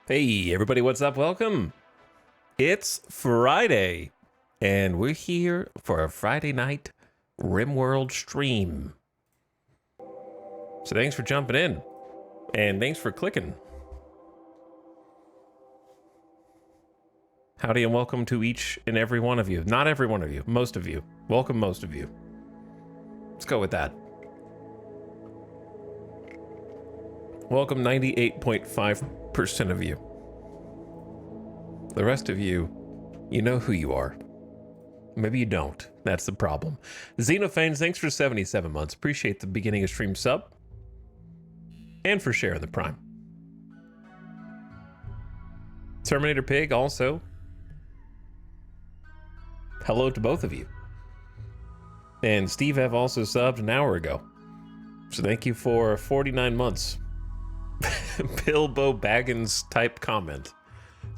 Hey, everybody, what's up? Welcome. It's Friday, and we're here for a Friday night RimWorld stream. So thanks for jumping in, and thanks for clicking. Howdy and welcome to each and every one of you. Not every one of you, most of you. Welcome, most of you. Let's go with that. Welcome 98.5% of you. The rest of you, you know who you are. Maybe you don't. That's the problem. Xenophanes, thanks for 77 months. Appreciate the beginning of stream sub. And for sharing the Prime. Terminator Pig also. Hello to both of you. And Steve have also subbed an hour ago. So thank you for 49 months. Bilbo Baggins type comment.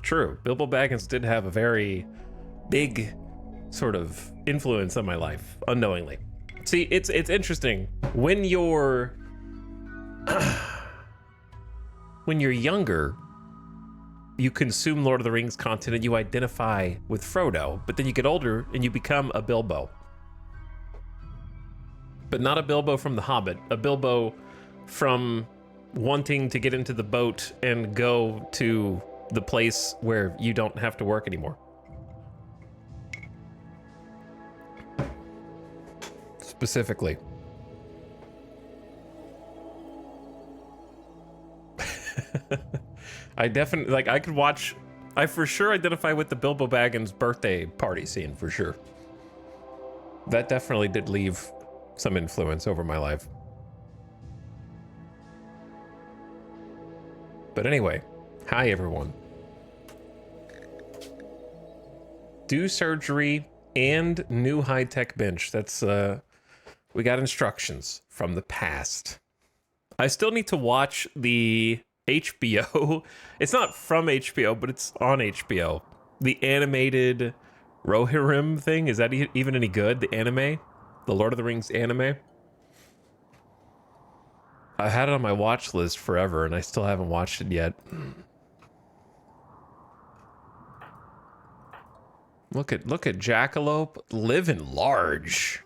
True, Bilbo Baggins did have a very big sort of influence on my life, unknowingly. See, it's interesting. When you're when you're younger, you consume Lord of the Rings content and you identify with Frodo, but then you get older and you become a Bilbo. But not a Bilbo from The Hobbit, a Bilbo from wanting to get into the boat and go to the place where you don't have to work anymore. Specifically. I definitely, like, I could watch, I for sure identify with the Bilbo Baggins birthday party scene, for sure. That definitely did leave some influence over my life. But anyway, hi everyone. Do surgery and new high-tech bench. That's, we got instructions from the past. I still need to watch the HBO. It's not from HBO, but it's on HBO. The animated Rohirrim thing. Is that even any good? The anime? The Lord of the Rings anime? I had it on my watch list forever, and I still haven't watched it yet. Look at Jackalope living large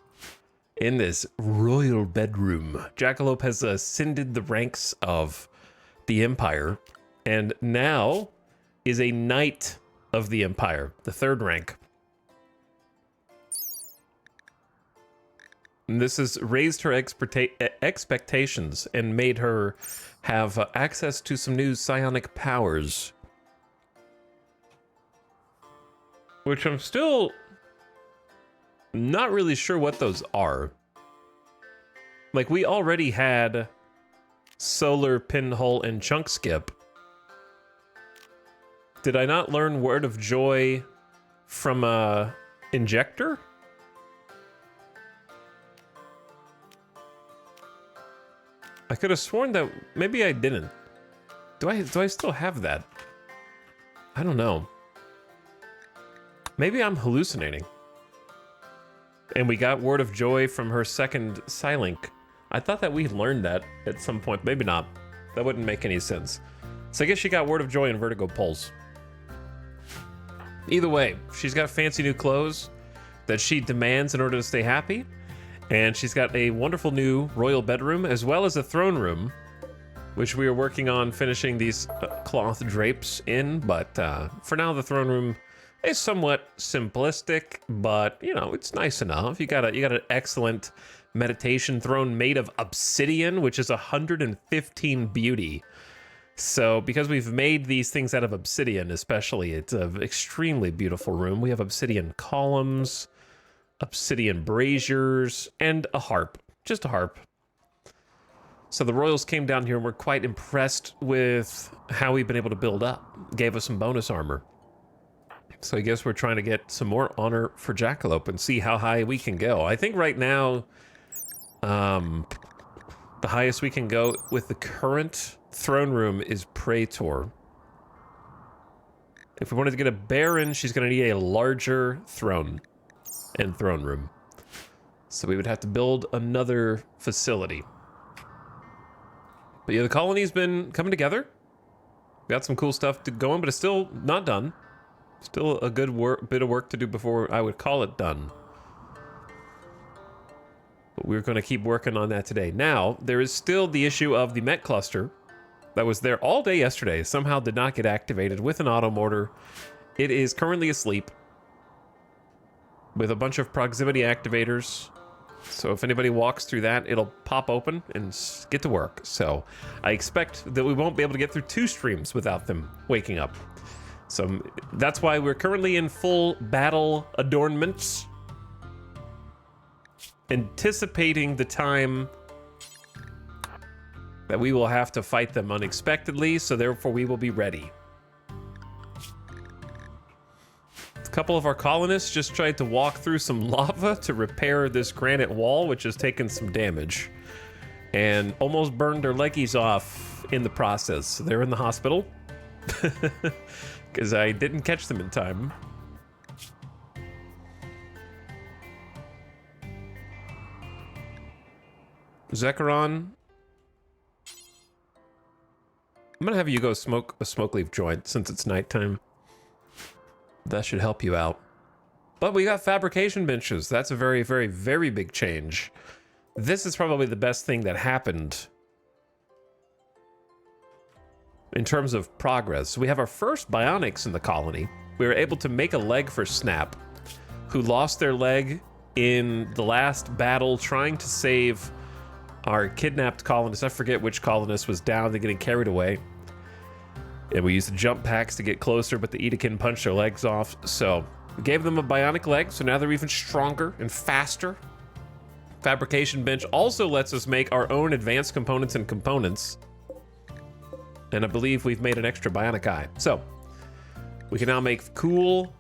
in this royal bedroom. Jackalope has ascended the ranks of the Empire, and now is a Knight of the Empire, the 3rd rank. And this has raised her expectations and made her have access to some new psionic powers. Which I'm still not really sure what those are. Like, we already had Solar, Pinhole, and Chunk Skip. Did I not learn Word of Joy from Injector? I could have sworn that maybe I didn't. Do I still have that? I don't know. Maybe I'm hallucinating. And we got Word of Joy from her 2nd Psylink. I thought that we learned that at some point. Maybe not. That wouldn't make any sense. So I guess she got Word of Joy and Vertigo Pulse. Either way, she's got fancy new clothes that she demands in order to stay happy. And she's got a wonderful new royal bedroom, as well as a throne room, which we are working on finishing these cloth drapes in. But for now, the throne room is somewhat simplistic, but you know, it's nice enough. You got an excellent meditation throne made of obsidian, which is 115 beauty. So because we've made these things out of obsidian, especially, it's an extremely beautiful room. We have obsidian columns, obsidian braziers, and a harp. Just a harp. So the royals came down here and were quite impressed with how we've been able to build up. Gave us some bonus armor. So I guess we're trying to get some more honor for Jackalope and see how high we can go. I think right now, the highest we can go with the current throne room is Praetor. If we wanted to get a Baron, she's going to need a larger throne and throne room. So we would have to build another facility. But yeah, the colony's been coming together. Got some cool stuff going, but it's still not done. Still a good bit of work to do before I would call it done. But we're going to keep working on that today. Now, there is still the issue of the Met cluster that was there all day yesterday. Somehow did not get activated with an auto mortar. It is currently asleep with a bunch of proximity activators. So if anybody walks through that, it'll pop open and get to work. So I expect that we won't be able to get through 2 streams without them waking up. So that's why we're currently in full battle adornments, anticipating the time that we will have to fight them unexpectedly, so therefore we will be ready. A couple of our colonists just tried to walk through some lava to repair this granite wall, which has taken some damage, and almost burned their leggies off in the process. So they're in the hospital, because I didn't catch them in time. Zekron, I'm gonna have you go smoke a smoke leaf joint since it's nighttime. That should help you out. But we got fabrication benches. That's a very, very, very big change. This is probably the best thing that happened in terms of progress. So we have our first bionics in the colony. We were able to make a leg for Snap, who lost their leg in the last battle trying to save our kidnapped colonists. I forget which colonist was down. They're getting carried away. And we used the jump packs to get closer, but the Edakin punched their legs off. So we gave them a bionic leg, so now they're even stronger and faster. Fabrication bench also lets us make our own advanced components and components. And I believe we've made an extra bionic eye. So we can now make cool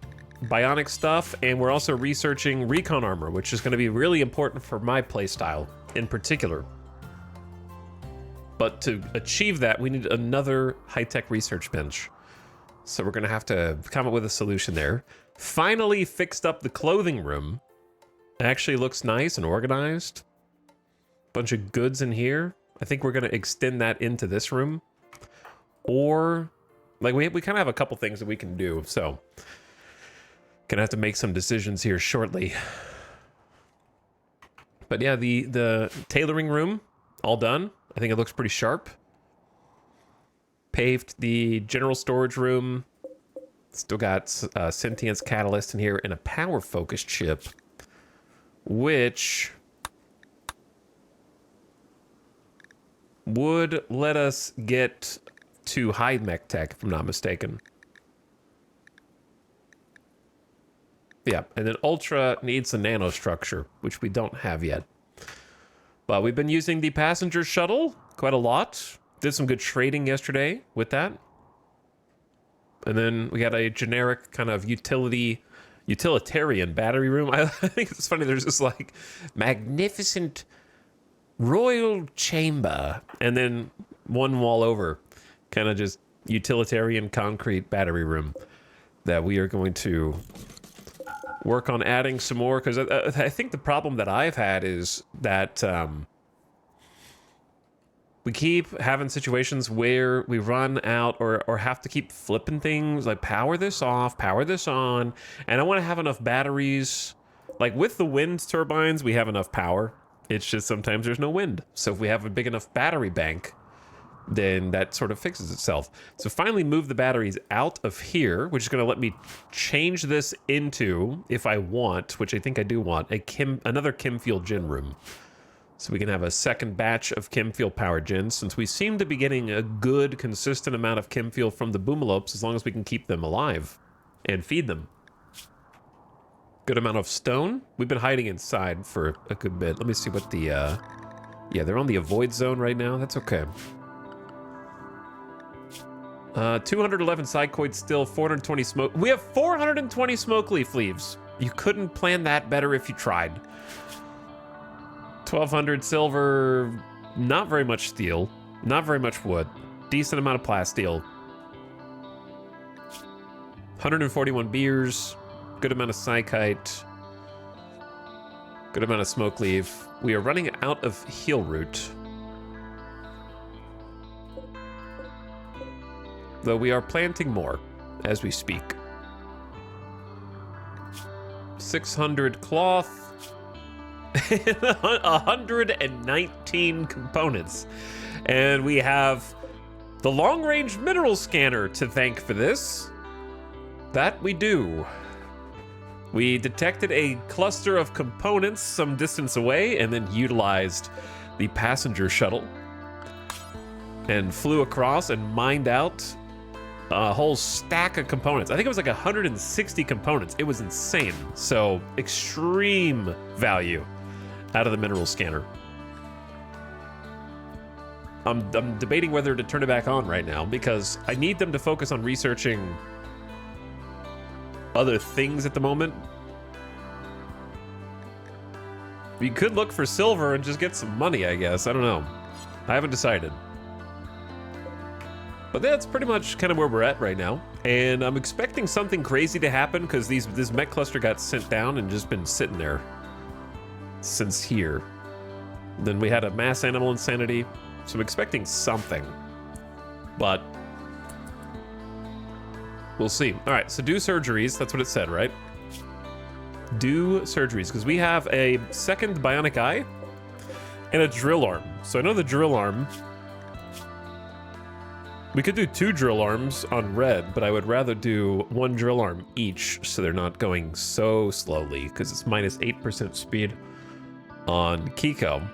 bionic stuff, and we're also researching recon armor, which is going to be really important for my playstyle in particular. But to achieve that, we need another high-tech research bench. So we're going to have to come up with a solution there. Finally fixed up the clothing room. Actually looks nice and organized. Bunch of goods in here. I think we're going to extend that into this room. Or, like, we kind of have a couple things that we can do. So, gonna have to make some decisions here shortly. But yeah, the tailoring room, all done. I think it looks pretty sharp. Paved the general storage room. Still got Sentience Catalyst in here and a power focus chip, which would let us get to high mech tech, if I'm not mistaken. Yeah, and then Ultra needs the nanostructure, which we don't have yet. But we've been using the passenger shuttle quite a lot. Did some good trading yesterday with that. And then we got a generic kind of utilitarian battery room. I think it's funny, there's this like magnificent royal chamber, and then one wall over, kind of just utilitarian concrete battery room that we are going to work on adding some more, because I think the problem that I've had is that we keep having situations where we run out or have to keep flipping things, like power this off, power this on, and I want to have enough batteries. Like with the wind turbines, we have enough power. It's just sometimes there's no wind. So if we have a big enough battery bank, then that sort of fixes itself. So finally move the batteries out of here, which is going to let me change this into, if I want, which I think I do want, another chem fuel gen room. So we can have a second batch of chem fuel power gens, since we seem to be getting a good, consistent amount of chem fuel from the boomalopes, as long as we can keep them alive and feed them. Good amount of stone. We've been hiding inside for a good bit. Let me see what the, yeah, they're on the avoid zone right now. That's okay. 211 psychoids still, 420 smoke. We have 420 smoke leaf leaves. You couldn't plan that better if you tried. 1200 silver, not very much steel, not very much wood, decent amount of plasteel. 141 beers, good amount of psychite, good amount of smoke leaf. We are running out of heal root. though we are planting more as we speak. 600 cloth. 119 components. And we have the long-range mineral scanner to thank for this. That we do. We detected a cluster of components some distance away and then utilized the passenger shuttle and flew across and mined out a whole stack of components. I think it was like 160 components. It was insane. So extreme value out of the mineral scanner. I'm debating whether to turn it back on right now because I need them to focus on researching other things at the moment. We could look for silver and just get some money, I guess. I don't know. I haven't decided. But that's pretty much kind of where we're at right now. And I'm expecting something crazy to happen because this mech cluster got sent down and just been sitting there since here. Then we had a mass animal insanity. So I'm expecting something. But we'll see. All right, so do surgeries. That's what it said, right? Do surgeries, because we have a second bionic eye and a drill arm. So I know the drill arm. We could do 2 drill arms on red, but I would rather do 1 drill arm each so they're not going so slowly, because it's minus 8% speed on Kiko.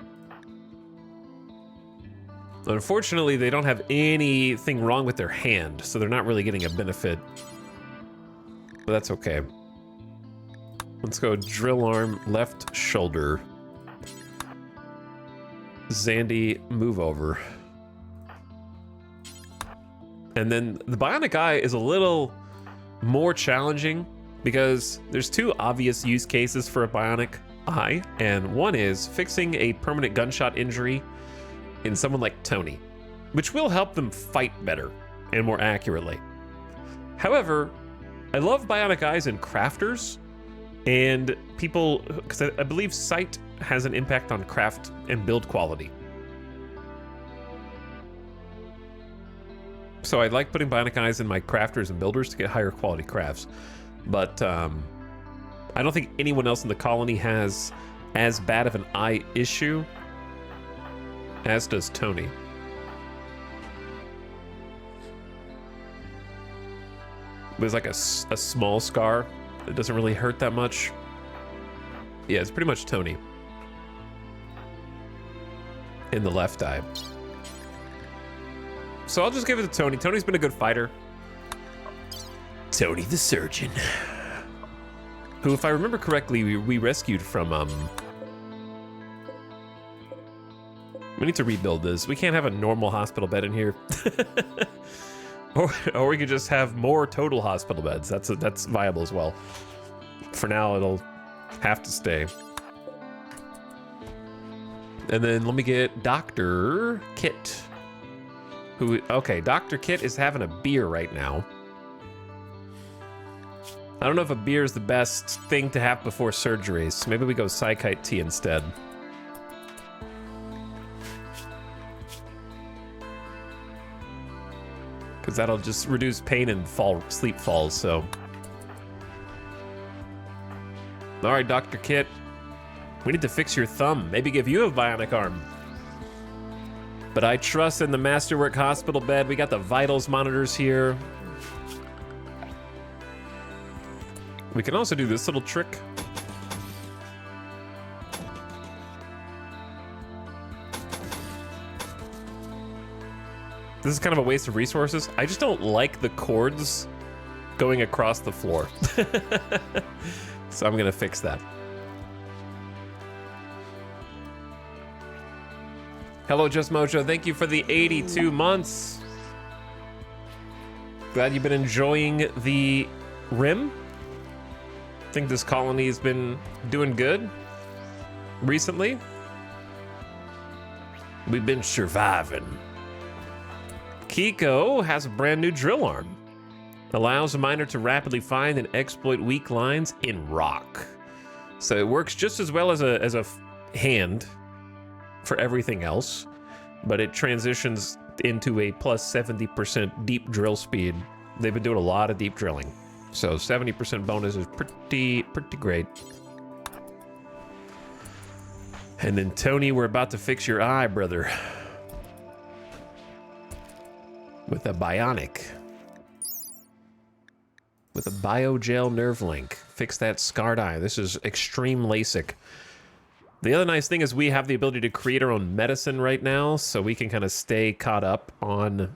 Unfortunately, they don't have anything wrong with their hand, so they're not really getting a benefit. But that's okay. Let's go drill arm, left shoulder. Zandy, move over. And then the bionic eye is a little more challenging because there's 2 obvious use cases for a bionic eye, and one is fixing a permanent gunshot injury in someone like Tony, which will help them fight better and more accurately. However, I love bionic eyes in crafters and people, because I believe sight has an impact on craft and build quality. So I like putting bionic eyes in my crafters and builders to get higher quality crafts. But I don't think anyone else in the colony has as bad of an eye issue as does Tony. There's like a small scar. It doesn't really hurt that much. Yeah, it's pretty much Tony. In the left eye. So I'll just give it to Tony. Tony's been a good fighter. Tony the surgeon. Who, if I remember correctly, we rescued from, we need to rebuild this. We can't have a normal hospital bed in here. Or we could just have more total hospital beds. That's viable as well. For now, it'll have to stay. And then let me get Dr. Kit. Okay, Dr. Kit is having a beer right now. I don't know if a beer is the best thing to have before surgeries. So maybe we go Psychite tea instead. Because that'll just reduce pain and sleep falls, so. All right, Dr. Kit. We need to fix your thumb. Maybe give you a bionic arm. But I trust in the Masterwork hospital bed. We got the vitals monitors here. We can also do this little trick. This is kind of a waste of resources. I just don't like the cords going across the floor. So I'm gonna fix that. Hello, Just Mojo. Thank you for the 82 months. Glad you've been enjoying the Rim. I think this colony has been doing good recently. We've been surviving. Kiko has a brand new drill arm. Allows a miner to rapidly find and exploit weak lines in rock. So it works just as well as a hand for everything else, but it transitions into a plus 70% deep drill speed. They've been doing a lot of deep drilling. So 70% bonus is pretty great. And then Tony, we're about to fix your eye, brother. With a bionic. With a biogel nerve link. Fix that scarred eye. This is extreme LASIK. The other nice thing is we have the ability to create our own medicine right now, so we can kind of stay caught up on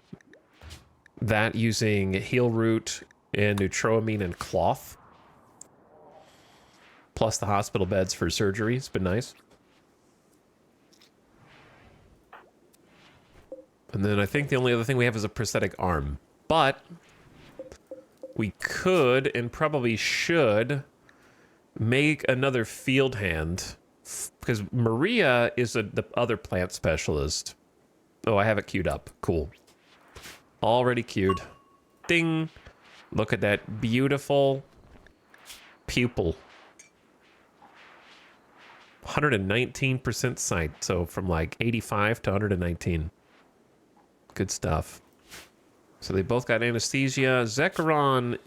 that using heal root and neutroamine and cloth. Plus the hospital beds for surgery. It's been nice. And then I think the only other thing we have is a prosthetic arm. But we could and probably should make another field hand, because Maria is the other plant specialist. Oh, I have it queued up. Cool. Already queued. Ding. Look at that beautiful pupil. 119% sight. So from like 85 to 119. Good stuff. So they both got anesthesia. Zecharon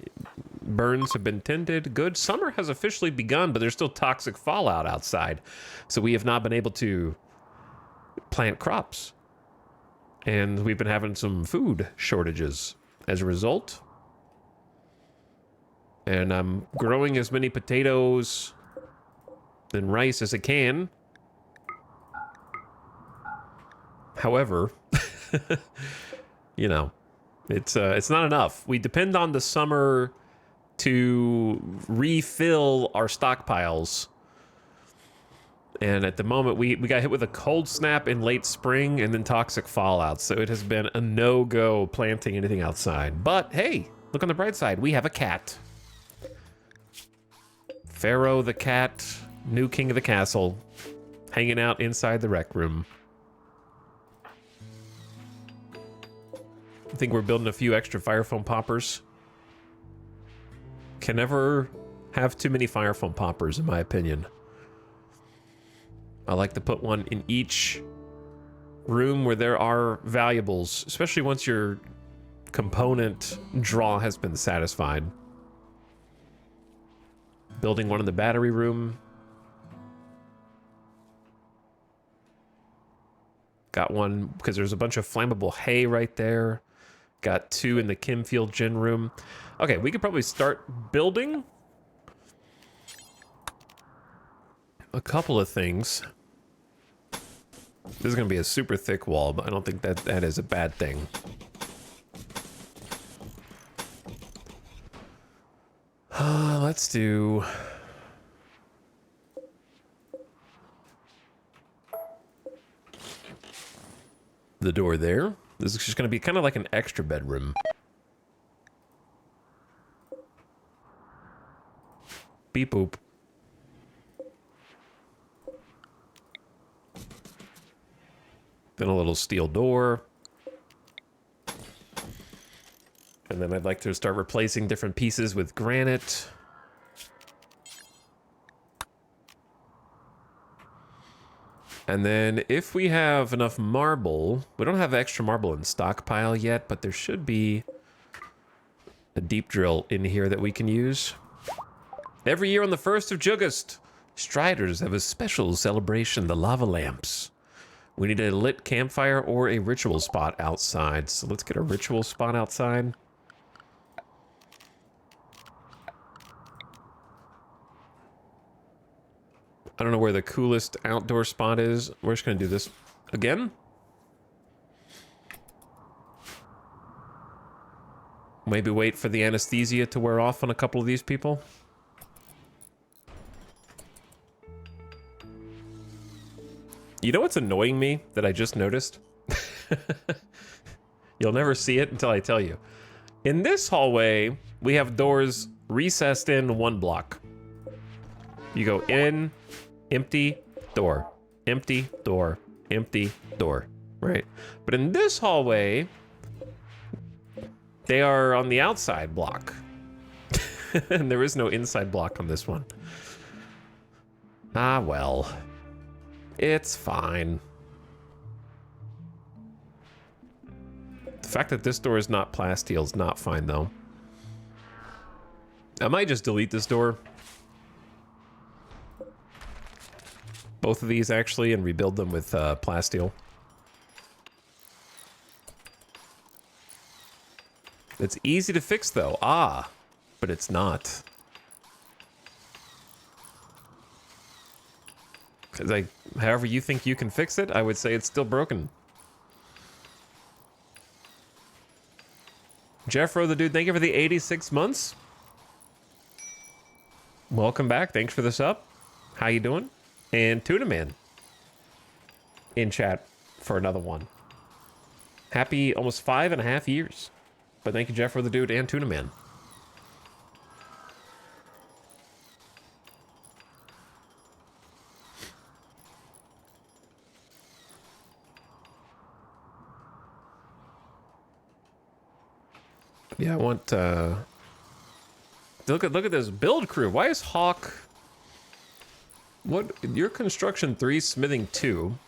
burns have been tended. Good. Summer has officially begun, but there's still toxic fallout outside. So we have not been able to plant crops. And we've been having some food shortages as a result. And I'm growing as many potatoes and rice as I can. However, you know, it's not enough. We depend on the summer to refill our stockpiles. And at the moment, we got hit with a cold snap in late spring and then toxic fallout. So it has been a no-go planting anything outside. But hey, look on the bright side. We have a cat. Pharaoh the cat, new king of the castle, hanging out inside the rec room. I think we're building a few extra fire foam poppers. Can never have too many fire foam poppers, in my opinion. I like to put one in each room where there are valuables, especially once your component draw has been satisfied. Building one in the battery room. Got one because there's a bunch of flammable hay right there. Got two in the Kimfield gin room. Okay, we could probably start building a couple of things. This is going to be a super thick wall, but I don't think that is a bad thing. Let's do... the door there. This is just going to be kind of like an extra bedroom. Beep boop. Then a little steel door. And then I'd like to start replacing different pieces with granite. And then if we have enough marble, we don't have extra marble in stockpile yet, but there should be a deep drill in here that we can use. Every year on the 1st of August, Striders have a special celebration, the lava lamps. We need a lit campfire or a ritual spot outside. So let's get a ritual spot outside. I don't know where the coolest outdoor spot is. We're just going to do this again. Maybe wait for the anesthesia to wear off on a couple of these people. You know what's annoying me that I just noticed? You'll never see it until I tell you. In this hallway, we have doors recessed in one block. You go in, empty, door, empty, door, empty, door, right? But in this hallway, they are on the outside block. And there is no inside block on this one. Ah, well. It's fine. The fact that this door is not plasteel is not fine, though. I might just delete this door. Both of these, actually, and rebuild them with plasteel. It's easy to fix, though. Ah, but it's not. Because however you think you can fix it, I would say it's still broken. Jeffro the dude, thank you for the 86 months. Welcome back. Thanks for the sub. How you doing? And Tuna Man in chat for another one. Happy almost 5.5 years. But thank you, Jeffro the dude and Tuna Man. Yeah, I want look at this build crew. Why is Hawk your construction 3, smithing 2?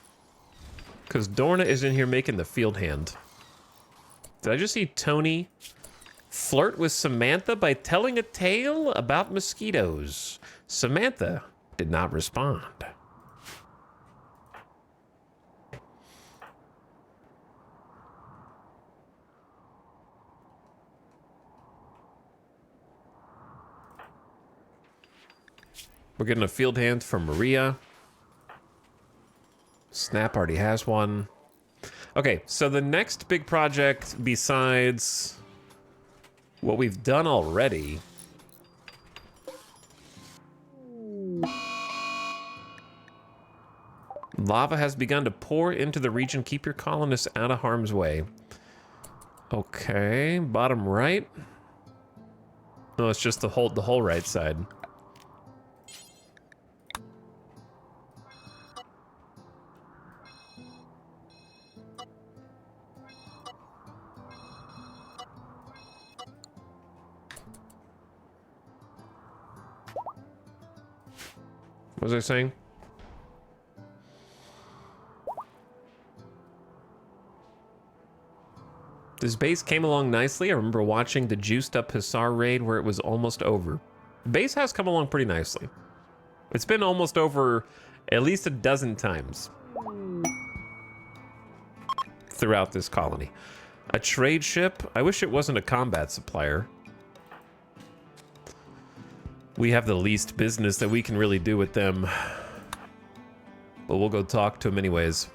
Because Dorna is in here making the field hand. Did I just see Tony flirt with Samantha by telling a tale about mosquitoes? Samantha did not respond. We're getting a field hand from Maria. Snap already has one. Okay, so the next big project besides what we've done already. Lava has begun to pour into the region. Keep your colonists out of harm's way. Okay, bottom right. No, it's just the whole right side. What was I saying? This base came along nicely. I remember watching the juiced up Hussar raid where it was almost over. The base has come along pretty nicely. It's been almost over at least a dozen times throughout this colony. A trade ship? I wish it wasn't a combat supplier. We have the least business that we can really do with them. But we'll go talk to them anyways.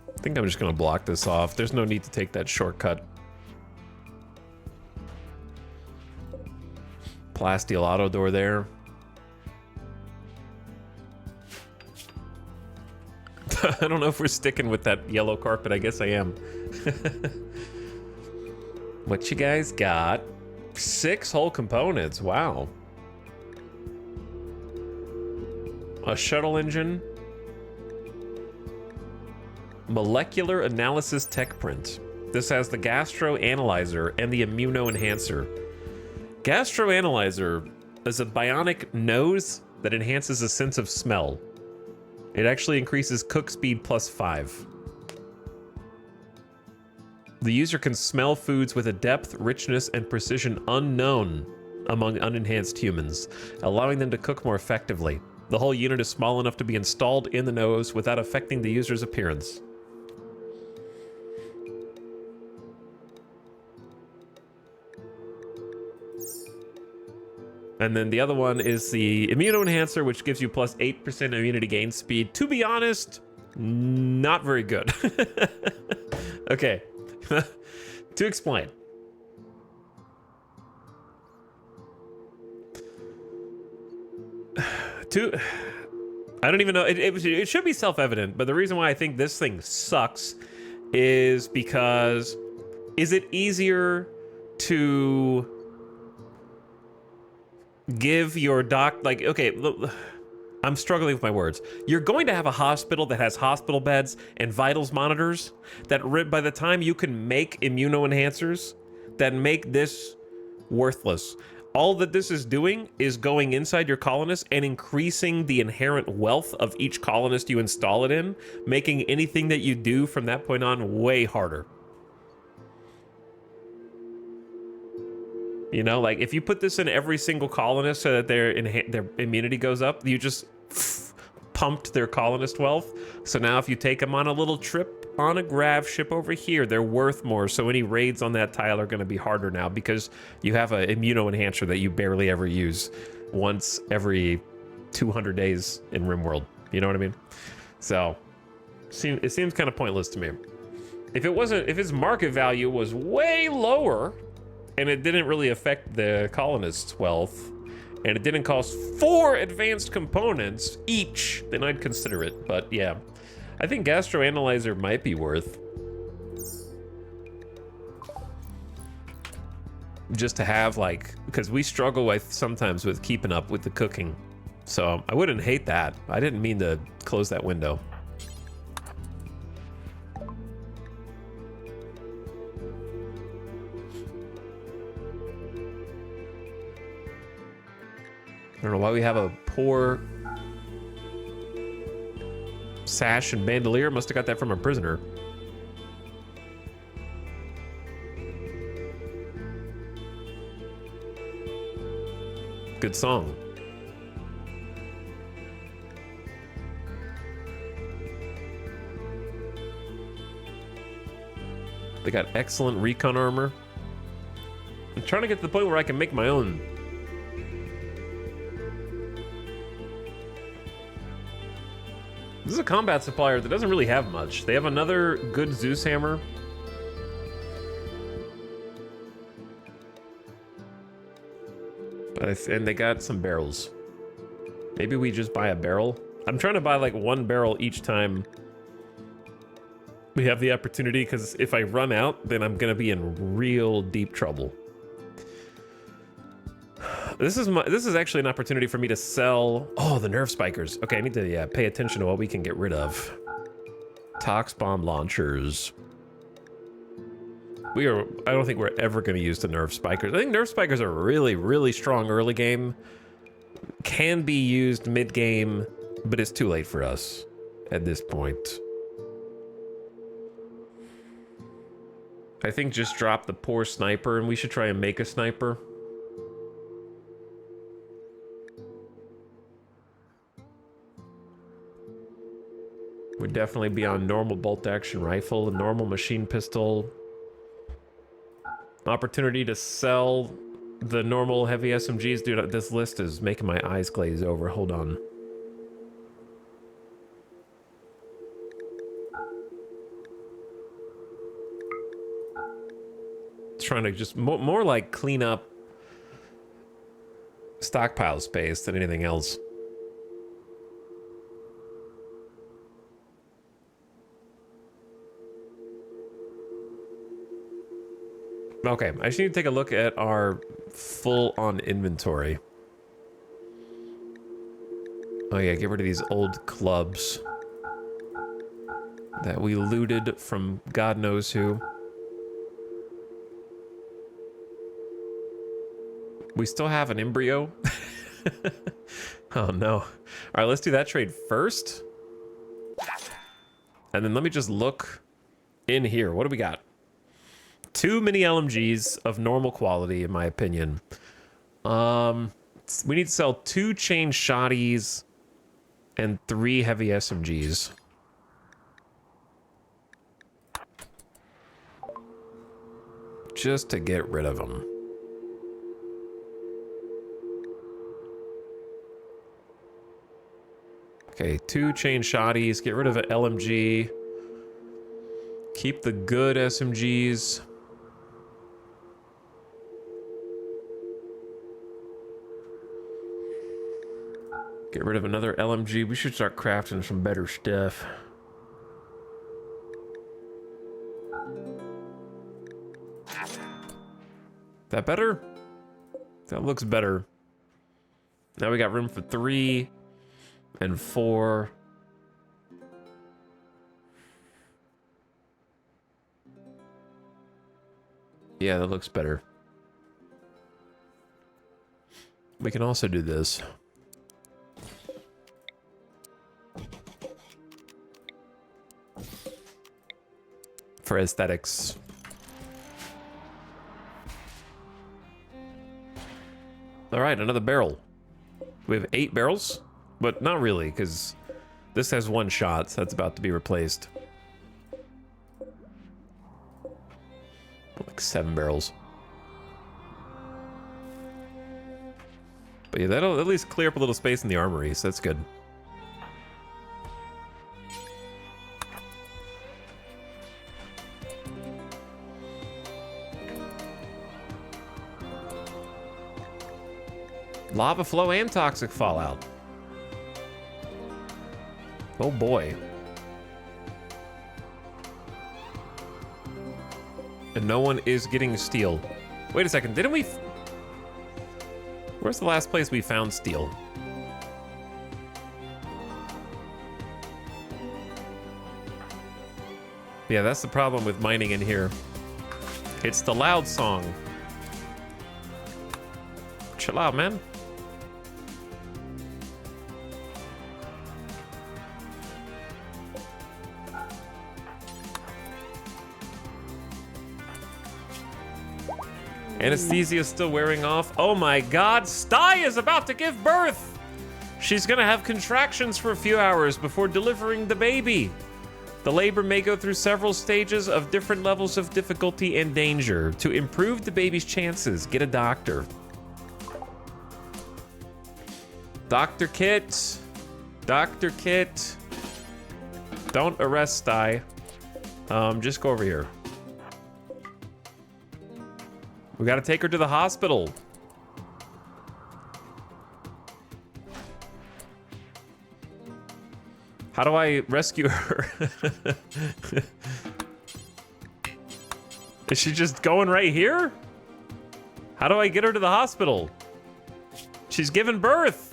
I think I'm just gonna block this off. There's no need to take that shortcut. Plasteel auto door there. I don't know if we're sticking with that yellow carpet. I guess I am. What you guys got? 6 whole components. Wow. A shuttle engine. Molecular analysis tech print. This has the gastro analyzer and the immuno enhancer. Gastro analyzer is a bionic nose that enhances a sense of smell. It actually increases cook speed +5. The user can smell foods with a depth, richness, and precision unknown among unenhanced humans, allowing them to cook more effectively. The whole unit is small enough to be installed in the nose without affecting the user's appearance. And then the other one is the immuno enhancer, which gives you +8% immunity gain speed. To be honest, not very good. Okay. To explain. I don't even know. It should be self-evident, but the reason why I think this thing sucks is because is it easier to give your doc, like, okay, I'm struggling with my words. You're going to have a hospital that has hospital beds and vitals monitors that by the time you can make immuno enhancers that make this worthless. All that this is doing is going inside your colonist and increasing the inherent wealth of each colonist you install it in, making anything that you do from that point on way harder. You know, like if you put this in every single colonist so that their immunity goes up, you just pumped their colonist wealth. So now if you take them on a little trip on a grav ship over here, they're worth more. So any raids on that tile are going to be harder now because you have an immuno enhancer that you barely ever use once every 200 days in RimWorld. You know what I mean? So it seems kind of pointless to me. If its market value was way lower and it didn't really affect the colonist's wealth, and it didn't cost 4 advanced components each, then I'd consider it. But yeah, I think Gastroanalyzer might be worth. Just to have, like, because we struggle sometimes with keeping up with the cooking. So I wouldn't hate that. I didn't mean to close that window. I don't know why we have a poor sash and bandolier. Must have got that from a prisoner. Good song. They got excellent recon armor. I'm trying to get to the point where I can make my own. This is a combat supplier that doesn't really have much. They have another good Zeus hammer. And they got some barrels. Maybe we just buy a barrel. I'm trying to buy like 1 barrel each time we have the opportunity, because if I run out, then I'm gonna be in real deep trouble. This is actually an opportunity for me to sell. Oh, the nerve spikers. Okay, I need to pay attention to what we can get rid of. Tox bomb launchers. I don't think we're ever going to use the nerve spikers. I think nerve spikers are really, really strong early game. Can be used mid game, but it's too late for us at this point. I think just drop the poor sniper, and we should try and make a sniper. Would definitely be on normal bolt action rifle, a normal machine pistol. Opportunity to sell the normal heavy SMGs. Dude, this list is making my eyes glaze over. Hold on. Trying to just more like clean up stockpile space than anything else. Okay, I just need to take a look at our full-on inventory. Oh yeah, get rid of these old clubs that we looted from God knows who. We still have an embryo. Oh no. All right, let's do that trade first. And then let me just look in here. What do we got? 2 mini LMGs of normal quality, in my opinion. We need to sell 2 chain shotties and 3 heavy SMGs. Just to get rid of them. Okay, 2 chain shotties. Get rid of an LMG. Keep the good SMGs. Get rid of another LMG. We should start crafting some better stuff. That better? That looks better. Now we got room for 3 and 4. Yeah, that looks better. We can also do this. For aesthetics. All right, another barrel. We have 8 barrels, but not really, because this has 1 shot, so that's about to be replaced. Like 7 barrels. But yeah, that'll at least clear up a little space in the armory, so that's good. Lava flow and toxic fallout. Oh boy. And no one is getting steel. Wait a second, didn't we... Where's the last place we found steel? Yeah, that's the problem with mining in here. It's the loud song. Chill out, man. Anesthesia is still wearing off. Oh my god, Sty is about to give birth! She's gonna have contractions for a few hours before delivering the baby. The labor may go through several stages of different levels of difficulty and danger. To improve the baby's chances, get a doctor. Dr. Kit. Dr. Kit. Don't arrest Sty. Just go over here. We gotta take her to the hospital. How do I rescue her? Is she just going right here? How do I get her to the hospital? She's giving birth.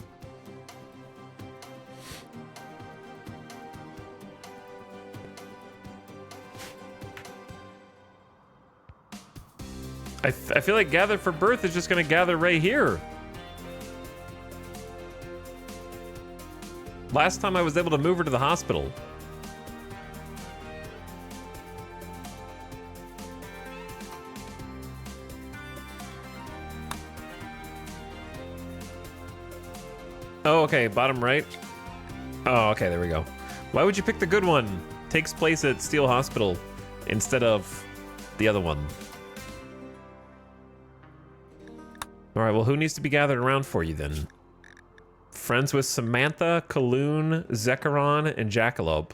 I feel like gather for birth is just gonna gather right here. Last time I was able to move her to the hospital. Oh, okay, bottom right. Oh, okay, there we go. Why would you pick the good one? Takes place at Steel Hospital instead of the other one. All right, well, who needs to be gathered around for you then? Friends with Samantha, Kaloon, Zekaron, and Jackalope.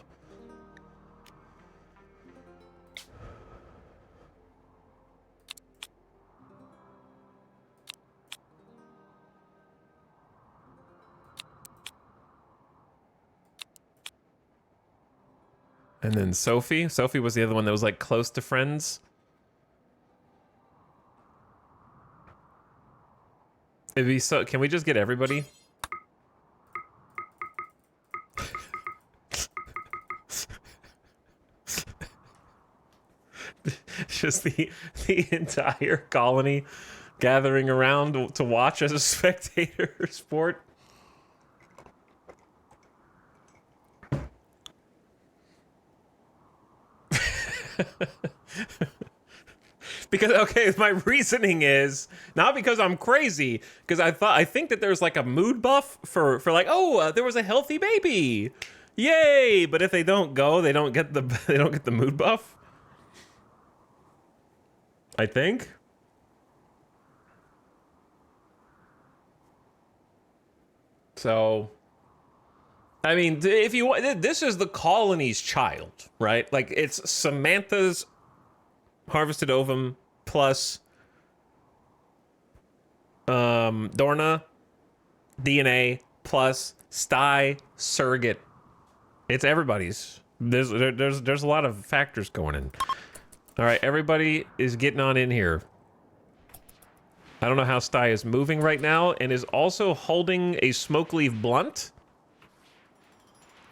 And then Sophie. Sophie was the other one that was like close to friends. It'd be so. Can we just get everybody? Just the entire colony gathering around to watch as a spectator sport. Because, okay, my reasoning is not because I'm crazy, because I think that there's like a mood buff for like, oh, there was a healthy baby, yay! But if they don't go, they don't get the mood buff. I think. So, I mean, if you want, this is the colony's child, right? Like, it's Samantha's harvested ovum plus Dorna DNA plus Sty surrogate. It's everybody's. There's a lot of factors going in. All right, everybody is getting on in here. I don't know how Sty is moving right now and is also holding a smoke leaf blunt.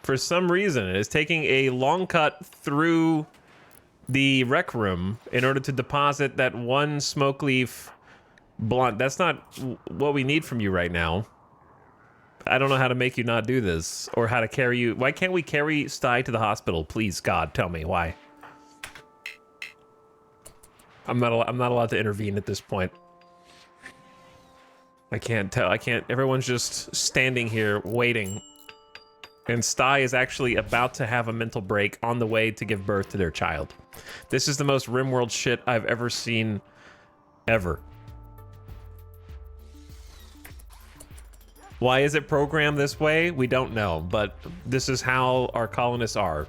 For some reason, it is taking a long cut through the rec room in order to deposit that one smoke leaf Blunt, that's not what we need from you right now. I don't know how to make you not do this, or how to carry you. Why can't we carry Sty to the hospital? Please, God, tell me why. I'm not allowed to intervene at this point. I can't tell. I can't. Everyone's just standing here waiting. And Sty is actually about to have a mental break on the way to give birth to their child. This is the most RimWorld shit I've ever seen, ever. Why is it programmed this way? We don't know, but this is how our colonists are.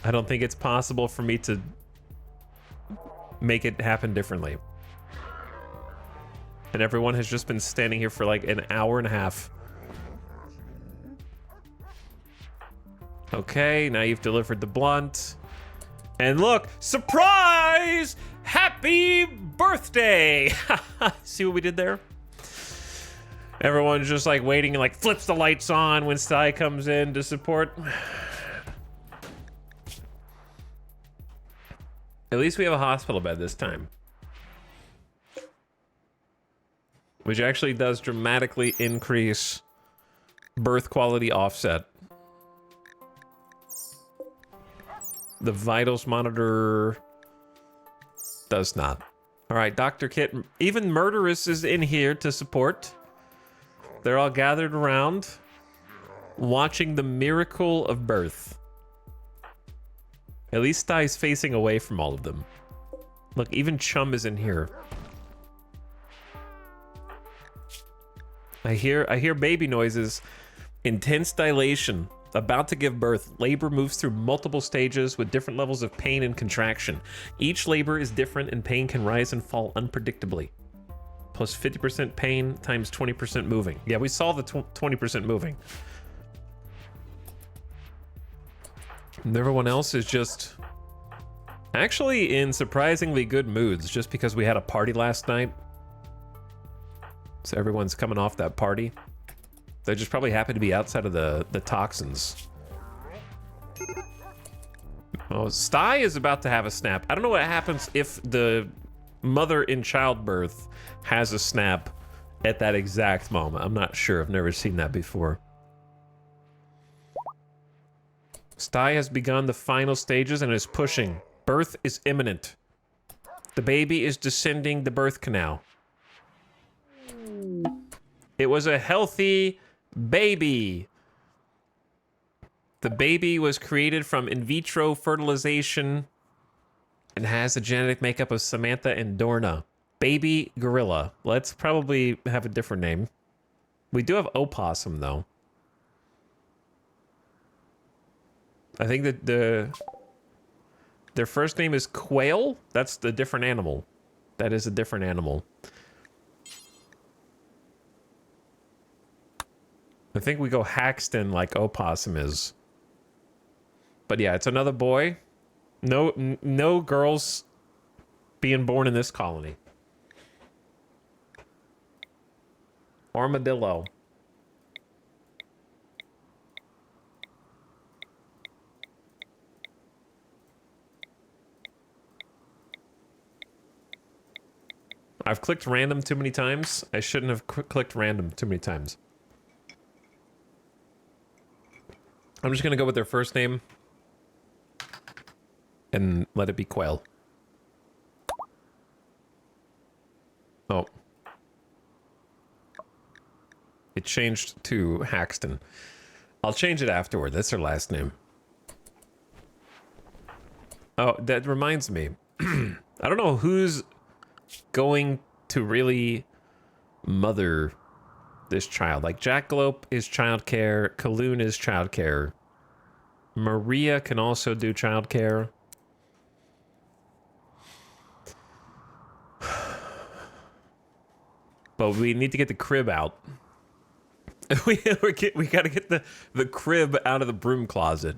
I don't think it's possible for me to make it happen differently. And everyone has just been standing here for like an hour and a half. Okay, now you've delivered the blunt. And look, surprise! Happy birthday! See what we did there? Everyone's just like waiting and like flips the lights on when Sty comes in to support. At least we have a hospital bed this time. Which actually does dramatically increase birth quality offset. The vitals monitor does not. All right, Dr. Kit, even Murderous is in here to support. They're all gathered around, watching the miracle of birth. At least Sty's facing away from all of them. Look, even Chum is in here. I hear baby noises. Intense dilation. About to give birth. Labor moves through multiple stages with different levels of pain and contraction. Each labor is different and pain can rise and fall unpredictably. Plus 50% pain times 20% moving. Yeah, we saw the 20% moving. And everyone else is just actually in surprisingly good moods just because we had a party last night. So everyone's coming off that party. They just probably happen to be outside of the toxins. Oh, Sty is about to have a snap. I don't know what happens if the mother in childbirth has a snap at that exact moment. I'm not sure. I've never seen that before. Sty has begun the final stages and is pushing. Birth is imminent. The baby is descending the birth canal. It was a healthy baby. The baby was created from in vitro fertilization and has the genetic makeup of Samantha and Dorna. Baby gorilla. Let's probably have a different name. We do have opossum, though. I think that their first name is Quail. That's the different animal. That is a different animal. I think we go Haxton like opossum is. But yeah, it's another boy. No girls being born in this colony. Armadillo. I've clicked random too many times. I shouldn't have clicked random too many times. I'm just gonna go with their first name and let it be Quail. Oh. It changed to Haxton. I'll change it afterward. That's her last name. Oh, that reminds me. I don't know who's going to really mother this child. Like Jackalope is childcare, Kaloon is childcare. Maria can also do childcare. But we need to get the crib out. we got to get the crib out of the broom closet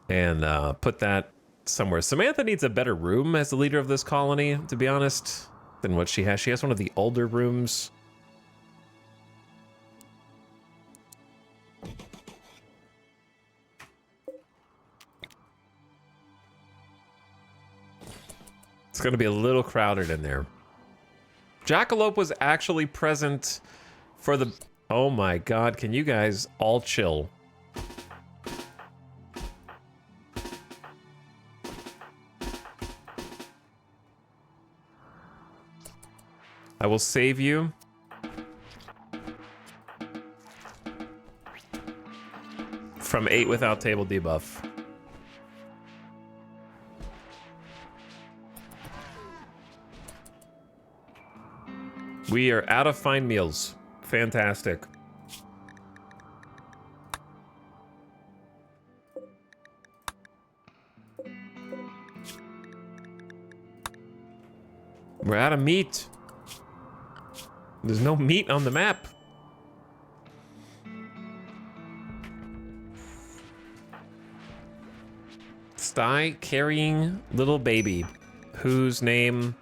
and put that somewhere. Samantha needs a better room as the leader of this colony, to be honest, than what she has. She has one of the older rooms. It's going to be a little crowded in there. Jackalope was actually present for the... Oh my god, can you guys all chill? I will save you. From 8 without table debuff. We are out of fine meals. Fantastic. We're out of meat. There's no meat on the map. Sty carrying little baby, whose name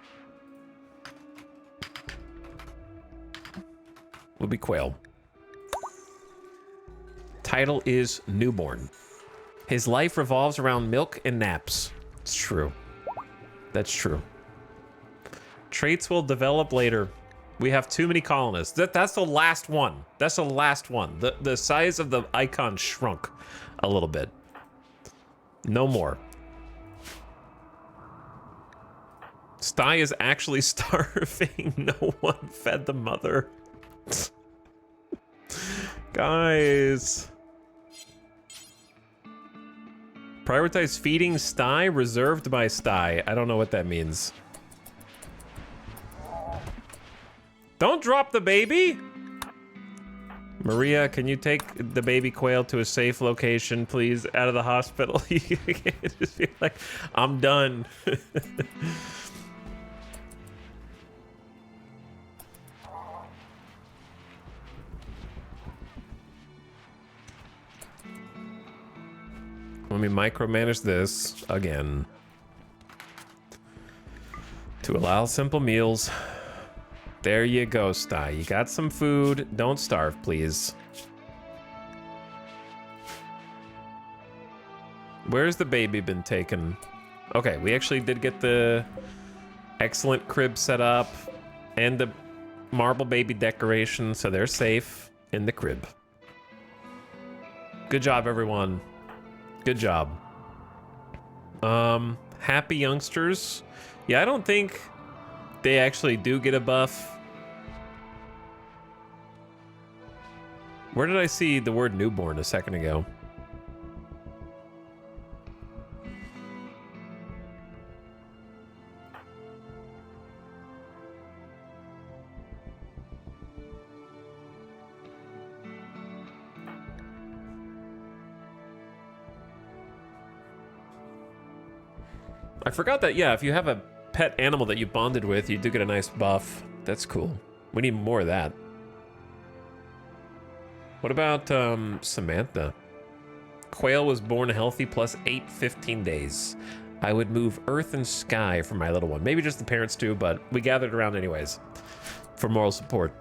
will be Quail. Title is Newborn. His life revolves around milk and naps. It's true. That's true. Traits will develop later. We have too many colonists. That's the last one. That's the last one. The size of the icon shrunk a little bit. No more. Sty is actually starving. No one fed the mother. Guys. Prioritize feeding Sty, reserved by Sty. I don't know what that means. Don't drop the baby! Maria, can you take the baby quail to a safe location, please? Out of the hospital. You can't just be like, I'm done. Let me micromanage this again. To allow simple meals. There you go, Sty. You got some food. Don't starve, please. Where's the baby been taken? Okay, we actually did get the excellent crib set up and the marble baby decoration, so they're safe in the crib. Good job, everyone. Good job. Happy youngsters. Yeah, I don't think they actually do get a buff. Where did I see the word newborn a second ago? I forgot that, yeah, if you have a pet animal that you bonded with, you do get a nice buff. That's cool. We need more of that. What about Samantha? Quail was born healthy plus 8 15 days. I would move earth and sky for my little one. Maybe just the parents too, but we gathered around anyways for moral support.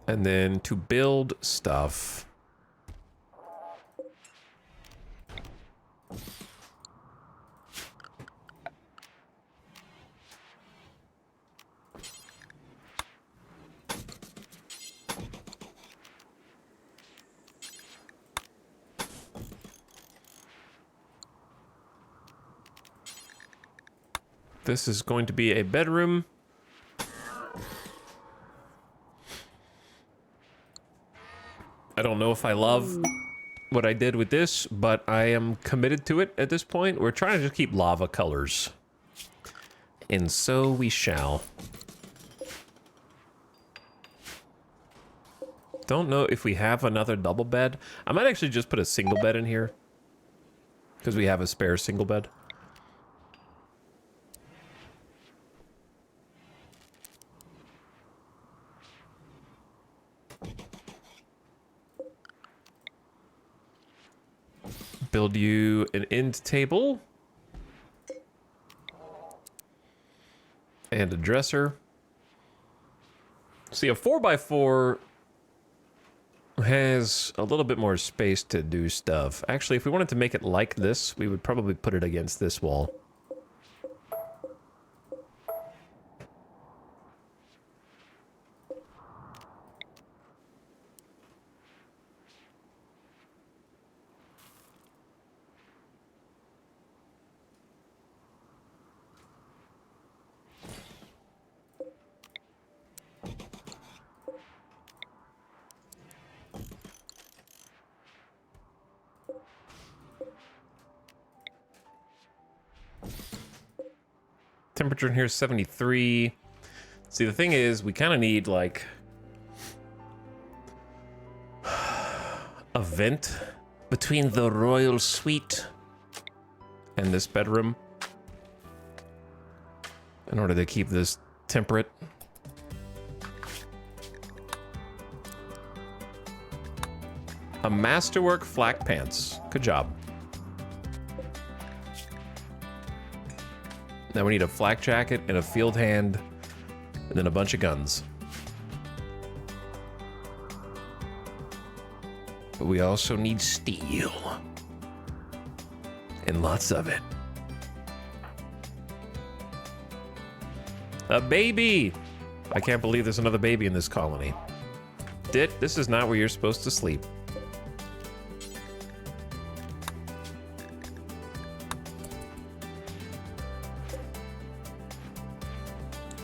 And then to build stuff. This is going to be a bedroom. I don't know if I love what I did with this, but I am committed to it at this point. We're trying to just keep lava colors. And so we shall. Don't know if we have another double bed. I might actually just put a single bed in here, because we have a spare single bed. Build you an end table. And a dresser. See, a 4x4... has a little bit more space to do stuff. Actually, if we wanted to make it like this, we would probably put it against this wall. Temperature in here is 73. See, the thing is, we kind of need, like, a vent between the royal suite and this bedroom in order to keep this temperate. A masterwork flak pants. Good job. Now we need a flak jacket and a field hand, and then a bunch of guns. But we also need steel. And lots of it. A baby! I can't believe there's another baby in this colony. Dit, this is not where you're supposed to sleep.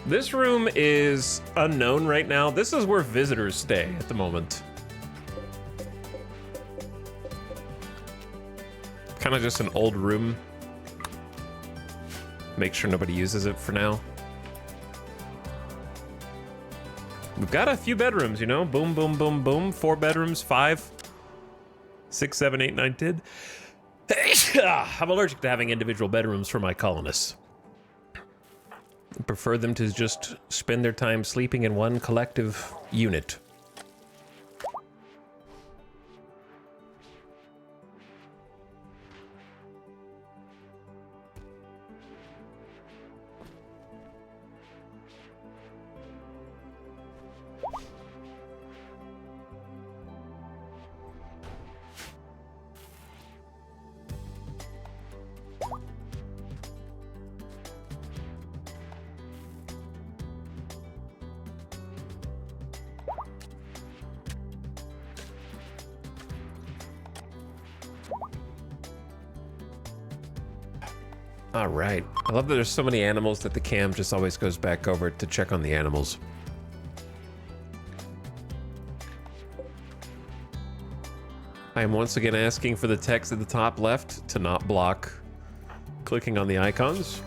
This room is unknown right now. This is where visitors stay at the moment. Kind of just an old room. Make sure nobody uses it for now. We've got a few bedrooms, you know? Boom, boom, boom, boom. 4 bedrooms, 5, 6, 7, 8, 9, 10. I'm allergic to having individual bedrooms for my colonists. I prefer them to just spend their time sleeping in one collective unit. All right. I love that there's so many animals that the cam just always goes back over to check on the animals. I am once again asking for the text at the top left to not block clicking on the icons.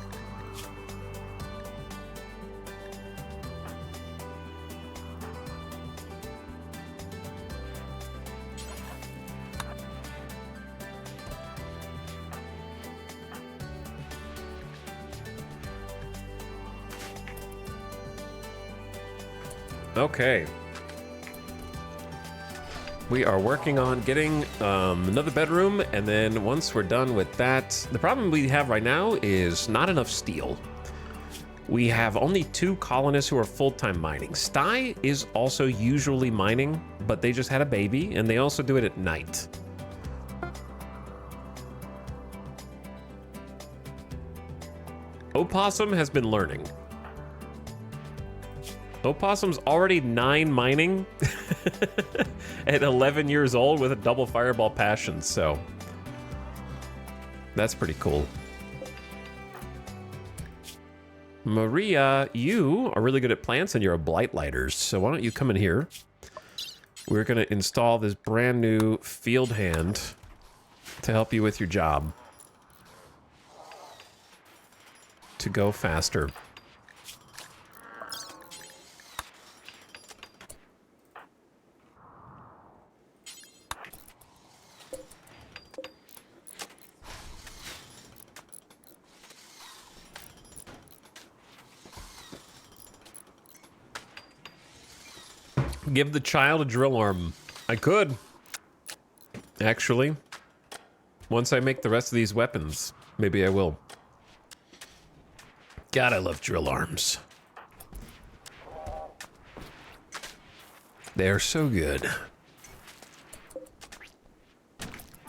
Okay. We are working on getting another bedroom, and then once we're done with that, the problem we have right now is not enough steel. We have only 2 colonists who are full-time mining. Sty is also usually mining, but they just had a baby, and they also do it at night. Opossum has been learning. Opossum's already 9 mining at 11 years old with a double fireball passion, so that's pretty cool. Maria, you are really good at plants and you're a blight lighter, so why don't you come in here? We're gonna install this brand new field hand to help you with your job. To go faster. Give the child a drill arm. I could. Actually. Once I make the rest of these weapons, maybe I will. God, I love drill arms. They are so good.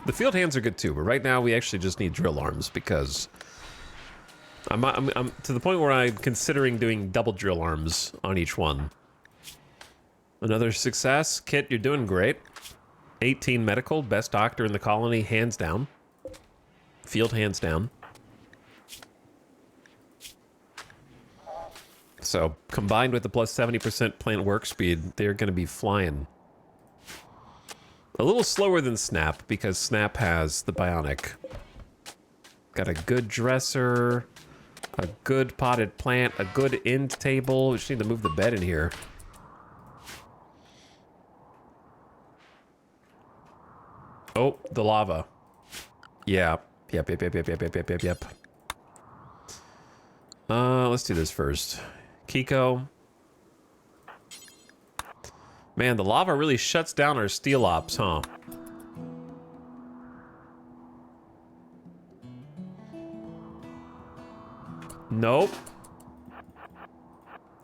The field hands are good too, but right now we actually just need drill arms because I'm to the point where I'm considering doing double drill arms on each one. Another success. Kit, you're doing great. 18 medical, best doctor in the colony, hands down. Field hands down. So, combined with the plus 70% plant work speed, they're going to be flying. A little slower than Snap, because Snap has the bionic. Got a good dresser, a good potted plant, a good end table. We just need to move the bed in here. Oh, the lava. Yeah. Yep. Let's do this first. Kiko. Man, the lava really shuts down our steel ops, huh? Nope.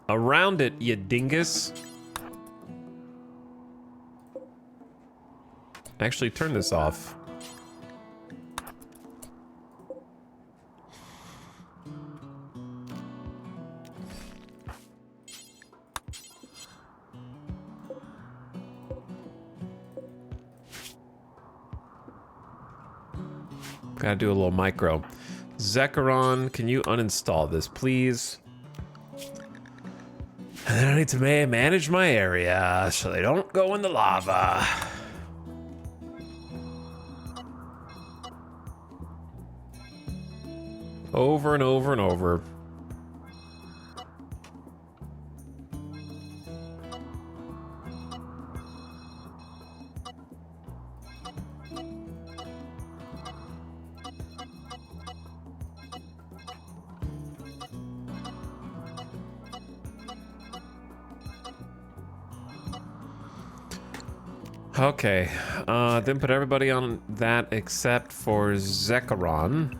Around it, you dingus. Actually, turn this off. Gotta do a little micro. Zecharon, can you uninstall this, please? And then I need to manage my area so they don't go in the lava. Over and over and over. Okay, then put everybody on that except for Zecharon.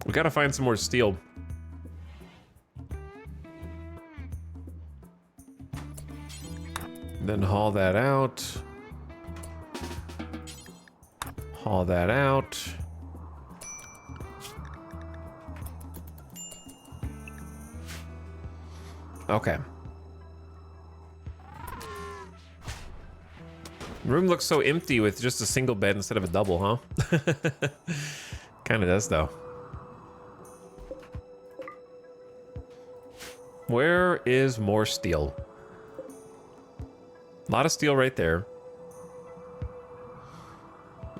We gotta find some more steel. Then haul that out. Haul that out. Okay. Room looks so empty with just a single bed instead of a double, huh? Kinda does, though. Where is more steel? A lot of steel right there.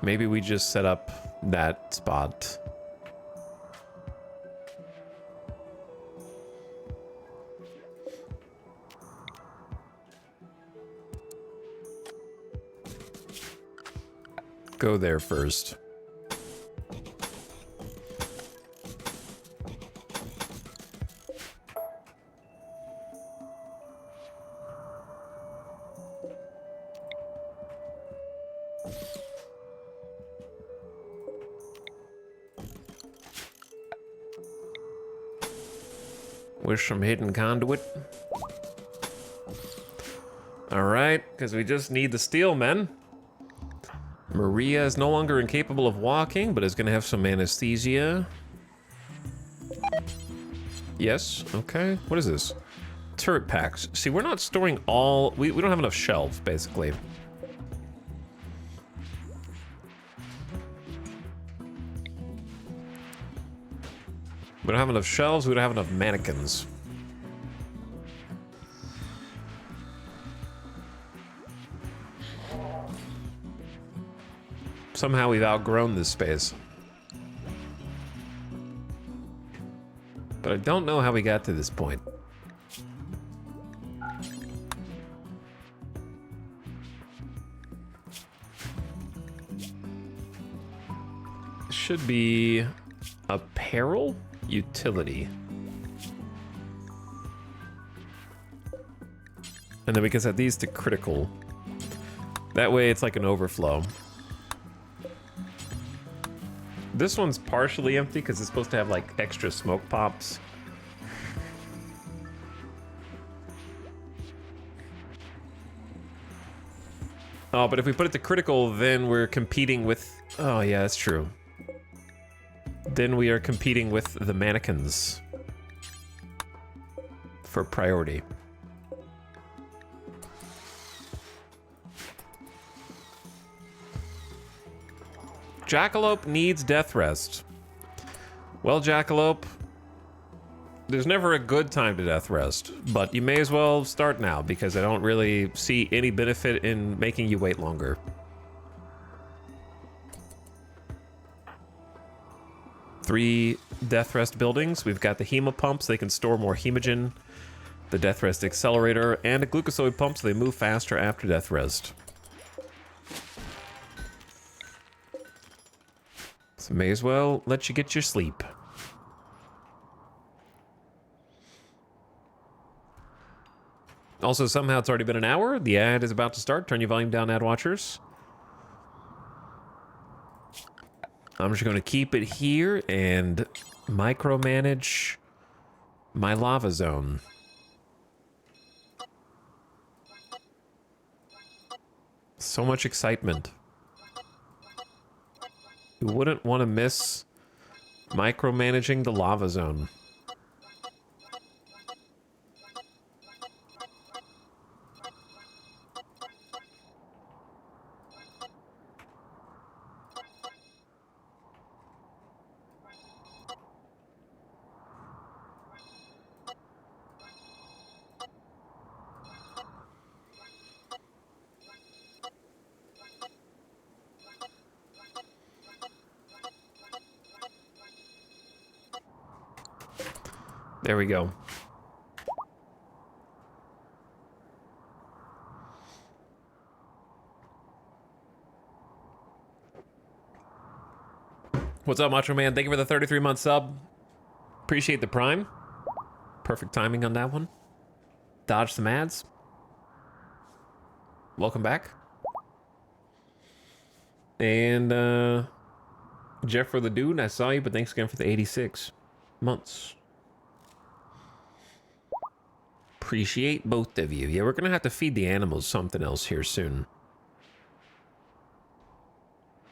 Maybe we just set up that spot. Go there first. Wish some hidden conduit. All right, because we just need the steel, men. Maria is no longer incapable of walking, but is going to have some anesthesia. Yes, okay. What is this? Turret packs. See, we're not storing all... We don't have enough shelves, basically. We don't have enough shelves, we don't have enough mannequins. Somehow we've outgrown this space. But I don't know how we got to this point. Should be apparel? Utility. And then we can set these to critical. That way it's like an overflow. This one's partially empty because it's supposed to have like extra smoke pops. Oh, but if we put it to critical, then we're competing with... Oh, yeah, that's true. Then we are competing with the mannequins for priority. Jackalope needs death rest. Well, Jackalope, there's never a good time to death rest, but you may as well start now because I don't really see any benefit in making you wait longer. Three death rest buildings. We've got the hema pumps, they can store more hemogen, the death rest accelerator, and a glucosoid pump so they move faster after death rest. So may as well let you get your sleep. Also, somehow it's already been an hour. The ad is about to start. Turn your volume down, ad watchers. I'm just going to keep it here and micromanage my lava zone. So much excitement. You wouldn't want to miss micromanaging the lava zone. There we go. What's up, Macho Man? Thank you for the 33-month sub. Appreciate the prime. Perfect timing on that one. Dodge some ads. Welcome back. And, Jeff for the dude, I saw you, but thanks again for the 86 months. Appreciate both of you. Yeah, we're gonna have to feed the animals something else here soon.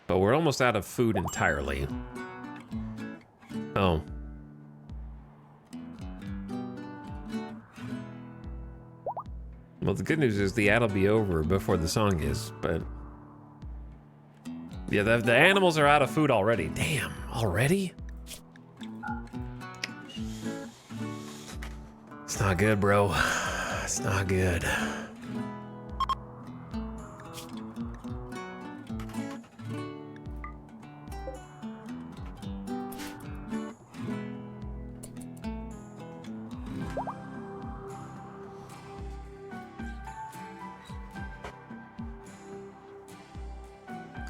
But we're almost out of food entirely. Oh. Well, the good news is the ad will be over before the song is, but... Yeah, the animals are out of food already. Damn, already? It's not good, bro. It's not good.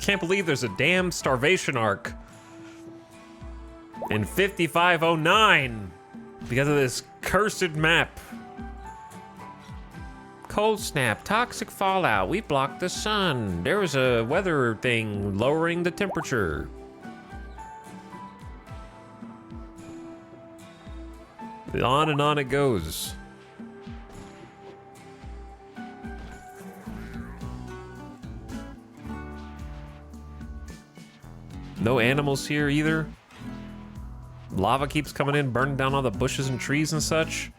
Can't believe there's a damn starvation arc in 5509 because of this cursed map. Cold snap, toxic fallout, we blocked the sun. There was a weather thing lowering the temperature. On and on it goes. No animals here either. Lava keeps coming in, burning down all the bushes and trees and such.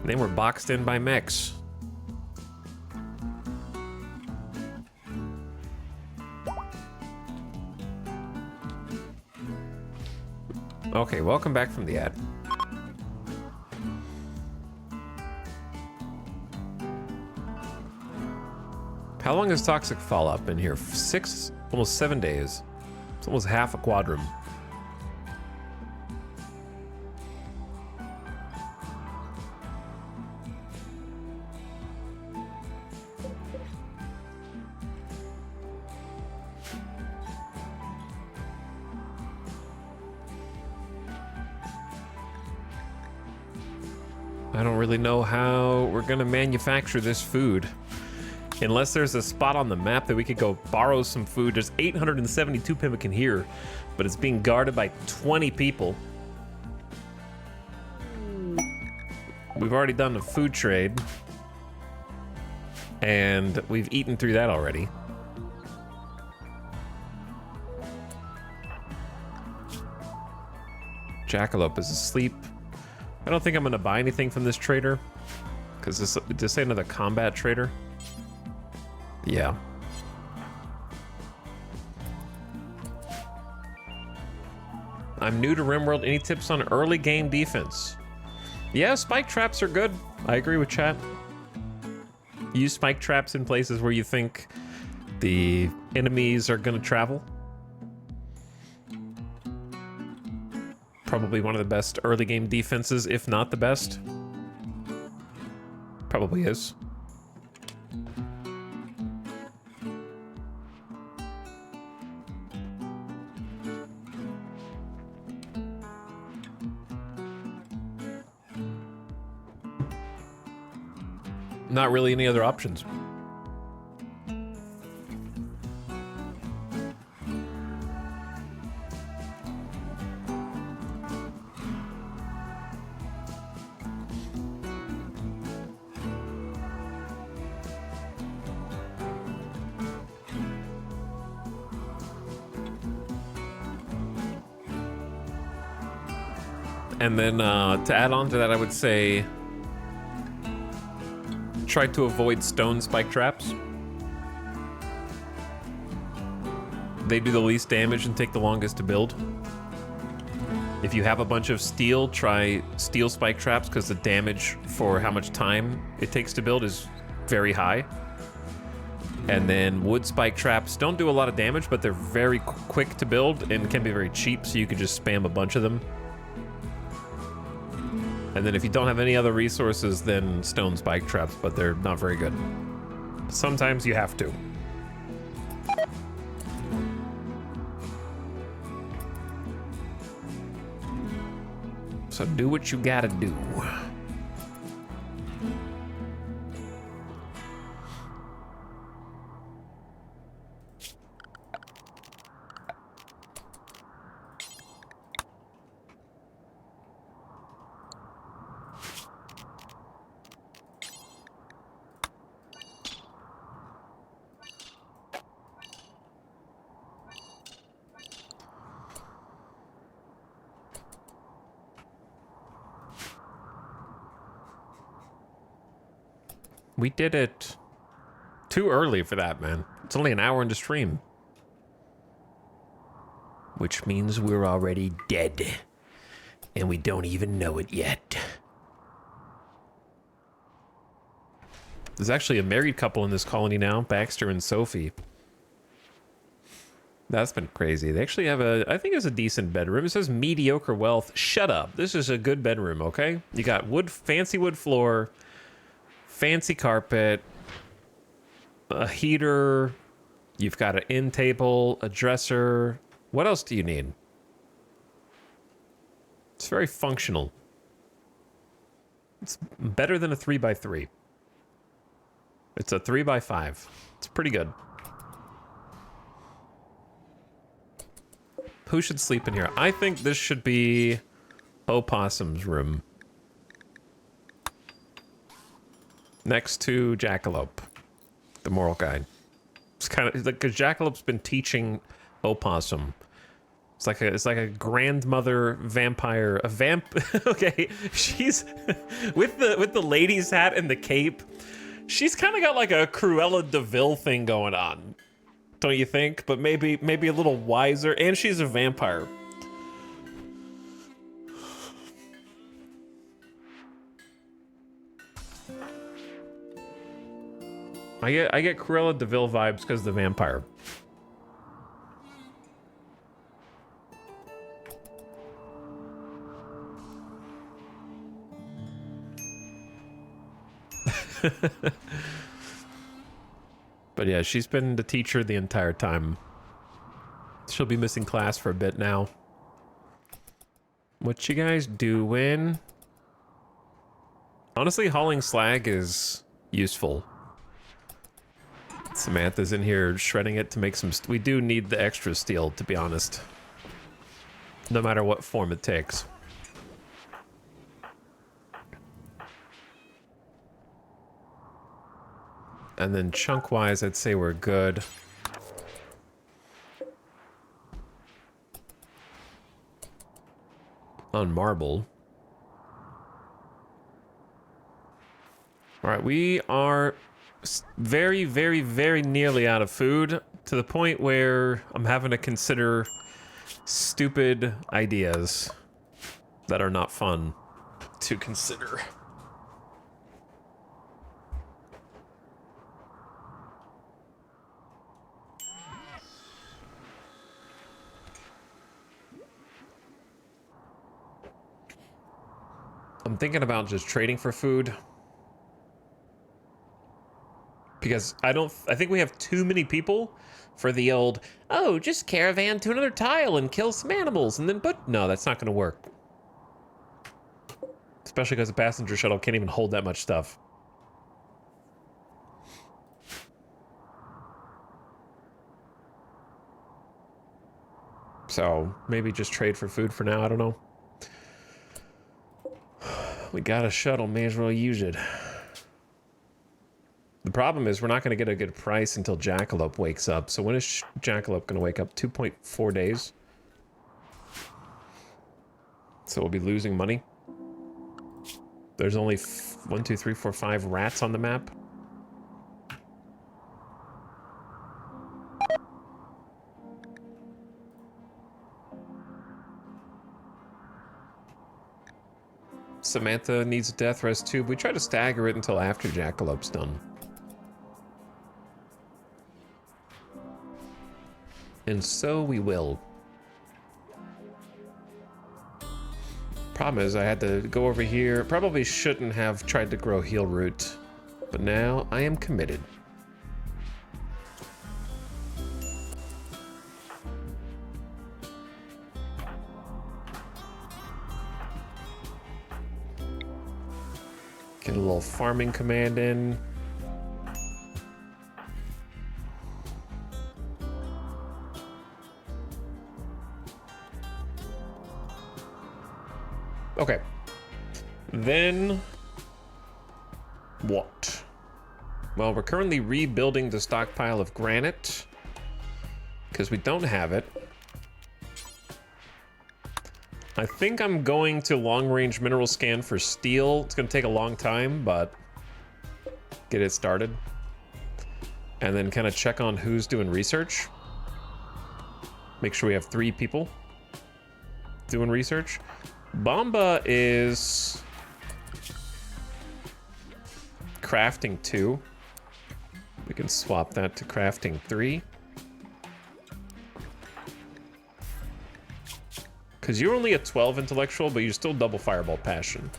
Then we're boxed in by mechs. Okay, welcome back from the ad. How long has Toxic Fallout been here? 6, almost 7 days. It's almost half a quadrum. I don't really know how we're gonna manufacture this food. Unless there's a spot on the map that we could go borrow some food. There's 872 pemmican here, but it's being guarded by 20 people. We've already done the food trade. And we've eaten through that already. Jackalope is asleep. I don't think I'm gonna buy anything from this trader. Because this ain't another combat trader. Yeah. I'm new to RimWorld. Any tips on early game defense? Yeah, spike traps are good. I agree with chat. Use spike traps in places where you think the enemies are going to travel. Probably one of the best early game defenses, if not the best. Probably is. Not really any other options. And then to add on to that, I would say try to avoid stone spike traps. They do the least damage and take the longest to build. If you have a bunch of steel, try steel spike traps because the damage for how much time it takes to build is very high. And then wood spike traps don't do a lot of damage, but they're very quick to build and can be very cheap, so you can just spam a bunch of them. And then if you don't have any other resources, then stone spike traps, but they're not very good. Sometimes you have to. So do what you gotta do. We did it too early for that, man. It's only an hour into stream. Which means we're already dead. And we don't even know it yet. There's actually a married couple in this colony now, Baxter and Sophie. That's been crazy. They actually have I think it's a decent bedroom. It says mediocre wealth. Shut up. This is a good bedroom, okay? You got fancy wood floor, fancy carpet, a heater, you've got an end table, a dresser. What else do you need? It's very functional. It's better than a 3x3. It's a 3x5. It's pretty good. Who should sleep in here? I think this should be Opossum's room. Next to Jackalope, the moral guide. It's kind of like, because Jackalope's been teaching Opossum. It's like a grandmother vampire, Okay, she's with the lady's hat and the cape. She's kind of got like a Cruella de Vil thing going on, don't you think? But maybe a little wiser, and she's a vampire. I get Cruella de Vil vibes because of the vampire. But yeah, she's been the teacher the entire time. She'll be missing class for a bit now. What you guys doing? Honestly, hauling slag is useful. Samantha's in here shredding it to make some... We do need the extra steel, to be honest. No matter what form it takes. And then chunk-wise, I'd say we're good. On marble. All right, we are very, very, very nearly out of food, to the point where I'm having to consider stupid ideas that are not fun to consider. I'm thinking about just trading for food. Because I think we have too many people for the old, oh, just caravan to another tile and kill some animals and then no, that's not gonna work. Especially because the passenger shuttle can't even hold that much stuff. So maybe just trade for food for now, I don't know. We got a shuttle, may as well use it. The problem is we're not going to get a good price until Jackalope wakes up. So when is Jackalope going to wake up? 2.4 days. So we'll be losing money. There's only 1, 2, 3, 4, 5 rats on the map. Samantha needs a death rest too. We try to stagger it until after Jackalope's done. And so we will. Problem is I had to go over here. Probably shouldn't have tried to grow heal root, but now I am committed. Get a little farming command in. Okay. Then what? Well, we're currently rebuilding the stockpile of granite because we don't have it. I think I'm going to long-range mineral scan for steel. It's going to take a long time, but get it started. And then kind of check on who's doing research. Make sure we have 3 people doing research. Bomba is crafting 2. We can swap that to crafting 3. Because you're only a 12 intellectual, but you still double fireball passion.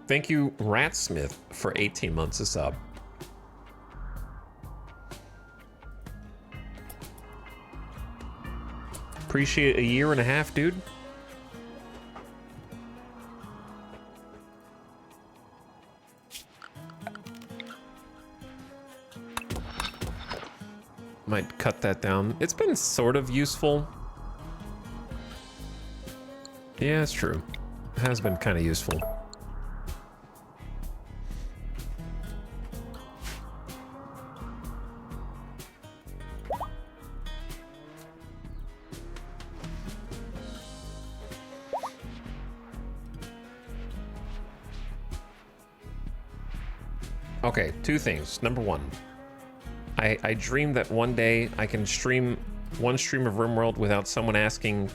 Thank you, Ratsmith, for 18 months of sub. Appreciate a year and a half, dude. Might cut that down. It's been sort of useful. Yeah, it's true. It has been kind of useful. Okay, 2 things. Number 1. I dream that one day I can stream 1 stream of RimWorld without someone asking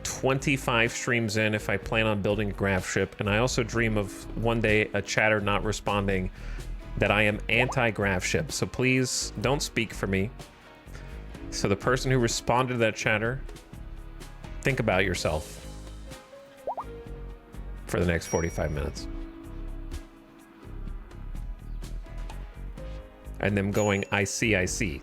25 streams in if I plan on building a graph ship. And I also dream of one day a chatter not responding that I am anti-graph ship. So please don't speak for me. So the person who responded to that chatter, think about yourself for the next 45 minutes. And them going, I see, I see.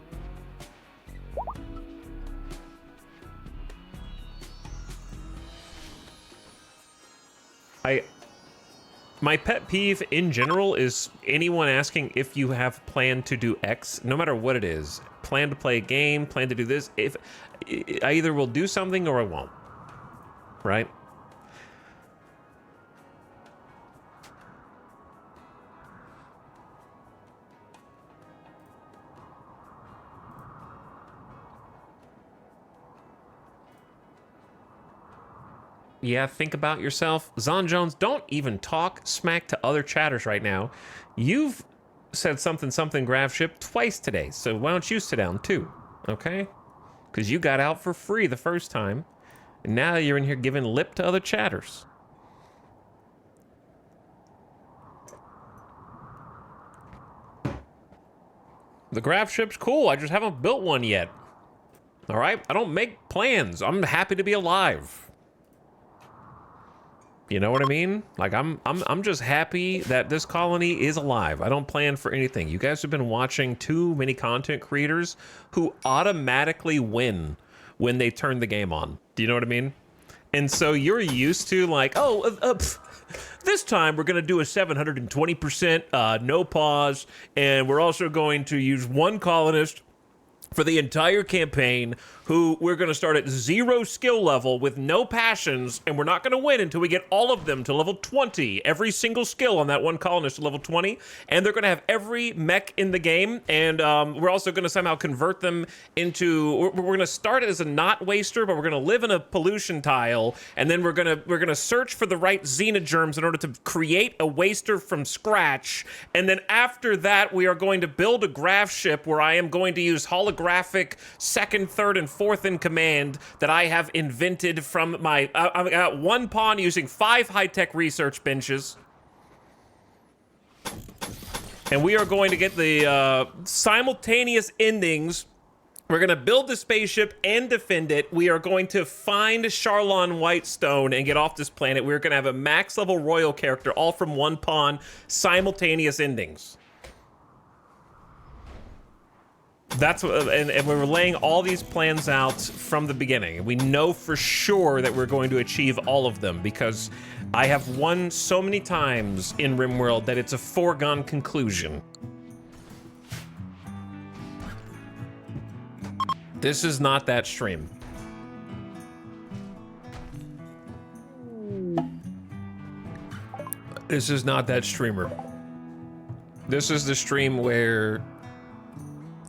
My pet peeve in general is anyone asking if you have planned to do X, no matter what it is. Plan to play a game, plan to do this. If I either will do something or I won't, right? Yeah, think about yourself. Zon Jones, don't even talk smack to other chatters right now. You've said something graph ship twice today, so why don't you sit down too, okay? Because you got out for free the first time, and now you're in here giving lip to other chatters. The graph ship's cool, I just haven't built one yet. All right, I don't make plans. I'm happy to be alive. You know what I mean? Like, I'm just happy that this colony is alive. I don't plan for anything. You guys have been watching too many content creators who automatically win when they turn the game on. Do you know what I mean? And so you're used to like, this time we're gonna do a 720% no pause, and we're also going to use one colonist for the entire campaign, who we're going to start at 0 skill level with no passions, and we're not going to win until we get all of them to level 20. Every single skill on that one colonist to level 20, and they're going to have every mech in the game, and we're also going to somehow convert them into... We're going to start it as a not waster, but we're going to live in a pollution tile, and then we're going to search for the right xenogerms in order to create a waster from scratch, and then after that, we are going to build a graph ship where I am going to use holographic second, third, and fourth in command that I have invented from my... I got one pawn using 5 high-tech research benches. And we are going to get the simultaneous endings. We're going to build the spaceship and defend it. We are going to find Charlon Whitestone and get off this planet. We're going to have a max-level royal character, all from one pawn, simultaneous endings. That's what, and we were laying all these plans out from the beginning. We know for sure that we're going to achieve all of them because I have won so many times in RimWorld that it's a foregone conclusion. This is not that stream. This is not that streamer. This is the stream where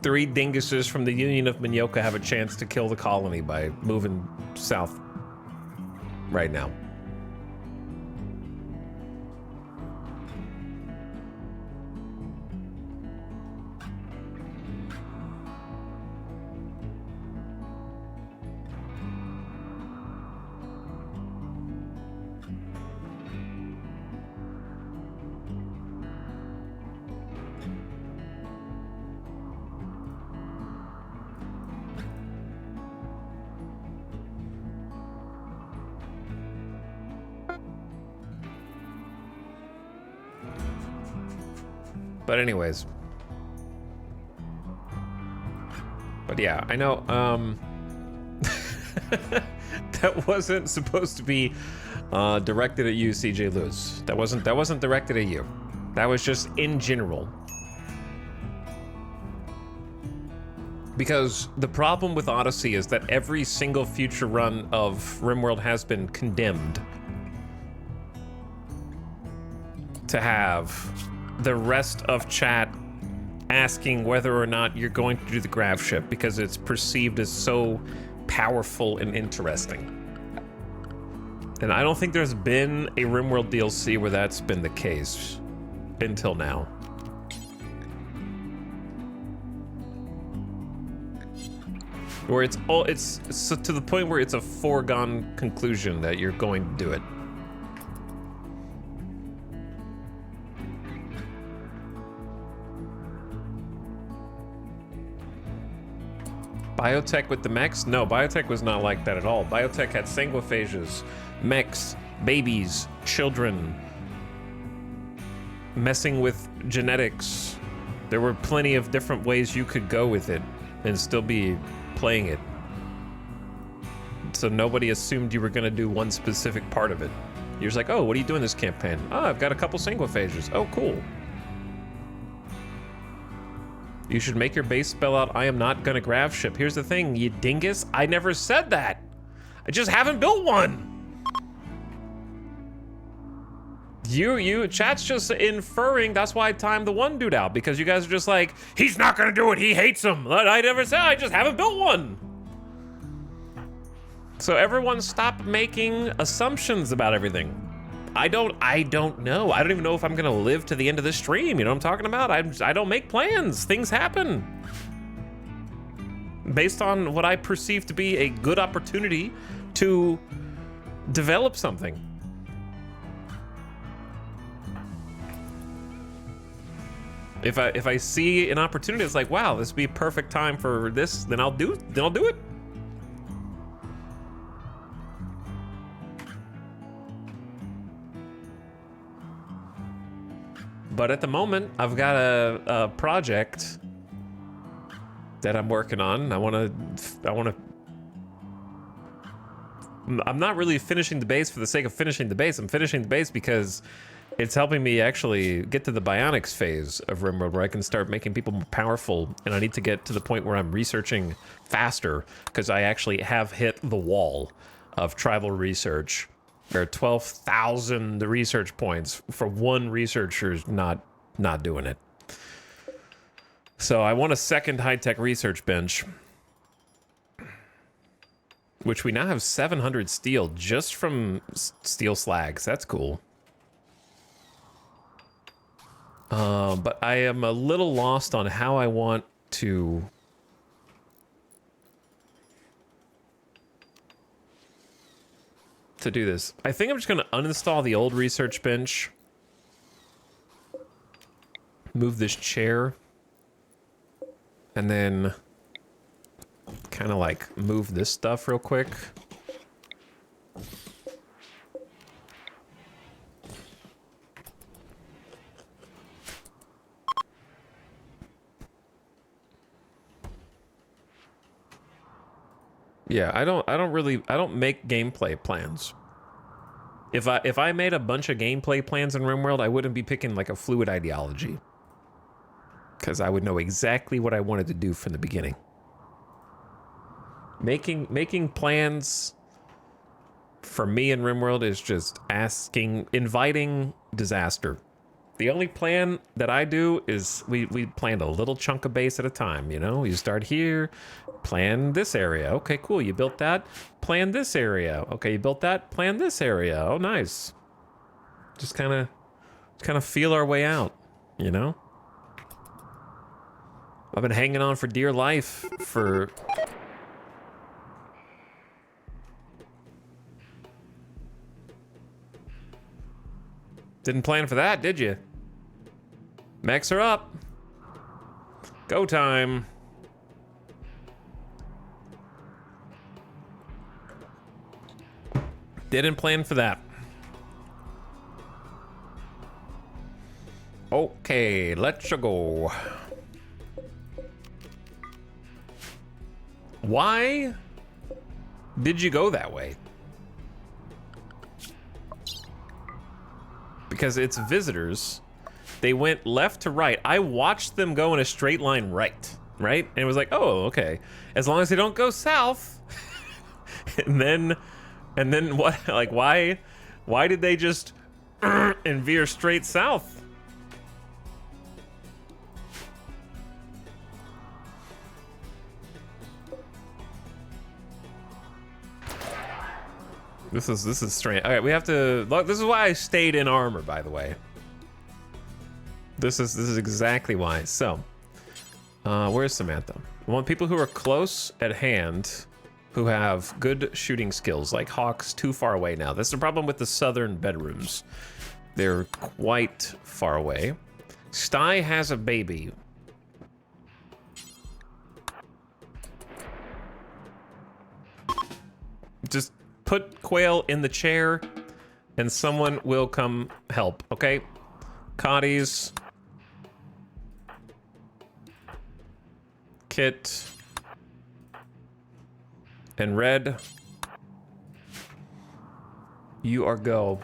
3 dinguses from the Union of Minyoka have a chance to kill the colony by moving south right now. But anyways. But yeah, I know, that wasn't supposed to be directed at you, CJ Lewis. That wasn't directed at you. That was just in general. Because the problem with Odyssey is that every single future run of RimWorld has been condemned to have the rest of chat asking whether or not you're going to do the graph ship because it's perceived as so powerful and interesting. And I don't think there's been a RimWorld DLC where that's been the case until now. Where it's so to the point where it's a foregone conclusion that you're going to do it. Biotech with the mechs? No, biotech was not like that at all. Biotech had sanguiphages, mechs, babies, children, messing with genetics. There were plenty of different ways you could go with it and still be playing it. So nobody assumed you were going to do one specific part of it. You're just like, oh, what are you doing this campaign? Oh, I've got a couple sanguiphages. Oh, cool. You should make your base spell out, I am not gonna grav ship. Here's the thing, you dingus. I never said that. I just haven't built one. Chat's just inferring, that's why I timed the one dude out, because you guys are just like, he's not gonna do it, he hates him. I never said, I just haven't built one. So everyone stop making assumptions about everything. I don't know. I don't even know if I'm gonna live to the end of this stream, you know what I'm talking about? I don't make plans, things happen. Based on what I perceive to be a good opportunity to develop something. If I see an opportunity, it's like, wow, this would be a perfect time for this, then I'll do it. But at the moment, I've got a project that I'm working on. I'm not really finishing the base for the sake of finishing the base. I'm finishing the base because it's helping me actually get to the bionics phase of RimWorld, where I can start making people more powerful, and I need to get to the point where I'm researching faster, because I actually have hit the wall of tribal research. There are 12,000 research points for one researcher's not doing it. So I want a second high-tech research bench, which we now have 700 steel just from steel slags. That's cool. But I am a little lost on how I want to do this. I think I'm just gonna uninstall the old research bench, move this chair, and then kind of like move this stuff real quick. Yeah, I don't make gameplay plans. If I made a bunch of gameplay plans in RimWorld, I wouldn't be picking like a fluid ideology, because I would know exactly what I wanted to do from the beginning. Making plans for me in RimWorld is just inviting disaster. The only plan that I do is we plan a little chunk of base at a time, you know? You start here, plan this area. Okay, cool, you built that, plan this area. Okay, you built that, plan this area. Oh, nice. Just kind of feel our way out, you know? I've been hanging on for dear life for... Didn't plan for that, did you? Mechs are up. Go time. Didn't plan for that. Okay, let's go. Why did you go that way? Because it's visitors. They went left to right. I watched them go in a straight line right? And it was like, oh, okay. As long as they don't go south. and then what? Like, why did they just and veer straight south? This is strange. All right, we have to look. This is why I stayed in armor, by the way. This is exactly why. So, where's Samantha? I want people who are close at hand, who have good shooting skills, like Hawk's too far away now. That's the problem with the southern bedrooms. They're quite far away. Sty has a baby. Just put Quail in the chair and someone will come help, okay? Cotties. Kit. And Red. You are go.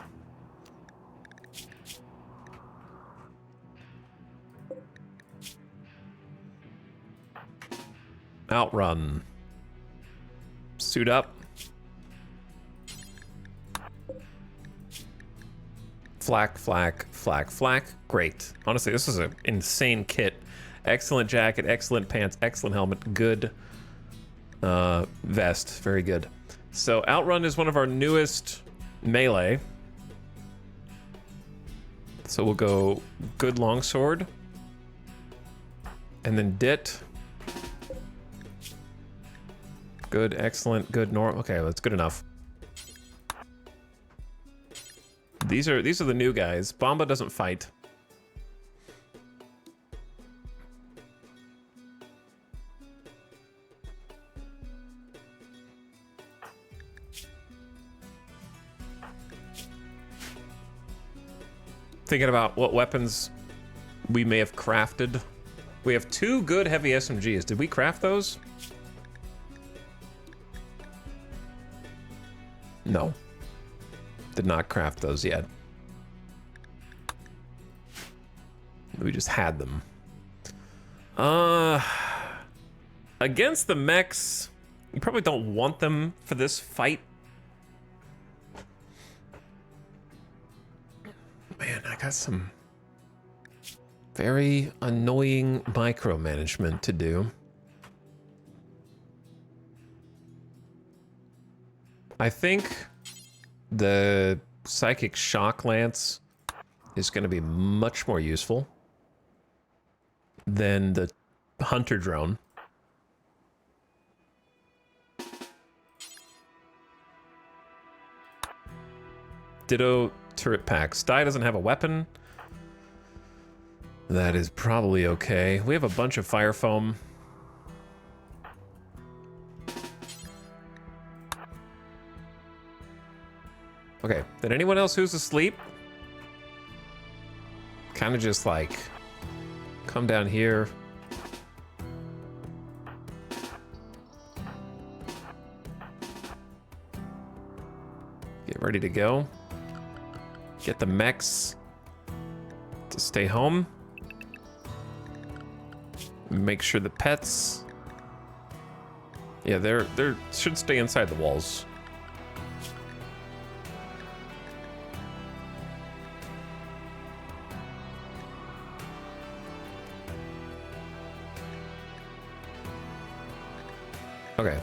Outrun. Suit up. Flak, flak, flak, flak. Great. Honestly, this is an insane kit. Excellent jacket, excellent pants, excellent helmet, good vest. Very good. So Outrun is one of our newest melee. So we'll go good longsword. And then Dit. Good, excellent, good, normal. Okay, that's good enough. These are the new guys. Bomba doesn't fight. Thinking about what weapons we may have crafted. We have 2 good heavy SMGs. Did we craft those? No. Did not craft those yet. We just had them. Against the mechs, you probably don't want them for this fight. Man, I got some very annoying micromanagement to do. I think the Psychic Shock Lance is going to be much more useful than the Hunter Drone. Ditto turret packs. Dai doesn't have a weapon. That is probably okay. We have a bunch of fire foam. Okay, did anyone else who's asleep kind of just like come down here? Get ready to go. Get the mechs to stay home. Make sure the pets, yeah, they're should stay inside the walls. Okay.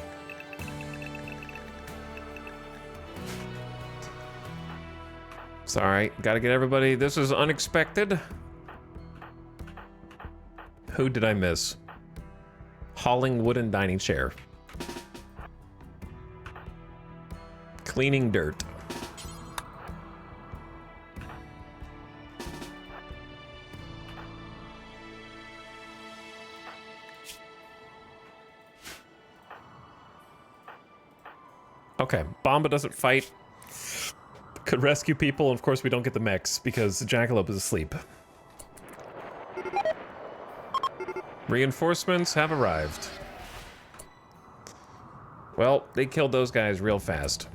Sorry, gotta get everybody. This is unexpected. Who did I miss? Hauling wooden dining chair. Cleaning dirt. Okay, Bomba doesn't fight. Could rescue people, and of course we don't get the mechs because the Jackalope is asleep. Reinforcements have arrived. Well, they killed those guys real fast.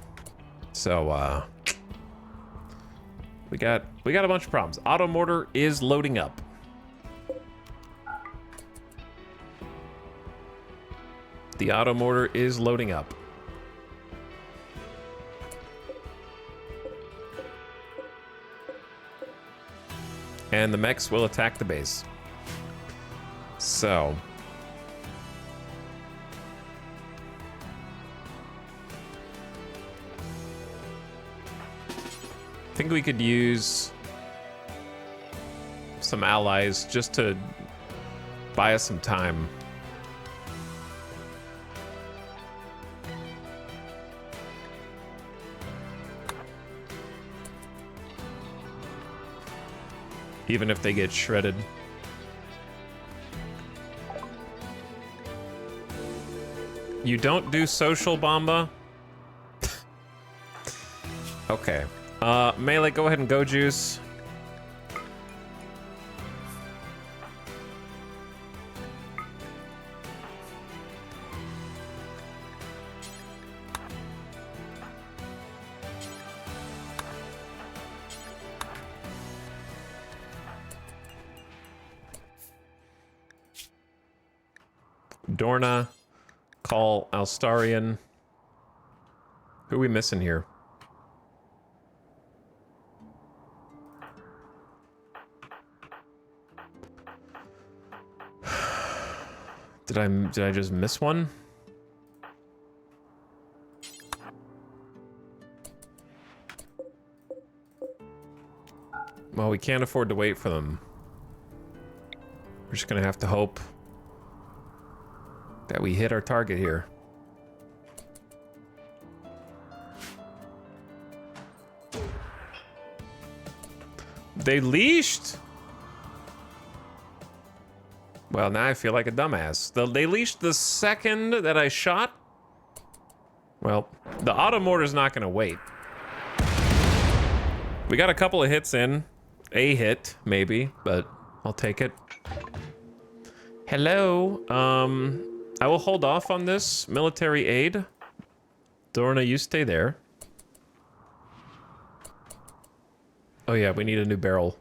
So, we got a bunch of problems. Auto mortar is loading up. The auto mortar is loading up. And the mechs will attack the base. So. I think we could use some allies just to buy us some time. Even if they get shredded. You don't do social, Bomba? Okay. Melee, go ahead and go juice. Dorna, Call Alstarian. Who are we missing here? Did I just miss one? Well, we can't afford to wait for them. We're just gonna have to hope that we hit our target here. They leashed? Well, now I feel like a dumbass. They leashed the second that I shot? Well, the auto mortar's not gonna wait. We got a couple of hits in. A hit, maybe, but I'll take it. Hello. I will hold off on this military aid. Dorna, you stay there. Oh yeah, we need a new barrel.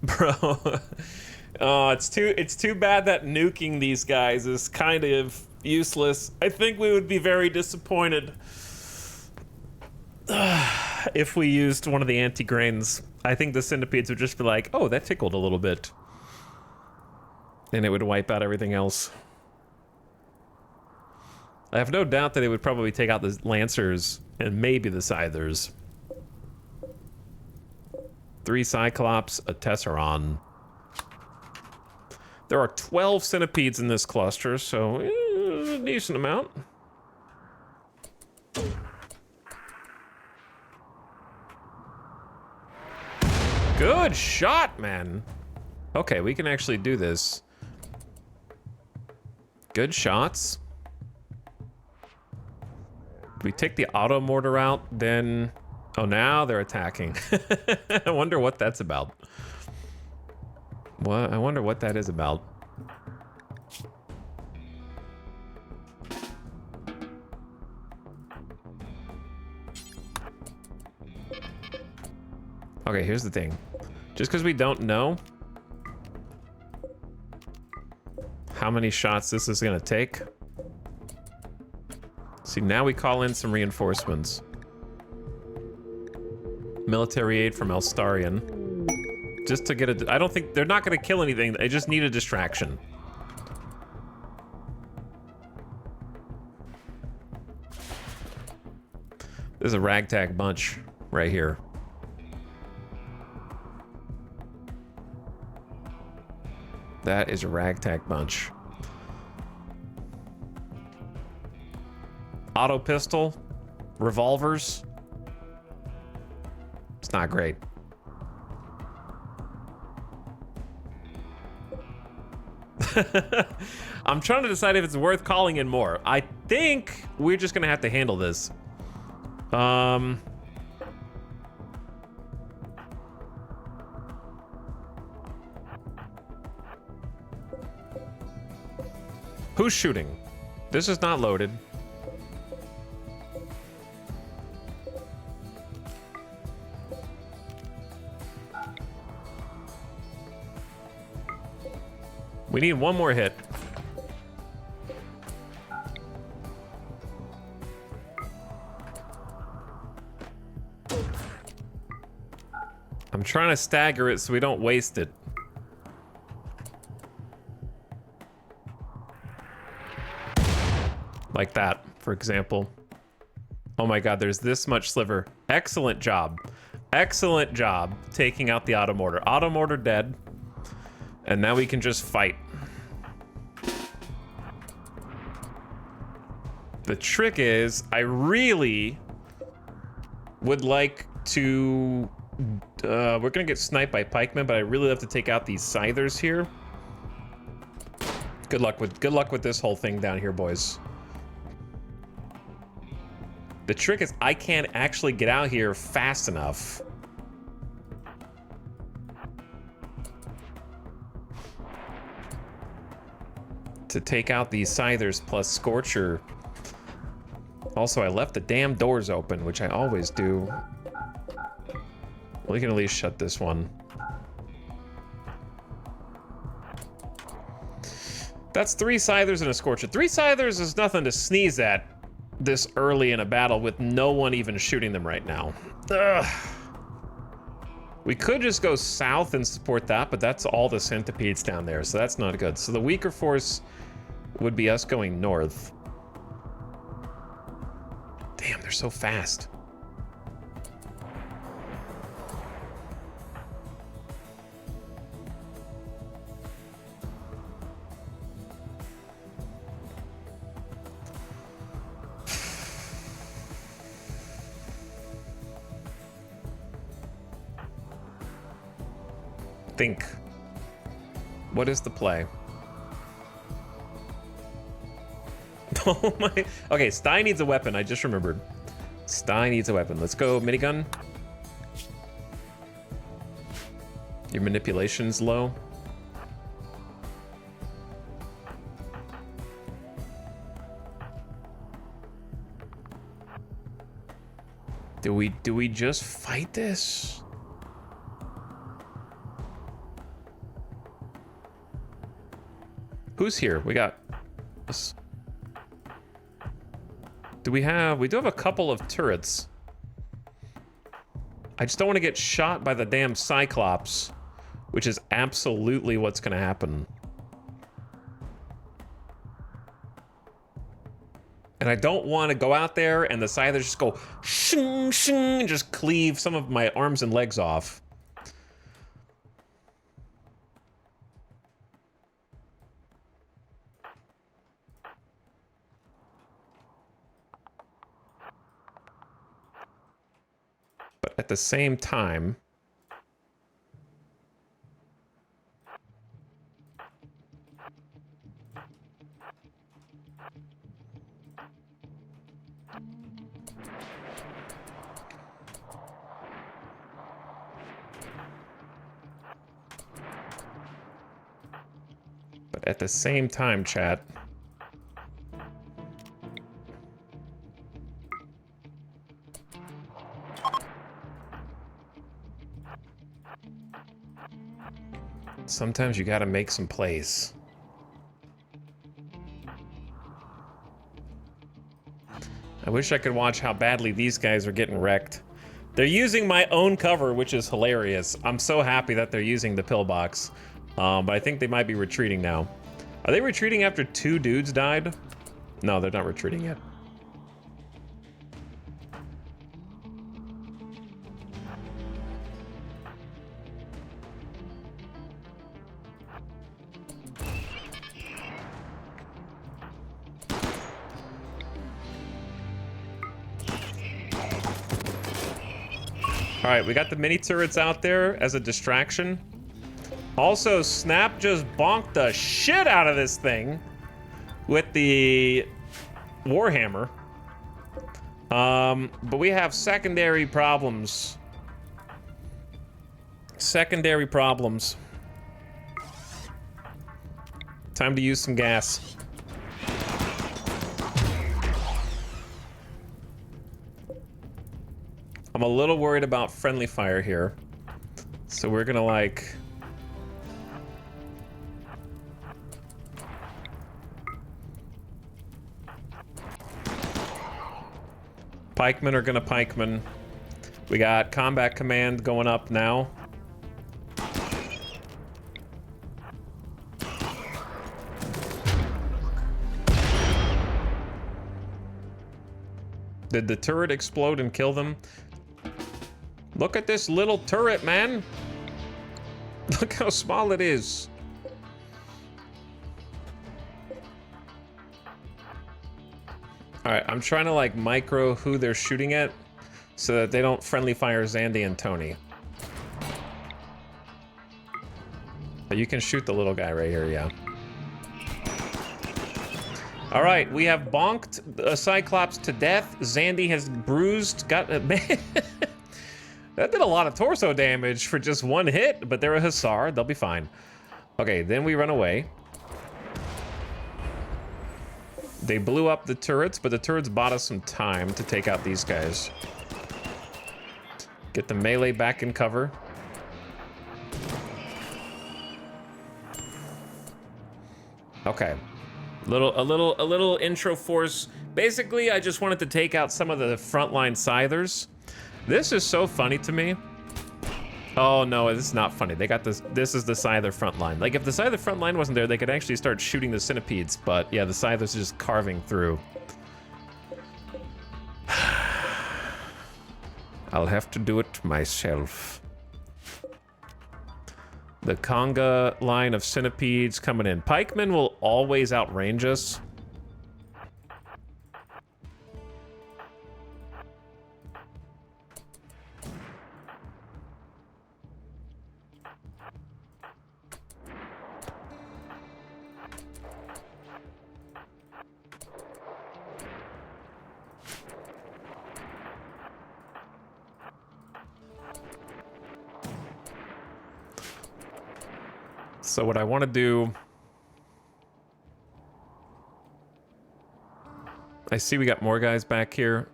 Bro. Oh, it's too bad that nuking these guys is kind of useless. I think we would be very disappointed if we used one of the anti-grains. I think the centipedes would just be like, oh, that tickled a little bit. And it would wipe out everything else. I have no doubt that they would probably take out the Lancers and maybe the Scythers. 3 Cyclops, a Tesseron. There are 12 centipedes in this cluster, so a decent amount. Good shot, man. Okay, we can actually do this. Good shots. We take the auto mortar out, then... Oh, now they're attacking. I wonder what that's about. What? I wonder what that is about. Okay, here's the thing. Just because we don't know how many shots this is gonna take. See, now we call in some reinforcements. Military aid from Alstarian. Just to get a... I don't think... They're not gonna kill anything. They just need a distraction. There's a ragtag bunch right here. That is a ragtag bunch. Auto pistol, revolvers. It's not great. I'm trying to decide if it's worth calling in more. I think we're just gonna have to handle this. Who's shooting? This is not loaded. We need one more hit. I'm trying to stagger it so we don't waste it. Like that, for example. Oh my god, there's this much sliver. Excellent job. Excellent job taking out the auto mortar. Auto mortar dead. And now we can just fight. The trick is, I really would like to... we're gonna get sniped by pikemen, but I really have to take out these scythers here. Good luck with this whole thing down here, boys. The trick is I can't actually get out here fast enough. To take out these scythers plus Scorcher. Also, I left the damn doors open, which I always do. We can at least shut this one. That's 3 Scythers and a Scorcher. 3 Scythers is nothing to sneeze at this early in a battle with no one even shooting them right now. Ugh. We could just go south and support that, but that's all the centipedes down there, so that's not good. So the weaker force would be us going north. Damn, they're so fast. Think. What is the play? Oh my. Okay, Sty needs a weapon. I just remembered. Sty needs a weapon. Let's go minigun. Your manipulation's low. Do we just fight this? Who's here? We got this. We do have a couple of turrets. I just don't want to get shot by the damn Cyclops, which is absolutely what's going to happen. And I don't want to go out there and the Scythers just go shing, shing, and just cleave some of my arms and legs off. But at the same time, chat. Sometimes you gotta make some plays. I wish I could watch how badly these guys are getting wrecked. They're using my own cover, which is hilarious. I'm so happy that they're using the pillbox. But I think they might be retreating now. Are they retreating after 2 dudes died? No, they're not retreating yet. All right, we got the mini turrets out there as a distraction. Also, Snap just bonked the shit out of this thing with the Warhammer. But we have secondary problems. Secondary problems. Time to use some gas. I'm a little worried about friendly fire here. So we're gonna like... Pikemen are gonna pikemen. We got combat command going up now. Did the turret explode and kill them? Look at this little turret, man. Look how small it is. All right, I'm trying to like micro who they're shooting at so that they don't friendly fire Zandy and Tony. But you can shoot the little guy right here, yeah. All right, we have bonked a Cyclops to death. Zandy has bruised, got a man. That did a lot of torso damage for just one hit, but they're a Hussar, they'll be fine. Okay, then we run away. They blew up the turrets, but the turrets bought us some time to take out these guys. Get the melee back in cover. Okay. A little intro force. Basically, I just wanted to take out some of the frontline scythers. This is so funny to me. Oh no, this is not funny. They got this. This is the scyther frontline. Like if the scyther frontline wasn't there, they could actually start shooting the centipedes. But yeah, the scythers are just carving through. I'll have to do it myself. The conga line of centipedes coming in. Pikemen will always outrange us. So what I want to do... I see we got more guys back here.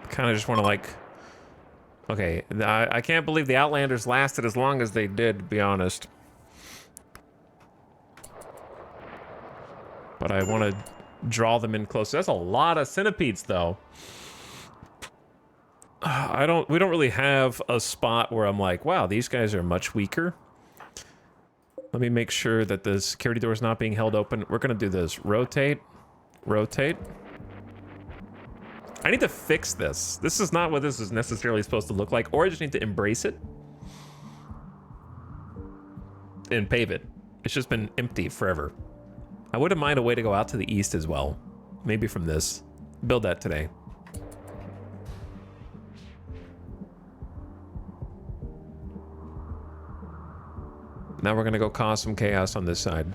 Kind of just want to like... Okay, I can't believe the Outlanders lasted as long as they did, to be honest. But I want to draw them in close. That's a lot of centipedes, though. We don't really have a spot where I'm like, wow, these guys are much weaker. Let me make sure that the security door is not being held open. We're gonna do this. Rotate, rotate. I need to fix this. This is not what this is necessarily supposed to look like, or I just need to embrace it and pave it. It's just been empty forever. I wouldn't mind a way to go out to the east as well. Maybe from this. Build that today. Now we're gonna go cause some chaos on this side.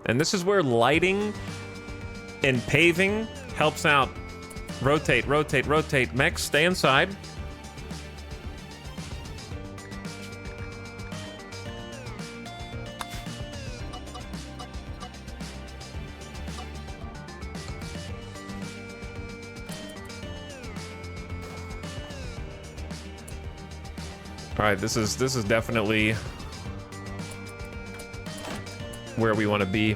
And this is where lighting and paving helps out. Rotate, rotate, rotate. Mechs, stay inside. All right, this is definitely where we want to be.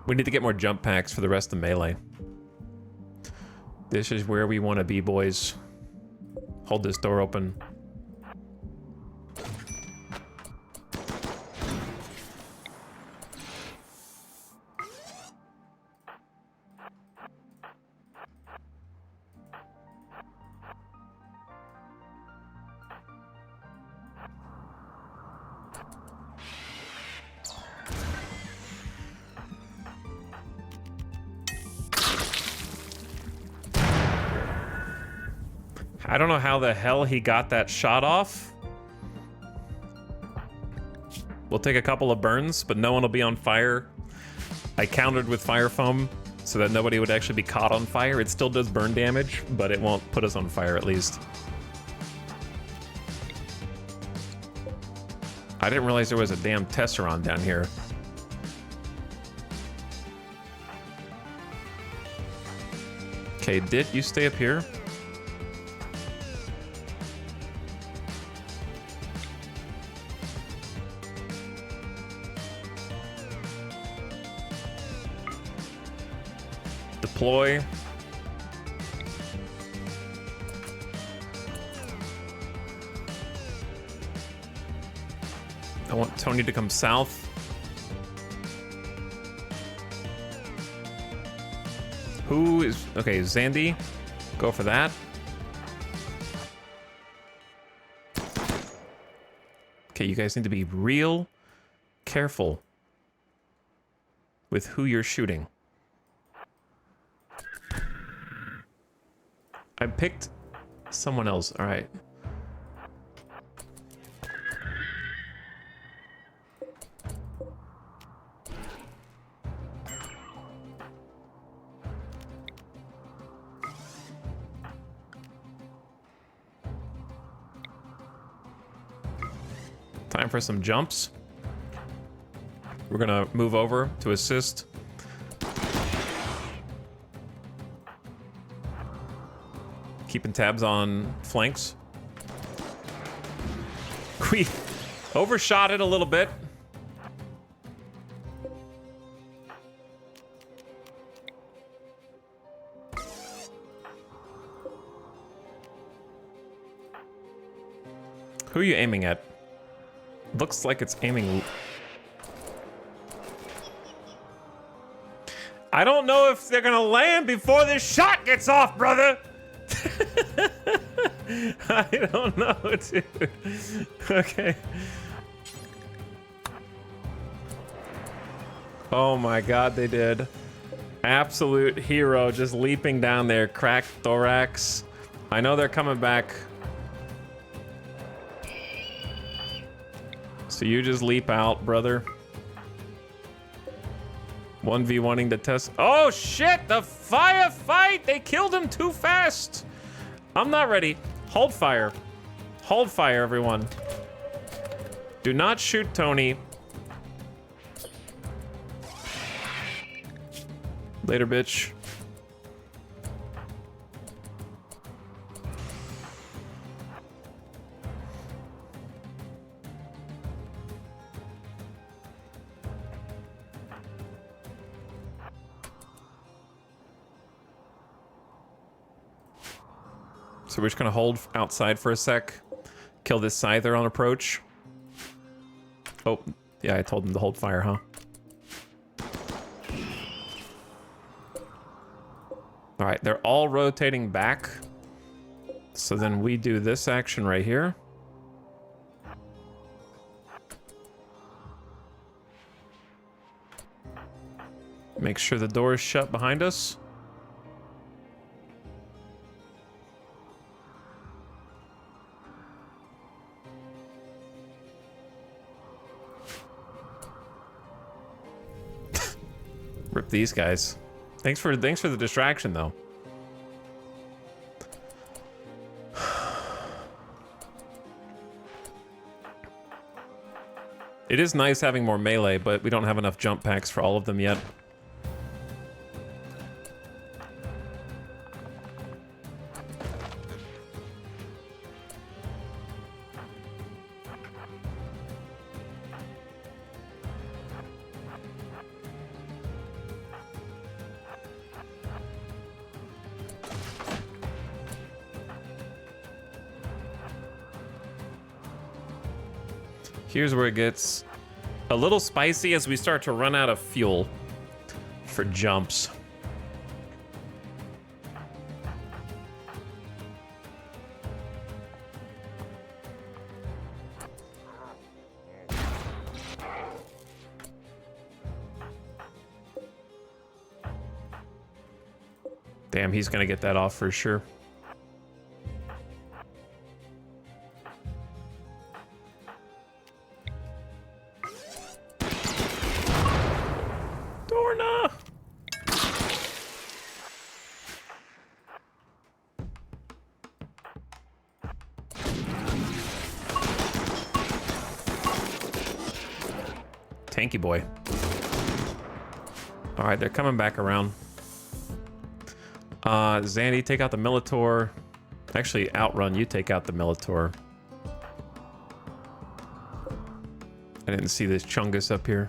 We need to get more jump packs for the rest of melee. This is where we want to be, boys. Hold this door open. I don't know how the hell he got that shot off. We'll take a couple of burns, but no one will be on fire. I countered with fire foam so that nobody would actually be caught on fire. It still does burn damage, but it won't put us on fire at least. I didn't realize there was a damn Tesseron down here. Okay, Dit, you stay up here. Deploy. I want Tony to come south. Who is... Okay, Zandy. Go for that. Okay, you guys need to be real careful with who you're shooting. I picked someone else. All right. Time for some jumps. We're gonna move over to assist. Keeping tabs on flanks. We overshot it a little bit. Who are you aiming at? Looks like it's aiming. I don't know if they're gonna land before this shot gets off, brother. I don't know, dude. Okay. Oh my god, they did. Absolute hero just leaping down there, cracked thorax. I know they're coming back. So you just leap out, brother. 1v1ing to test. Oh shit, the firefight! They killed him too fast. I'm not ready. Hold fire. Hold fire, everyone. Do not shoot Tony. Later, bitch. So we're just gonna hold outside for a sec. Kill this Scyther on approach. Oh, yeah, I told him to hold fire, huh? All right, they're all rotating back. So then we do this action right here. Make sure the door is shut behind us. Rip these guys. Thanks for the distraction though. It is nice having more melee, but we don't have enough jump packs for all of them yet. Here's where it gets a little spicy as we start to run out of fuel for jumps. Damn, he's gonna get that off for sure. Tanky boy. All right, they're coming back around. Zandy, take out the Militor. Actually, Outrun, you take out the Militor. I didn't see this Chungus up here.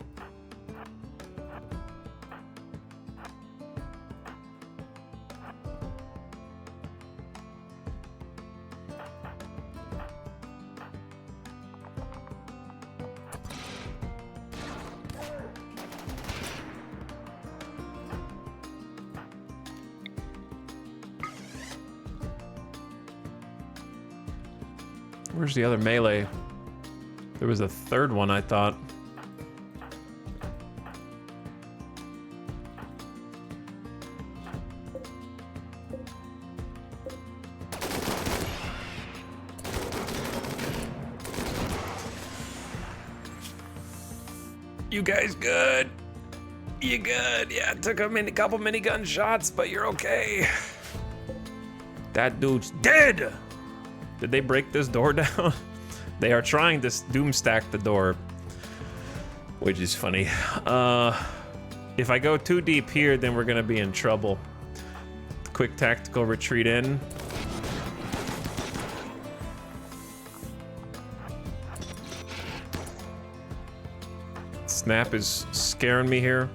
Where's the other melee? There was a third one, I thought. You guys good? You good? Yeah, it took a couple minigun shots, but you're okay. That dude's dead! Did they break this door down? They are trying to doom stack the door, which is funny. If I go too deep here, then we're gonna be in trouble. Quick tactical retreat in. Snap is scaring me here.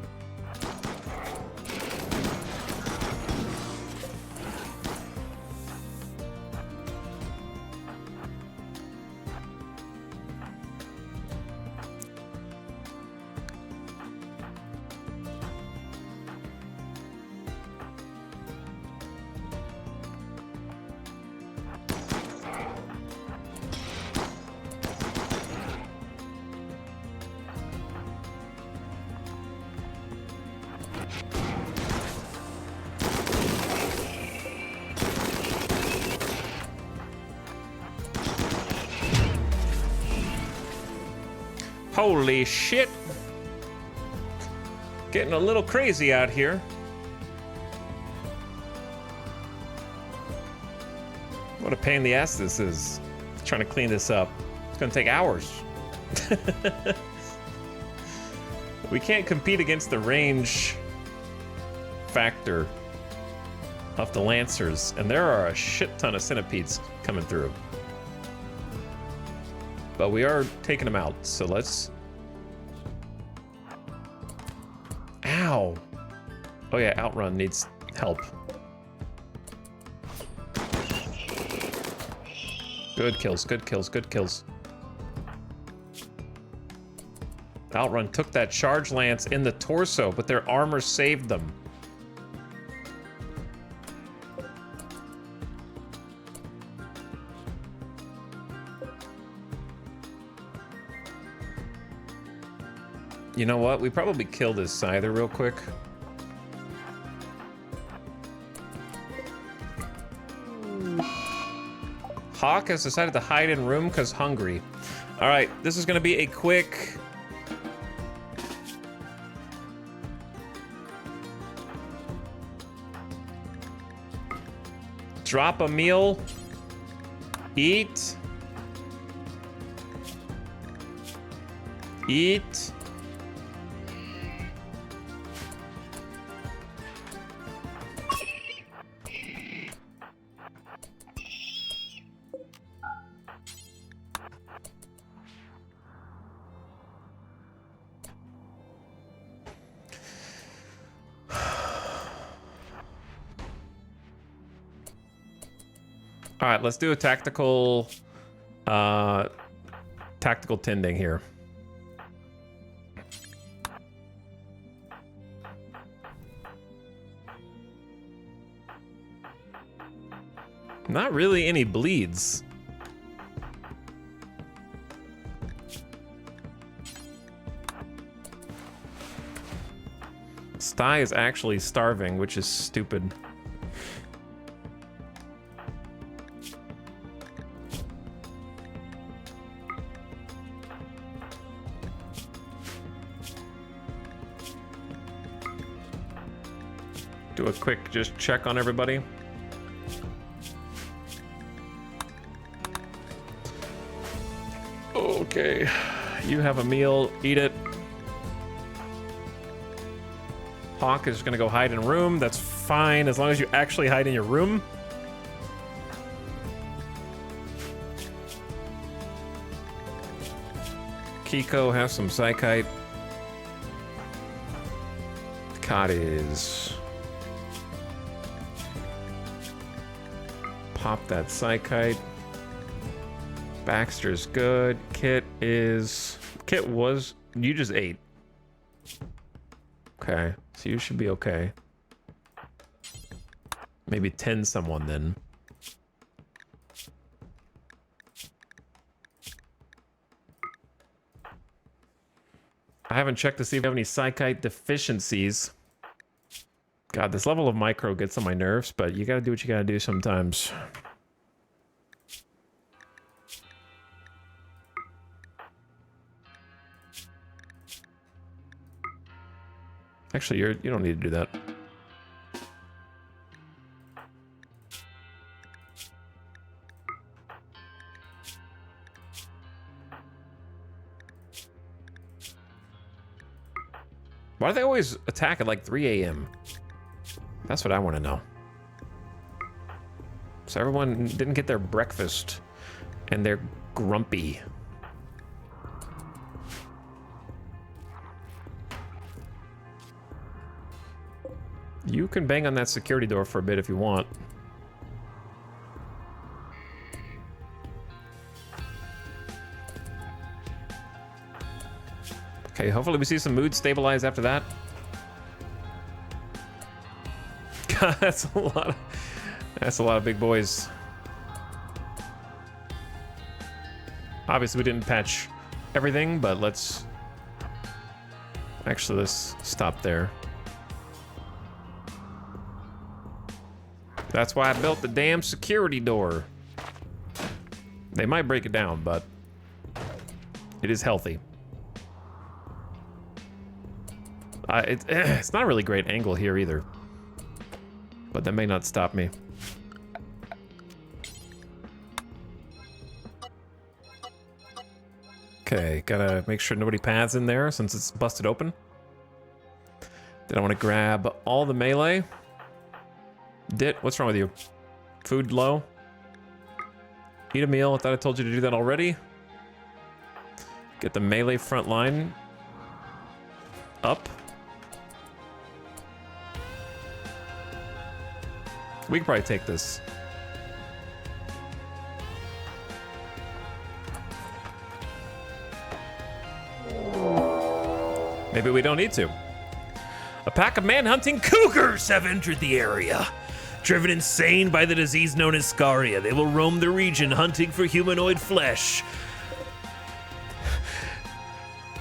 Holy shit. Getting a little crazy out here. What a pain in the ass this is. Trying to clean this up. It's gonna take hours. We can't compete against the range factor of the Lancers, and there are a shit ton of centipedes coming through. But we are taking them out, so let's... Ow! Oh yeah, Outrun needs help. Good kills, good kills, good kills. Outrun took that charge lance in the torso, but their armor saved them. You know what? We probably kill this Scyther real quick. Hawk has decided to hide in room because hungry. All right, this is going to be a quick... Drop a meal. Eat. Eat. All right, let's do a tactical tending here. Not really any bleeds. Sty is actually starving, which is stupid. Do a quick just check on everybody. Okay, you have a meal, eat it. Hawk is gonna go hide in a room. That's fine as long as you actually hide in your room. Kiko has some Psychite. Cod is... Pop that Psychite. Baxter's good. Kit is... Kit was... You just ate. Okay, so you should be okay. Maybe 10 someone then. I haven't checked to see if we have any Psychite deficiencies. God, this level of micro gets on my nerves, but you gotta do what you gotta do sometimes. Actually, you don't need to do that. Why do they always attack at like 3 a.m.? That's what I want to know. So everyone didn't get their breakfast and they're grumpy. You can bang on that security door for a bit if you want. Okay, hopefully we see some mood stabilize after that. God, that's a lot of big boys. Obviously we didn't patch everything, but let's stop there. That's why I built the damn security door. They might break it down, but it is healthy. It's not a really great angle here either, but that may not stop me. Okay, gotta make sure nobody paths in there since it's busted open. Then I want to grab all the melee. Dit, what's wrong with you? Food low? Eat a meal. I thought I told you to do that already. Get the melee front line up. We can probably take this. Maybe we don't need to. A pack of man-hunting cougars have entered the area. Driven insane by the disease known as scaria, they will roam the region hunting for humanoid flesh.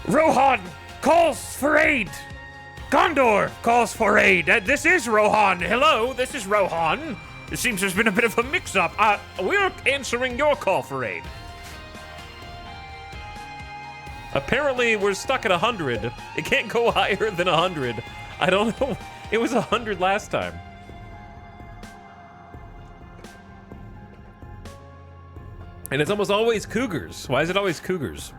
Rohan calls for aid. Gondor calls for aid. This is Rohan. Hello, this is Rohan. It seems there's been a bit of a mix-up. We're answering your call for aid. Apparently, we're stuck at 100. It can't go higher than 100. I don't know. It was 100 last time. And it's almost always cougars. Why is it always cougars?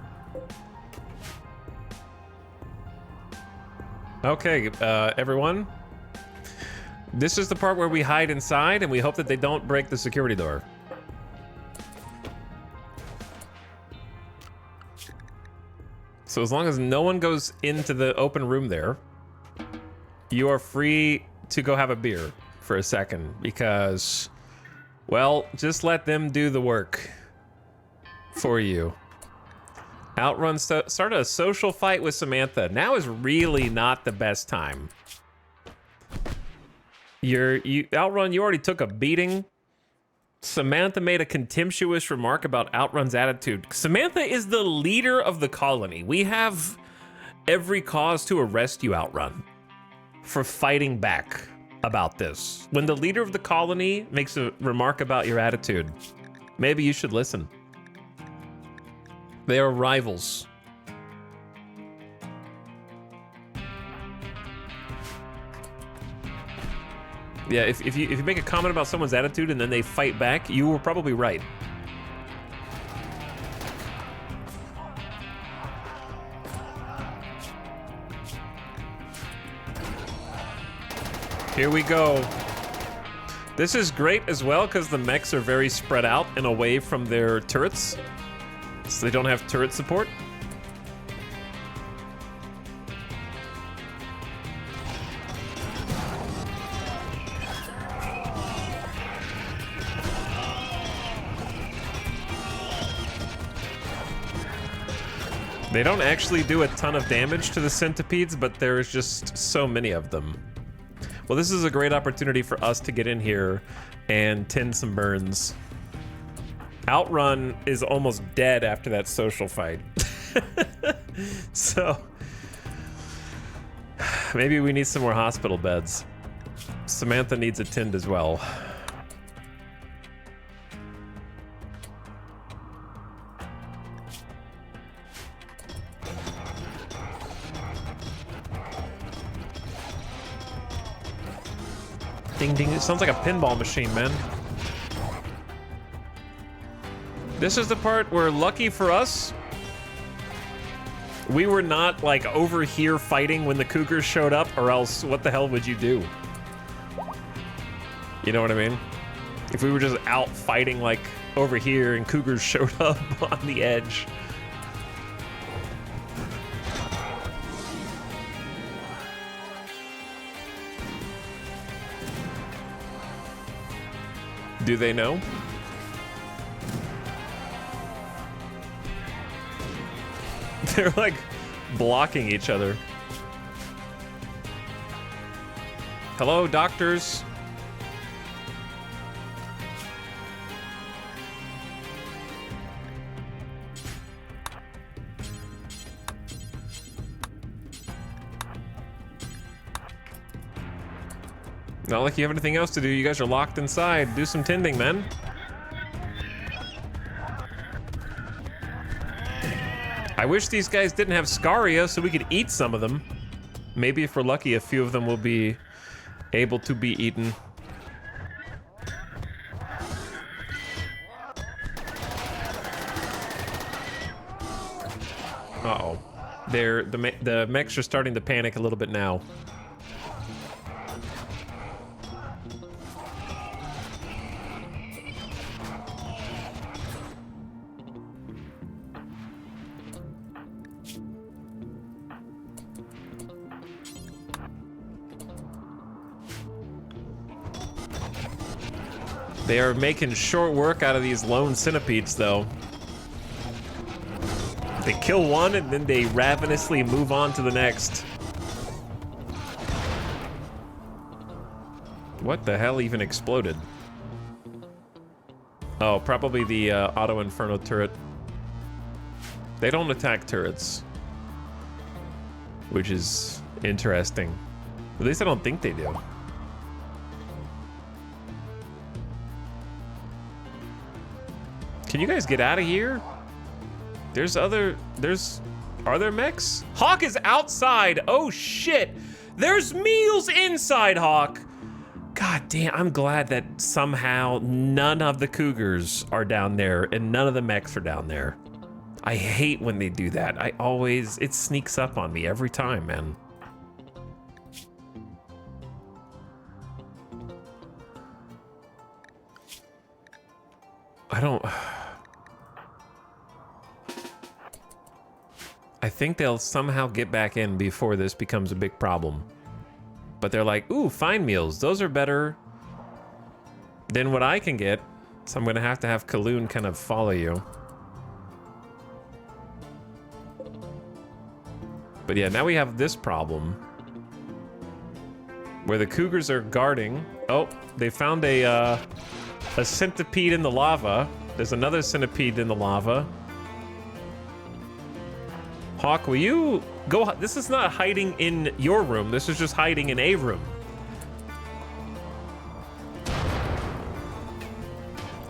Okay, everyone. This is the part where we hide inside and we hope that they don't break the security door. So as long as no one goes into the open room there, you are free to go have a beer for a second because, well, just let them do the work for you. Outrun started a social fight with Samantha. Now is really not the best time. Outrun, you already took a beating. Samantha made a contemptuous remark about Outrun's attitude. Samantha is the leader of the colony. We have every cause to arrest you, Outrun, for fighting back about this. When the leader of the colony makes a remark about your attitude, maybe you should listen. They are rivals. Yeah, if you make a comment about someone's attitude and then they fight back, you were probably right. Here we go. This is great as well because the mechs are very spread out and away from their turrets. So they don't have turret support. They don't actually do a ton of damage to the centipedes, but there's just so many of them. Well, this is a great opportunity for us to get in here and tend some burns. Outrun is almost dead after that social fight. So maybe we need some more hospital beds. Samantha needs a tend as well. Ding ding, it sounds like a pinball machine, man. This is the part where, lucky for us, We were not like over here fighting when the cougars showed up, or else what the hell would you do? You know what I mean? If we were just out fighting like over here and cougars showed up on the edge. Do they know? They're like blocking each other. Hello, doctors. Not like you have anything else to do. You guys are locked inside. Do some tending, man. I wish these guys didn't have scaria so we could eat some of them. Maybe if we're lucky, a few of them will be able to be eaten. Uh-oh. The mechs are starting to panic a little bit now. They are making short work out of these lone centipedes, though. They kill one, and then they ravenously move on to the next. What the hell even exploded? Oh, probably the Auto Inferno turret. They don't attack turrets, which is interesting. At least I don't think they do. Can you guys get out of here? Are there mechs? Hawk is outside. Oh shit. There's meals inside, Hawk. God damn, I'm glad that somehow none of the cougars are down there and none of the mechs are down there. I hate when they do that. It sneaks up on me every time, man. I think they'll somehow get back in before this becomes a big problem. But they're like, ooh, fine meals. Those are better than what I can get. So I'm gonna have to have Kaloon kind of follow you. But yeah, now we have this problem where the cougars are guarding. Oh, they found a centipede in the lava. There's another centipede in the lava. Hawk, will you go? This is not hiding in your room. This is just hiding in a room.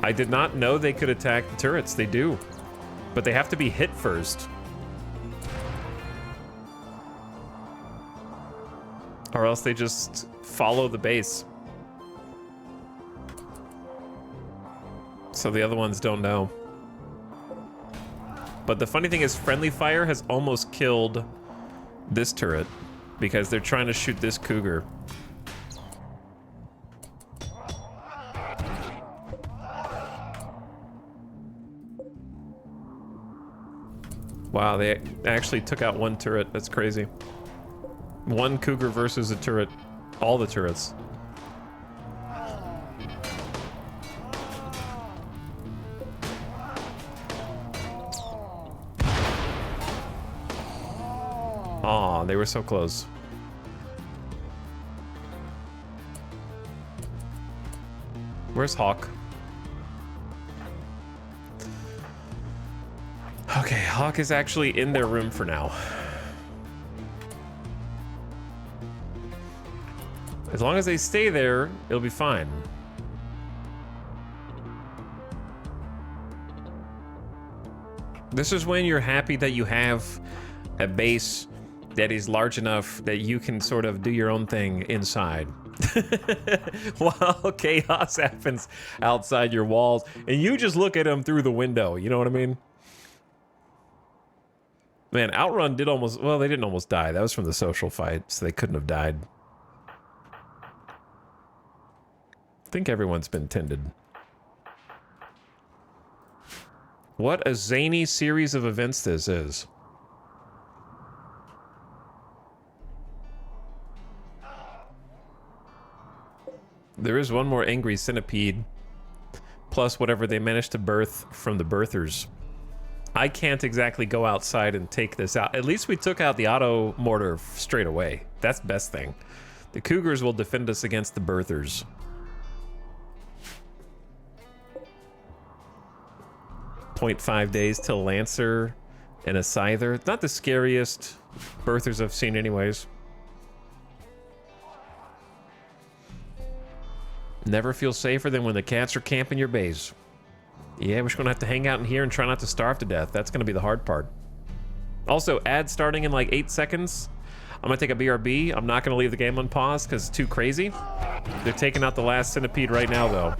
I did not know they could attack the turrets. They do. But they have to be hit first. Or else they just follow the base. So the other ones don't know. But the funny thing is, friendly fire has almost killed this turret because they're trying to shoot this cougar. Wow, they actually took out one turret. That's crazy. One cougar versus a turret. All the turrets. Aw, they were so close. Where's Hawk? Okay, Hawk is actually in their room for now. As long as they stay there, it'll be fine. This is when you're happy that you have a base that is large enough that you can sort of do your own thing inside. While chaos happens outside your walls, and you just look at them through the window, you know what I mean? Man, Outrun did almost... Well, they didn't almost die. That was from the social fight, so they couldn't have died. I think everyone's been tended. What a zany series of events this is. There is one more angry centipede, plus whatever they managed to birth from the birthers. I can't exactly go outside and take this out. At least we took out the auto mortar straight away. That's the best thing. The cougars will defend us against the birthers. .5 days till Lancer and a Scyther. Not the scariest birthers I've seen anyways. Never feel safer than when the cats are camping your base. Yeah, we're just gonna have to hang out in here and try not to starve to death. That's gonna be the hard part. Also, ad starting in like 8 seconds. I'm gonna take a BRB. I'm not gonna leave the game on pause because it's too crazy. They're taking out the last centipede right now though.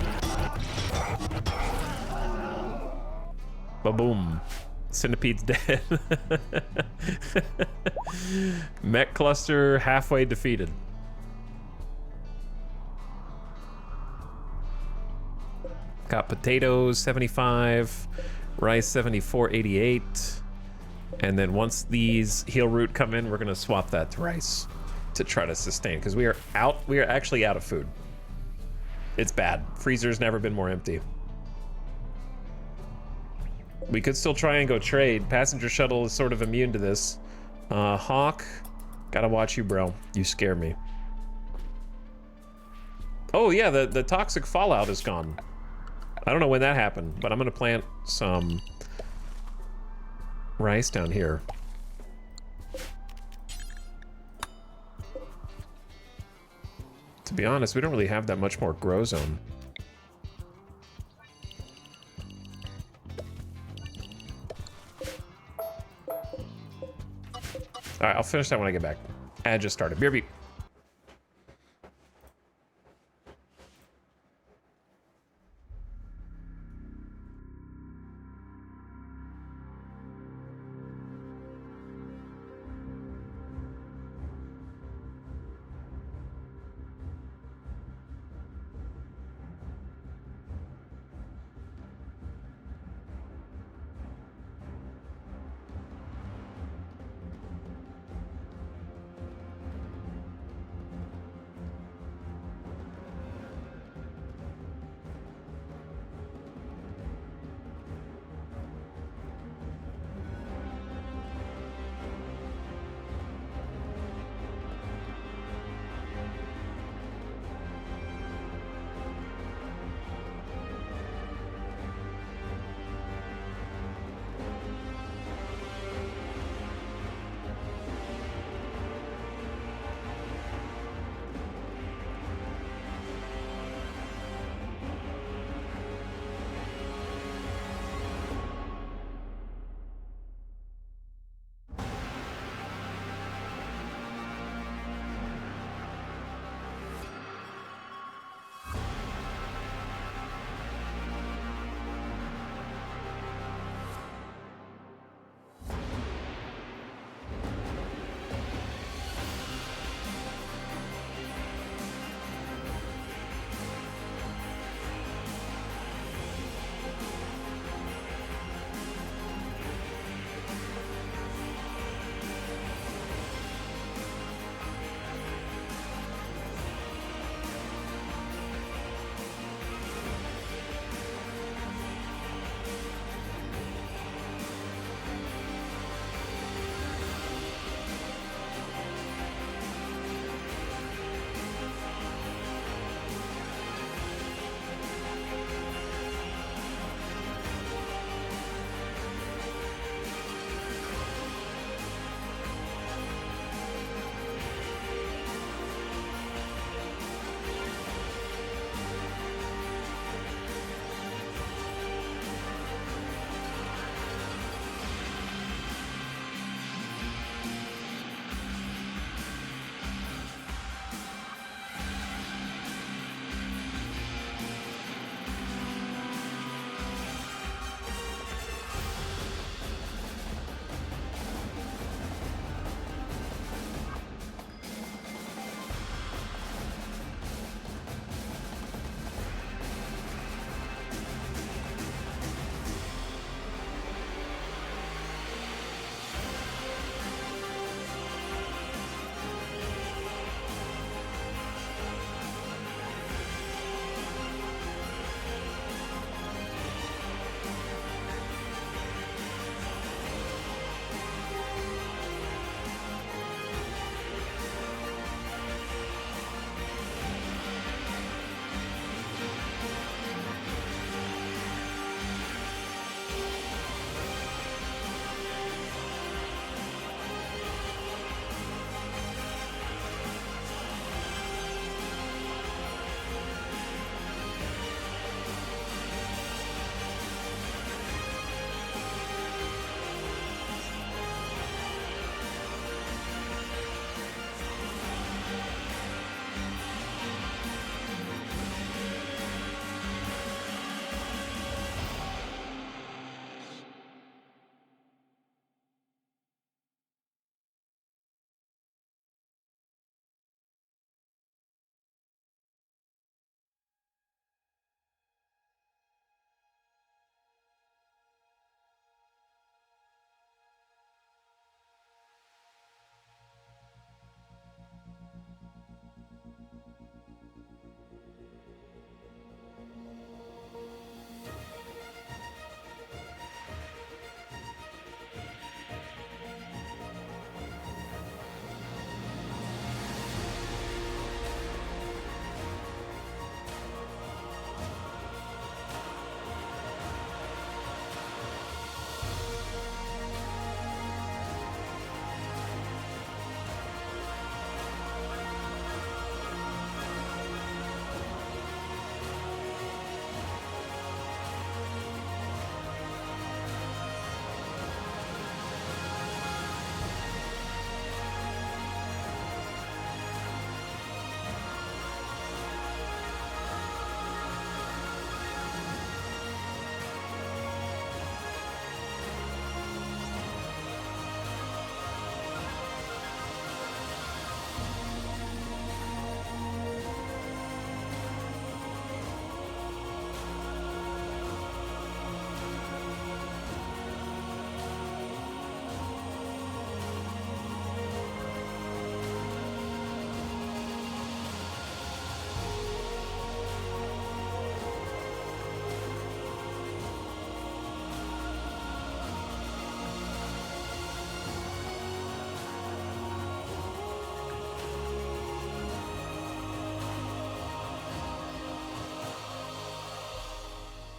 Ba-boom. Centipede's dead. Mech cluster halfway defeated. Got potatoes 75, rice 74.88, and then once these heal root come in, we're gonna swap that to rice to try to sustain because we are actually out of food. It's bad. Freezer's never been more empty. We could still try and go trade. Passenger shuttle is sort of immune to this. Hawk, gotta watch you, bro. You scare me. Oh yeah, the toxic fallout is gone. I don't know when that happened, but I'm gonna plant some rice down here. To be honest, we don't really have that much more grow zone. All right, I'll finish that when I get back. Ad just started. BRB.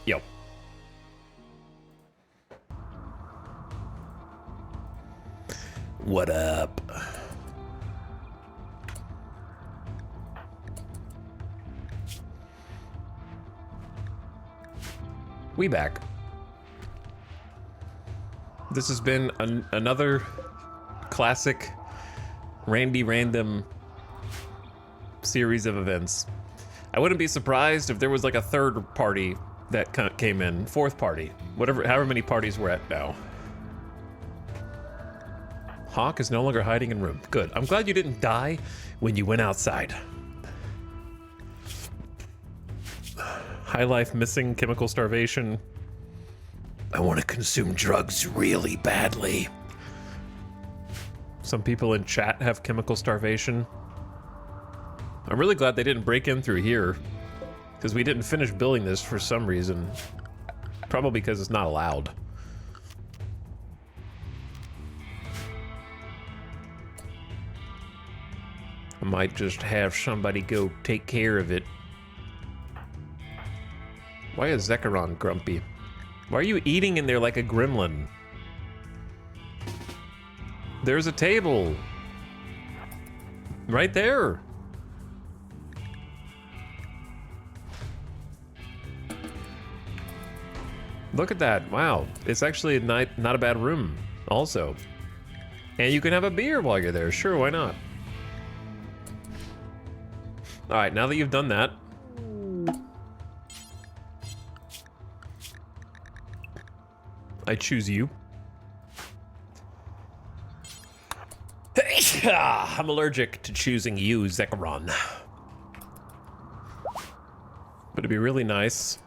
Yo. What up? We back. This has been another classic Randy Random series of events. I wouldn't be surprised if there was like a third party that came in, fourth party, whatever, however many parties we're at now. Hawk is no longer hiding in room. Good. I'm glad you didn't die when you went outside. High life missing, chemical starvation. I want to consume drugs really badly. Some people in chat have chemical starvation. I'm really glad they didn't break in through here, because we didn't finish building this for some reason. Probably because it's not allowed. I might just have somebody go take care of it. Why is Zekrom grumpy? Why are you eating in there like a gremlin? There's a table. Right there. Look at that. Wow. It's actually not a bad room also. And you can have a beer while you're there. Sure, why not? All right, now that you've done that, I choose you. I'm allergic to choosing you, Zekrom. But it'd be really nice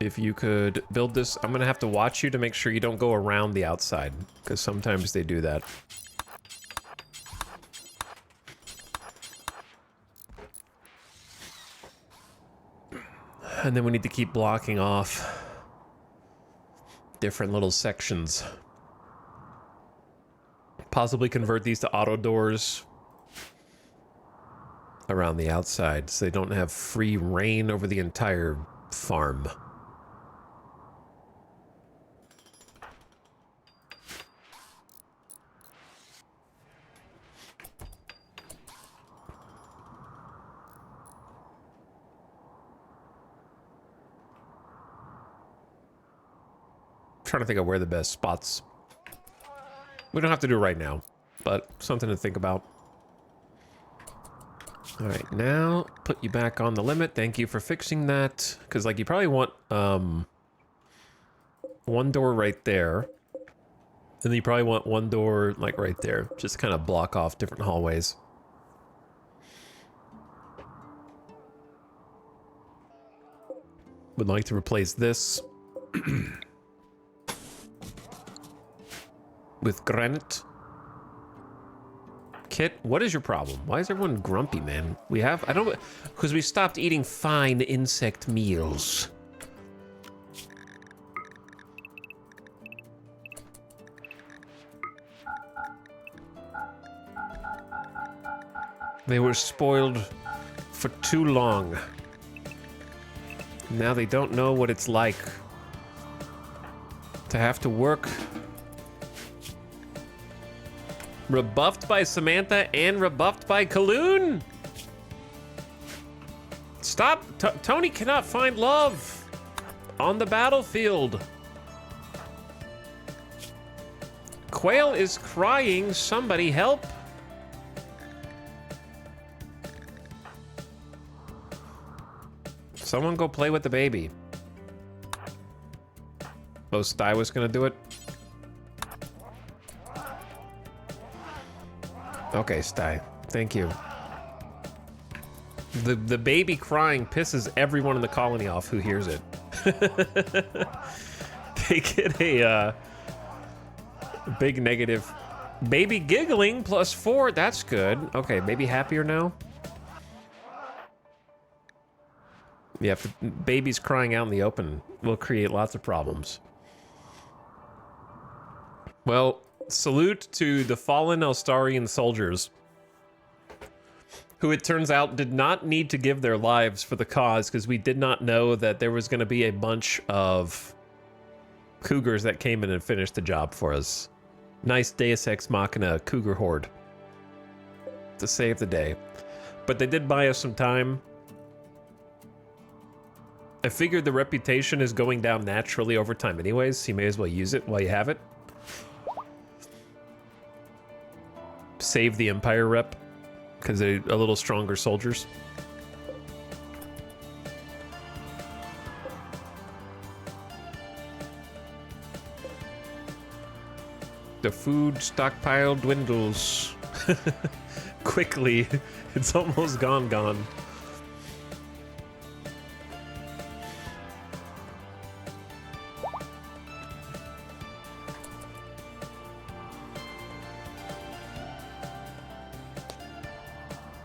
if you could build this. I'm gonna have to watch you to make sure you don't go around the outside, because sometimes they do that. And then we need to keep blocking off different little sections. Possibly convert these to auto doors around the outside so they don't have free reign over the entire farm. Trying to think of where the best spots. We don't have to do it right now, but something to think about. All right, now put you back on the limit. Thank you for fixing that, because like you probably want one door right there, and then you probably want one door like right there, just to kind of block off different hallways. Would like to replace this with granite. Kit, what is your problem? Why is everyone grumpy, man? We have, I don't, because we stopped eating fine insect meals. They were spoiled for too long. Now they don't know what it's like to have to work. Rebuffed by Samantha and rebuffed by Kaloon? Stop! Tony cannot find love on the battlefield. Quail is crying. Somebody help. Someone go play with the baby. Oh, Sty was gonna do it? Okay, Sty. Thank you. The baby crying pisses everyone in the colony off who hears it. They get a big negative. Baby giggling +4. That's good. Okay, baby happier now. Yeah, if the baby's crying out in the open, will create lots of problems. Well, Salute to the fallen Elstarian soldiers, who it turns out did not need to give their lives for the cause, because we did not know that there was going to be a bunch of cougars that came in and finished the job for us. Nice Deus Ex Machina cougar horde to save the day. But they did buy us some time. I figured the reputation is going down naturally over time anyways, so you may as well use it while you have it. Save the Empire rep, because they're a little stronger soldiers. The food stockpile dwindles quickly. It's almost gone.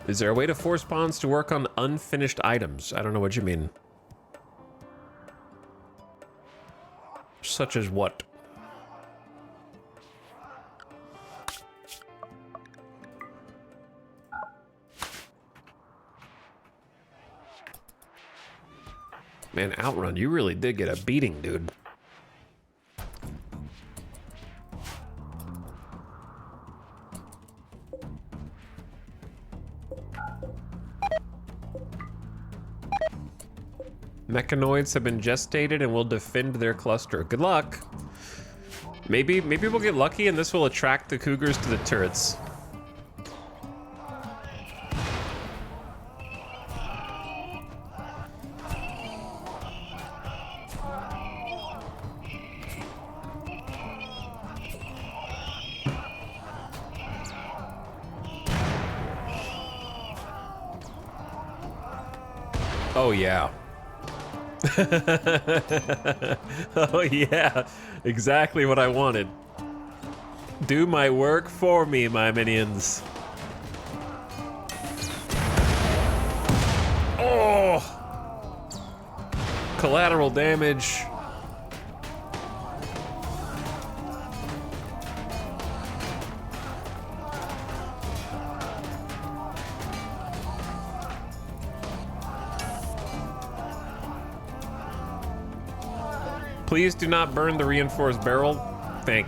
Is there a way to force pawns to work on unfinished items? I don't know what you mean. Such as what? Man, Outrun, you really did get a beating, dude. Mechanoids have been gestated and will defend their cluster. Good luck. Maybe we'll get lucky and this will attract the cougars to the turrets. Oh yeah. Oh yeah, exactly what I wanted. Do my work for me, my minions. Oh! Collateral damage. Please do not burn the reinforced barrel. Thank.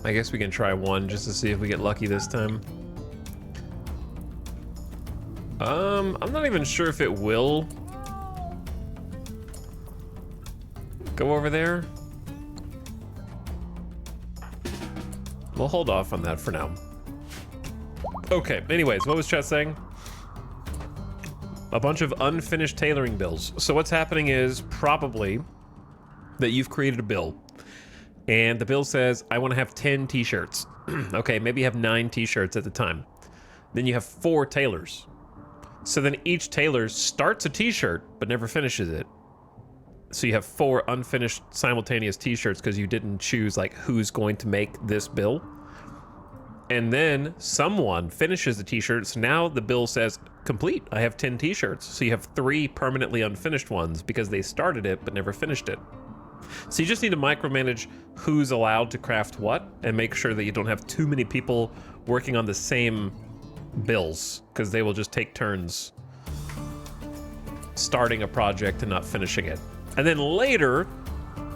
I guess we can try one just to see if we get lucky this time. I'm not even sure if it will go over there. We'll hold off on that for now. Okay, anyways, what was chat saying? A bunch of unfinished tailoring bills. So what's happening is probably that you've created a bill. And the bill says, I want to have 10 t-shirts. Okay, maybe you have 9 t-shirts at the time. Then you have 4 tailors. So then each tailor starts a t-shirt, but never finishes it. So you have 4 unfinished simultaneous t-shirts because you didn't choose like who's going to make this bill. And then someone finishes the t-shirt, so now the bill says, complete, I have 10 t-shirts. So you have 3 permanently unfinished ones because they started it but never finished it. So you just need to micromanage who's allowed to craft what and make sure that you don't have too many people working on the same bills, because they will just take turns starting a project and not finishing it. And then later,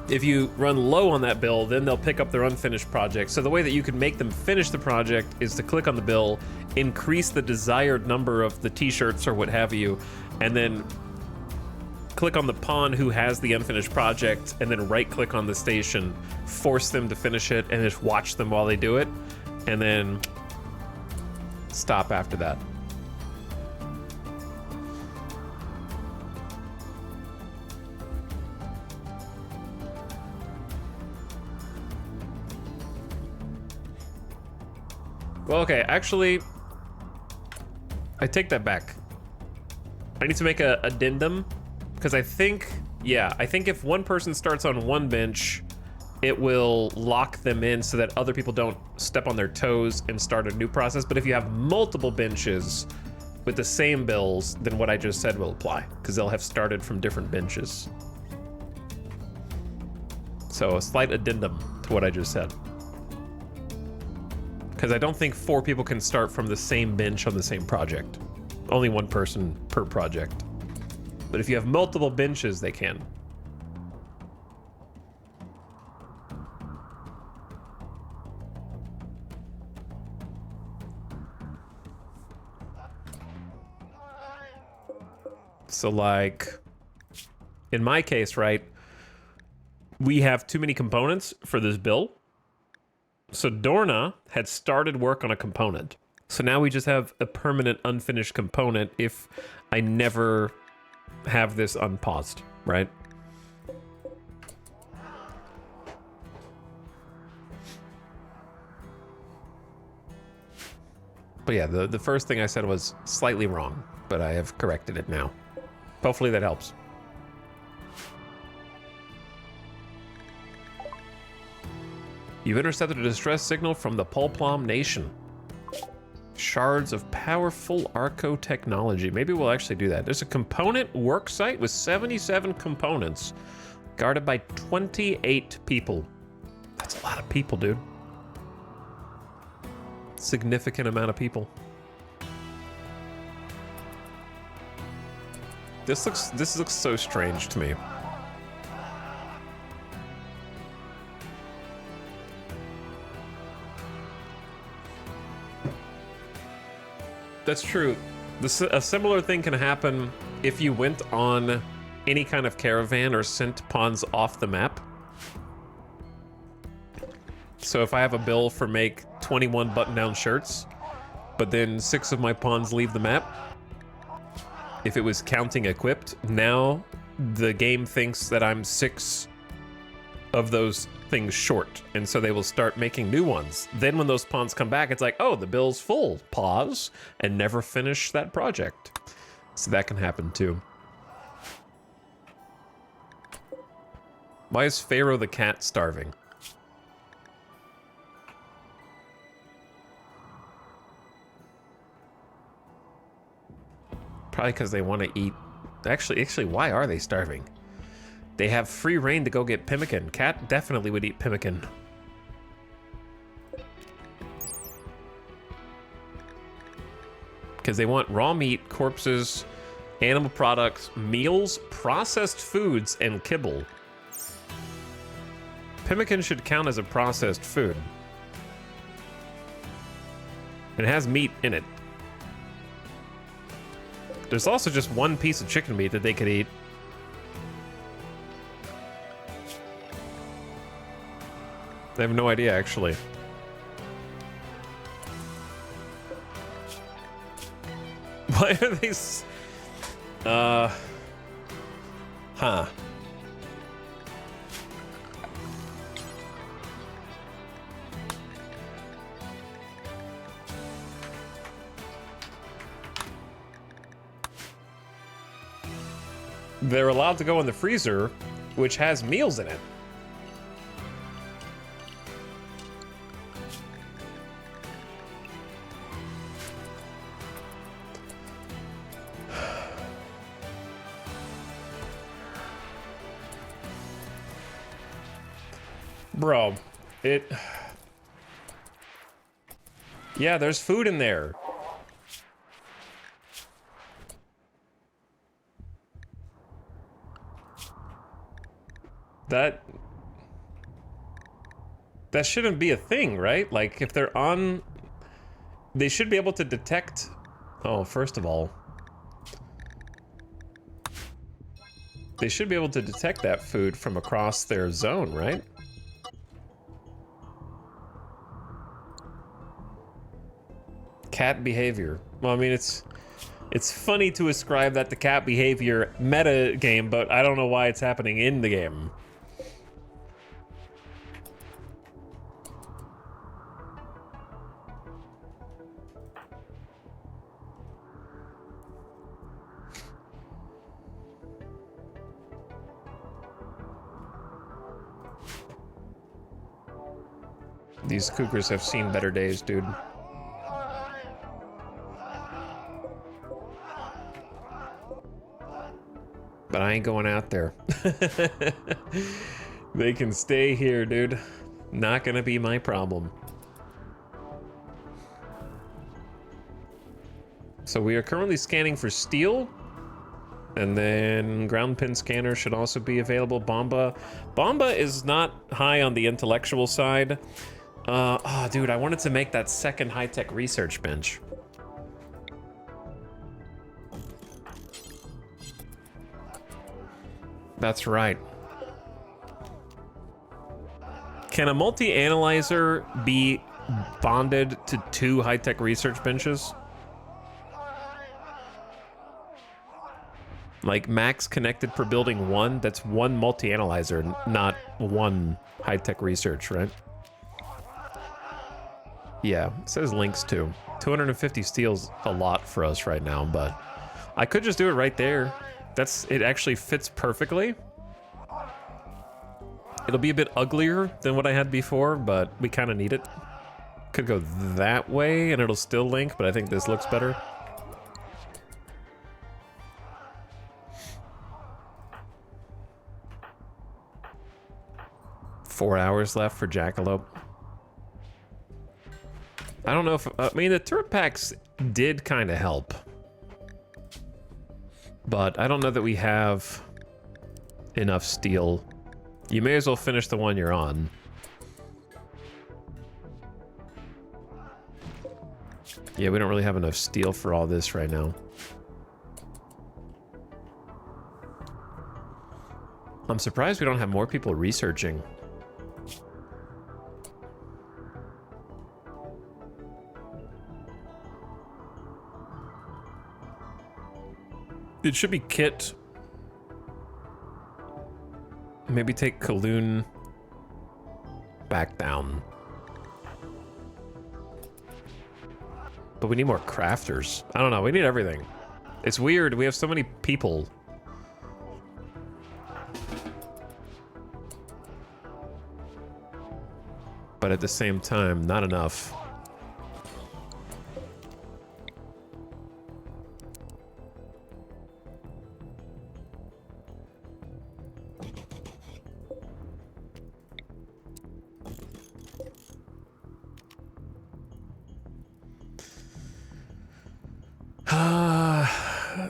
if you run low on that bill, then they'll pick up their unfinished project. So the way that you can make them finish the project is to click on the bill, increase the desired number of the t-shirts or what have you, and then click on the pawn who has the unfinished project, and then right click on the station, force them to finish it, and just watch them while they do it, and then stop after that. Well, okay, actually, I take that back. I need to make a addendum, because I think, yeah, I think if one person starts on one bench, it will lock them in so that other people don't step on their toes and start a new process. But if you have multiple benches with the same bills, then what I just said will apply, because they'll have started from different benches. So a slight addendum to what I just said. Because I don't think 4 people can start from the same bench on the same project. Only 1 person per project. But if you have multiple benches, they can. So like, in my case, right, we have too many components for this build. So Dorna had started work on a component. So now we just have a permanent unfinished component if I never have this unpaused, right? But yeah, the first thing I said was slightly wrong, but I have corrected it now. Hopefully that helps. You've intercepted a distress signal from the Pulplom Nation. Shards of powerful Arco technology. Maybe we'll actually do that. There's a component work site with 77 components, guarded by 28 people. That's a lot of people, dude. Significant amount of people. This looks so strange to me. That's true. A similar thing can happen if you went on any kind of caravan or sent pawns off the map. So if I have a bill for make 21 button-down shirts, but then 6 of my pawns leave the map, if it was counting equipped, now the game thinks that I'm 6 of those things short, and so they will start making new ones. Then when those pawns come back, it's like, oh, the bill's full. Pause, and never finish that project. So that can happen too. Why is Pharaoh the cat starving? Probably because they want to eat. Actually, why are they starving? They have free reign to go get pemmican. Cat definitely would eat pemmican. Because they want raw meat, corpses, animal products, meals, processed foods, and kibble. Pemmican should count as a processed food. It has meat in it. There's also just 1 piece of chicken meat that they could eat. I have no idea, actually. Why are they... Huh. They're allowed to go in the freezer, which has meals in it. Bro, yeah, there's food in there. That shouldn't be a thing, right? Like, if they're on... They should be able to detect... Oh, first of all... They should be able to detect that food from across their zone, right? Cat behavior. Well, I mean, it's funny to ascribe that to cat behavior meta game, but I don't know why it's happening in the game. These cougars have seen better days, dude. But I ain't going out there. They can stay here, dude. Not gonna be my problem. So we are currently scanning for steel. And then ground pin scanner should also be available. Bomba is not high on the intellectual side. Oh, dude, I wanted to make that second high-tech research bench. That's right. Can a multi-analyzer be bonded to 2 high-tech research benches? Like max connected per building 1, that's 1 multi-analyzer, not 1 high-tech research, right? Yeah, it says links too. 250 steel's a lot for us right now, but I could just do it right there. It actually fits perfectly. It'll be a bit uglier than what I had before, but we kind of need it. Could go that way and it'll still link, but I think this looks better. Four hours left for Jackalope. I don't know if... I mean, the turret packs did kind of help. But I don't know that we have enough steel. You may as well finish the one you're on. Yeah, we don't really have enough steel for all this right now. I'm surprised we don't have more people researching. It should be Kit. Maybe take Kaloon back down. But we need more crafters. I don't know, we need everything. It's weird, we have so many people. But at the same time, not enough.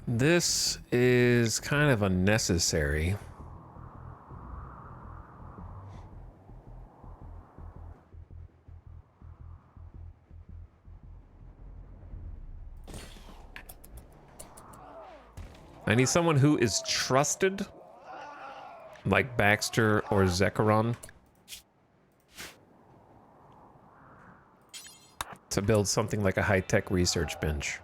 This is kind of unnecessary. I need someone who is trusted, like Baxter or Zekaron, to build something like a high-tech research bench.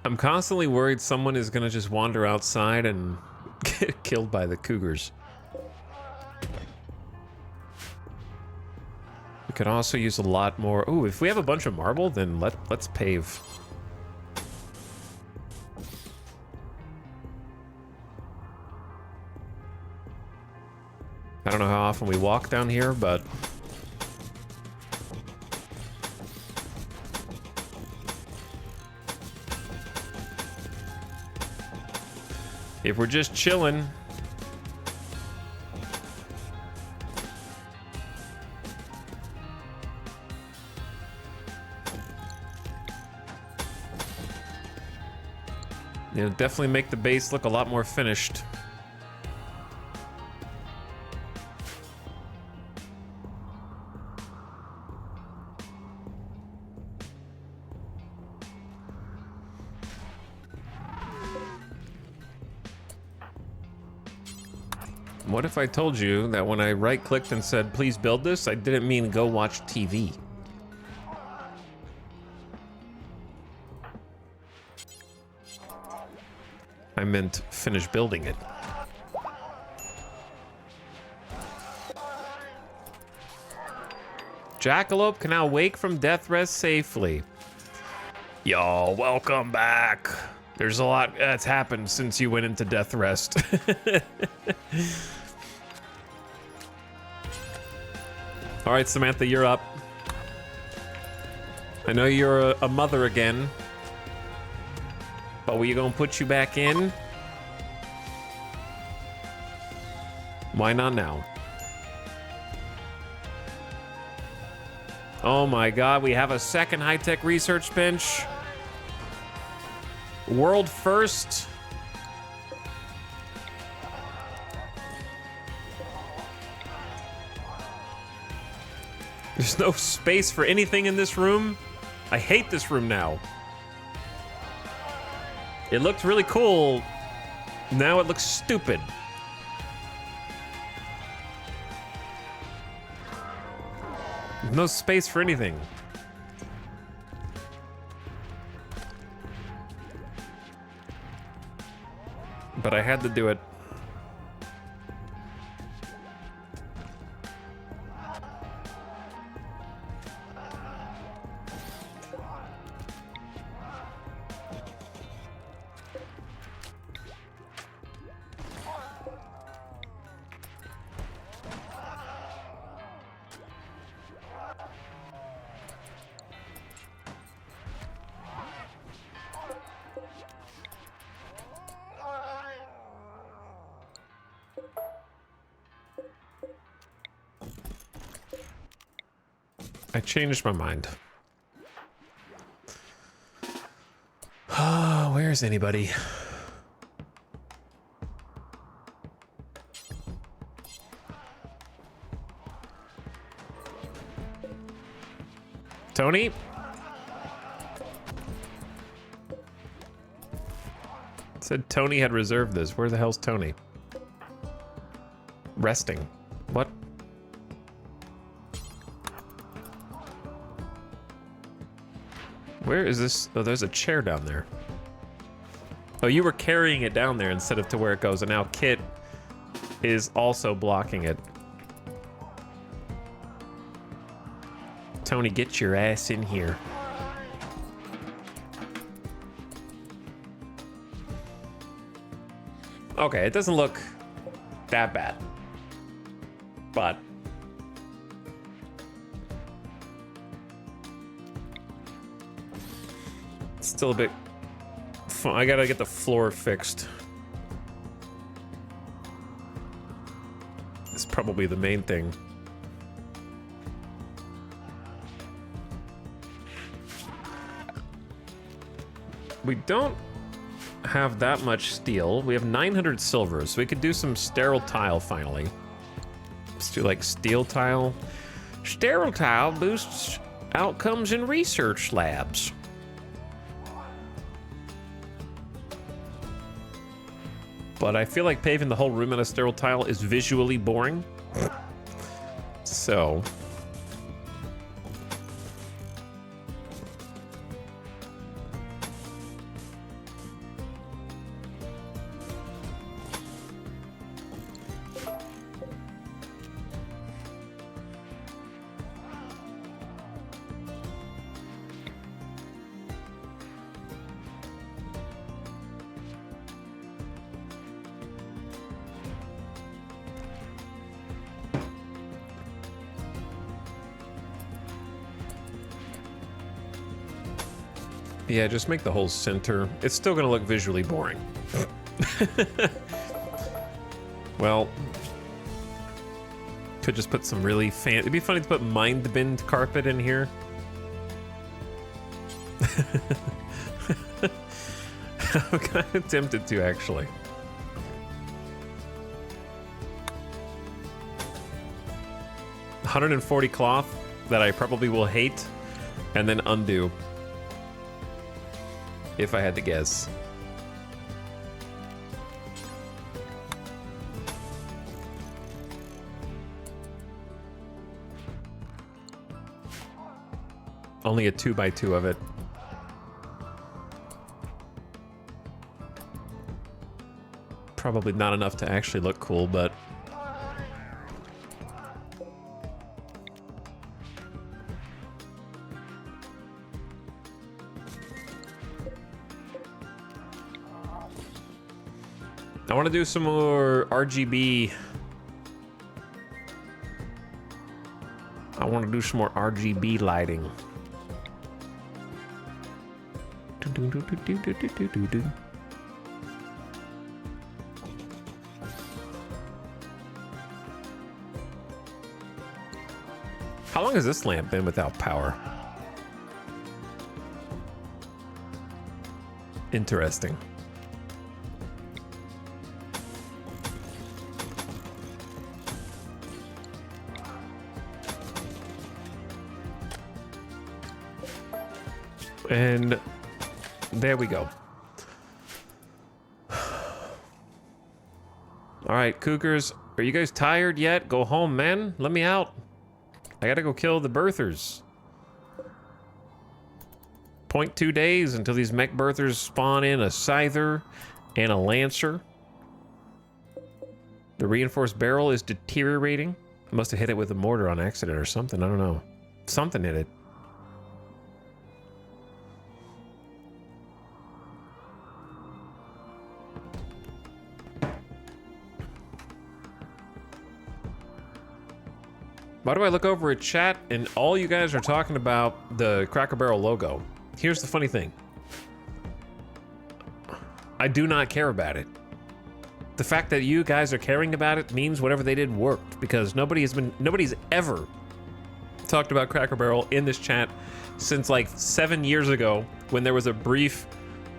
I'm constantly worried someone is gonna just wander outside and get killed by the cougars. We could also use a lot more. Oh, if we have a bunch of marble, then let's pave. I don't know how often we walk down here, but if we're just chilling, it'll definitely make the base look a lot more finished. What if I told you that when I right-clicked and said, please build this, I didn't mean go watch TV? I meant finish building it. Jackalope can now wake from death rest safely. Y'all, welcome back. There's a lot that's happened since you went into death rest. All right, Samantha, you're up. I know you're a mother again, but we gonna put you back in? Why not now? Oh my God, we have a second high-tech research bench. World first. There's no space for anything in this room. I hate this room now. It looked really cool. Now it looks stupid. No space for anything. But I had to do it. I changed my mind. Oh, where's anybody? Tony? Said Tony had reserved this. Where the hell's Tony? Resting. What? Where is this? Oh, there's a chair down there. Oh, you were carrying it down there instead of to where it goes, and now Kit is also blocking it. Tony, get your ass in here. Okay, it doesn't look that bad. But it's still a bit fun. I gotta get the floor fixed. It's probably the main thing. We don't have that much steel. We have 900 silver, so we could do some sterile tile finally. Let's do like steel tile. Sterile tile boosts outcomes in research labs. But I feel like paving the whole room in a sterile tile is visually boring. So yeah, just make the whole center. It's still gonna look visually boring. Well, could just put some really it'd be funny to put mind bend carpet in here. I'm kind of tempted to, actually. $140 cloth that I probably will hate and then undo. If I had to guess. Only a 2x2 of it. Probably not enough to actually look cool, but I want to do some more RGB. I want to do some more RGB lighting. How long has this lamp been without power? Interesting. And there we go. All right, cougars, are you guys tired yet? Go home, man. Let me out. I gotta go kill the birthers. 0.2 days until these mech birthers spawn in a scyther and a lancer. The reinforced barrel is deteriorating. I must have hit it with a mortar on accident or something. I don't know. Something hit it. Why do I look over at chat and all you guys are talking about the Cracker Barrel logo? Here's the funny thing. I do not care about it. The fact that you guys are caring about it means whatever they did worked, because nobody's ever talked about Cracker Barrel in this chat since like 7 years ago when there was a brief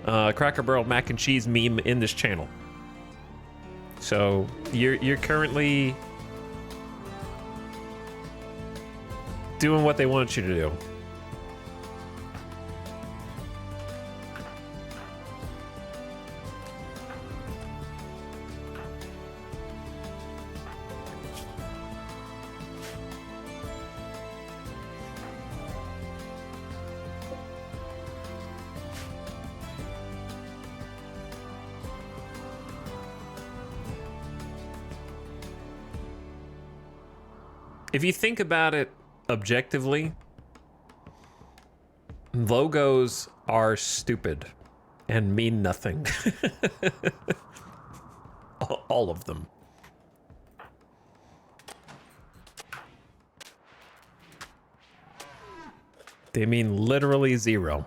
Cracker Barrel mac and cheese meme in this channel. So you're currently doing what they want you to do. If you think about it objectively, logos are stupid and mean nothing. All of them. They mean literally zero.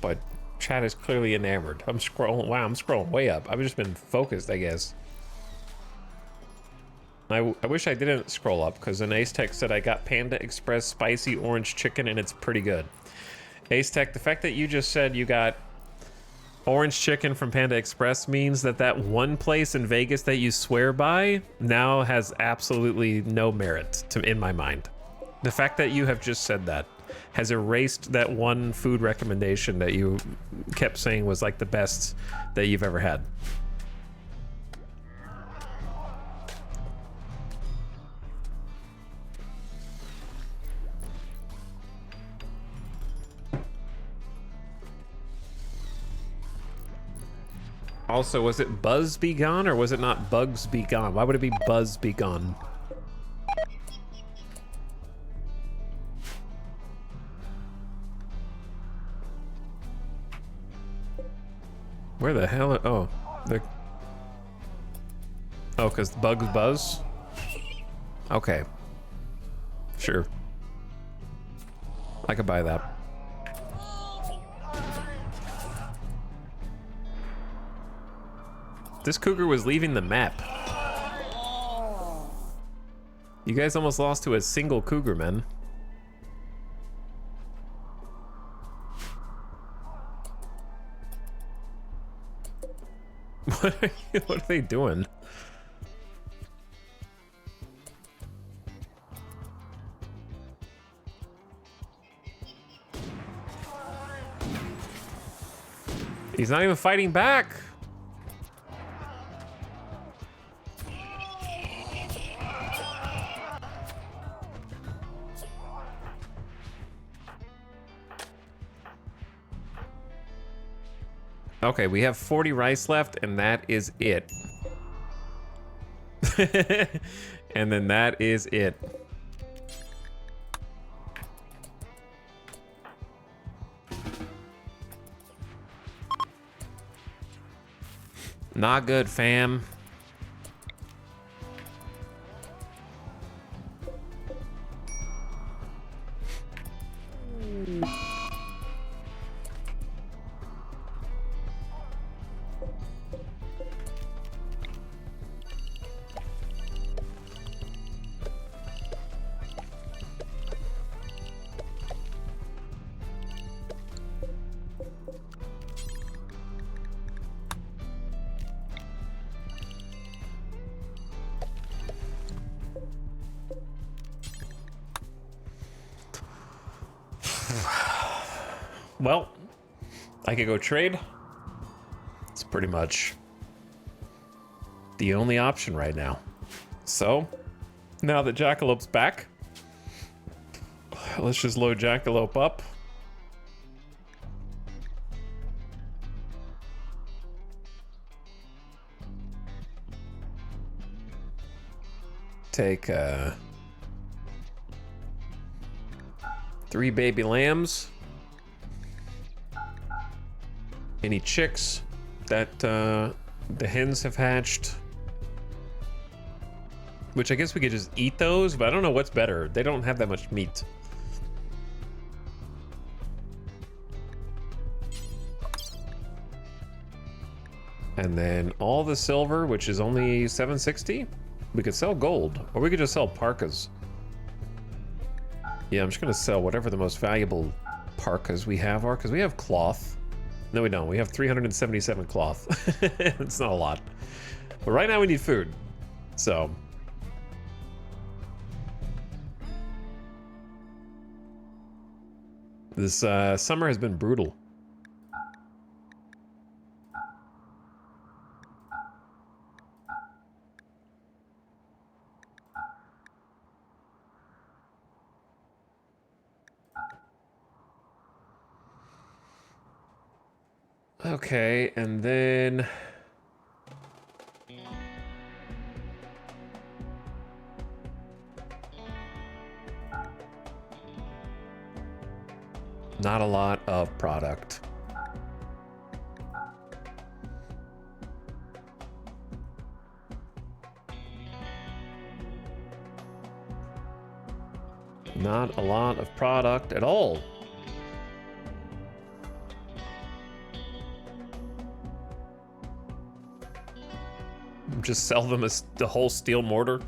But chat is clearly enamored. I'm scrolling. Wow, I'm scrolling way up. I've just been focused, I guess. I wish I didn't scroll up, because an Ace Tech said I got Panda Express spicy orange chicken and it's pretty good. Ace Tech, the fact that you just said you got orange chicken from Panda Express means that that one place in Vegas that you swear by now has absolutely no merit in my mind. The fact that you have just said that has erased that one food recommendation that you kept saying was like the best that you've ever had. Also, was it Buzz Be Gone or was it not Bugs Be Gone? Why would it be Buzz Be Gone? Where the hell? Oh, oh, because Bugs Buzz? Okay. Sure. I could buy that. This cougar was leaving the map. You guys almost lost to a single cougar, man. What are they doing? He's not even fighting back. Okay, we have 40 rice left, and that is it. And then that is it. Not good, fam. Well, I could go trade. It's pretty much the only option right now. So, now that Jackalope's back, let's just load Jackalope up. Take 3 baby lambs. Any chicks that the hens have hatched. Which I guess we could just eat those, but I don't know what's better. They don't have that much meat. And then all the silver, which is only 760. We could sell gold, or we could just sell parkas. Yeah, I'm just gonna sell whatever the most valuable parkas we have are, because we have cloth. No, we don't. We have 377 cloth. It's not a lot. But right now we need food. So. This summer has been brutal. Okay, and then not a lot of product. Not a lot of product at all. Just sell them as the whole steel mortar.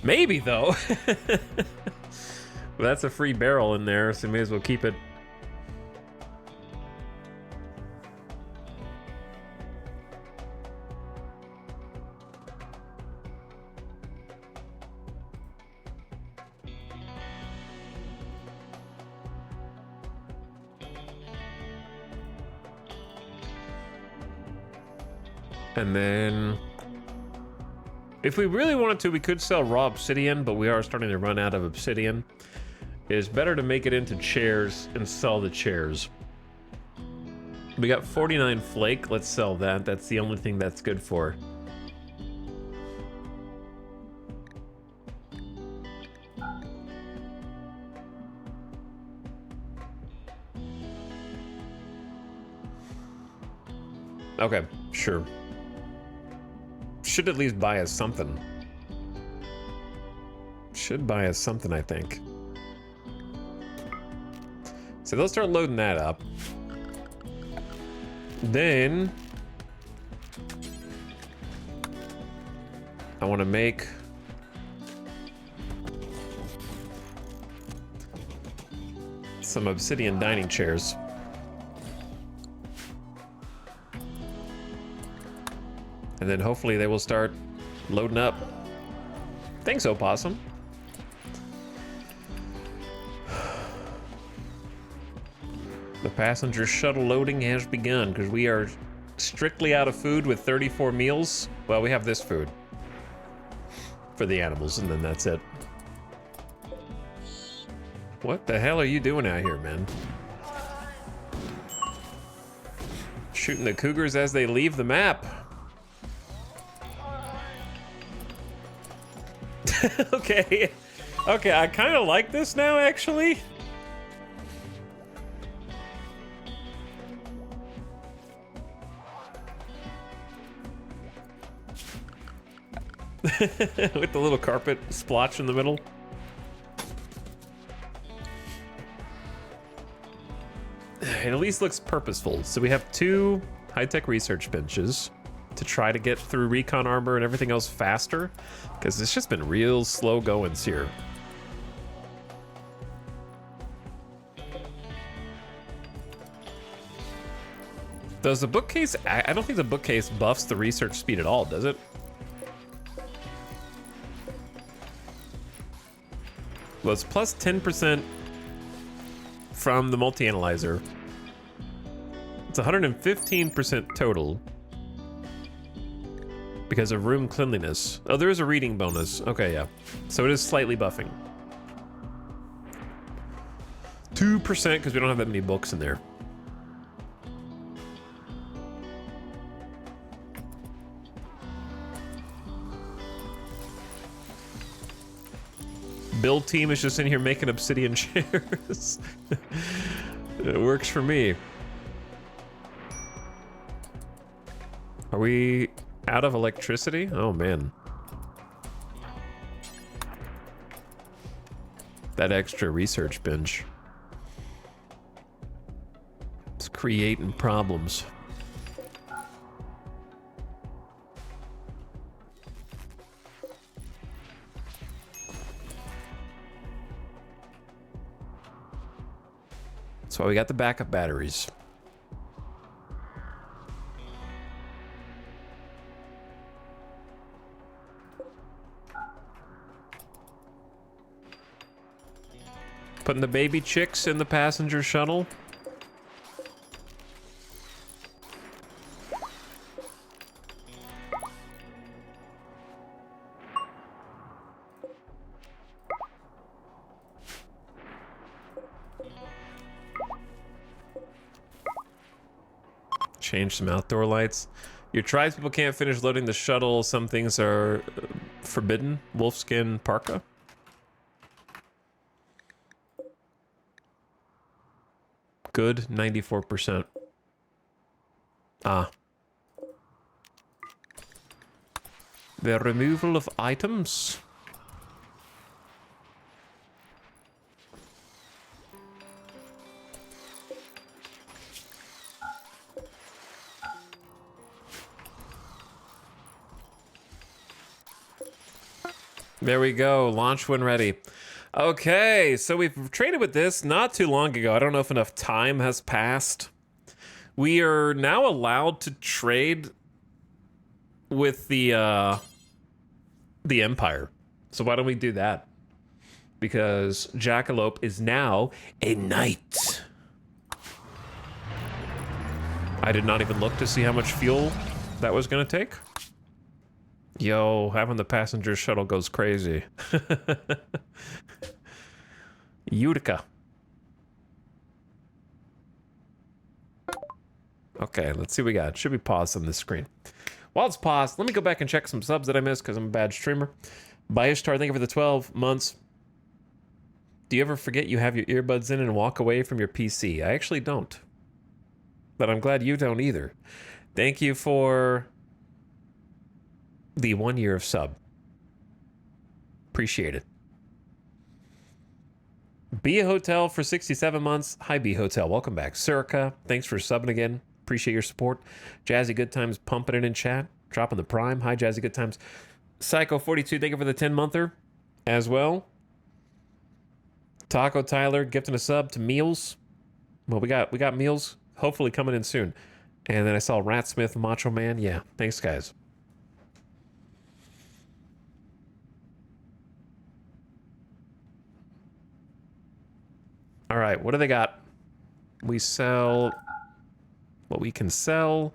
Maybe though. Well, that's a free barrel in there, so we may as well keep it. And then if we really wanted to, we could sell raw obsidian, but we are starting to run out of obsidian. It is better to make it into chairs and sell the chairs. We got 49 flake. Let's sell that. That's the only thing that's good for. Okay, sure. Should at least buy us something. Should buy us something, I think. So they'll start loading that up. Then I want to make some obsidian dining chairs. And then hopefully they will start loading up. Thanks, Opossum. The passenger shuttle loading has begun because we are strictly out of food with 34 meals. Well, we have this food for the animals, and then that's it. What the hell are you doing out here, man? Shooting the cougars as they leave the map. Okay. Okay, I kind of like this now, actually. With the little carpet splotch in the middle. It at least looks purposeful. So we have 2 high-tech research benches to try to get through recon armor and everything else faster, because it's just been real slow goings here. Does the bookcase... I don't think the bookcase buffs the research speed at all, does it? Well, it's plus 10% from the multi-analyzer. It's 115% total because of room cleanliness. Oh, there is a reading bonus. Okay, yeah. So it is slightly buffing. 2% because we don't have that many books in there. Build team is just in here making obsidian chairs. It works for me. Are we out of electricity? Oh man. That extra research bench. It's creating problems. That's why we got the backup batteries. Putting the baby chicks in the passenger shuttle. Change some outdoor lights. Your tribespeople can't finish loading the shuttle. Some things are forbidden. Wolfskin parka. Good, 94%. Ah. The removal of items. There we go. Launch when ready. Okay, so we've traded with this not too long ago. I don't know if enough time has passed. We are now allowed to trade with the Empire. So why don't we do that? Because Jackalope is now a knight. I did not even look to see how much fuel that was going to take. Yo, having the passenger shuttle goes crazy. Utica. Okay, let's see what we got. It should be paused on this screen. While it's paused, let me go back and check some subs that I missed because I'm a bad streamer. Bayashtar, thank you for the 12 months. Do you ever forget you have your earbuds in and walk away from your PC? I actually don't. But I'm glad you don't either. Thank you for the 1 year of sub. Appreciate it. Be a Hotel for 67 months. Hi, Be Hotel. Welcome back. Surika, thanks for subbing again. Appreciate your support. Jazzy Good Times pumping it in chat. Dropping the prime. Hi, Jazzy Good Times. Psycho42, thank you for the 10-monther as well. Taco Tyler gifting a sub to Meals. Well, we got Meals hopefully coming in soon. And then I saw Ratsmith, Macho Man. Yeah, thanks, guys. All right, what do they got? We sell what we can sell.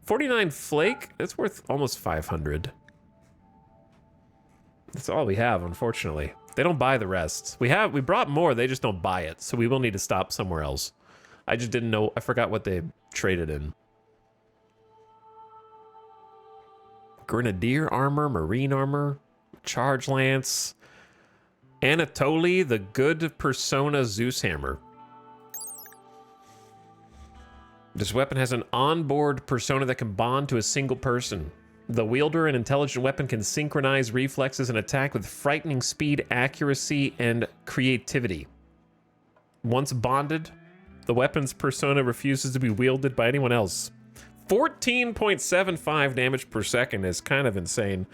49 flake, that's worth almost 500. That's all we have, unfortunately. They don't buy the rest. We brought more, they just don't buy it, so we will need to stop somewhere else. I just didn't know, I forgot what they traded in. Grenadier armor, marine armor. Charge Lance. Anatoly, the good Persona Zeus Hammer. This weapon has an onboard persona that can bond to a single person. The wielder, an intelligent weapon, can synchronize reflexes and attack with frightening speed, accuracy, and creativity. Once bonded, the weapon's persona refuses to be wielded by anyone else. 14.75 damage per second is kind of insane.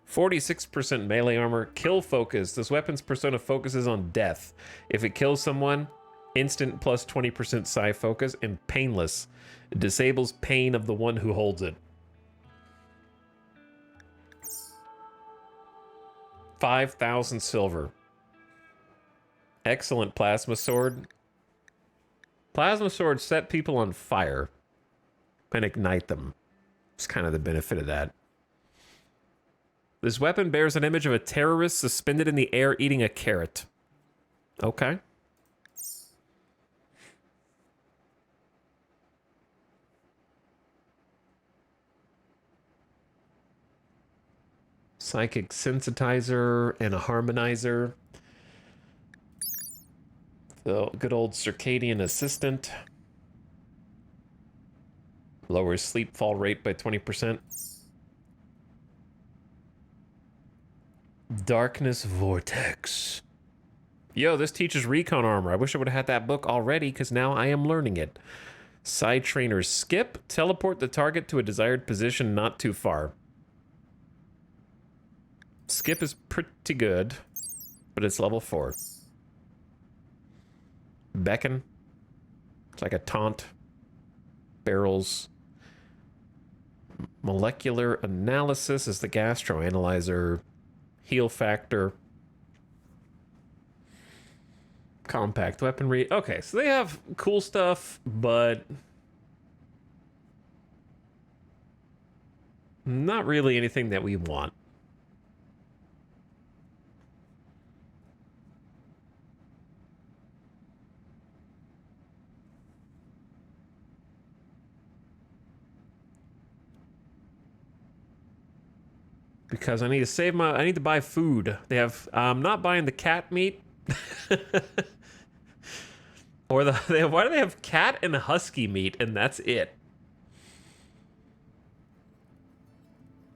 46% melee armor. Kill focus. This weapon's persona focuses on death. If it kills someone, instant plus 20% psi focus, and painless. It disables pain of the one who holds it. 5,000 silver. Excellent plasma sword. Plasma swords set people on fire and ignite them. It's kind of the benefit of that. This weapon bears an image of a terrorist suspended in the air eating a carrot. Okay. Psychic sensitizer and a harmonizer. The good old circadian assistant. Lowers sleep fall rate by 20%. Darkness Vortex. Yo, this teaches recon armor. I wish I would have had that book already, because now I am learning it. Side trainer skip. Teleport the target to a desired position not too far. Skip is pretty good, but it's level 4. Beckon. It's like a taunt. Barrels. Molecular analysis is the gastroanalyzer. Heal factor. Compact weaponry. Okay, so they have cool stuff, but not really anything that we want. Because I need to save my... I need to buy food. They have... I'm not buying the cat meat. Or the... Why do they have cat and husky meat and that's it?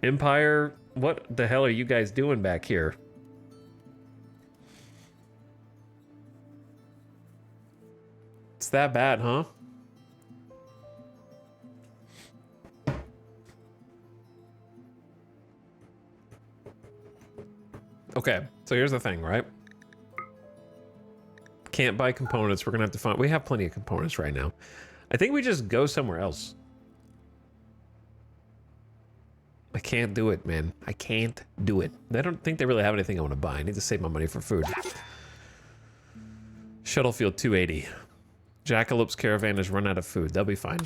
Empire, what the hell are you guys doing back here? It's that bad, huh? Okay, so here's the thing, right? Can't buy components. We're gonna have to find... We have plenty of components right now. I think we just go somewhere else. I can't do it, man. I can't do it. I don't think they really have anything I want to buy. I need to save my money for food. Shuttlefield 280. Jackalope's caravan has run out of food. They'll be fine.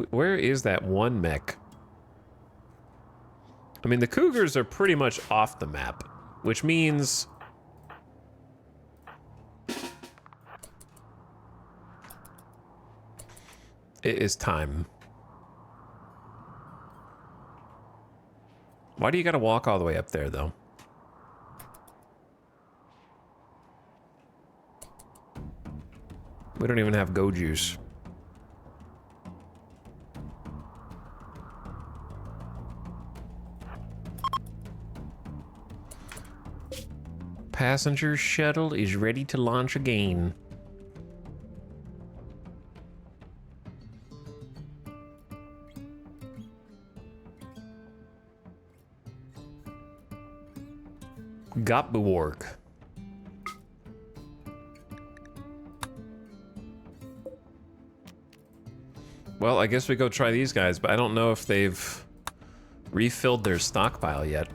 Where is that one mech? I mean, the cougars are pretty much off the map, which means... it is time. Why do you gotta walk all the way up there, though? We don't even have go juice. Passenger shuttle is ready to launch again. Gotbuork. Well, I guess we go try these guys, but I don't know if they've refilled their stockpile yet.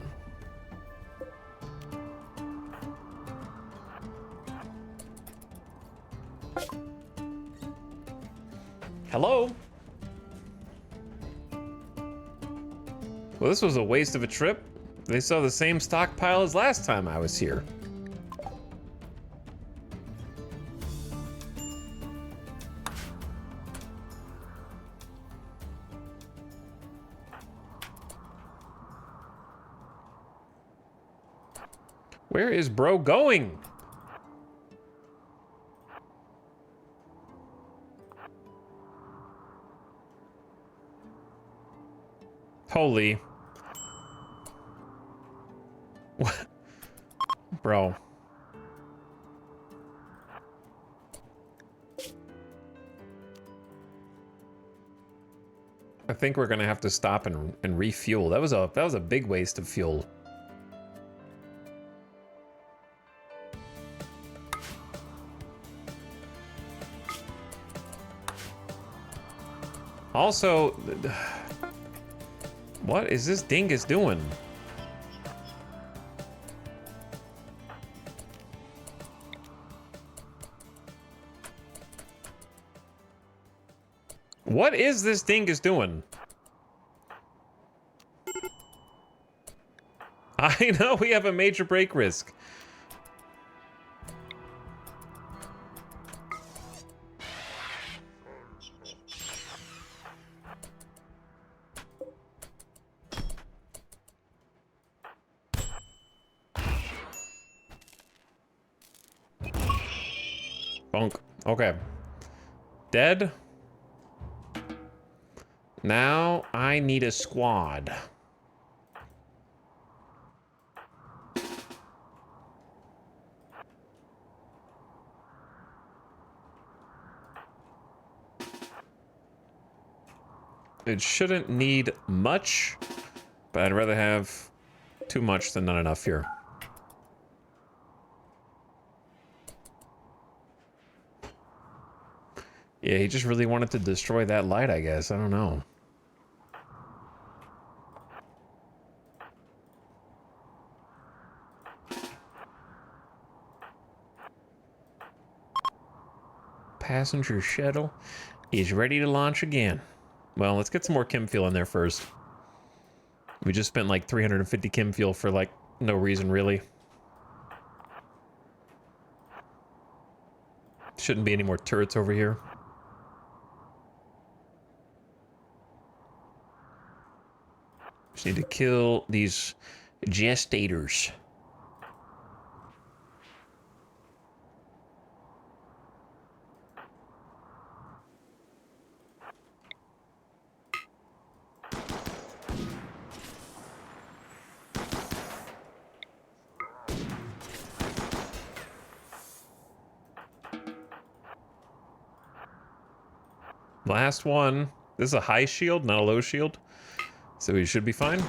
Hello? Well, this was a waste of a trip. They saw the same stockpile as last time I was here. Where is bro going? Holy. What? Bro. I think we're gonna have to stop and refuel. That was a big waste of fuel. Also, what is this dingus doing? What is this dingus doing? I know we have a major break risk. Bonk. Okay. Dead. Now I need a squad. It shouldn't need much, but I'd rather have too much than not enough here. Yeah, he just really wanted to destroy that light, I guess. I don't know. Passenger shuttle is ready to launch again. Well, let's get some more chem fuel in there first. We just spent like 350 chem fuel for like no reason, really. Shouldn't be any more turrets over here. Just need to kill these gestators. Last one. This is a high shield, not a low shield. So we should be fine.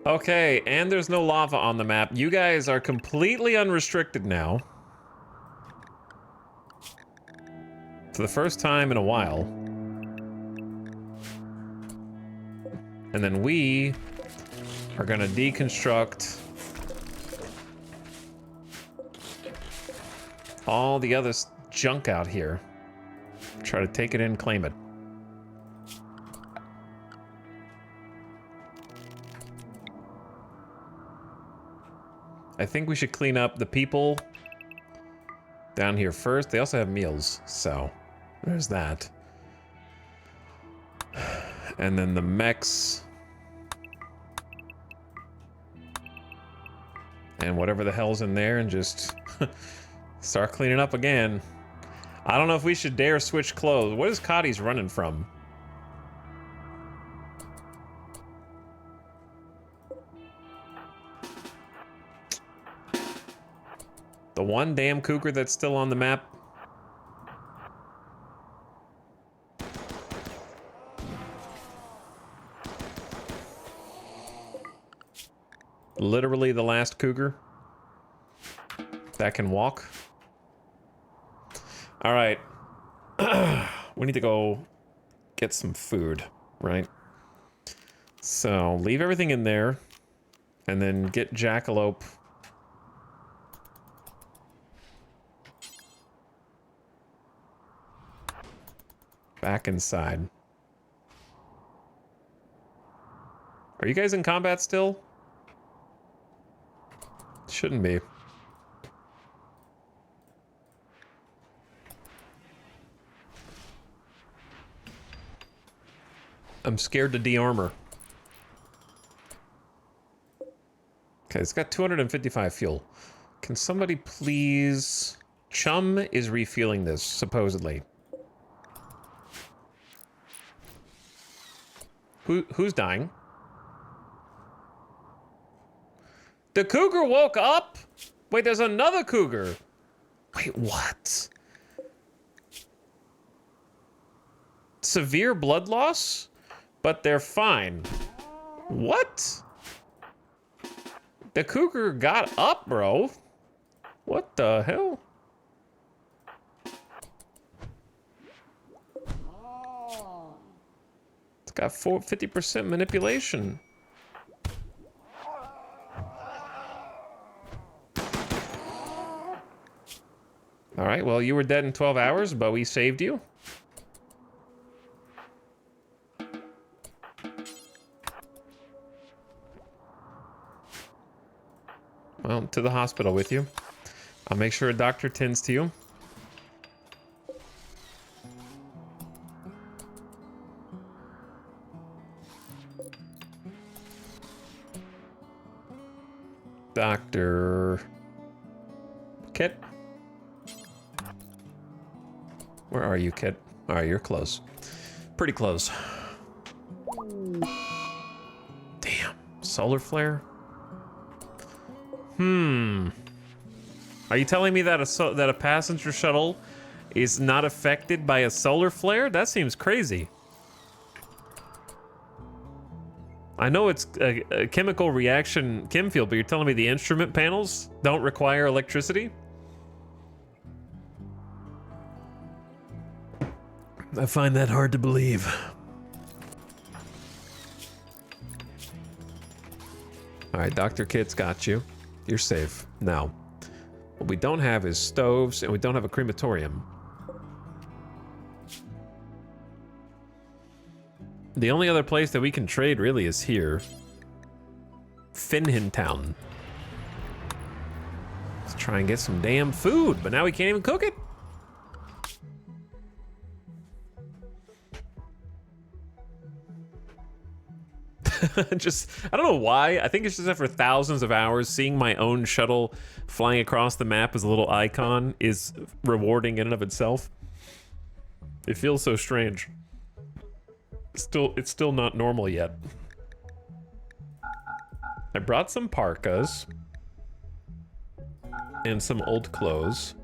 Okay, and there's no lava on the map. You guys are completely unrestricted now. For the first time in a while. And then we are gonna deconstruct all the other junk out here. Try to take it in, claim it. I think we should clean up the people down here first. They also have meals, so there's that. And then the mechs. And whatever the hell's in there, and just start cleaning up again. I don't know if we should dare switch clothes. What is Cotty's running from? The one damn cougar that's still on the map. Literally the last cougar that can walk. All right. We need to go get some food, right? So leave everything in there and then get Jackalope. Back inside. Are you guys in combat still? Shouldn't be. I'm scared to de-armor. Okay, it's got 255 fuel. Can somebody please... Chum is refueling this, supposedly. Who's dying? The cougar woke up? Wait, there's another cougar. Wait, what? Severe blood loss? But they're fine. What? The cougar got up, bro. What the hell? It's got 50% manipulation. All right, well, you were dead in 12 hours, but we saved you. Well, to the hospital with you. I'll make sure a doctor tends to you. Dr. Kit? Where are you, Kit? All right, you're close. Pretty close. Damn. Solar flare? Are you telling me that a passenger shuttle is not affected by a solar flare? That seems crazy. I know it's a chemical reaction chem field, but you're telling me the instrument panels don't require electricity? I find that hard to believe. All right, Dr. Kit's got you. You're safe. Now, what we don't have is stoves, and we don't have a crematorium. The only other place that we can trade really is here. Finhin Town. Let's try and get some damn food, but now we can't even cook it. Just, I don't know why. I think it's just after thousands of hours, seeing my own shuttle flying across the map as a little icon is rewarding in and of itself. It feels so strange. It's still not normal yet. I brought some parkas and some old clothes.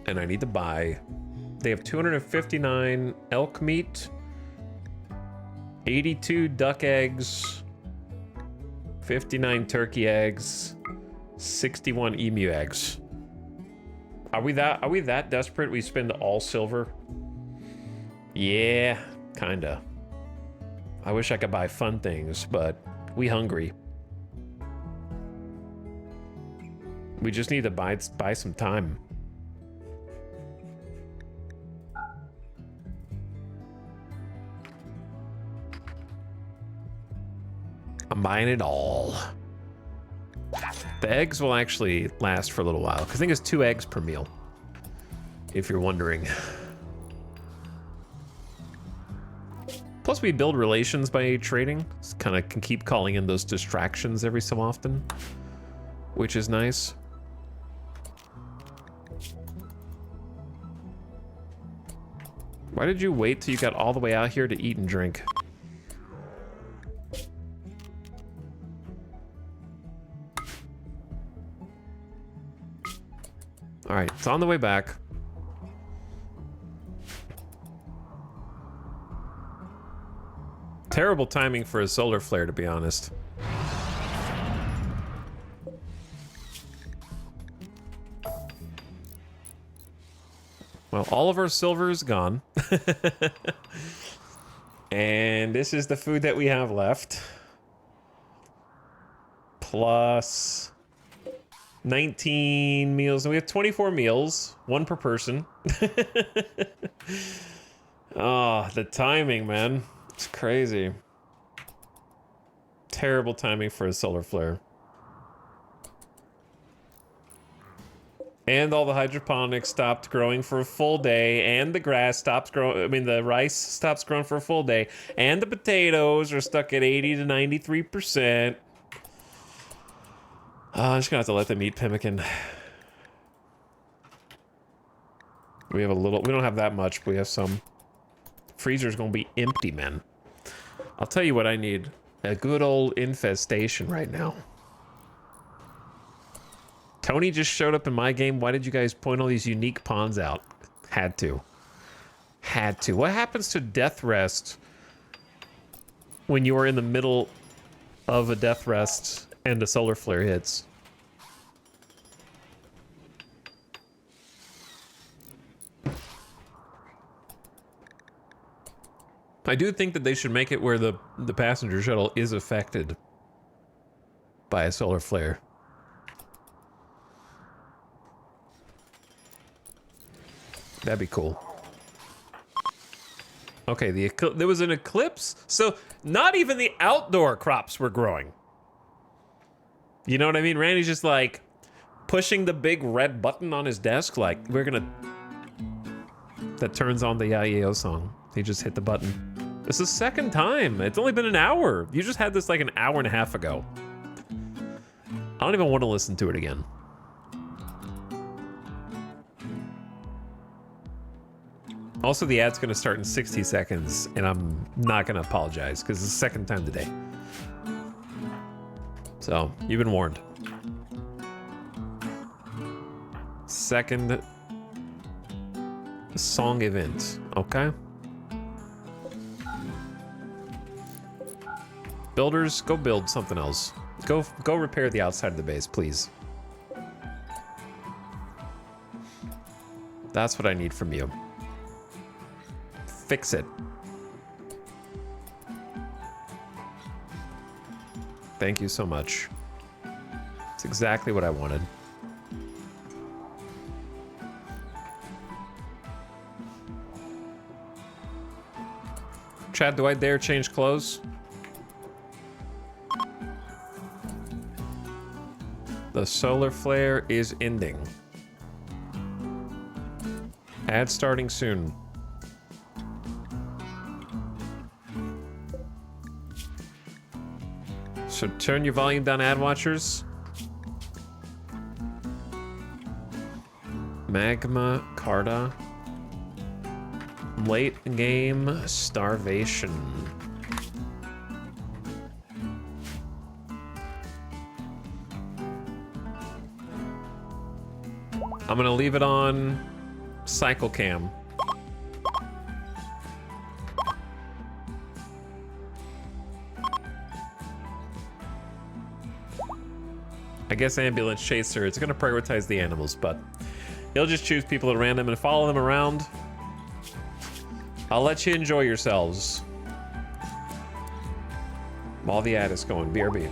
And I need to buy. They have 259 elk meat, 82 duck eggs, 59 turkey eggs, 61 emu eggs. Are we that desperate we spend all silver? Yeah, kinda. I wish I could buy fun things, but we hungry. We just need to buy some time. I'm buying it all. The eggs will actually last for a little while, because I think it's 2 eggs per meal, if you're wondering. Plus, we build relations by trading. Kind of can keep calling in those distractions every so often, which is nice. Why did you wait till you got all the way out here to eat and drink? All right, it's on the way back. Terrible timing for a solar flare, to be honest. Well, all of our silver is gone. And this is the food that we have left. Plus 19 meals. And we have 24 meals, 1 per person. Oh, the timing, man. It's crazy. Terrible timing for a solar flare. And all the hydroponics stopped growing for a full day, and the grass stops growing. I mean, the rice stops growing for a full day, and the potatoes are stuck at 80 to 93%. I'm just gonna have to let them eat pemmican. We have a little. We don't have that much, but we have some. Freezer's gonna be empty, man. I'll tell you what I need. A good old infestation right now. Tony just showed up in my game. Why did you guys point all these unique pawns out? Had to. Had to. What happens to death rest when you are in the middle of a death rest and a solar flare hits? I do think that they should make it where the passenger shuttle is affected by a solar flare. That'd be cool. Okay, there was an eclipse, so not even the outdoor crops were growing. You know what I mean? Randy's just like pushing the big red button on his desk, like we're gonna. That turns on the Yayo song. He just hit the button. This is the second time. It's only been an hour. You just had this like an hour and a half ago. I don't even want to listen to it again. Also, the ad's gonna start in 60 seconds, and I'm not gonna apologize, because it's the second time today. So, you've been warned. Second song event, okay? Builders, go build something else. Go repair the outside of the base, please. That's what I need from you. Fix it. Thank you so much. It's exactly what I wanted. Chad, do I dare change clothes? The solar flare is ending. Ad starting soon. So turn your volume down, ad watchers. Magma Carta. Late game starvation. I'm gonna leave it on cycle cam. I guess ambulance chaser, it's gonna prioritize the animals, but it'll just choose people at random and follow them around. I'll let you enjoy yourselves while the ad is going. BRB.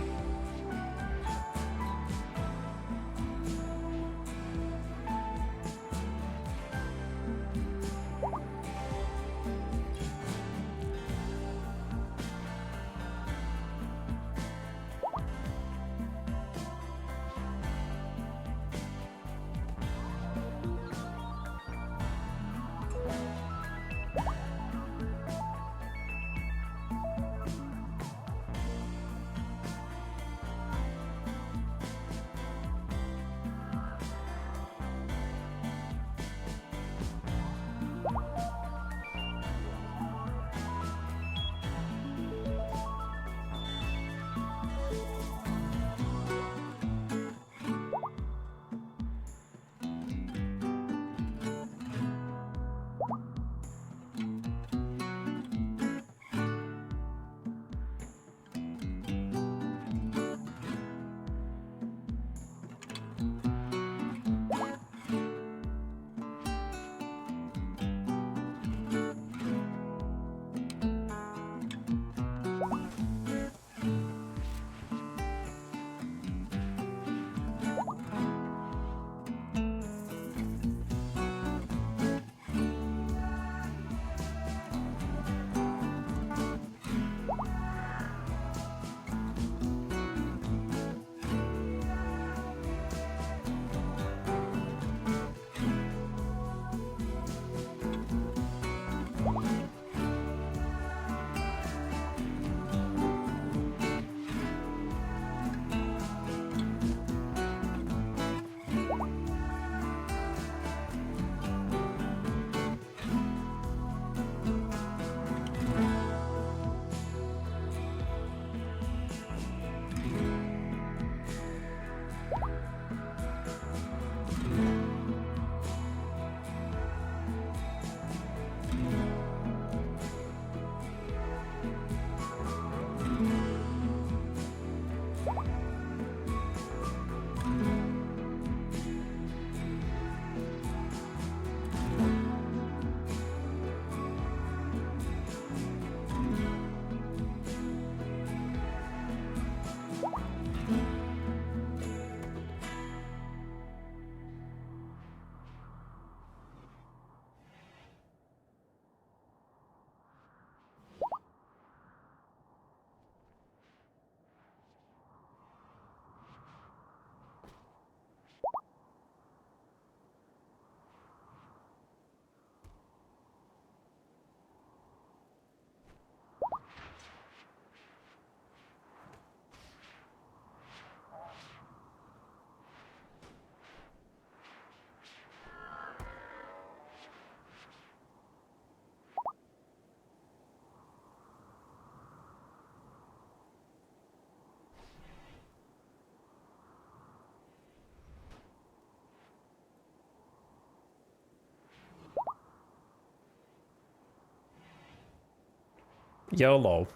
YOLO.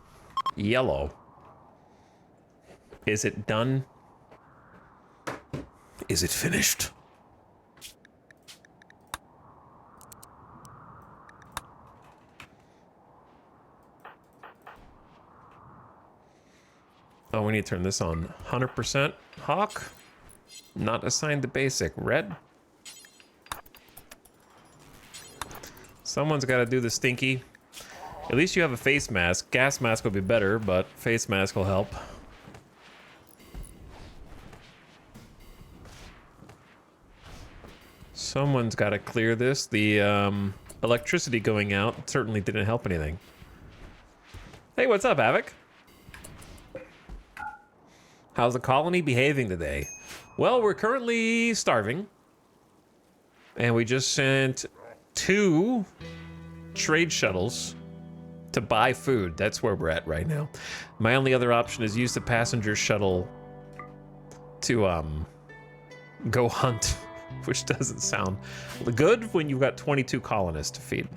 Yellow. Is it done? Is it finished? Oh, we need to turn this on. 100% Hawk. Not assigned to basic. Red. Someone's got to do the stinky. At least you have a face mask. Gas mask would be better, but face mask will help. Someone's got to clear this. The electricity going out certainly didn't help anything. Hey, what's up, Havoc? How's the colony behaving today? Well, we're currently starving. And we just sent 2 trade shuttles to buy food. That's where we're at right now. My only other option is use the passenger shuttle to go hunt, which doesn't sound good when you've got 22 colonists to feed.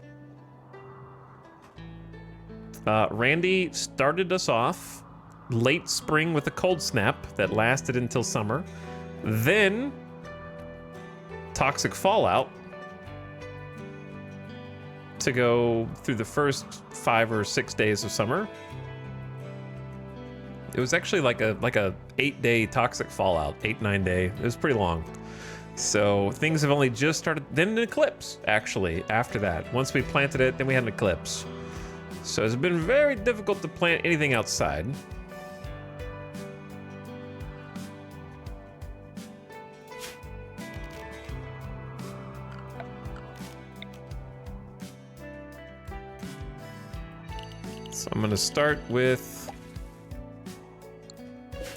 Randy started us off late spring with a cold snap that lasted until summer. Then toxic fallout to go through the first 5 or 6 days of summer. It was actually like a 8-day toxic fallout, 8-9 day. It was pretty long. So things have only just started. Then an eclipse, actually, after that. Once we planted it, then we had an eclipse. So it's been very difficult to plant anything outside. So I'm gonna start with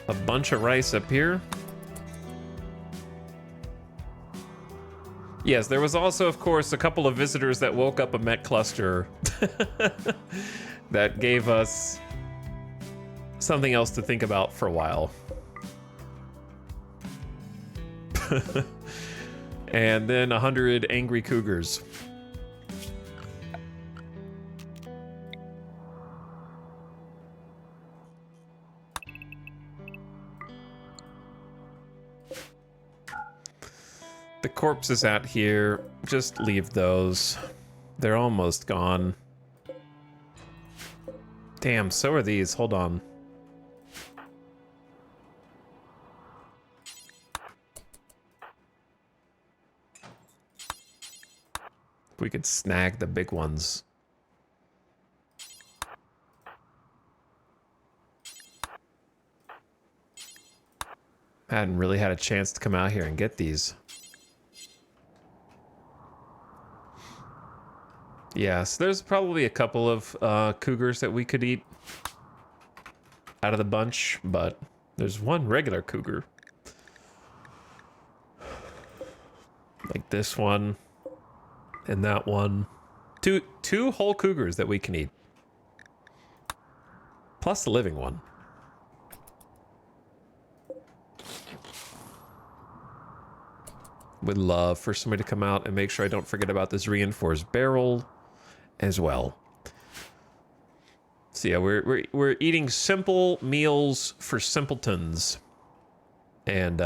a bunch of rice up here. Yes, there was also, of course, a couple of visitors that woke up a Met cluster that gave us something else to think about for a while. And then 100 angry cougars. The corpses out here, just leave those. They're almost gone. Damn, so are these. Hold on. We could snag the big ones. Hadn't really had a chance to come out here and get these. Yes, there's probably a couple of cougars that we could eat out of the bunch, but there's one regular cougar. Like this one and that one. Two whole cougars that we can eat. Plus the living one. Would love for somebody to come out and make sure I don't forget about this reinforced barrel as well. So yeah, we're eating simple meals for simpletons. And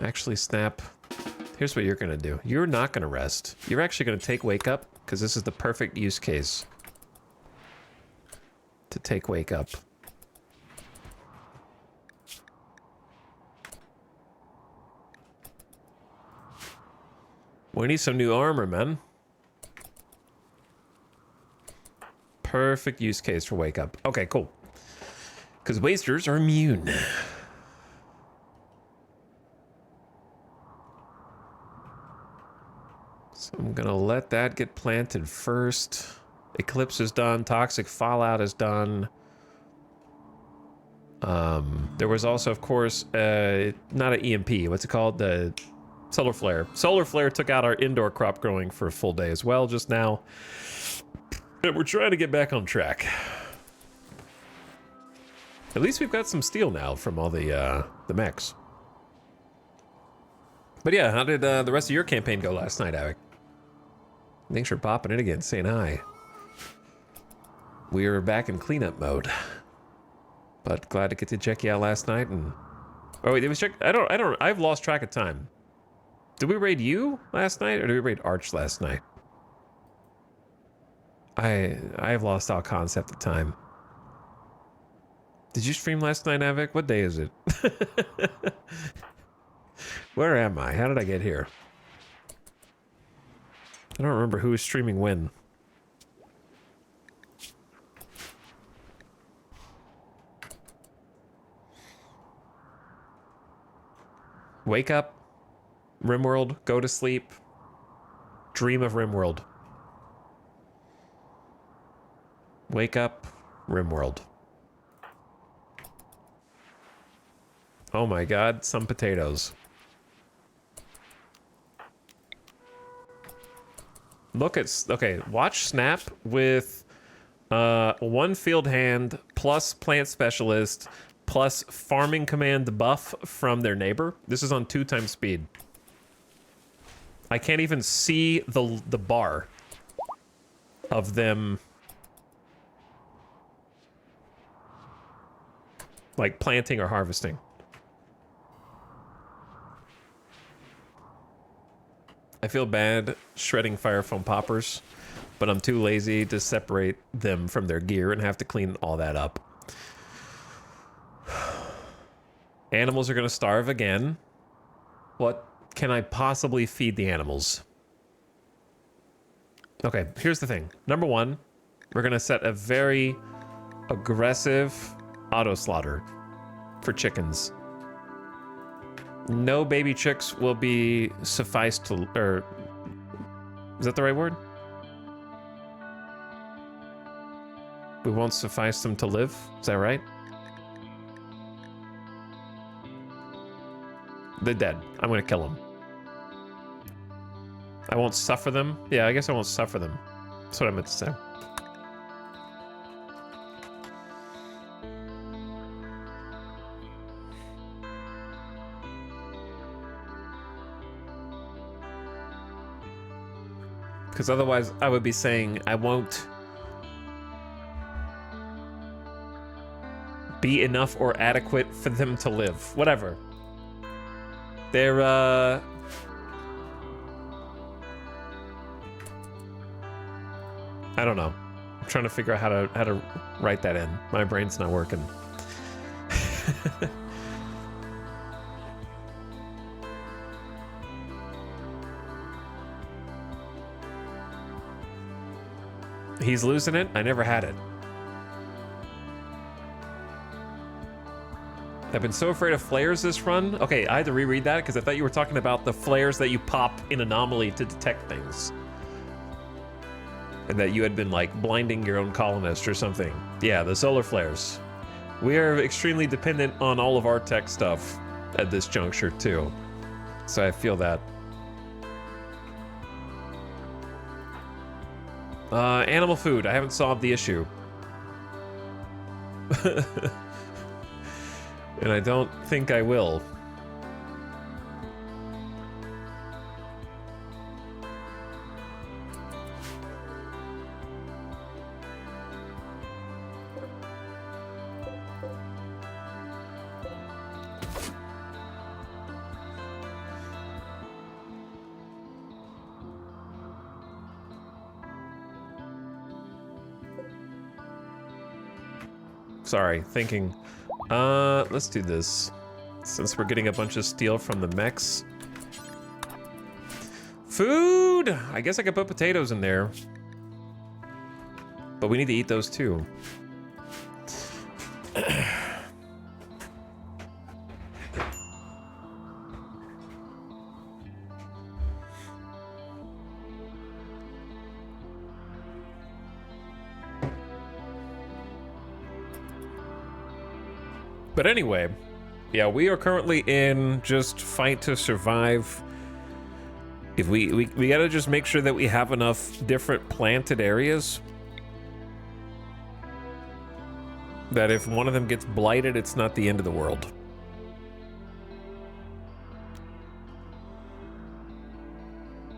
actually, Snap, here's what you're gonna do. You're not gonna rest. You're actually gonna take wake up, because this is the perfect use case to take wake up. We need some new armor, man. Perfect use case for wake up. Okay, cool. Because wasters are immune. So I'm gonna let that get planted first. Eclipse is done. Toxic fallout is done. There was also, of course, not an EMP. What's it called? The solar flare. Solar flare took out our indoor crop growing for a full day as well just now. But we're trying to get back on track. At least we've got some steel now from all the mechs. But yeah, how did the rest of your campaign go last night, Alec? Thanks for popping in again, saying hi. We are back in cleanup mode. But glad to get to check you out last night and... Oh wait, it was check... I've lost track of time. Did we raid you last night or did we raid Arch last night? I've lost all concept of time. Did you stream last night, Avic? What day is it? Where am I? How did I get here? I don't remember who was streaming when. Wake up, RimWorld, go to sleep, dream of RimWorld. Wake up, RimWorld. Oh my god, some potatoes. Look at... Okay, watch Snap with 1 field hand plus plant specialist plus farming command buff from their neighbor. This is on 2x speed. I can't even see the bar of them like planting or harvesting. I feel bad shredding fire foam poppers, but I'm too lazy to separate them from their gear and have to clean all that up. Animals are gonna starve again. What can I possibly feed the animals? Okay, here's the thing. Number 1, we're gonna set a very aggressive auto slaughter for chickens. No baby chicks will be sufficed to, or is that the right word? We won't suffice them to live, is that right? They're dead. I'm gonna kill them. I won't suffer them. Yeah, I guess I won't suffer them. That's what I meant to say. Because otherwise I would be saying I won't be enough or adequate for them to live. Whatever. They're, I don't know. I'm trying to figure out how to write that in. My brain's not working. He's losing it? I never had it. I've been so afraid of flares this run. Okay, I had to reread that because I thought you were talking about the flares that you pop in Anomaly to detect things. And that you had been, like, blinding your own colonist or something. Yeah, the solar flares. We are extremely dependent on all of our tech stuff at this juncture, too. So I feel that. Animal food. I haven't solved the issue. And I don't think I will. Sorry, thinking. Let's do this. Since we're getting a bunch of steel from the mechs. Food! I guess I could put potatoes in there. But we need to eat those too. But anyway, yeah, we are currently in just fight to survive. If we gotta just make sure that we have enough different planted areas that if one of them gets blighted, it's not the end of the world.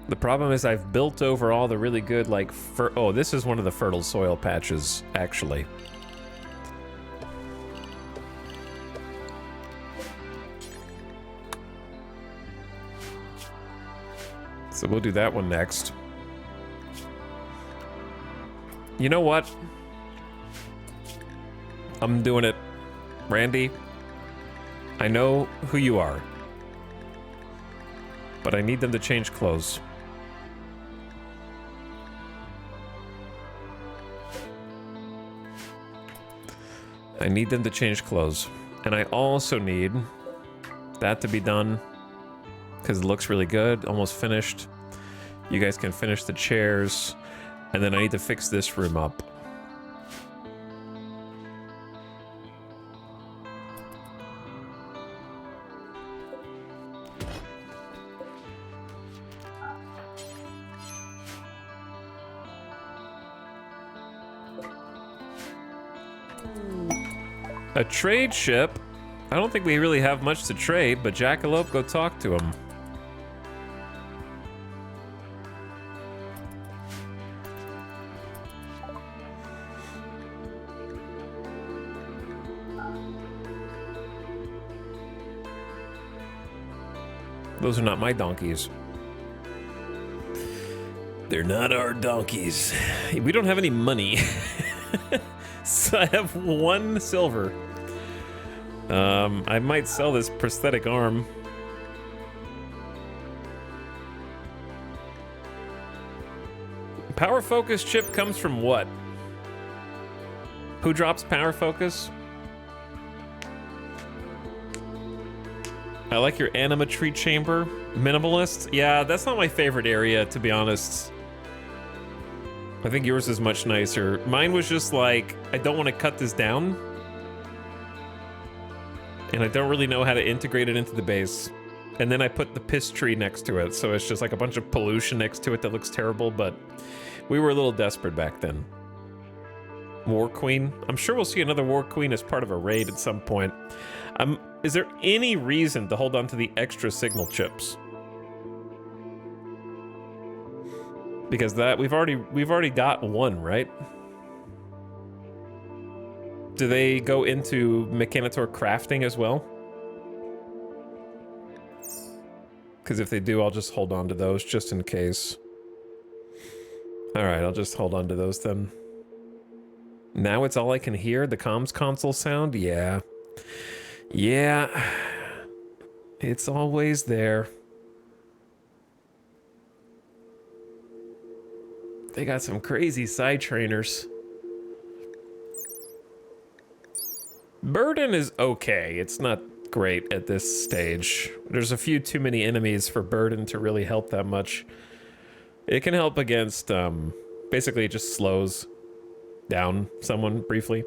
The problem is I've built over all the really good, like, oh, this is one of the fertile soil patches, actually. So we'll do that one next. You know what? I'm doing it. Randy, I know who you are, but I need them to change clothes. I need them to change clothes. And I also need that to be done because it looks really good, almost finished. You guys can finish the chairs. And then I need to fix this room up. A trade ship? I don't think we really have much to trade, but Jackalope, go talk to him. Those are not my donkeys. They're not our donkeys. We don't have any money. So I have 1 silver. I might sell this prosthetic arm. Power focus chip comes from what? Who drops power focus? I like your animatry chamber. Minimalist? Yeah, that's not my favorite area, to be honest. I think yours is much nicer. Mine was just like, I don't want to cut this down. And I don't really know how to integrate it into the base. And then I put the piss tree next to it, so it's just like a bunch of pollution next to it that looks terrible, but we were a little desperate back then. War Queen? I'm sure we'll see another War Queen as part of a raid at some point. Is there any reason to hold on to the extra signal chips? Because that we've already got 1, right? Do they go into Mechanitor crafting as well? Because if they do, I'll just hold on to those just in case. All right, I'll just hold on to those then. Now it's all I can hear, the comms console sound? Yeah. Yeah. It's always there. They got some crazy side trainers. Burden is okay. It's not great at this stage. There's a few too many enemies for Burden to really help that much. It can help against, basically it just slows down someone briefly.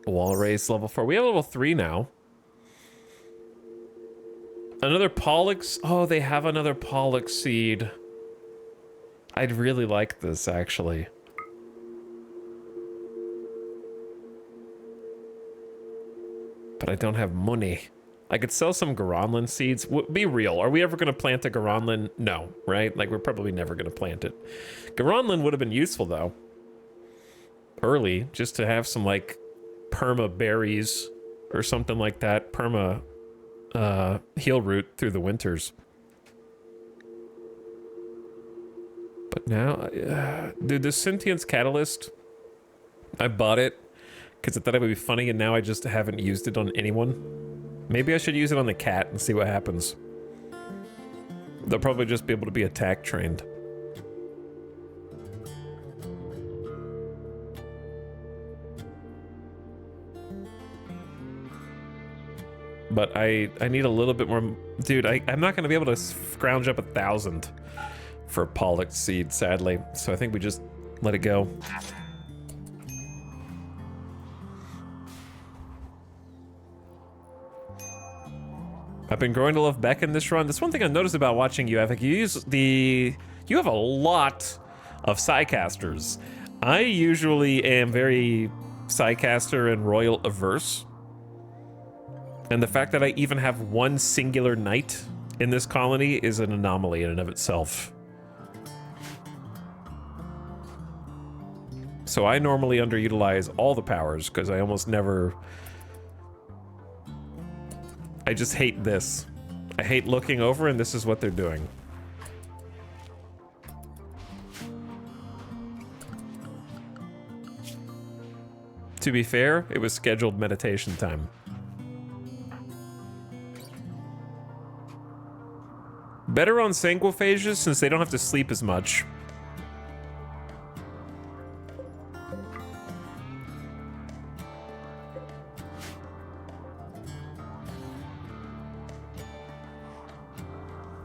Wall race level 4. We have level 3 now. Another Pollux. Oh, they have another Pollux seed. I'd really like this, actually. But I don't have money. I could sell some Garanlan seeds. Be real. Are we ever going to plant a Garanlan? No, right? Like, we're probably never going to plant it. Garanlan would have been useful, though. Early, just to have some, like, perma berries or something like that. Perma heal root through the winters. But now, dude, this Sentience Catalyst, I bought it because I thought it would be funny, and now I just haven't used it on anyone. Maybe I should use it on the cat and see what happens. They'll probably just be able to be attack trained. But I need a little bit more. Dude, I'm not going to be able to scrounge up 1,000 for Pollux seed, sadly. So I think we just let it go. I've been growing to love Beck in this run. That's one thing I noticed about watching you, Epic. You have a lot of Psycasters. I usually am very Psycaster and Royal Averse. And the fact that I even have one singular knight in this colony is an anomaly in and of itself. So I normally underutilize all the powers because I almost never... I just hate this. I hate looking over and this is what they're doing. To be fair, it was scheduled meditation time. Better on sanguiphages since they don't have to sleep as much.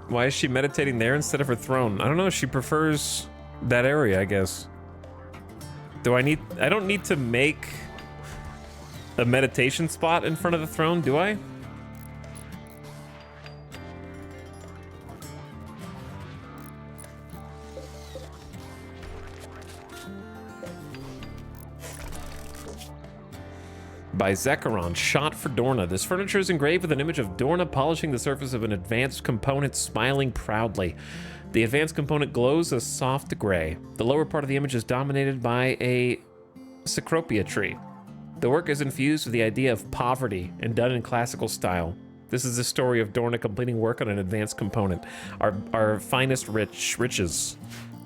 Why is she meditating there instead of her throne? I don't know, she prefers that area, I guess. I don't need to make a meditation spot in front of the throne, do I? By Zekaron, shot for Dorna. This furniture is engraved with an image of Dorna polishing the surface of an advanced component, smiling proudly. The advanced component glows a soft gray. The lower part of the image is dominated by a Cecropia tree. The work is infused with the idea of poverty and done in classical style. This is the story of Dorna completing work on an advanced component. Our finest riches.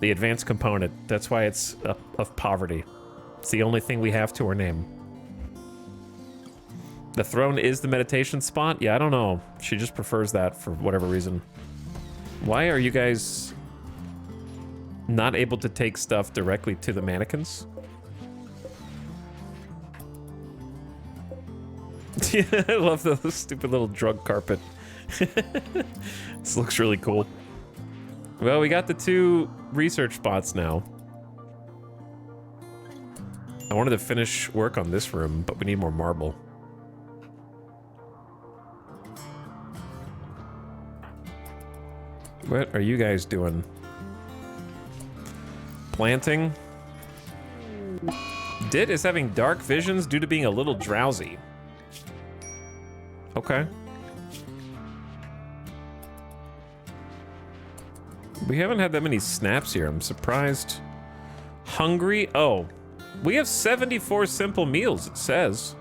The advanced component. That's why it's of poverty. It's the only thing we have to our name. The throne is the meditation spot? Yeah, I don't know. She just prefers that for whatever reason. Why are you guys not able to take stuff directly to the mannequins? Yeah, I love the stupid little drug carpet. This looks really cool. Well, we got the 2 research spots now. I wanted to finish work on this room, but we need more marble. What are you guys doing? Planting? Dit is having dark visions due to being a little drowsy. Okay. We haven't had that many snaps here. I'm surprised. Hungry? Oh. We have 74 simple meals, it says.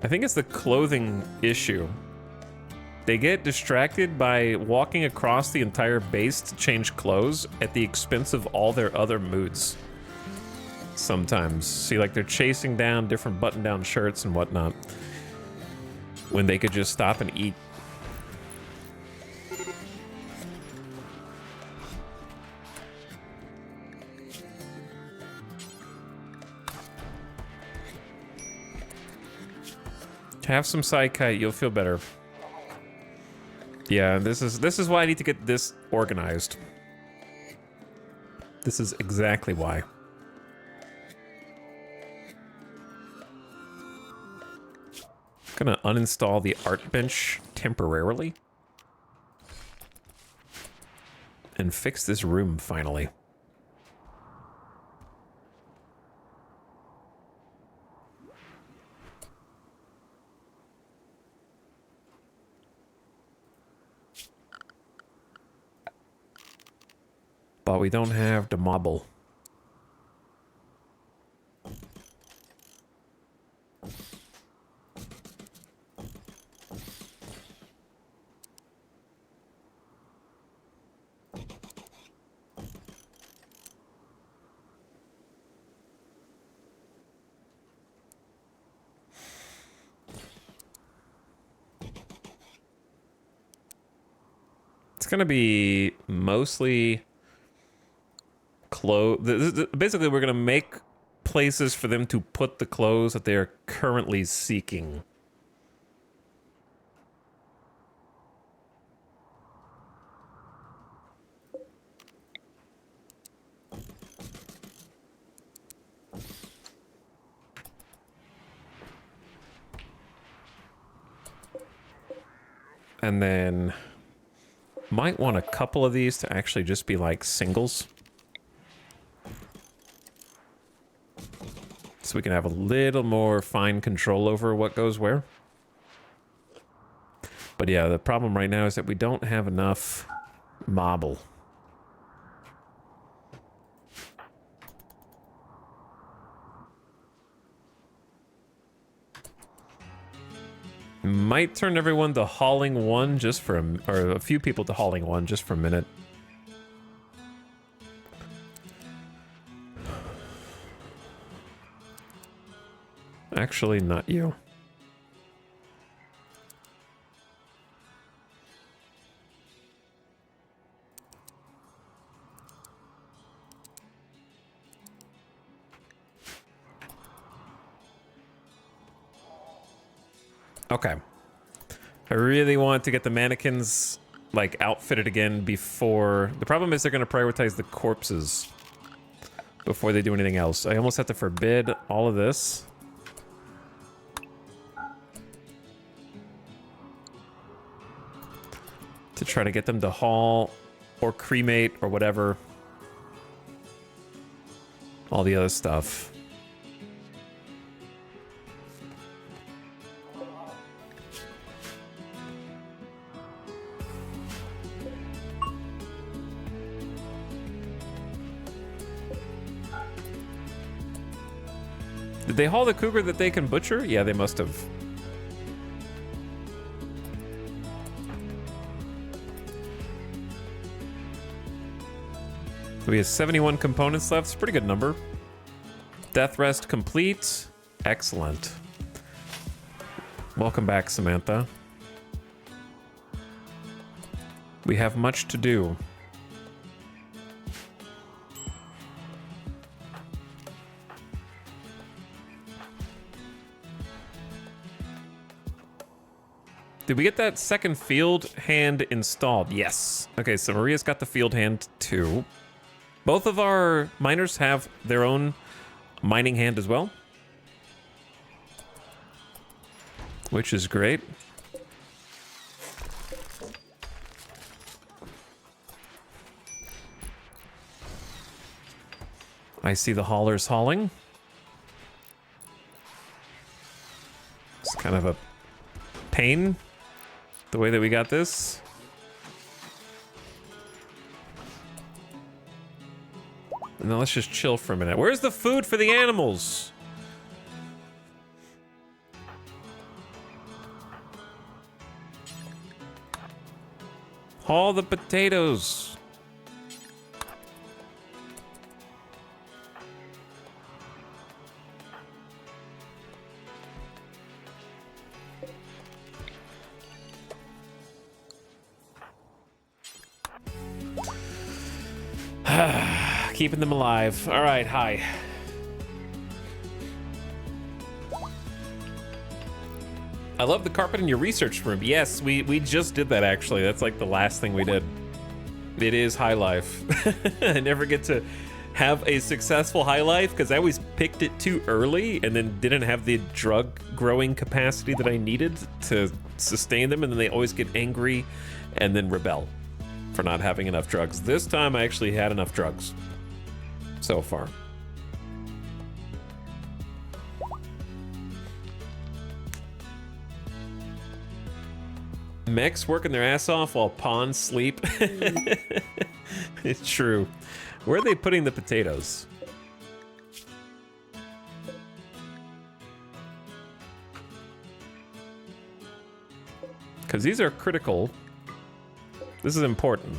I think it's the clothing issue. They get distracted by walking across the entire base to change clothes at the expense of all their other moods. Sometimes. See, like they're chasing down different button-down shirts and whatnot when they could just stop and eat. Have some Psykite, you'll feel better. Yeah, this is why I need to get this organized. This is exactly why. I'm gonna uninstall the art bench temporarily and fix this room finally. But we don't have the marble. It's gonna be mostly clothes. Basically, we're gonna make places for them to put the clothes that they are currently seeking. And then Might want a couple of these to actually just be like singles. So we can have a little more fine control over what goes where. But yeah, the problem right now is that we don't have enough marble. Might turn everyone to hauling one just for or a few people to hauling one just for a minute. Actually, not you. Okay. I really want to get the mannequins, like, outfitted again before... The problem is they're going to prioritize the corpses before they do anything else. I almost have to forbid all of this. To try to get them to haul or cremate or whatever. All the other stuff. Did they haul the cougar that they can butcher? Yeah, they must have. We have 71 components left. It's a pretty good number. Death rest complete. Excellent. Welcome back, Samantha. We have much to do. Did we get that second field hand installed? Yes. Okay, so Maria's got the field hand too. Both of our miners have their own mining hand as well, which is great. I see the haulers hauling. It's kind of a pain, the way that we got this. Now let's just chill for a minute. Where's the food for the animals? Haul the potatoes. Keeping them alive. All right, hi. I love the carpet in your research room. Yes, we just did that, actually. That's like the last thing we did. It is high life. I never get to have a successful high life because I always picked it too early and then didn't have the drug growing capacity that I needed to sustain them, and then they always get angry and then rebel for not having enough drugs. This time I actually had enough drugs. So far. Mechs working their ass off while pawns sleep. It's true. Where are they putting the potatoes? Because these are critical. This is important.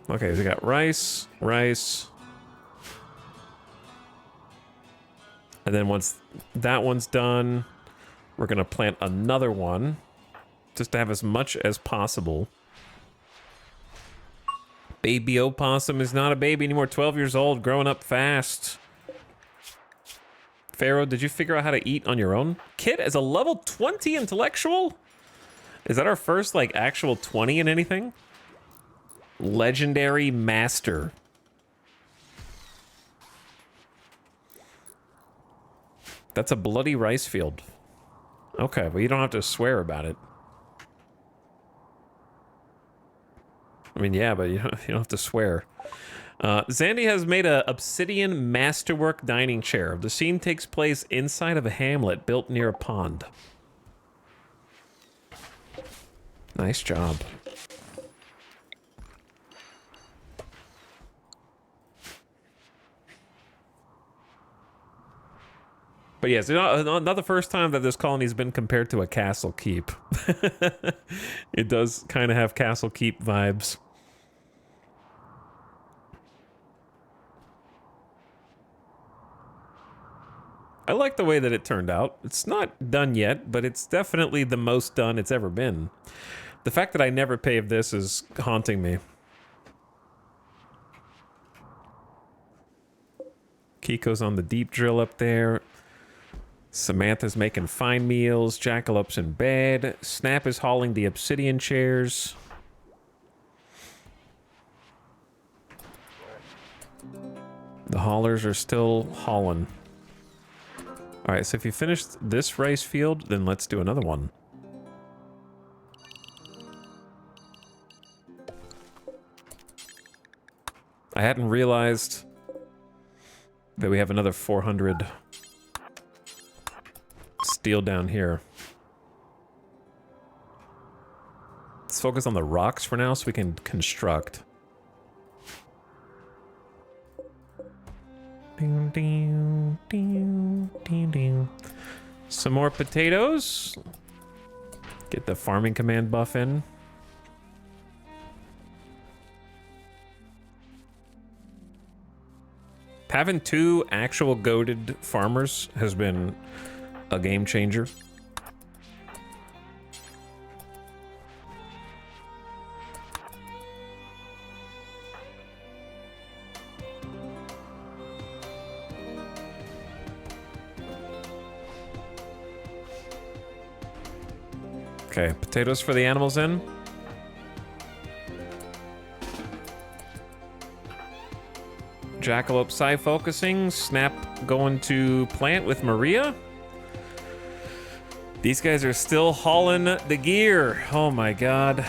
Okay, so we got rice, rice. And then once that one's done, we're gonna plant another one just to have as much as possible. Baby opossum is not a baby anymore, 12 years old, growing up fast. Pharaoh, did you figure out how to eat on your own? Kit is a level 20 intellectual? Is that our first, like, actual 20 in anything? Legendary master. That's a bloody rice field. Okay, well, you don't have to swear about it. I mean, yeah, but you don't have to swear. Zandy has made a obsidian masterwork dining chair. The scene takes place inside of a hamlet built near a pond. Nice job. But yes, not the first time that this colony's been compared to a castle keep. It does kind of have castle keep vibes. I like the way that it turned out. It's not done yet, but it's definitely the most done it's ever been. The fact that I never paved this is haunting me. Kiko's on the deep drill up there. Samantha's making fine meals. Jackalup's in bed. Snap is hauling the obsidian chairs. The haulers are still hauling. All right, so if you finished this rice field, then let's do another one. I hadn't realized that we have another 400 steel down here. Let's focus on the rocks for now so we can construct. Some more potatoes. Get the farming command buff in. Having 2 actual goated farmers has been a game changer. Okay, potatoes for the animals in. Jackalope side focusing. Snap going to plant with Maria. These guys are still hauling the gear. Oh my god.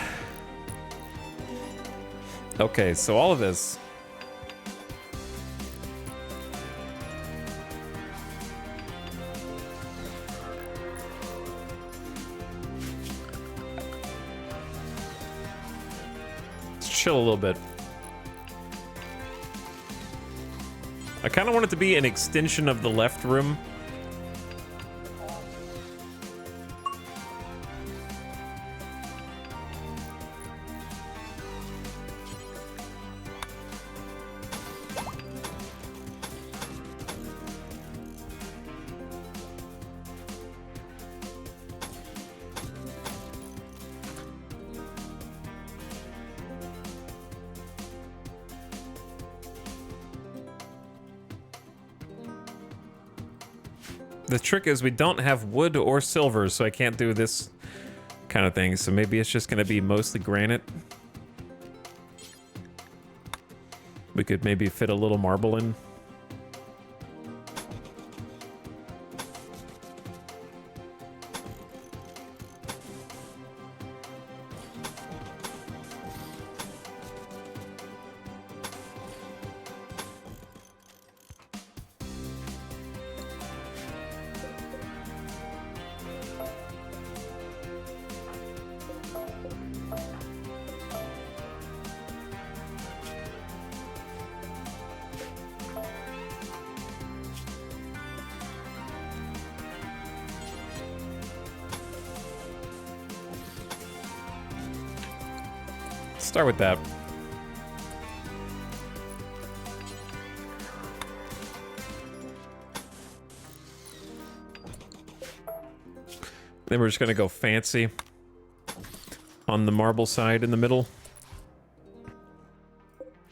Okay, so all of this. Let's chill a little bit. I kind of want it to be an extension of the left room. The trick is we don't have wood or silver, so I can't do this kind of thing. So maybe it's just going to be mostly granite. We could maybe fit a little marble in. Start with that. Then we're just gonna go fancy on the marble side in the middle.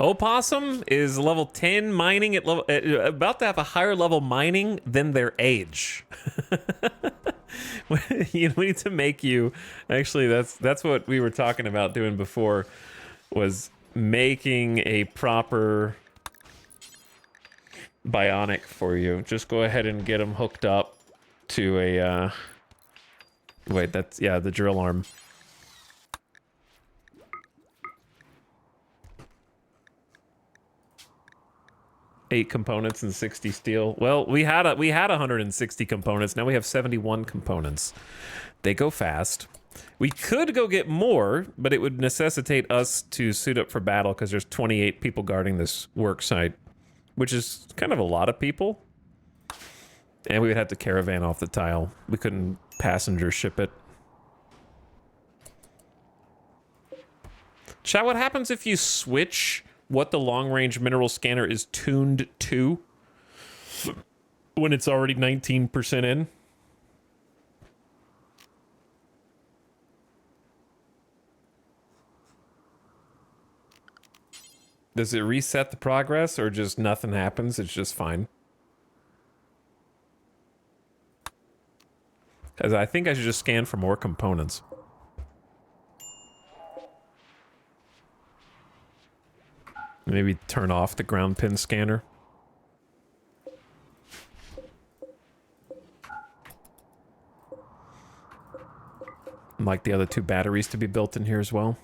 Opossum is level 10 mining at level, about to have a higher level mining than their age. We need to make you, actually that's what we were talking about doing before, was making a proper bionic for you. Just go ahead and get them hooked up to a, wait, that's, yeah, the drill arm. Eight components and 60 steel. Well, we had 160 components. Now we have 71 components. They go fast. We could go get more, but it would necessitate us to suit up for battle because there's 28 people guarding this work site, which is kind of a lot of people. And we would have to caravan off the tile. We couldn't passenger ship it. Chat, what happens if you switch what the long-range mineral scanner is tuned to when it's already 19% in? Does it reset the progress or just nothing happens? It's just fine. Because I think I should just scan for more components. Maybe turn off the ground pin scanner. I'd like the other two batteries to be built in here as well.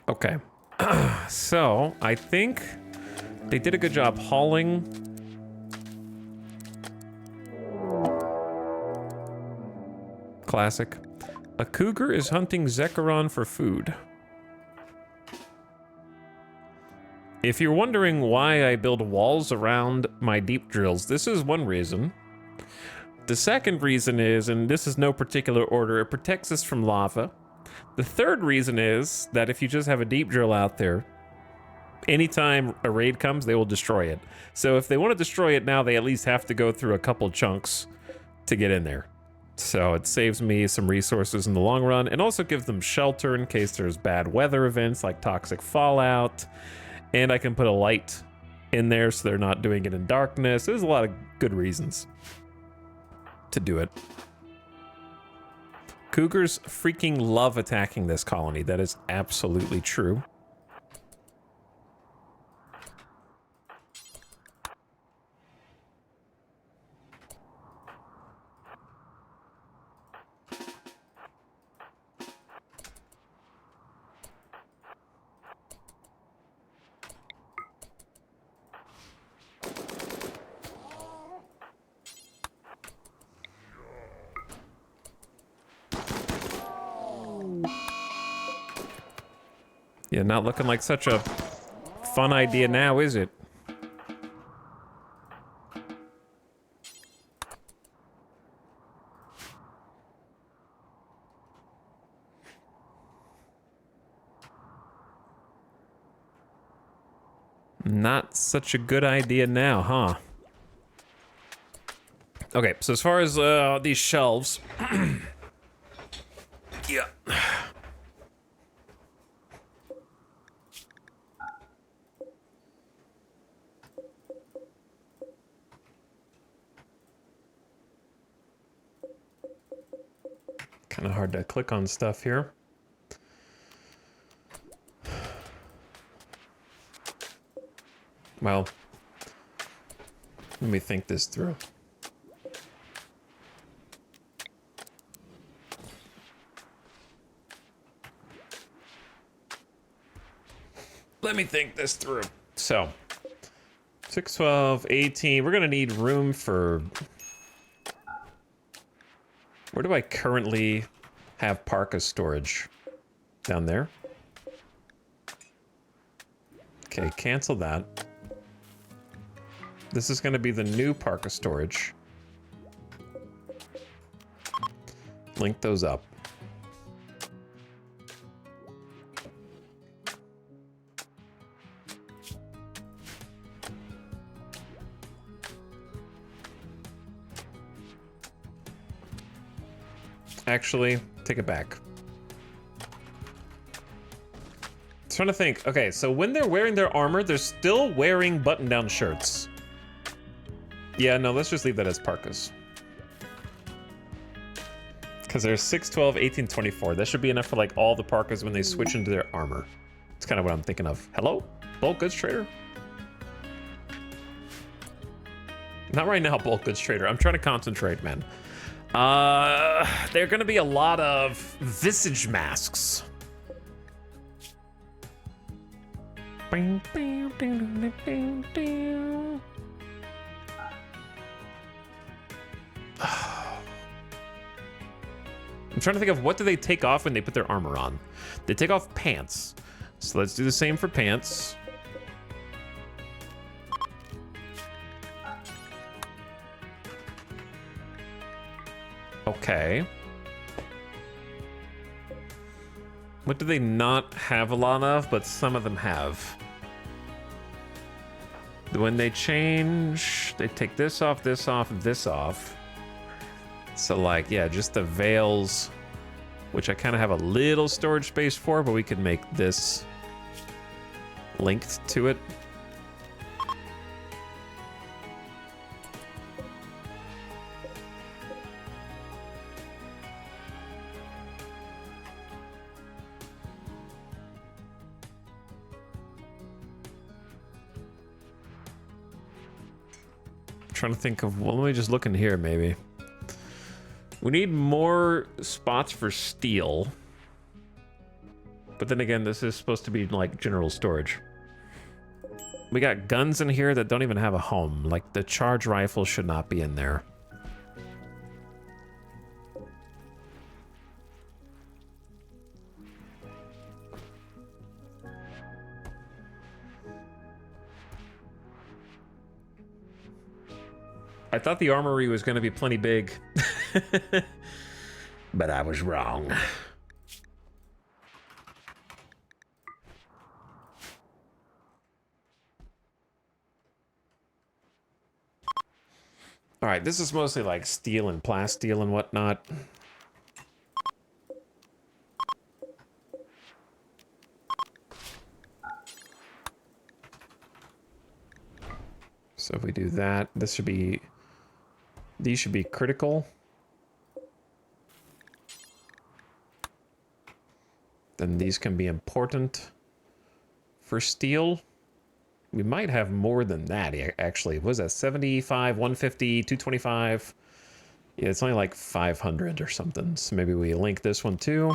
Okay. So, I think they did a good job hauling. Classic. A cougar is hunting Zecharon for food. If you're wondering why I build walls around my deep drills, this is one reason. The second reason is, and this is no particular order, it protects us from lava. The third reason is that if you just have a deep drill out there, anytime a raid comes, they will destroy it. So if they want to destroy it now, they at least have to go through a couple chunks to get in there. So it saves me some resources in the long run, and also gives them shelter in case there's bad weather events like toxic fallout. And I can put a light in there so they're not doing it in darkness. There's a lot of good reasons to do it. Cougars freaking love attacking this colony. That is absolutely true. Yeah, not looking like such a fun idea now, is it? Not such a good idea now, huh? Okay, so as far as these shelves... yeah. Kind of hard to click on stuff here. Well, let me think this through. Let me think this through. So, 6, 12, 18. We're going to need room for... Where do I currently have parka storage? Down there? Okay, cancel that. This is going to be the new parka storage. Link those up. Actually, take it back. Trying to think. Okay, so when they're wearing their armor, they're still wearing button-down shirts. Yeah, no, let's just leave that as parkas. Because there's 6, 12, 18, 24. That should be enough for like all the parkas when they switch into their armor. It's kind of what I'm thinking of. Hello? Bulk goods trader? Not right now, bulk goods trader. I'm trying to concentrate, man. There are going to be a lot of visage masks. I'm trying to think of what do they take off when they put their armor on. They take off pants. So let's do the same for pants. Okay. What do they not have a lot of, but some of them have? When they change, they take this off, this off, this off. So like, yeah, just the veils, which I kind of have a little storage space for, but we could make this linked to it. Trying to think of, well, let me just look in here maybe. We need more spots for steel. But then again, this is supposed to be like general storage. We got guns in here that don't even have a home. Like the charge rifle should not be in there. I thought the armory was going to be plenty big, but I was wrong. All right, this is mostly like steel and plasteel and whatnot. So if we do that, this should be... These should be critical. Then these can be important for steel. We might have more than that, actually. What was that? 75, 150, 225? Yeah, it's only like 500 or something. So maybe we link this one too.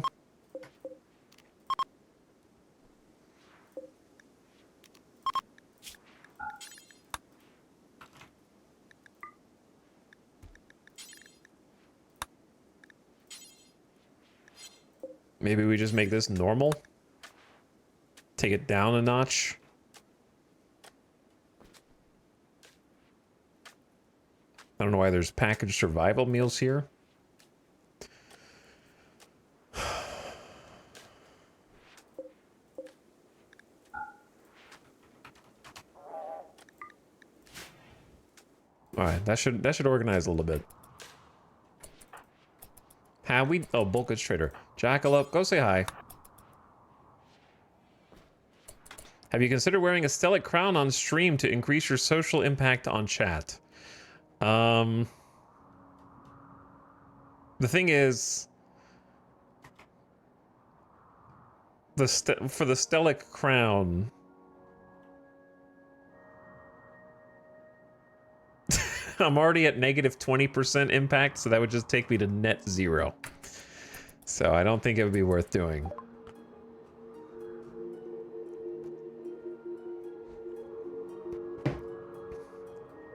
Maybe we just make this normal. Take it down a notch. I don't know why there's packaged survival meals here. All right, that should organize a little bit. Have we? Oh, bulk goods trader. Jackalope, go say hi. Have you considered wearing a stellic crown on stream to increase your social impact on chat? The thing is, for the stellic crown, I'm already at negative 20% impact, so that would just take me to net 0. So I don't think it would be worth doing.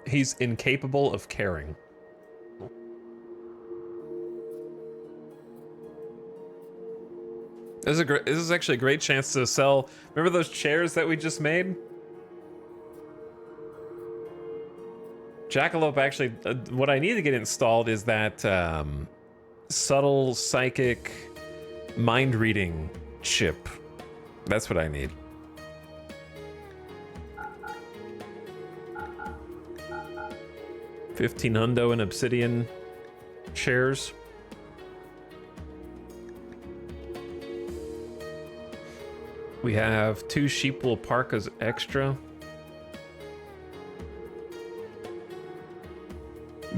He's incapable of caring. This is actually a great chance to sell. Remember those chairs that we just made? Jackalope actually, what I need to get installed is that subtle psychic mind reading chip. That's what I need. $1,500 in obsidian chairs. We have 2 sheepwool parkas extra.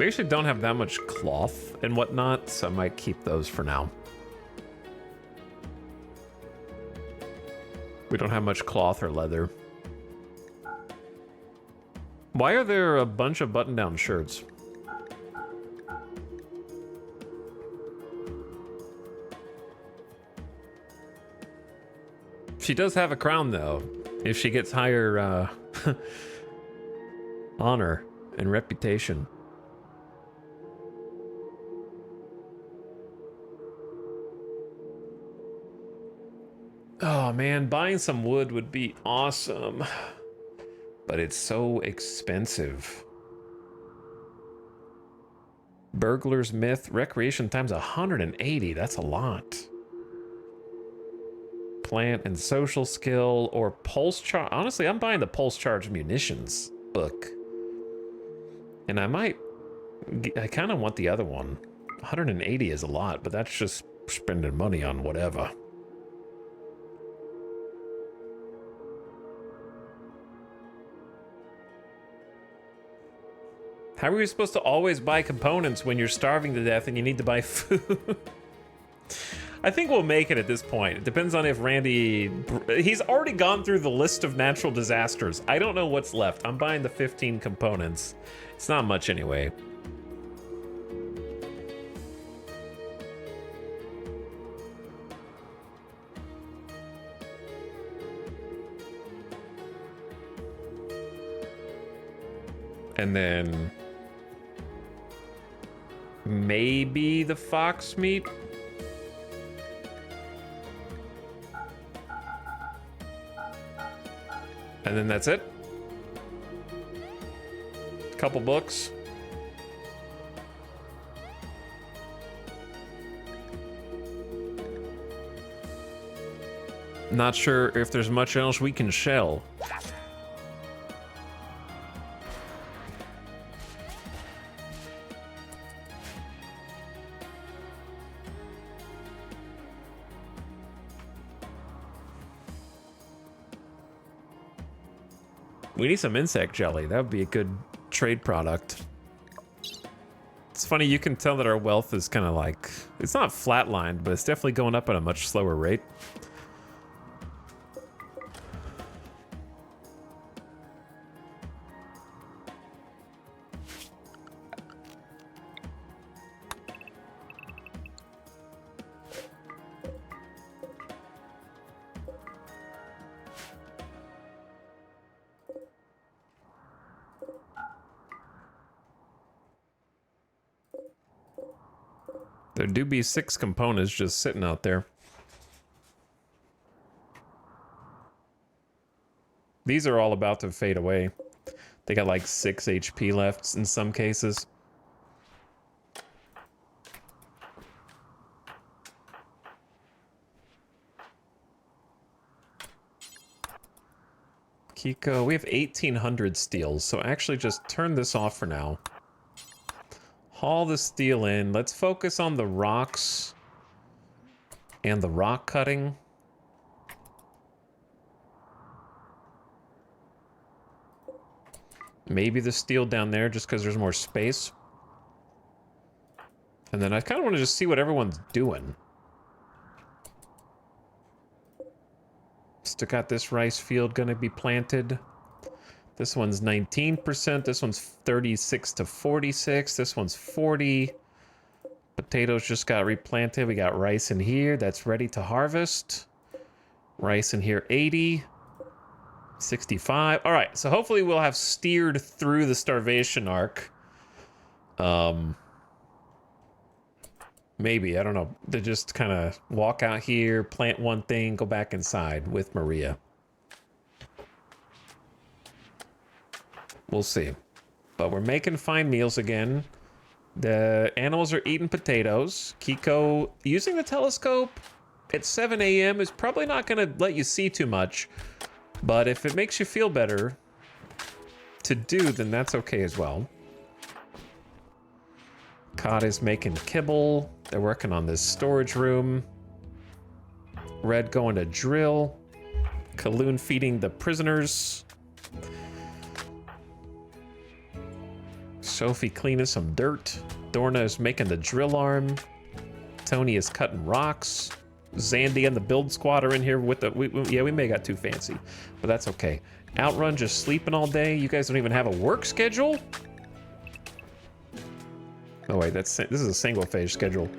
We actually don't have that much cloth and whatnot, so I might keep those for now. We don't have much cloth or leather. Why are there a bunch of button-down shirts? She does have a crown, though, if she gets higher honor and reputation. Oh man, buying some wood would be awesome, but it's so expensive. Burglar's Myth, recreation times 180, that's a lot. Plant and social skill or pulse charge. Honestly, I'm buying the pulse charge munitions book. And I kind of want the other one. 180 is a lot, but that's just spending money on whatever. How are we supposed to always buy components when you're starving to death and you need to buy food? I think we'll make it at this point. It depends on if Randy... He's already gone through the list of natural disasters. I don't know what's left. I'm buying the 15 components. It's not much anyway. And then... maybe the fox meat? And then that's it. Couple books. Not sure if there's much else we can shell. We need some insect jelly. That would be a good trade product. It's funny, you can tell that our wealth is kind of like... it's not flatlined, but it's definitely going up at a much slower rate. There do be 6 components just sitting out there. These are all about to fade away. They got like 6 HP left in some cases. Kiko, we have 1,800 steels, so actually just turn this off for now. Haul the steel in. Let's focus on the rocks and the rock cutting. Maybe the steel down there just because there's more space. And then I kind of want to just see what everyone's doing. Still got this rice field going to be planted. This one's 19%. This one's 36 to 46. This one's 40. Potatoes just got replanted. We got rice in here that's ready to harvest. Rice in here, 80. 65. All right, so hopefully we'll have steered through the starvation arc. Maybe, I don't know. To just kind of walk out here, plant one thing, go back inside with Maria. We'll see. But we're making fine meals again. The animals are eating potatoes. Kiko, using the telescope at 7 a.m. is probably not going to let you see too much. But if it makes you feel better to do, then that's okay as well. Cod is making kibble. They're working on this storage room. Red going to drill. Kaloon feeding the prisoners. Sophie cleaning some dirt. Dorna is making the drill arm. Tony is cutting rocks. Zandy and the build squad are in here with the... yeah, we may have got too fancy, but that's okay. Outrun just sleeping all day. You guys don't even have a work schedule? Oh wait, this is a single phase schedule.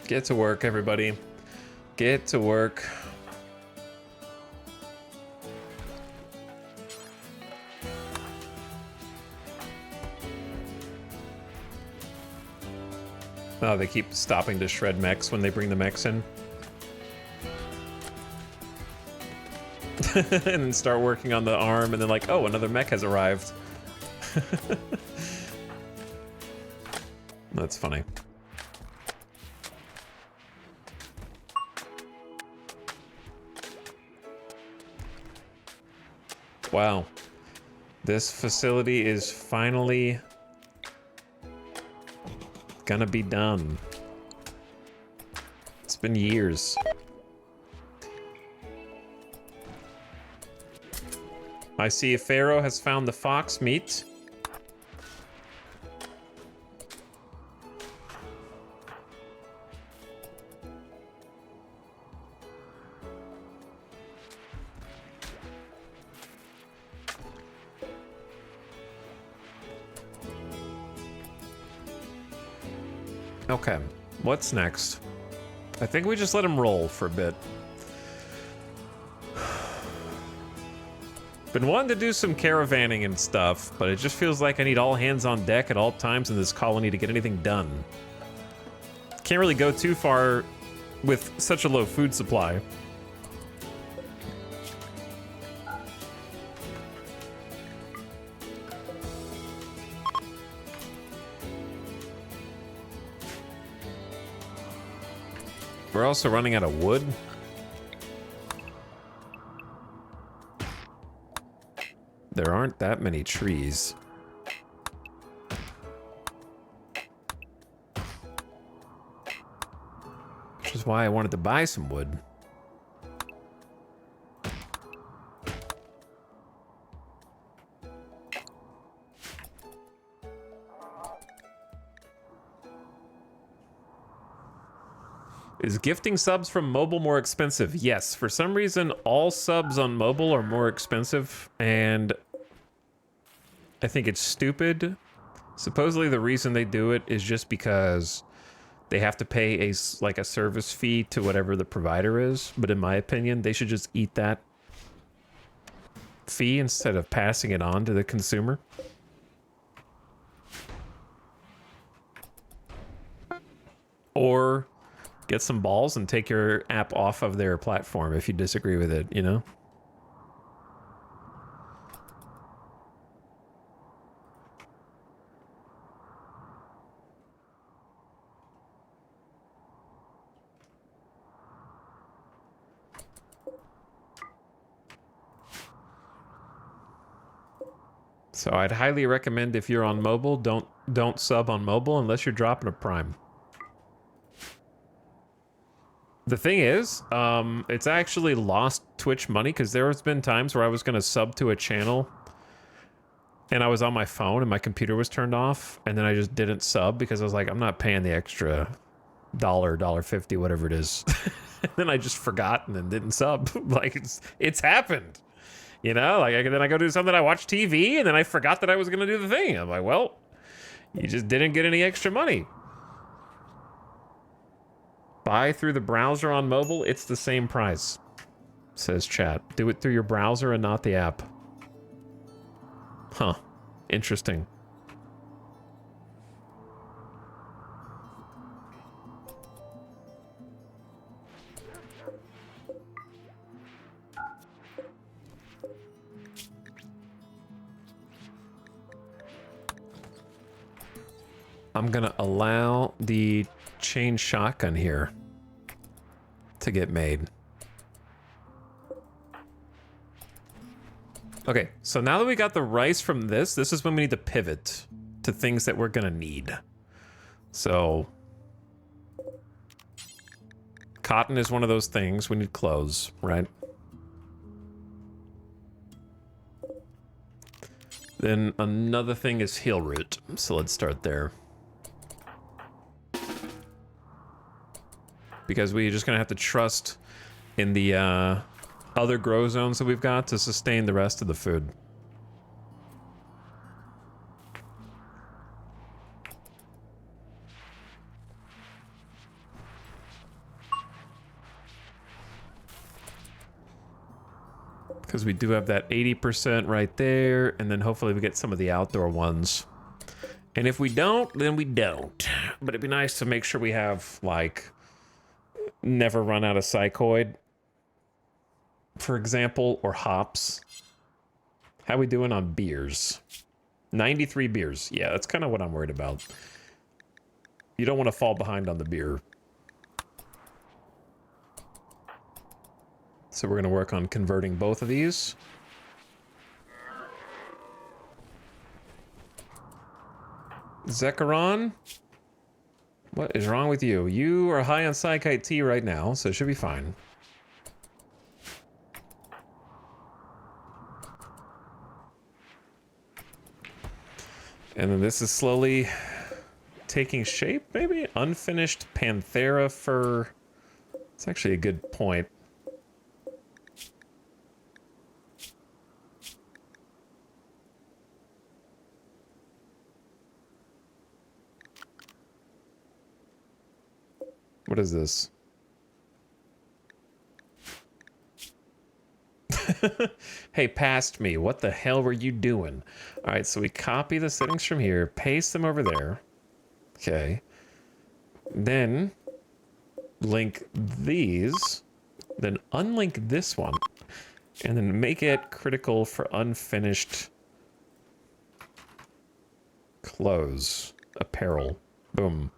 Get to work, everybody. Get to work. Oh, they keep stopping to shred mechs when they bring the mechs in. And then start working on the arm, and then like, oh, another mech has arrived. That's funny. Wow. This facility is finally gonna be done. It's been years. I see Pharaoh has found the fox meat. Okay, what's next? I think we just let him roll for a bit. Been wanting to do some caravanning and stuff, but it just feels like I need all hands on deck at all times in this colony to get anything done. Can't really go too far with such a low food supply. We're also running out of wood. There aren't that many trees. Which is why I wanted to buy some wood. Is gifting subs from mobile more expensive? Yes. For some reason, all subs on mobile are more expensive, and I think it's stupid. Supposedly the reason they do it is just because they have to pay a service fee to whatever the provider is, but in my opinion, they should just eat that fee instead of passing it on to the consumer. Or get some balls and take your app off of their platform if you disagree with it, you know? So I'd highly recommend if you're on mobile, don't sub on mobile unless you're dropping a Prime. The thing is, it's actually lost Twitch money because there has been times where I was going to sub to a channel and I was on my phone and my computer was turned off, and then I just didn't sub because I was like, I'm not paying the extra $1.50, whatever it is. And then I just forgot and then didn't sub. Like, it's happened. You know, like then I go do something, I watch TV, and then I forgot that I was going to do the thing. I'm like, well, you just didn't get any extra money. Buy through the browser on mobile, it's the same price, says chat. Do it through your browser and not the app. Huh. Interesting. I'm gonna allow the chain shotgun here to get made. Okay, so now that we got the rice from this is when we need to pivot to things that we're gonna need. So, cotton is one of those things. We need clothes, right? Then another thing is heel root. So let's start there. Because we're just gonna have to trust in the other grow zones that we've got to sustain the rest of the food. Because we do have that 80% right there, and then hopefully we get some of the outdoor ones. And if we don't, then we don't. But it'd be nice to make sure we have, like, never run out of psychoid, for example, or hops. How we doing on beers? 93 beers. Yeah, that's kind of what I'm worried about. You don't want to fall behind on the beer. So we're going to work on converting both of these. Zekaron? What is wrong with you? You are high on Psychite T right now, so it should be fine. And then this is slowly taking shape, maybe? Unfinished Panthera fur. It's actually a good point. What is this? Hey, past me. What the hell were you doing? All right, so we copy the settings from here, paste them over there. Okay. Then link these, then unlink this one, and then make it critical for unfinished clothes, apparel. Boom.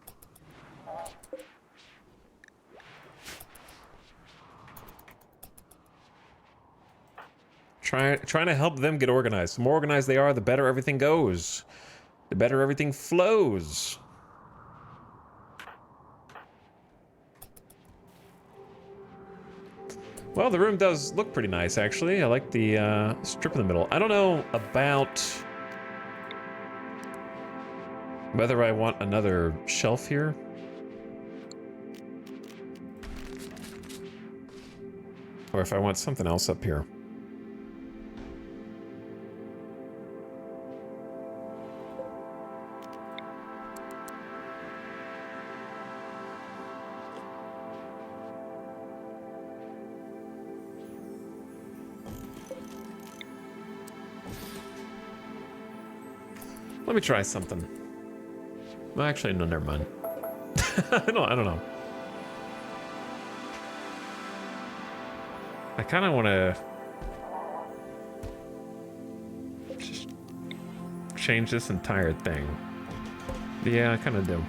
Trying to help them get organized. The more organized they are, the better everything goes. The better everything flows. Well, the room does look pretty nice, actually. I like the strip in the middle. I don't know about whether I want another shelf here. Or if I want something else up here. Let me try something. Well, actually, no, never mind. I don't know. I kind of want to just change this entire thing. Yeah, I kind of do.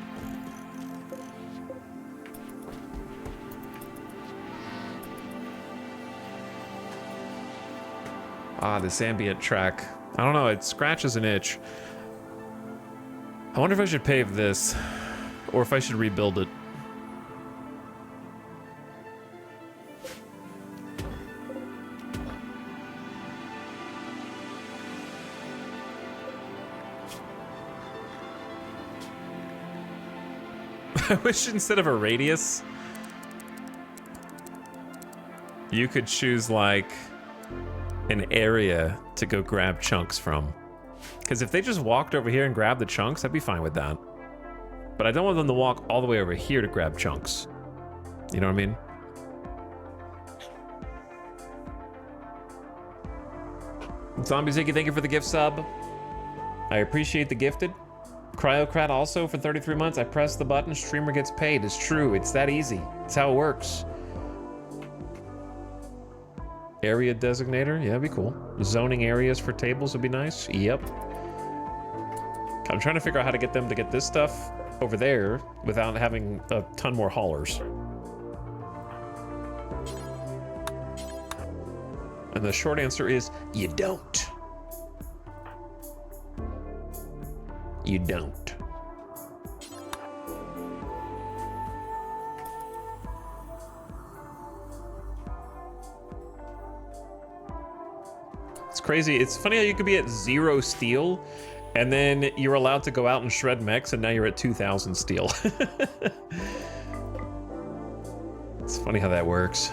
Ah, this ambient track. I don't know, it scratches an itch. I wonder if I should pave this, or if I should rebuild it. I wish instead of a radius, you could choose like an area to go grab chunks from. Because if they just walked over here and grabbed the chunks, I'd be fine with that. But I don't want them to walk all the way over here to grab chunks. You know what I mean? Zombie Ziggy, thank you for the gift sub. I appreciate the gifted. Cryocrat also for 33 months. I press the button, streamer gets paid. It's true. It's that easy. It's how it works. Area designator. Yeah, that'd be cool. Zoning areas for tables would be nice. Yep. I'm trying to figure out how to get them to get this stuff over there without having a ton more haulers. And the short answer is, you don't. You don't. It's crazy. It's funny how you could be at 0 steel, and then you're allowed to go out and shred mechs, and now you're at 2,000 steel. It's funny how that works.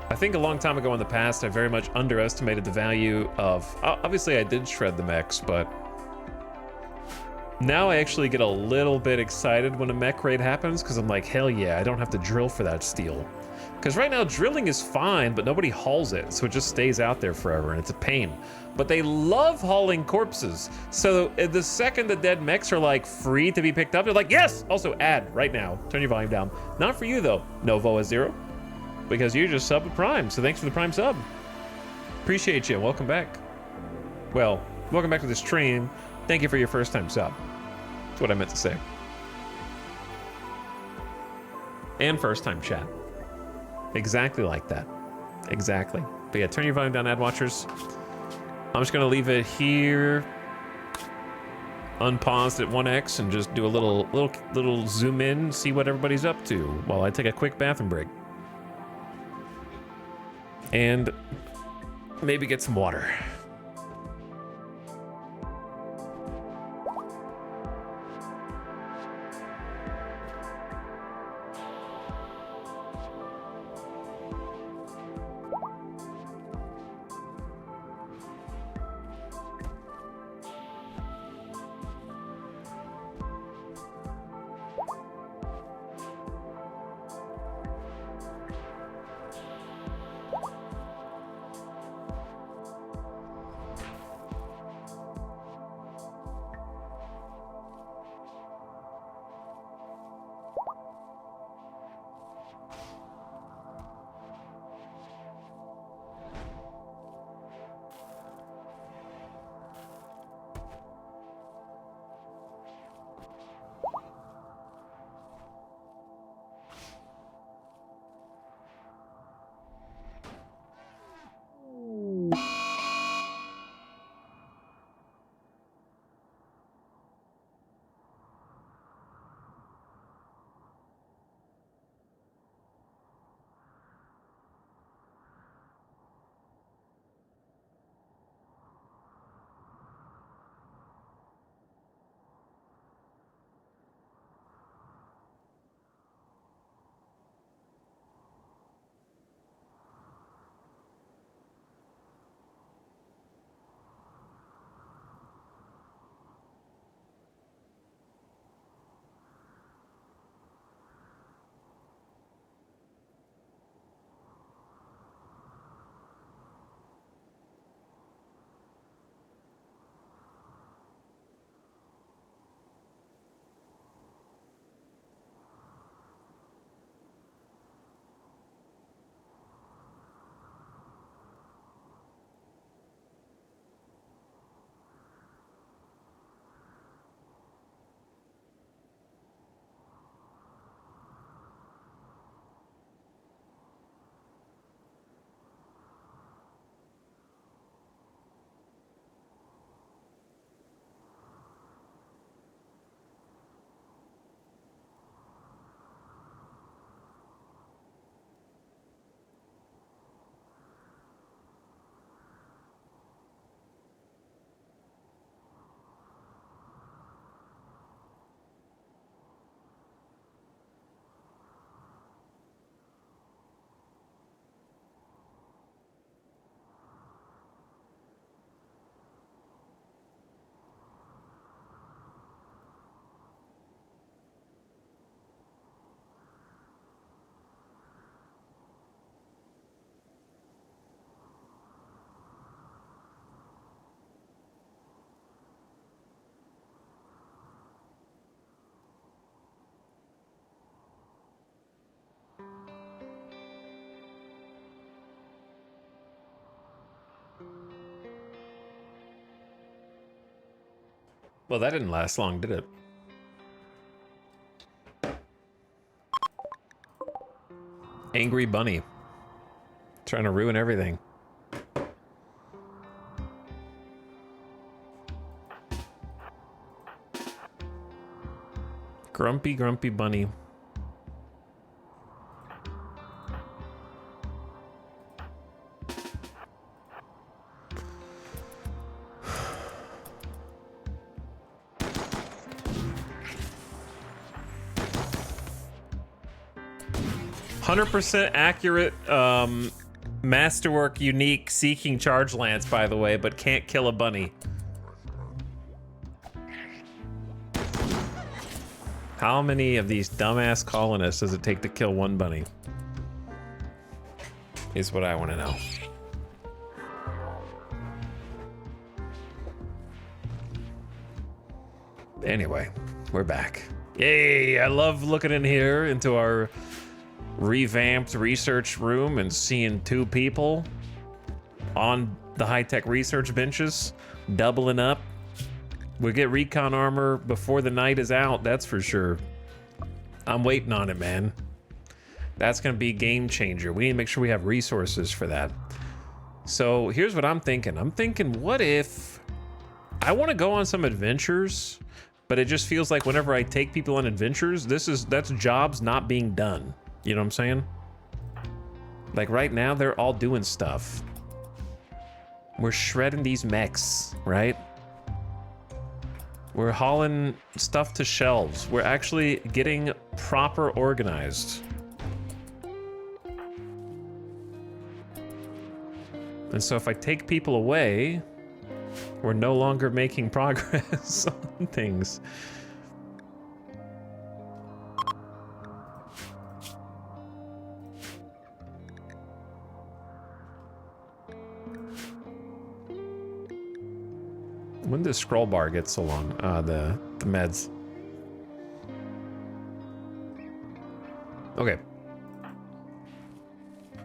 I think a long time ago in the past, I very much underestimated the value of... Obviously, I did shred the mechs, but now I actually get a little bit excited when a mech raid happens, because I'm like, hell yeah, I don't have to drill for that steel. Because right now, drilling is fine, but nobody hauls it, so it just stays out there forever, and it's a pain. But they love hauling corpses. So the second the dead mechs are like free to be picked up, they're like, yes! Also, add right now. Turn your volume down. Not for you, though. Novoa0. Because you just subbed with Prime, so thanks for the Prime sub. Appreciate you, welcome back. Well, welcome back to the stream. Thank you for your first time sub. That's what I meant to say. And first time chat. Exactly like that. Exactly. But yeah, turn your volume down, ad watchers. I'm just gonna leave it here, unpaused at 1x, and just do a little zoom in, see what everybody's up to while I take a quick bathroom break. And maybe get some water. Well, that didn't last long, did it? Angry bunny. Trying to ruin everything. Grumpy, grumpy bunny. %, accurate masterwork unique seeking charge lance, by the way, but can't kill a bunny. How many of these dumbass colonists does it take to kill one bunny? Is what I want to know. Anyway, we're back. Yay! I love looking in here into our revamped research room and seeing 2 people on the high-tech research benches, doubling up. We'll get recon armor before the night is out, that's for sure. I'm waiting on it, man. That's gonna be a game changer. We need to make sure we have resources for that. So here's what I'm thinking. I'm thinking, what if I want to go on some adventures, but it just feels like whenever I take people on adventures, that's jobs not being done. You know what I'm saying? Like right now, they're all doing stuff. We're shredding these mechs, right? We're hauling stuff to shelves. We're actually getting proper organized. And so if I take people away, we're no longer making progress on things. When does scroll bar get so long? The meds. Okay.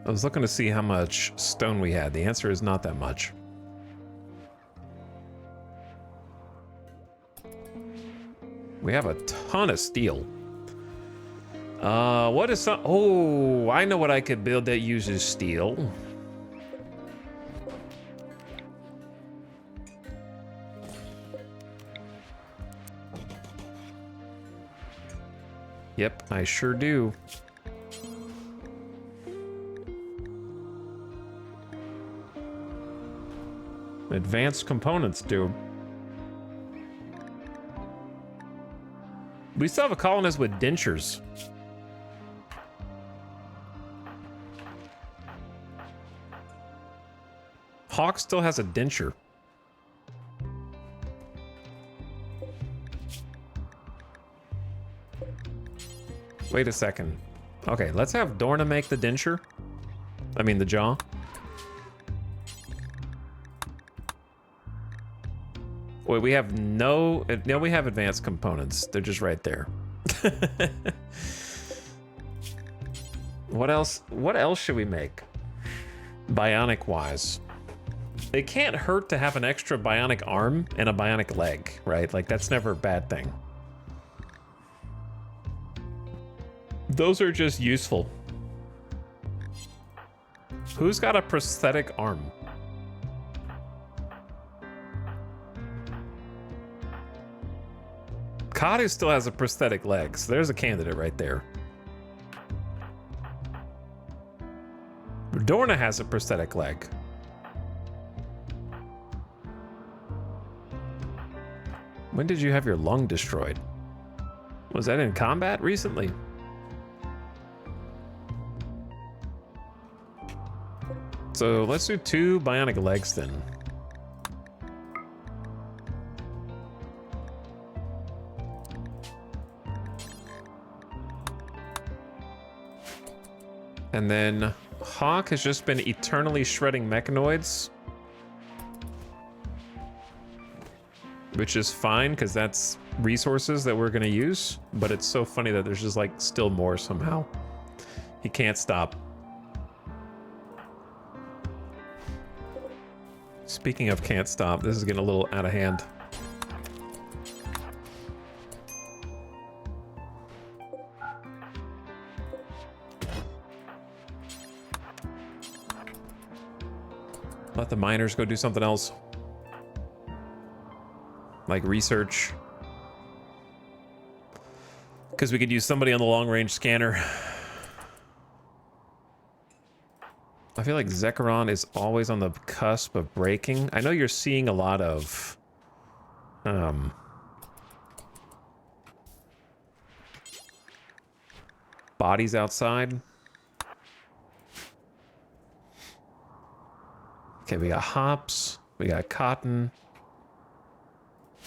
I was looking to see how much stone we had. The answer is not that much. We have a ton of steel. What is some... Oh, I know what I could build that uses steel. Yep, I sure do. Advanced components do. We still have a colonist with dentures. Hawk still has a denture. Wait a second. Okay, let's have Dorna make the denture. I mean the jaw. Wait, we have no, we have advanced components. They're just right there. What else should we make? Bionic wise. It can't hurt to have an extra bionic arm and a bionic leg, right? Like that's never a bad thing. Those are just useful. Who's got a prosthetic arm? Kadu still has a prosthetic leg, so there's a candidate right there. Dorna has a prosthetic leg. When did you have your lung destroyed? Was that in combat recently? So let's do 2 bionic legs then. And then Hawk has just been eternally shredding mechanoids. Which is fine, because that's resources that we're going to use. But it's so funny that there's just like still more somehow. He can't stop. Speaking of can't stop, this is getting a little out of hand. let the miners go do something else. Like research. Because we could use somebody on the long-range scanner. I feel like Zekrom is always on the cusp of breaking. I know you're seeing a lot of... bodies outside. Okay, we got hops. We got cotton.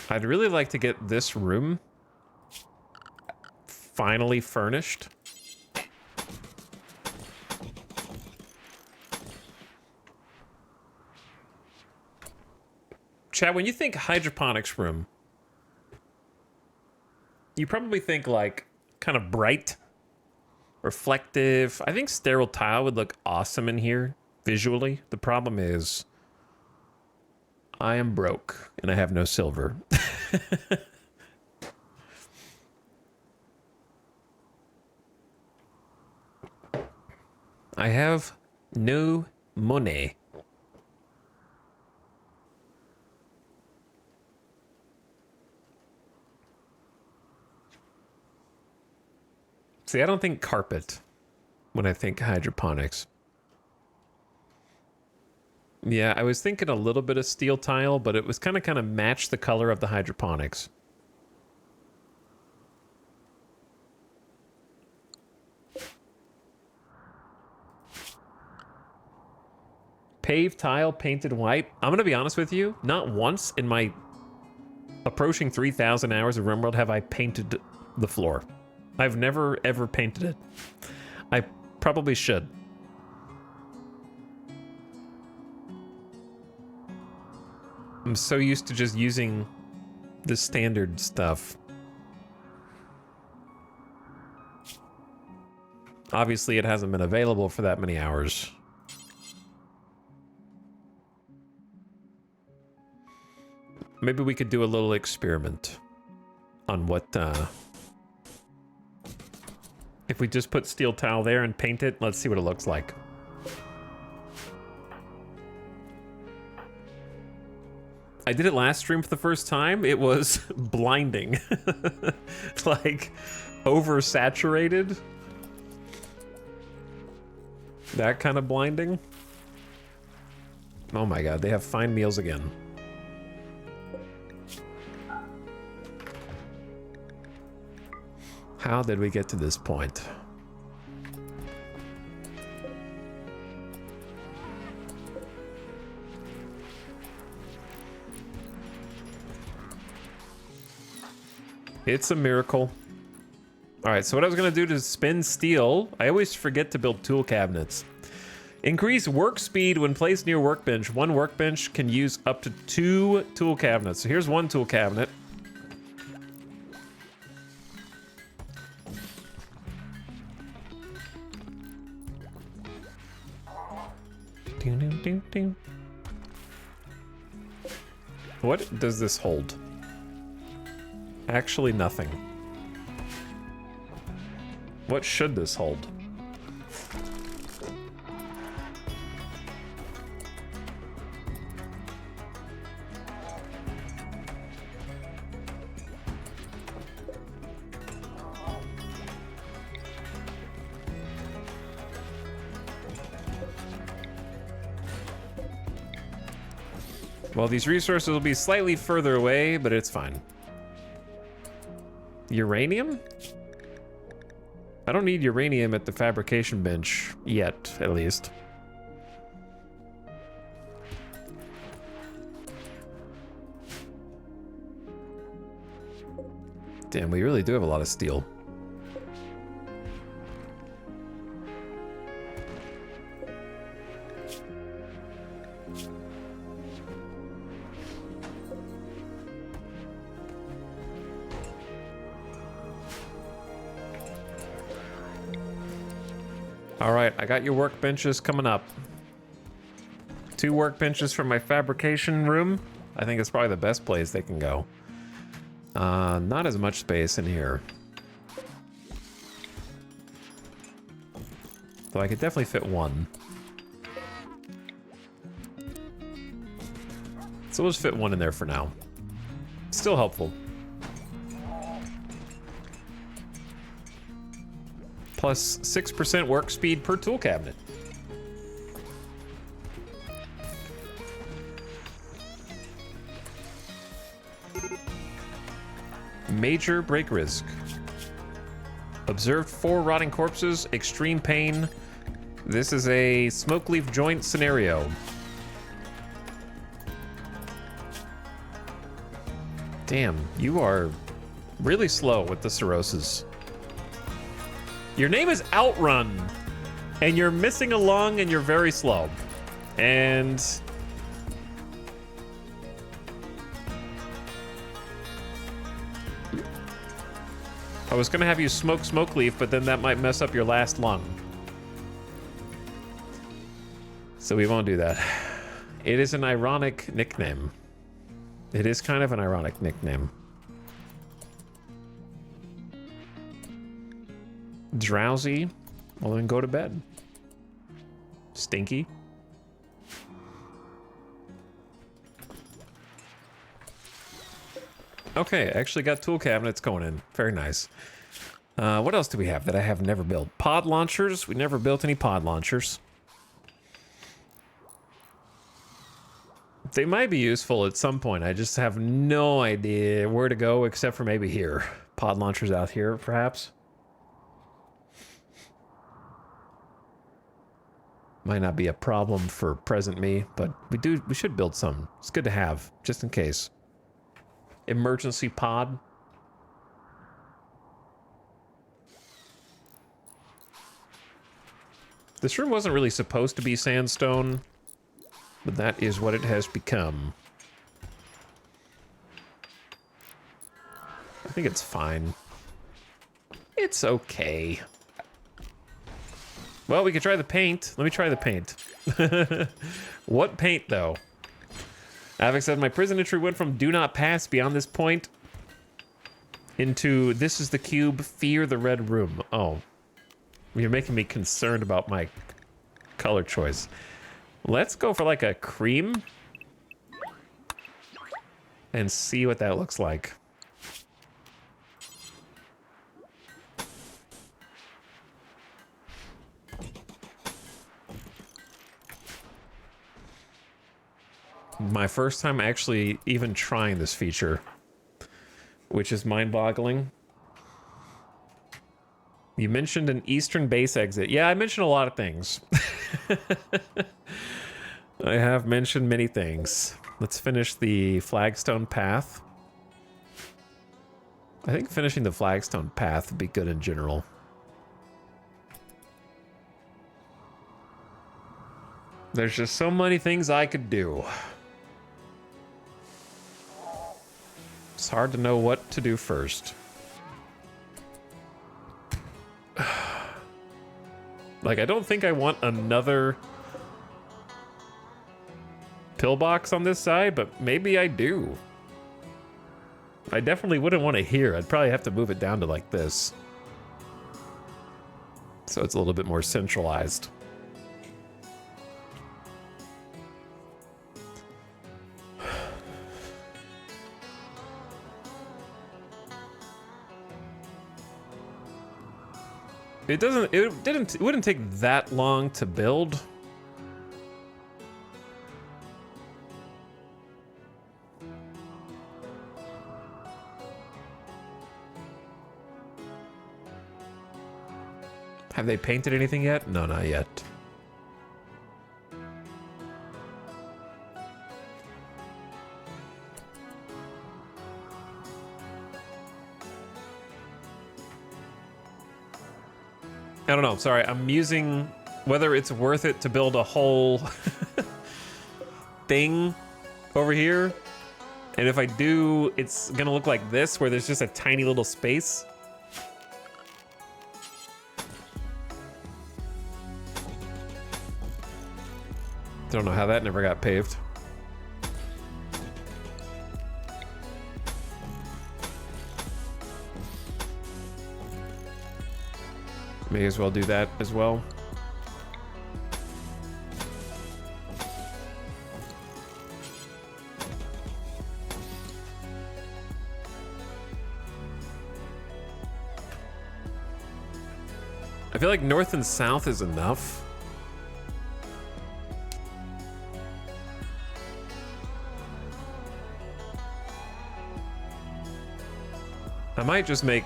I'd really like to get this room finally furnished. Chad, when you think hydroponics room, you probably think like kind of bright, reflective. I think sterile tile would look awesome in here visually. The problem is I am broke and I have no silver. I have no money. See, I don't think carpet when I think hydroponics. Yeah, I was thinking a little bit of steel tile, but it was kind of matched the color of the hydroponics. Paved tile painted white. I'm gonna be honest with you, not once in my approaching 3,000 hours of RimWorld have I painted the floor. I've never ever painted it. I probably should. I'm so used to just using the standard stuff. Obviously, it hasn't been available for that many hours. Maybe we could do a little experiment on what, if we just put steel tile there and paint it, let's see what it looks like. I did it last stream for the first time. It was blinding. Like, oversaturated. That kind of blinding. Oh my god, they have fine meals again. How did we get to this point? It's a miracle. All right, so what I was gonna do to spin steel, I always forget to build tool cabinets. Increase work speed when placed near workbench. One workbench can use up to 2 tool cabinets. So here's one tool cabinet. What does this hold? Actually nothing. What should this hold? Well, these resources will be slightly further away, but it's fine. Uranium? I don't need uranium at the fabrication bench yet, at least. Damn, we really do have a lot of steel. All right, I got your workbenches coming up. 2 workbenches from my fabrication room. I think it's probably the best place they can go. Not as much space in here. Though I could definitely fit 1. So we'll just fit one in there for now. Still helpful. Plus 6% work speed per tool cabinet. Major break risk. Observed 4 rotting corpses, extreme pain. This is a smoke leaf joint scenario. Damn, you are really slow with the cirrhosis. Your name is Outrun, and you're missing a lung, and you're very slow. And I was gonna have you smoke smoke leaf, but then that might mess up your last lung. So we won't do that. It is an ironic nickname. It is kind of an ironic nickname. Drowsy? Well, then go to bed. Stinky? Okay, actually got tool cabinets going in. Very nice. What else do we have that I have never built? Pod launchers? We never built any pod launchers. They might be useful at some point. I just have no idea where to go except for maybe here. Pod launchers out here, perhaps. Might not be a problem for present me, but we should build some. It's good to have, just in case. Emergency pod. This room wasn't really supposed to be sandstone, but that is what it has become. I think it's fine. It's okay. Well, we could try the paint. Let me try the paint. What paint, though? Avix said, my prison entry went from do not pass beyond this point into this is the cube, fear the red room. Oh. You're making me concerned about my color choice. Let's go for like a cream and see what that looks like. My first time actually even trying this feature, which is mind-boggling. You mentioned an eastern base exit. Yeah, I mentioned a lot of things. I have mentioned many things. Let's finish the flagstone path. I think finishing the flagstone path would be good in general. There's just so many things I could do. It's hard to know what to do first. Like, I don't think I want another pillbox on this side, but maybe I do. I definitely wouldn't want it here. I'd probably have to move it down to like this. So it's a little bit more centralized. It wouldn't take that long to build. Have they painted anything yet? No, not yet. I don't know. Sorry, I'm musing whether it's worth it to build a whole thing over here. And if I do, it's gonna look like this, where there's just a tiny little space. Don't know how that never got paved. May as well do that as well. I feel like north and south is enough. I might just make...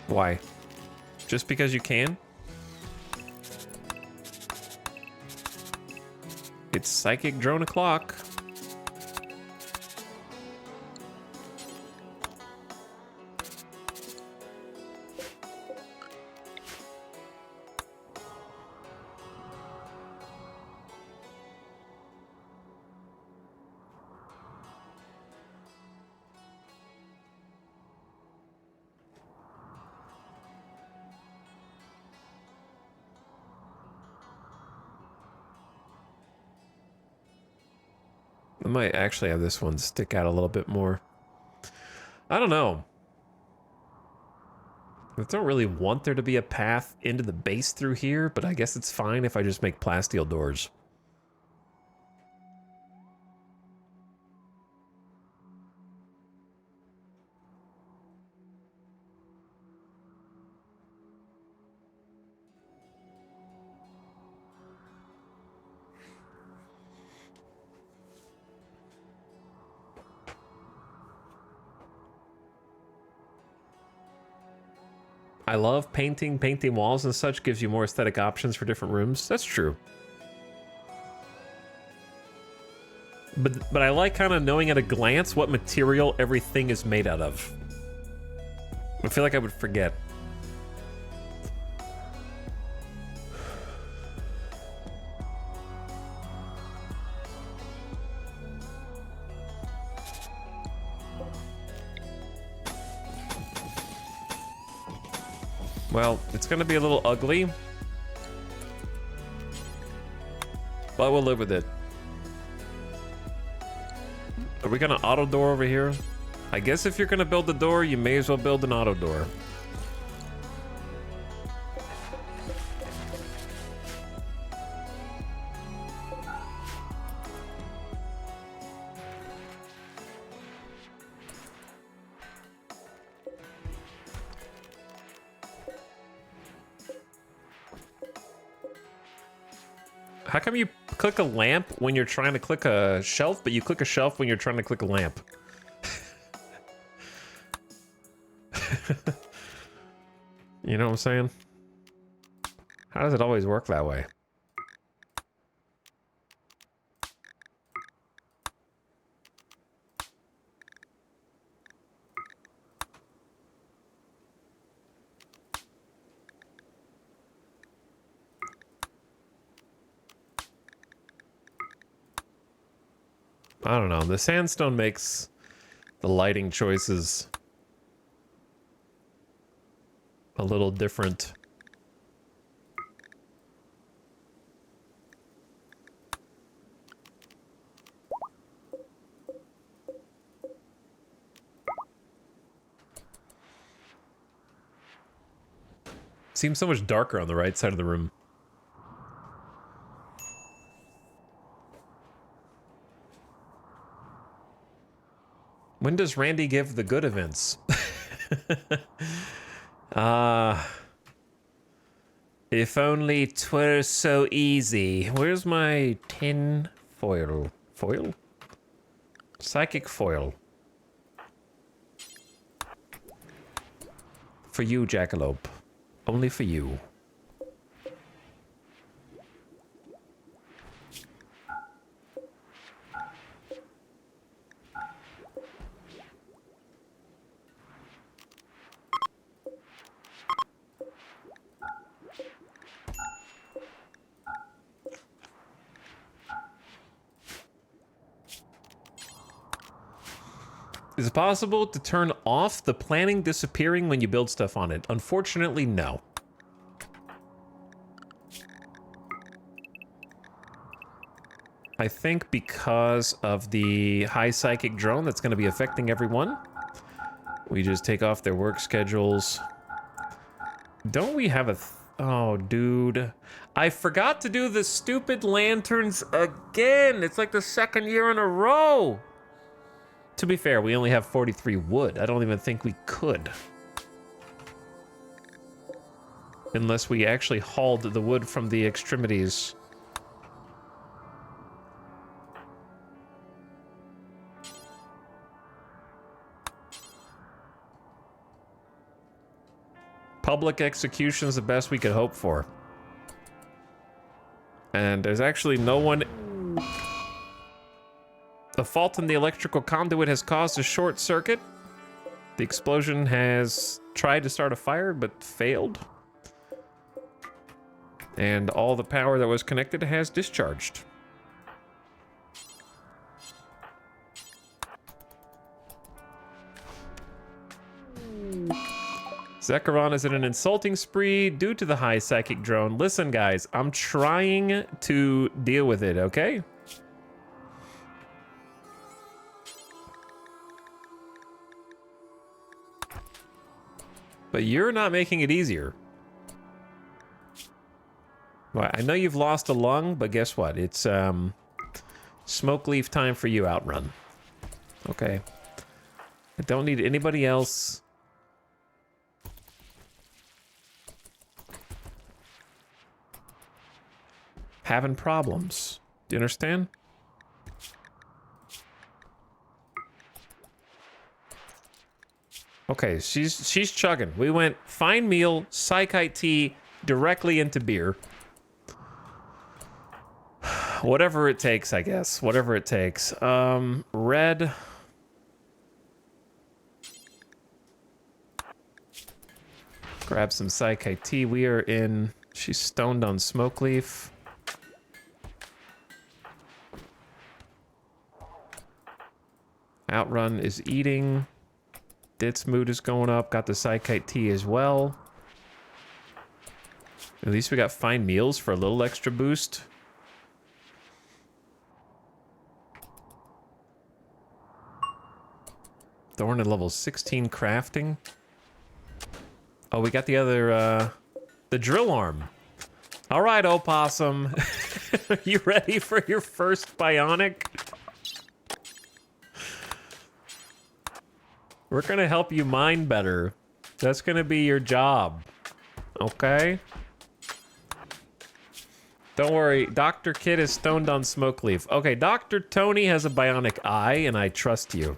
Why? Just because you can? It's psychic drone o'clock. I might actually have this one stick out a little bit more. I don't know. I don't really want there to be a path into the base through here, but I guess it's fine if I just make plasteel doors. I love painting. Painting walls and such gives you more aesthetic options for different rooms. That's true. But I like kind of knowing at a glance what material everything is made out of. I feel like I would forget. Well, it's gonna be a little ugly, but we'll live with it. Are we gonna auto door over here? I guess if you're gonna build the door, you may as well build an auto door. How come you click a lamp when you're trying to click a shelf, but you click a shelf when you're trying to click a lamp? You know what I'm saying? How does it always work that way? I don't know. The sandstone makes the lighting choices a little different. Seems so much darker on the right side of the room. When does Randy give the good events? If only 'twere so easy. Where's my tin foil? Foil? Psychic foil. For you, Jackalope. Only for you. Is it possible to turn off the planning disappearing when you build stuff on it? Unfortunately, no. I think because of the high psychic drone that's going to be affecting everyone, we just take off their work schedules. Don't we have a... Oh, dude. I forgot to do the stupid lanterns again. It's like the second year in a row. To be fair, we only have 43 wood. I don't even think we could. Unless we actually hauled the wood from the extremities. Public execution is the best we could hope for. And there's actually no one... The fault in the electrical conduit has caused a short circuit. The explosion has tried to start a fire, but failed. And all the power that was connected has discharged. Zekharon is in an insulting spree due to the high psychic drone. Listen, guys, I'm trying to deal with it, okay? But you're not making it easier. Well, I know you've lost a lung, but guess what? It's smoke leaf time for you, Outrun. Okay. I don't need anybody else. Having problems. Do you understand? Okay, she's chugging. We went fine meal, psychite tea, directly into beer. Whatever it takes, I guess. Whatever it takes. Red. Grab some psychite tea. We are in... She's stoned on smoke leaf. Outrun is eating. Dit's mood is going up. Got the psychite tea as well. At least we got fine meals for a little extra boost. Thorn at level 16 crafting. Oh, we got the other, the drill arm. All right, Opossum. Are you ready for your first bionic? We're gonna help you mine better. That's gonna be your job. Okay? Don't worry, Dr. Kid is stoned on smoke leaf. Okay, Dr. Tony has a bionic eye, and I trust you.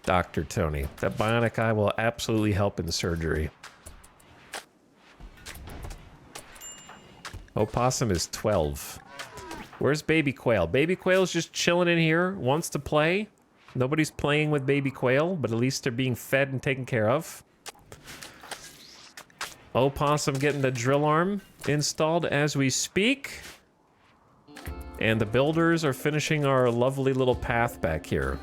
Dr. Tony. That bionic eye will absolutely help in surgery. Opossum is 12. Where's Baby Quail? Baby Quail's just chilling in here, wants to play. Nobody's playing with Baby Quail, but at least they're being fed and taken care of. Opossum getting the drill arm installed as we speak. And the builders are finishing our lovely little path back here.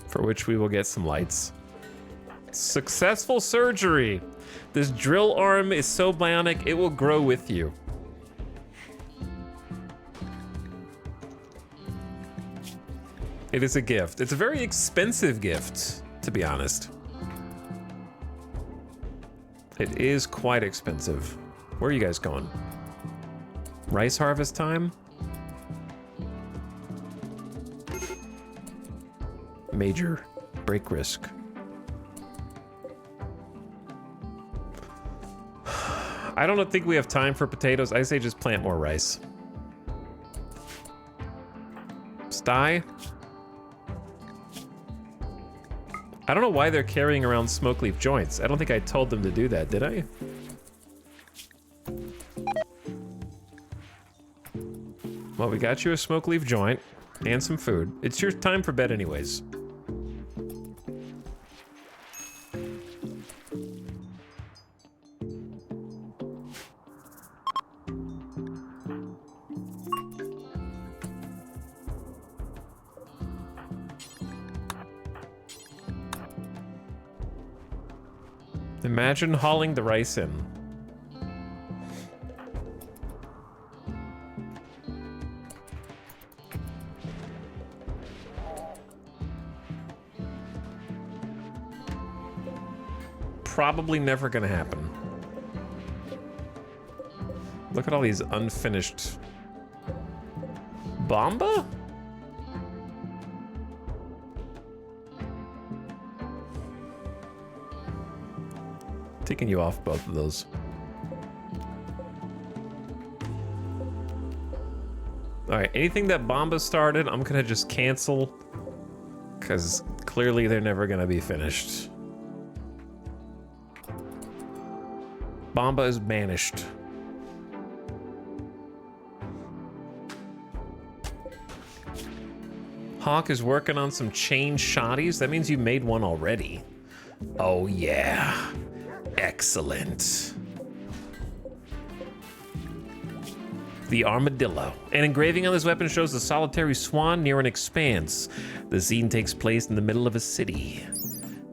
For which we will get some lights. Successful surgery. This drill arm is so bionic, it will grow with you. It is a gift. It's a very expensive gift, to be honest. It is quite expensive. Where are you guys going? Rice harvest time? Major break risk. I don't think we have time for potatoes. I say just plant more rice. Sty. I don't know why they're carrying around smoke leaf joints. I don't think I told them to do that, did I? Well, we got you a smoke leaf joint and some food. It's your time for bed anyways. Imagine hauling the rice in. probably never gonna happen. Look at all these unfinished... Bomba? Taking you off both of those. Alright, anything that Bomba started, I'm gonna just cancel. Because clearly they're never gonna be finished. Bomba is banished. Hawk is working on some chain shotties. That means you made one already. Oh yeah. Excellent. The armadillo. An engraving on this weapon shows a solitary swan near an expanse. The scene takes place in the middle of a city.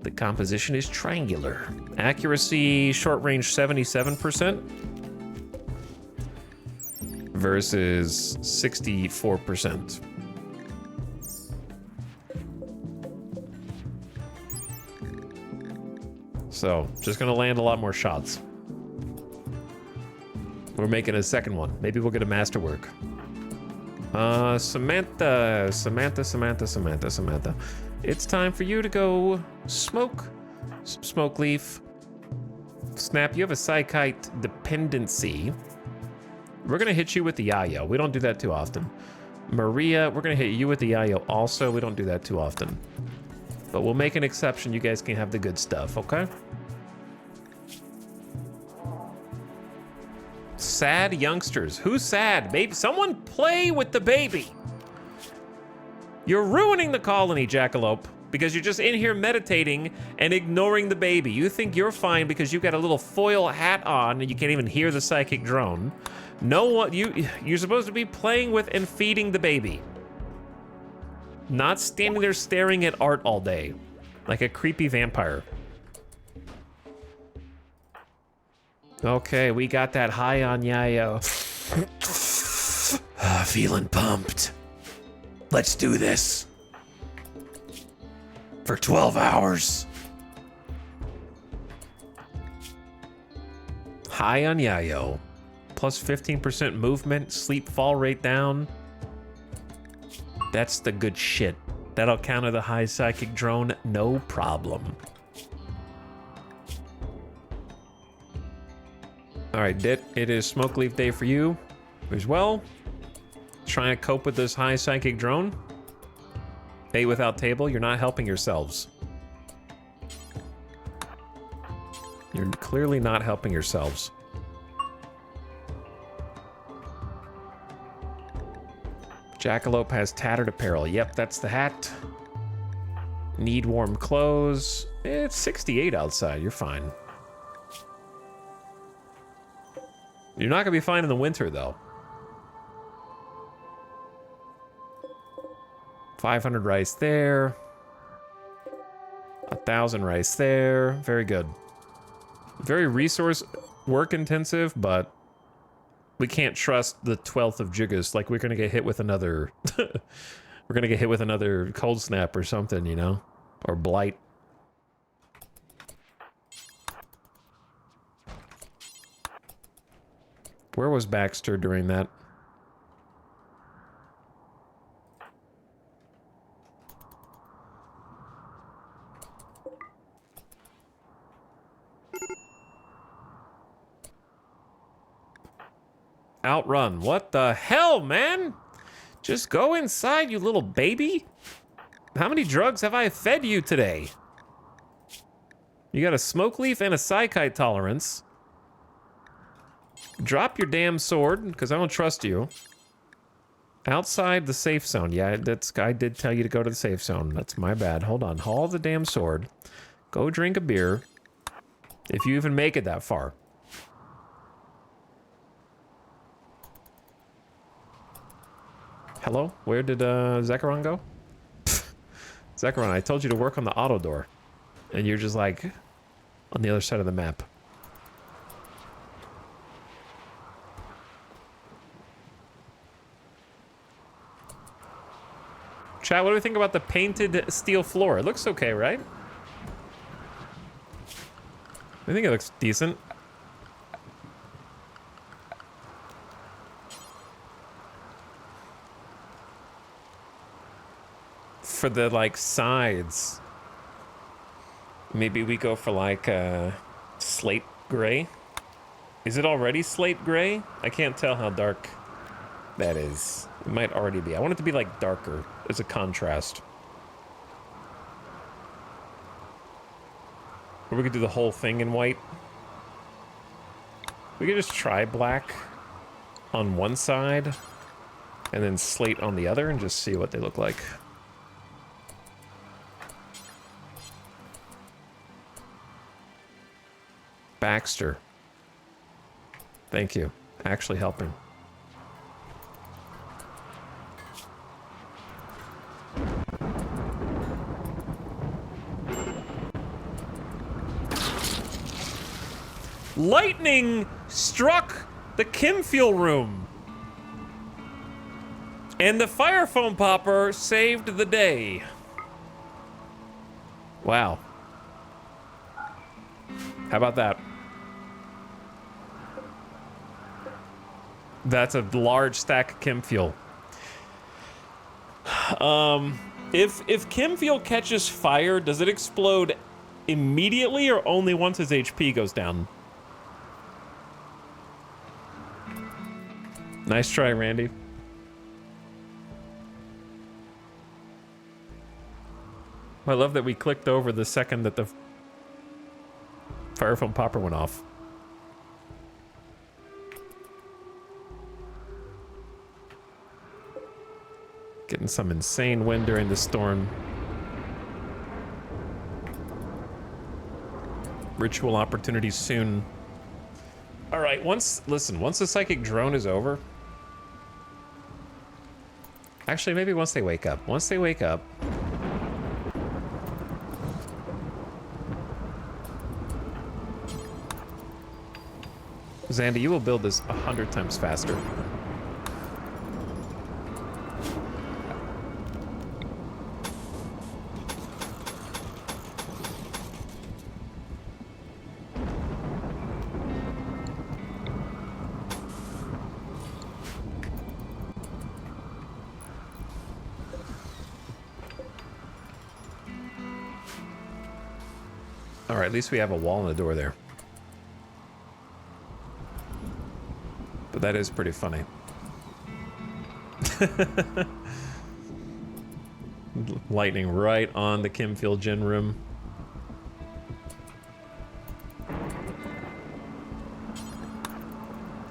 The composition is triangular. Accuracy, short range 77% versus 64%. So, just gonna land a lot more shots. We're making a second one. Maybe we'll get a masterwork. Samantha. It's time for you to go smoke some smoke leaf. Snap, you have a psychite dependency. We're gonna hit you with the yayo. We don't do that too often. Maria, we're gonna hit you with the yayo also. We don't do that too often. But we'll make an exception. You guys can have the good stuff, okay? Sad youngsters. Who's sad? Baby, someone play with the baby. You're ruining the colony, Jackalope, because you're just in here meditating and ignoring the baby. You think you're fine because you've got a little foil hat on and you can't even hear the psychic drone. No one, you're supposed to be playing with and feeding the baby. Not standing there staring at art all day, like a creepy vampire. Okay, we got that high on yayo. Feeling pumped. Let's do this. For 12 hours. High on yayo. Plus 15% movement, sleep fall rate down. That's the good shit. That'll counter the high psychic drone, no problem. All right, Dit, it is smoke leaf day for you as well. Trying to cope with this high psychic drone. 8 without table, you're not helping yourselves. You're clearly not helping yourselves. Jackalope has tattered apparel. Yep, that's the hat. Need warm clothes. It's 68 outside, you're fine. You're not gonna be fine in the winter, though. 500 rice there. 1,000 rice there. Very good. Very resource work intensive, but we can't trust the 12th of Jugas. Like, we're gonna get hit with another... we're gonna get hit with another cold snap or something, you know? Or blight. Where was Baxter during that? Outrun. What the hell, man? Just go inside, you little baby. How many drugs have I fed you today? You got a smoke leaf and a psychite tolerance. Drop your damn sword, because I don't trust you. Outside the safe zone. Yeah, I did tell you to go to the safe zone. That's my bad. Hold on. Haul the damn sword. Go drink a beer. If you even make it that far. Hello? Where did Zekrom go? Zekrom, I told you to work on the auto door. And you're just like on the other side of the map. Chat, what do we think about the painted steel floor? It looks okay, right? I think it looks decent. For the, like, sides, maybe we go for, like, slate gray. Is it already slate gray? I can't tell how dark that is. It might already be. I want it to be, like, darker as a contrast. Or we could do the whole thing in white. We could just try black on one side and then slate on the other and just see what they look like. Baxter. Thank you. Actually helping. Lightning struck the Kimfuel room. And the fire foam popper saved the day. Wow. How about that? That's a large stack of Kimfuel. If Kimfuel catches fire, does it explode immediately or only once his HP goes down? Nice try, Randy. I love that we clicked over the second that the fire foam popper went off. Getting some insane wind during the storm. Ritual opportunities soon. All right, once the psychic drone is over. Actually, maybe once they wake up. Once they wake up. Zandy, you will build this 100 times faster. All right, at least we have a wall in the door there. But that is pretty funny. Lightning right on the Kimfuel gin room.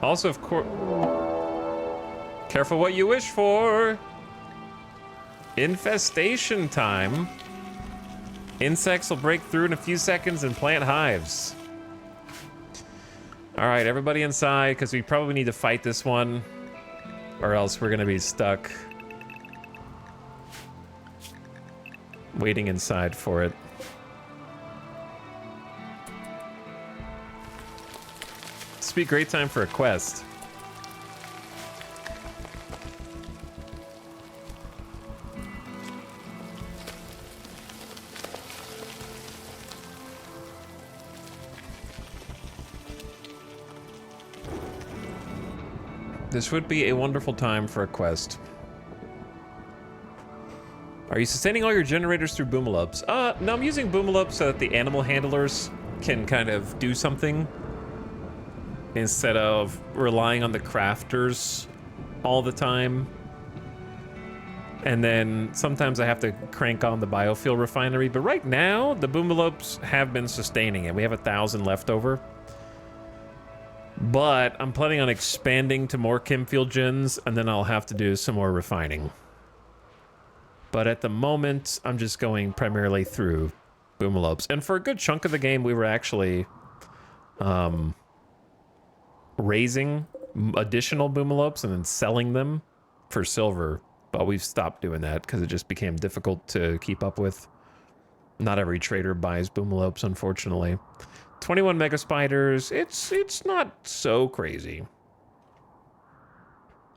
Also, of course, careful what you wish for. Infestation time. Insects will break through in a few seconds and plant hives. All right, everybody inside, because we probably need to fight this one, or else we're gonna be stuck waiting inside for it. This would be a great time for a quest. This would be a wonderful time for a quest. Are you sustaining all your generators through boomalopes? No, I'm using boomalopes so that the animal handlers can kind of do something instead of relying on the crafters all the time. And then sometimes I have to crank on the biofuel refinery, but right now the boomalopes have been sustaining it. We have 1,000 left over. But I'm planning on expanding to more Kimfuel gens, and then I'll have to do some more refining. But at the moment, I'm just going primarily through boomalopes. And for a good chunk of the game, we were actually raising additional boomalopes and then selling them for silver. But we've stopped doing that because it just became difficult to keep up with. Not every trader buys boomalopes, unfortunately. 21 mega spiders, it's not so crazy.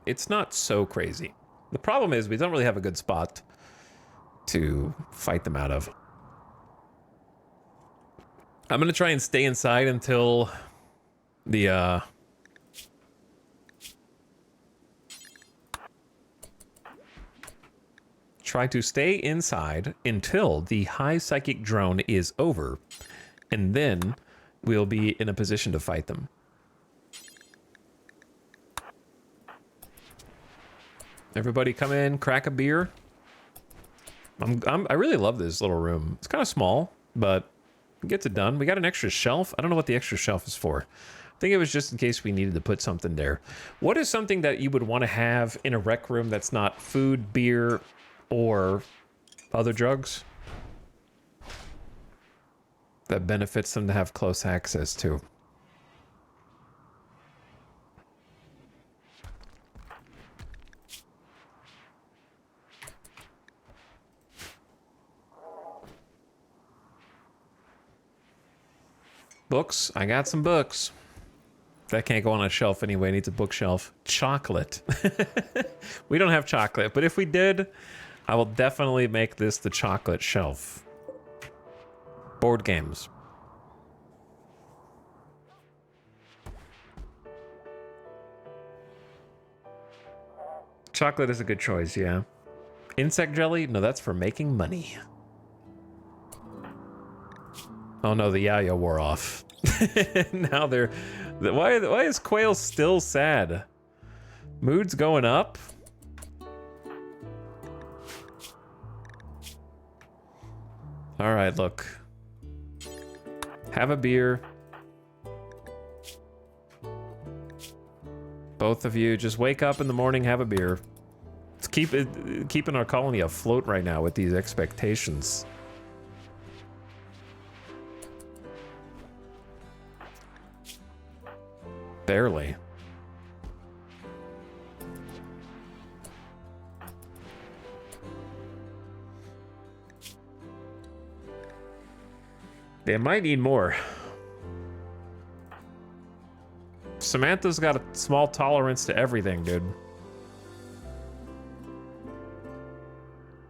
It's not so crazy. The problem is we don't really have a good spot to fight them out of. I'm gonna try and stay inside until the try to stay inside until the high psychic drone is over, and then we'll be in a position to fight them. Everybody come in, crack a beer. I really love this little room. It's kind of small, but it gets it done. We got an extra shelf. I don't know what the extra shelf is for. I think it was just in case we needed to put something there. What is something that you would want to have in a rec room that's not food, beer, or other drugs that benefits them to have close access to? Books. I got some books. That can't go on a shelf anyway. It needs a bookshelf. Chocolate. We don't have chocolate, but if we did, I will definitely make this the chocolate shelf. Board games. Chocolate is a good choice, yeah. Insect jelly? No, that's for making money. Oh no, the Yayo wore off. Now they're... Why is Quail still sad? Mood's going up? Alright, look. Have a beer. Both of you, just wake up in the morning, have a beer. Let's keeping our colony afloat right now with these expectations. Barely. They might need more. Samantha's got a small tolerance to everything, dude.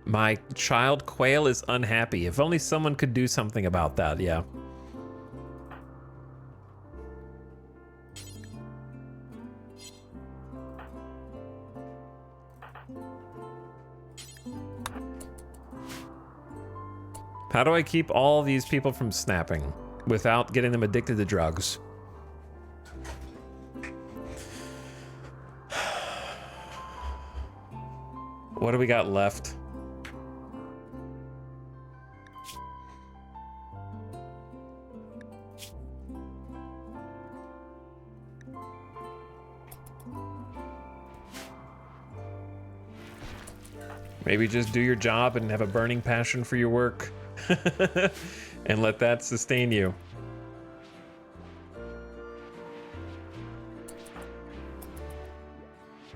My child Quail is unhappy. If only someone could do something about that, yeah. How do I keep all these people from snapping without getting them addicted to drugs? What do we got left? Maybe just do your job and have a burning passion for your work. And let that sustain you.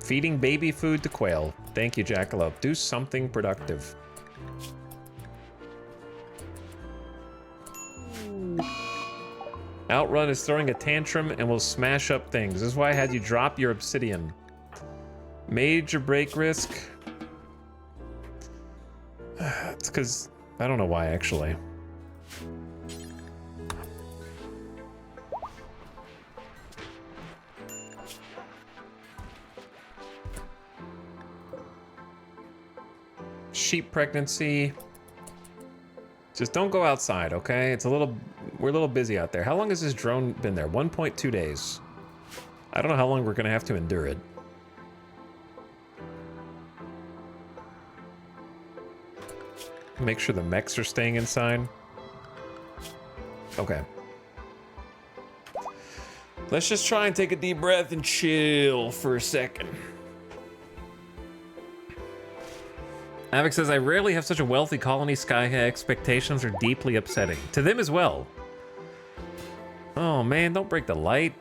Feeding baby food to Quail. Thank you, Jackalope. Do something productive. Outrun is throwing a tantrum and will smash up things. This is why I had you drop your obsidian. Major break risk. It's because... I don't know why, actually. Sheep pregnancy. Just don't go outside, okay? It's a little... We're a little busy out there. How long has this drone been there? 1.2 days. I don't know how long we're gonna have to endure it. Make sure the mechs are staying inside. Okay. Let's just try and take a deep breath and chill for a second. Avic says, I rarely have such a wealthy colony. Sky high expectations are deeply upsetting. To them as well. Oh man, don't break the light.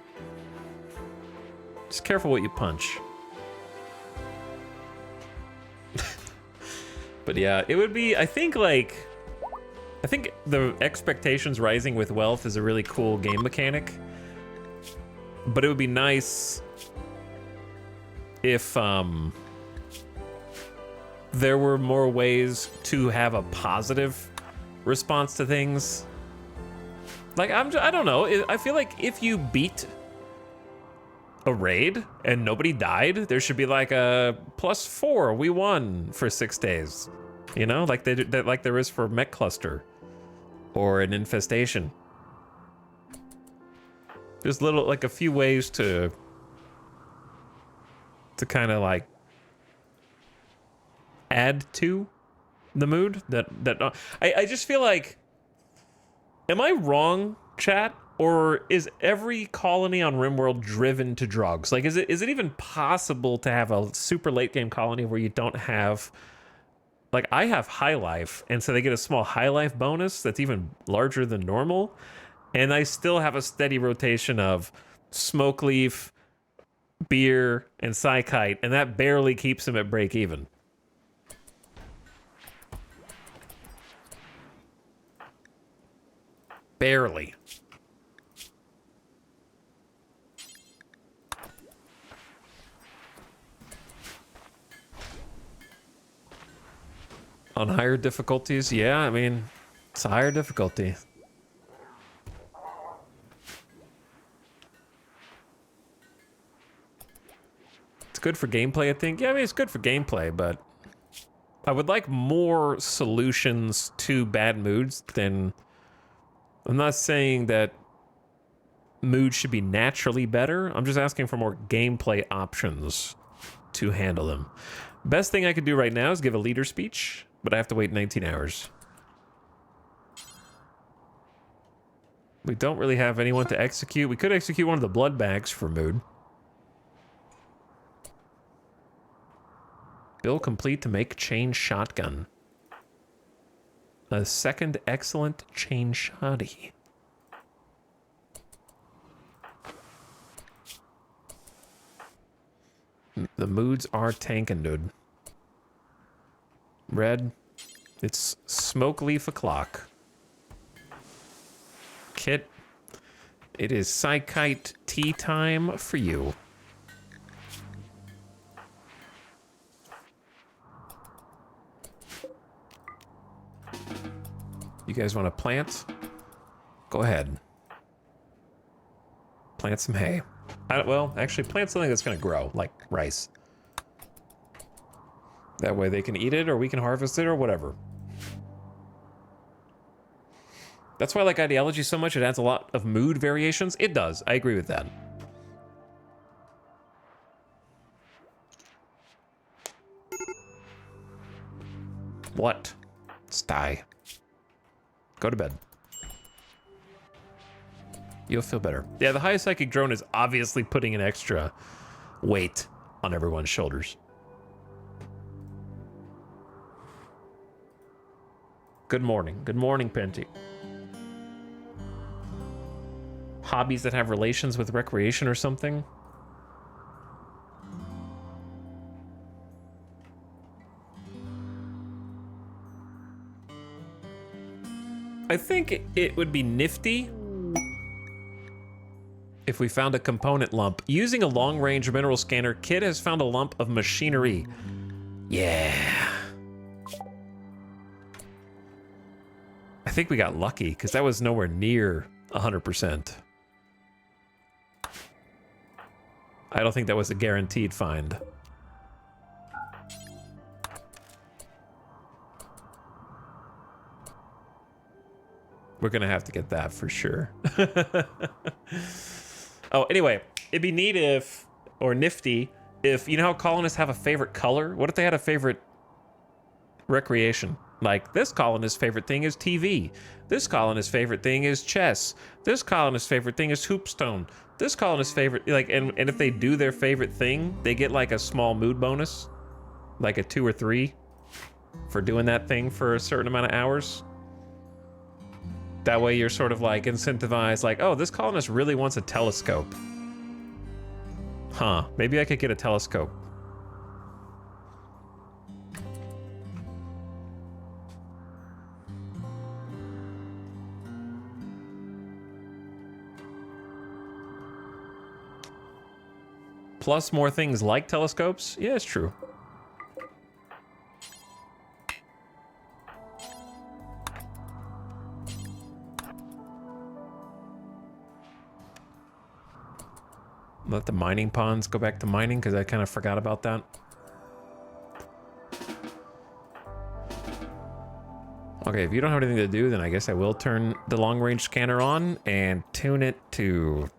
Just careful what you punch. But yeah, it would be, I think the expectations rising with wealth is a really cool game mechanic. But it would be nice if there were more ways to have a positive response to things. Like, I don't know. I feel like if you beat a raid and nobody died, there should be like a +4. We won for 6 days. You know, like like there is for Mech Cluster or an infestation. There's like a few ways to kind of like add to the mood I just feel like, am I wrong, chat? Or is every colony on RimWorld driven to drugs? Like, is it even possible to have a super late game colony where you don't have, like, I have high life, and so they get a small high life bonus that's even larger than normal, and I still have a steady rotation of smoke leaf, beer, and psychite, and that barely keeps them at break even. Barely. On higher difficulties, yeah, I mean, it's a higher difficulty. It's good for gameplay, I think. Yeah, I mean, it's good for gameplay, but I would like more solutions to bad moods than... I'm not saying that moods should be naturally better. I'm just asking for more gameplay options to handle them. Best thing I could do right now is give a leader speech, but I have to wait 19 hours. We don't really have anyone to execute. We could execute one of the blood bags for mood. Build complete to make chain shotgun. A second excellent chain shotty. The moods are tanking, dude. Red, it's smoke leaf o'clock. Kit, it is psychite tea time for you. You guys want to plant? Go ahead. Plant some hay. Well, actually, plant something that's going to grow, like rice. That way they can eat it, or we can harvest it, or whatever. That's why I like ideology so much. It adds a lot of mood variations. It does. I agree with that. What? Let's die. Go to bed. You'll feel better. Yeah, the high psychic drone is obviously putting an extra weight on everyone's shoulders. Good morning. Good morning, Penty. Hobbies that have relations with recreation or something? I think it would be nifty if we found a component lump. Using a long-range mineral scanner, Kid has found a lump of machinery. Yeah. I think we got lucky, because that was nowhere near 100%. I don't think that was a guaranteed find. We're gonna have to get that for sure. Oh, anyway, it'd be neat if, or nifty, if, you know how colonists have a favorite color? What if they had a favorite recreation? Like, this colonist's favorite thing is TV. This colonist's favorite thing is chess. This colonist's favorite thing is hoopstone. This colonist's favorite, like, and if they do their favorite thing, they get like a small mood bonus, like a 2 or 3 for doing that thing for a certain amount of hours. That way you're sort of like incentivized, like, oh, this colonist really wants a telescope. Huh, maybe I could get a telescope. Plus more things like telescopes? Yeah, it's true. Let the mining ponds go back to mining because I kind of forgot about that. Okay, if you don't have anything to do, then I guess I will turn the long-range scanner on and tune it to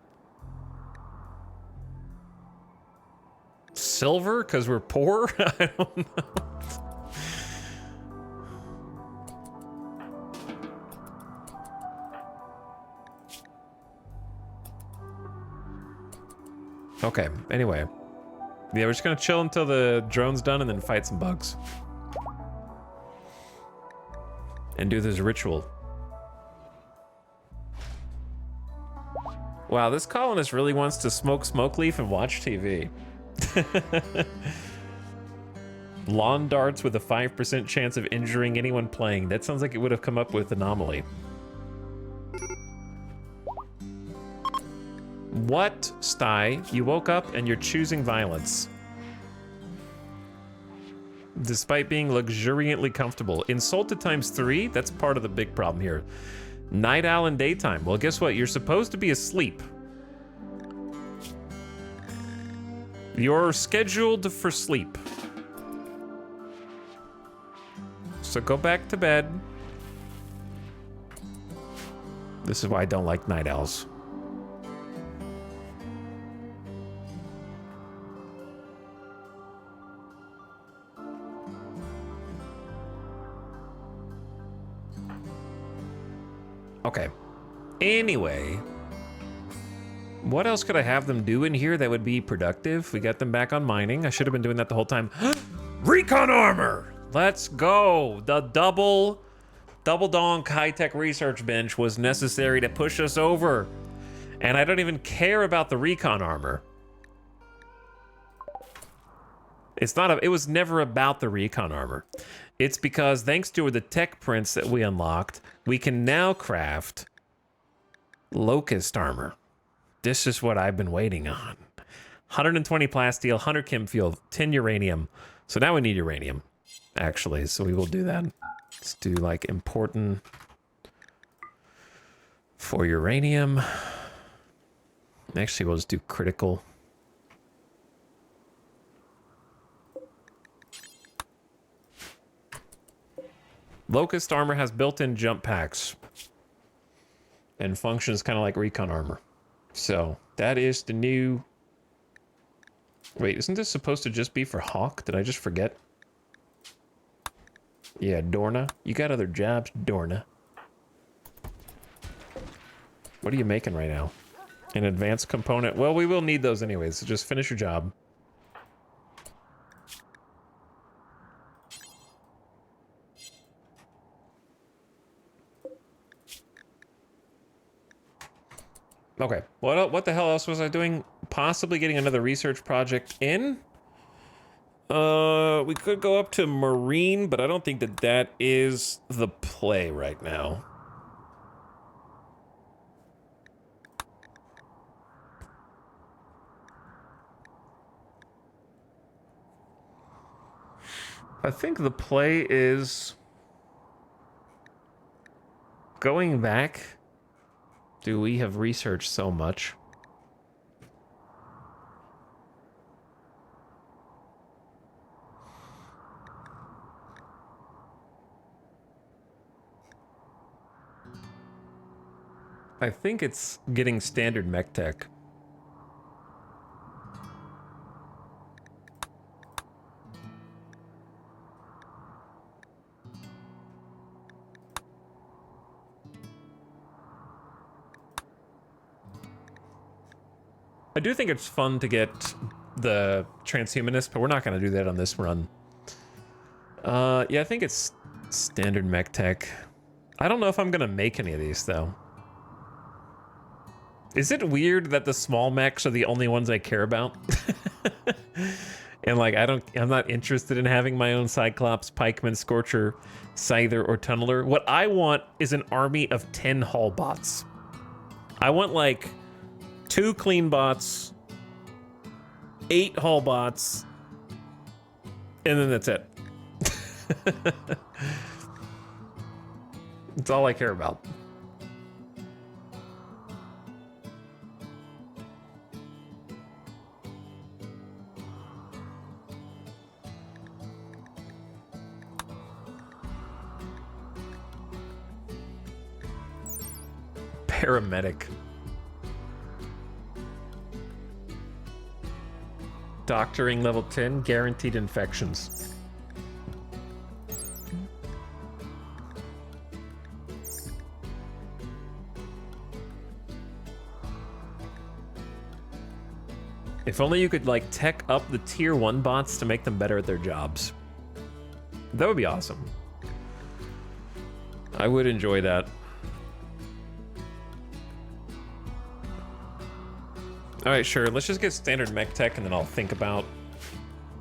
silver because we're poor. I don't know. Okay, anyway. Yeah, we're just gonna chill until the drone's done and then fight some bugs. And do this ritual. Wow, this colonist really wants to smoke smoke leaf and watch TV. Lawn darts with a 5% chance of injuring anyone playing. That sounds like it would have come up with anomaly. What, Sty? You woke up and you're choosing violence. Despite being luxuriantly comfortable. Insulted times 3? That's part of the big problem here. Night owl and daytime. Well, guess what? You're supposed to be asleep. You're scheduled for sleep. So go back to bed. This is why I don't like night owls. Okay. Anyway, what else could I have them do in here that would be productive? We got them back on mining. I should have been doing that the whole time. Recon armor! Let's go! The double donk high-tech research bench was necessary to push us over. And I don't even care about the recon armor. It was never about the recon armor. It's because thanks to the tech prints that we unlocked, we can now craft locust armor. This is what I've been waiting on. 120 plasteel, 100 chem fuel, 10 uranium. So now we need uranium, actually. So we will do that. Let's do like important for uranium. Actually, we'll just do critical. Locust armor has built-in jump packs and functions kind of like recon armor. So that is the new... Wait, isn't this supposed to just be for Hawk? Did I just forget? Yeah, Dorna. You got other jobs, Dorna. What are you making right now? An advanced component? Well, we will need those anyways, so just finish your job. Okay, what the hell else was I doing? Possibly getting another research project in? We could go up to Marine, but I don't think that is the play right now. I think the play is going back. Do we have researched so much? I think it's getting standard mech tech. I do think it's fun to get the transhumanist, but we're not going to do that on this run. Yeah, I think it's standard mech tech. I don't know if I'm going to make any of these, though. Is it weird that the small mechs are the only ones I care about? And like, I'm not interested in having my own Cyclops, Pikeman, Scorcher, Scyther, or Tunneler. What I want is an army of 10 hull bots. I want like 2 clean bots, 8 hull bots, and then that's it. That's all I care about. Paramedic. Doctoring level 10, guaranteed infections. If only you could, like, tech up the tier 1 bots to make them better at their jobs. That would be awesome. I would enjoy that. Alright, sure. Let's just get standard mech tech and then I'll think about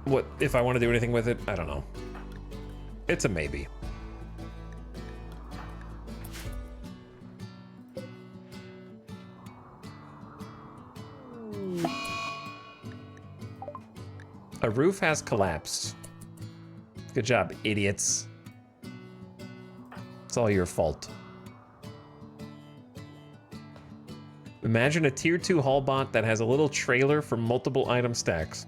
what if I want to do anything with it. I don't know. It's a maybe. A roof has collapsed. Good job, idiots. It's all your fault. Imagine a tier 2 haul bot that has a little trailer for multiple item stacks.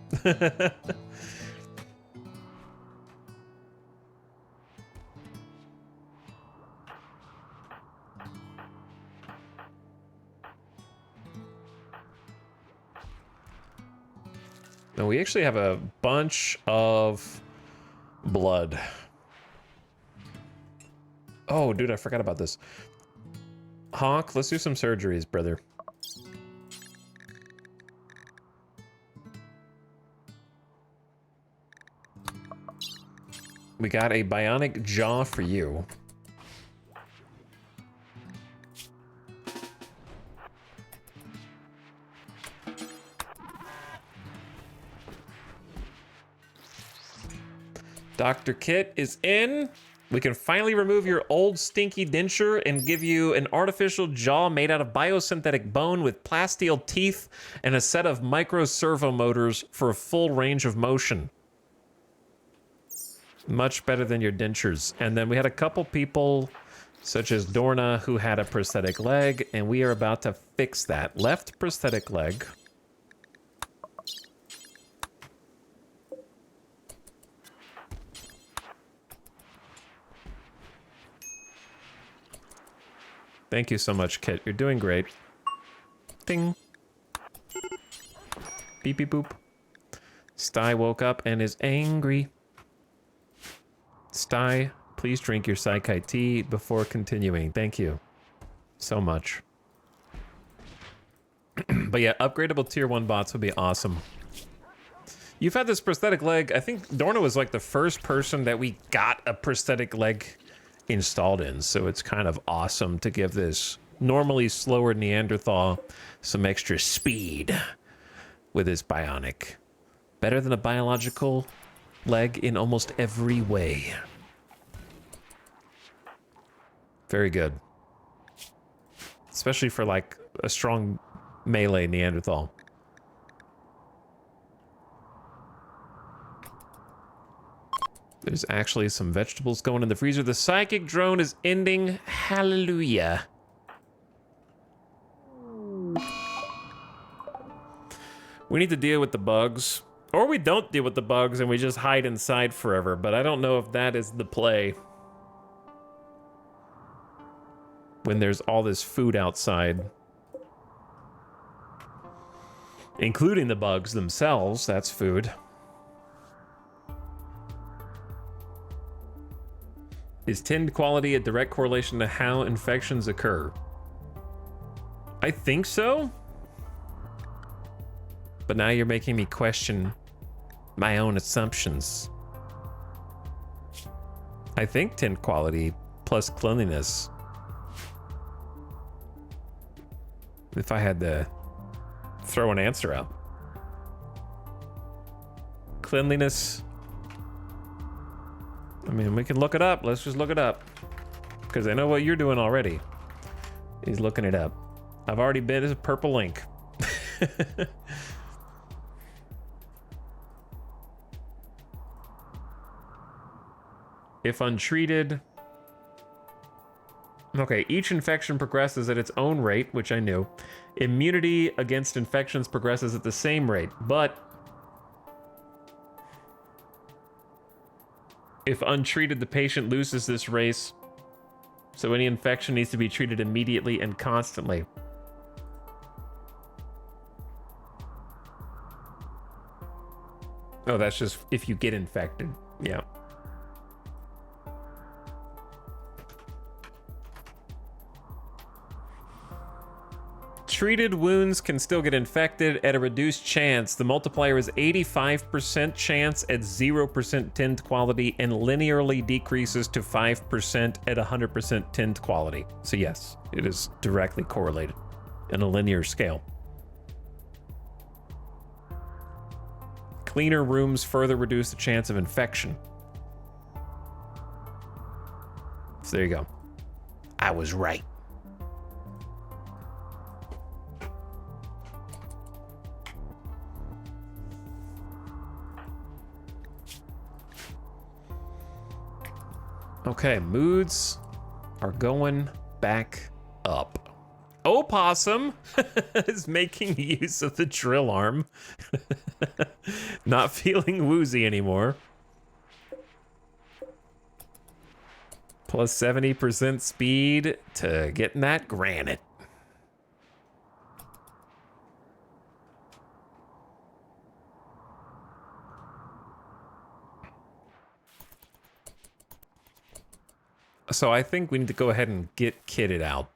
Now we actually have a bunch of blood. Oh, dude, I forgot about this. Hawk, let's do some surgeries, brother. We got a bionic jaw for you. Dr. Kit is in. We can finally remove your old stinky denture and give you an artificial jaw made out of biosynthetic bone with plasteel teeth and a set of micro servo motors for a full range of motion. Much better than your dentures. And then we had a couple people, such as Dorna, who had a prosthetic leg, and we are about to fix that. Left prosthetic leg. Thank you so much, Kit. You're doing great. Ding. Beep, beep, boop. Sty woke up and is angry. Sty, please drink your Psychi tea before continuing. Thank you so much. But yeah, upgradable tier 1 bots would be awesome. You've had this prosthetic leg. I think Dorna was like the first person that we got a prosthetic leg installed in, so it's kind of awesome to give this normally slower Neanderthal some extra speed with his bionic. Better than a biological leg in almost every way. Very good. Especially for like a strong melee Neanderthal. There's actually some vegetables going in the freezer. The psychic drone is ending. Hallelujah. We need to deal with the bugs. Or we don't deal with the bugs and we just hide inside forever. But I don't know if that is the play. When there's all this food outside. Including the bugs themselves. That's food. Is tinned quality a direct correlation to how infections occur? I think so. But now you're making me question my own assumptions. I think tinned quality plus cleanliness. If I had to throw an answer out. Cleanliness. I mean, we can look it up. Let's just look it up. Because I know what you're doing already. He's looking it up. I've already been as a purple link. If untreated... Okay, each infection progresses at its own rate, which I knew. Immunity against infections progresses at the same rate, but... if untreated, the patient loses this race So any infection needs to be treated immediately and constantly. Oh, that's just if you get infected. Yeah. Treated wounds can still get infected at a reduced chance. The multiplier is 85% chance at 0% tint quality and linearly decreases to 5% at 100% tint quality. So yes, it is directly correlated in a linear scale. Cleaner rooms further reduce the chance of infection. So there you go. I was right. Okay, moods are going back up. Opossum is making use of the drill arm. Not feeling woozy anymore. Plus 70% speed to getting that granite. So I think we need to go ahead and get kitted out.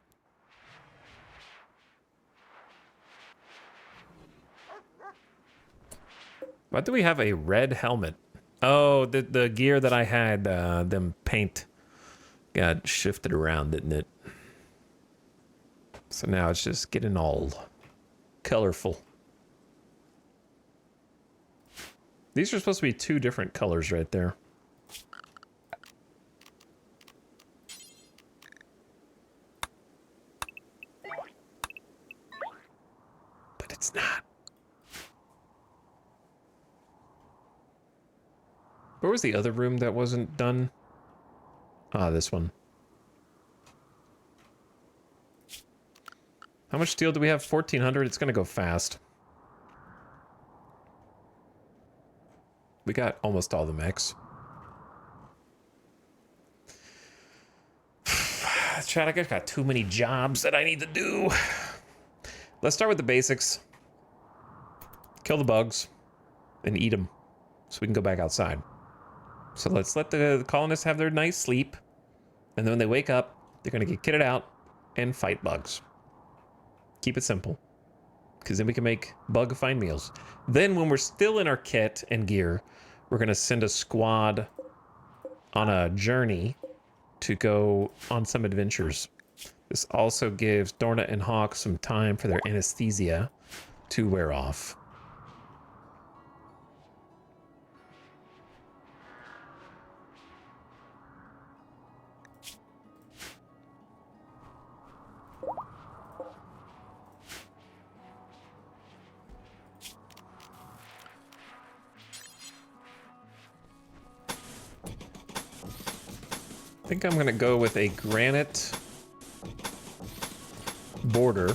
Why do we have a red helmet? Oh, the gear that I had, them paint got shifted around, didn't it? So now it's just getting all colorful. These are supposed to be two different colors right there. But it's not. Where was the other room that wasn't done? Ah, this one. How much steel do we have? 1,400. It's gonna go fast. We got almost all the mechs. Chat, I guess got too many jobs that I need to do. Let's start with the basics. Kill the bugs and eat them so we can go back outside. So let's let the colonists have their nice sleep. And then when they wake up, they're going to get kitted out and fight bugs. Keep it simple. Because then we can make bug-find meals. Then when we're still in our kit and gear, we're going to send a squad on a journey to go on some adventures. This also gives Dorna and Hawk some time for their anesthesia to wear off. I think I'm gonna go with a granite border.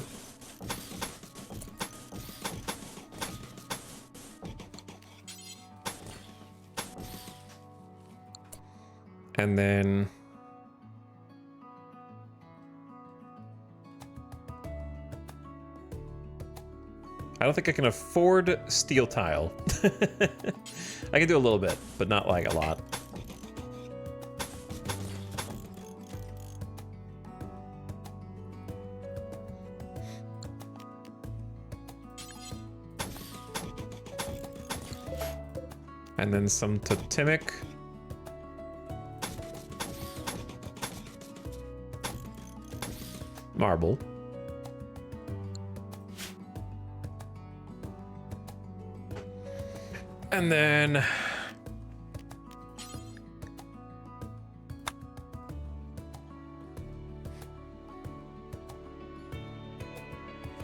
And then I don't think I can afford steel tile. I can do a little bit, but not like a lot. And then some totemic. Marble. And then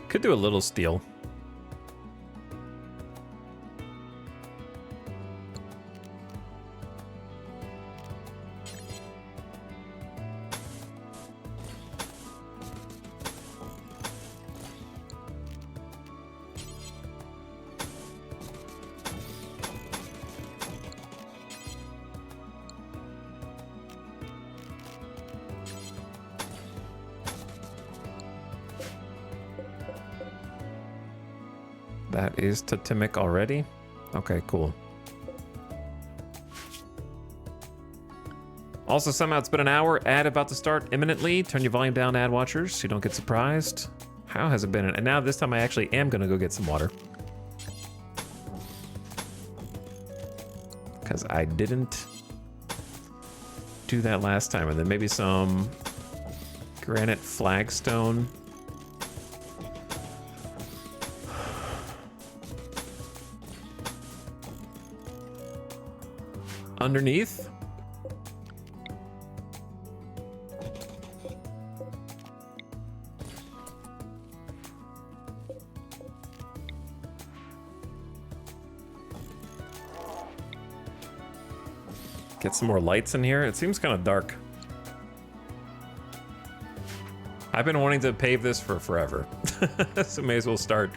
could do a little steel. That is totemic already. Okay, cool. Also, somehow it's been an hour. Ad about to start imminently. Turn your volume down, ad watchers, so you don't get surprised. How has it been? And now this time I actually am gonna go get some water. Because I didn't do that last time. And then maybe some granite flagstone. Underneath. Get some more lights in here. It seems kind of dark. I've been wanting to pave this for forever. So may as well start.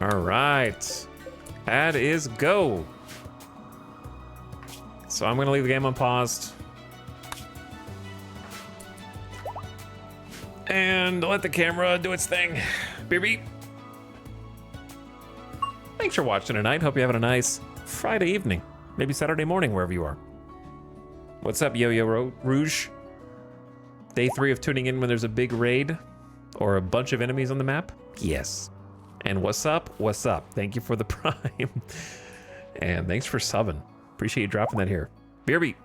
All right. Ad is go. So I'm going to leave the game unpaused. And let the camera do its thing. Beep beep. Thanks for watching tonight. Hope you're having a nice Friday evening. Maybe Saturday morning, wherever you are. What's up, Yo-Yo Rouge? Day 3 of tuning in when there's a big raid or a bunch of enemies on the map? Yes. And what's up? What's up? Thank you for the prime. And thanks for subbing. Appreciate you dropping that here. Beer beat.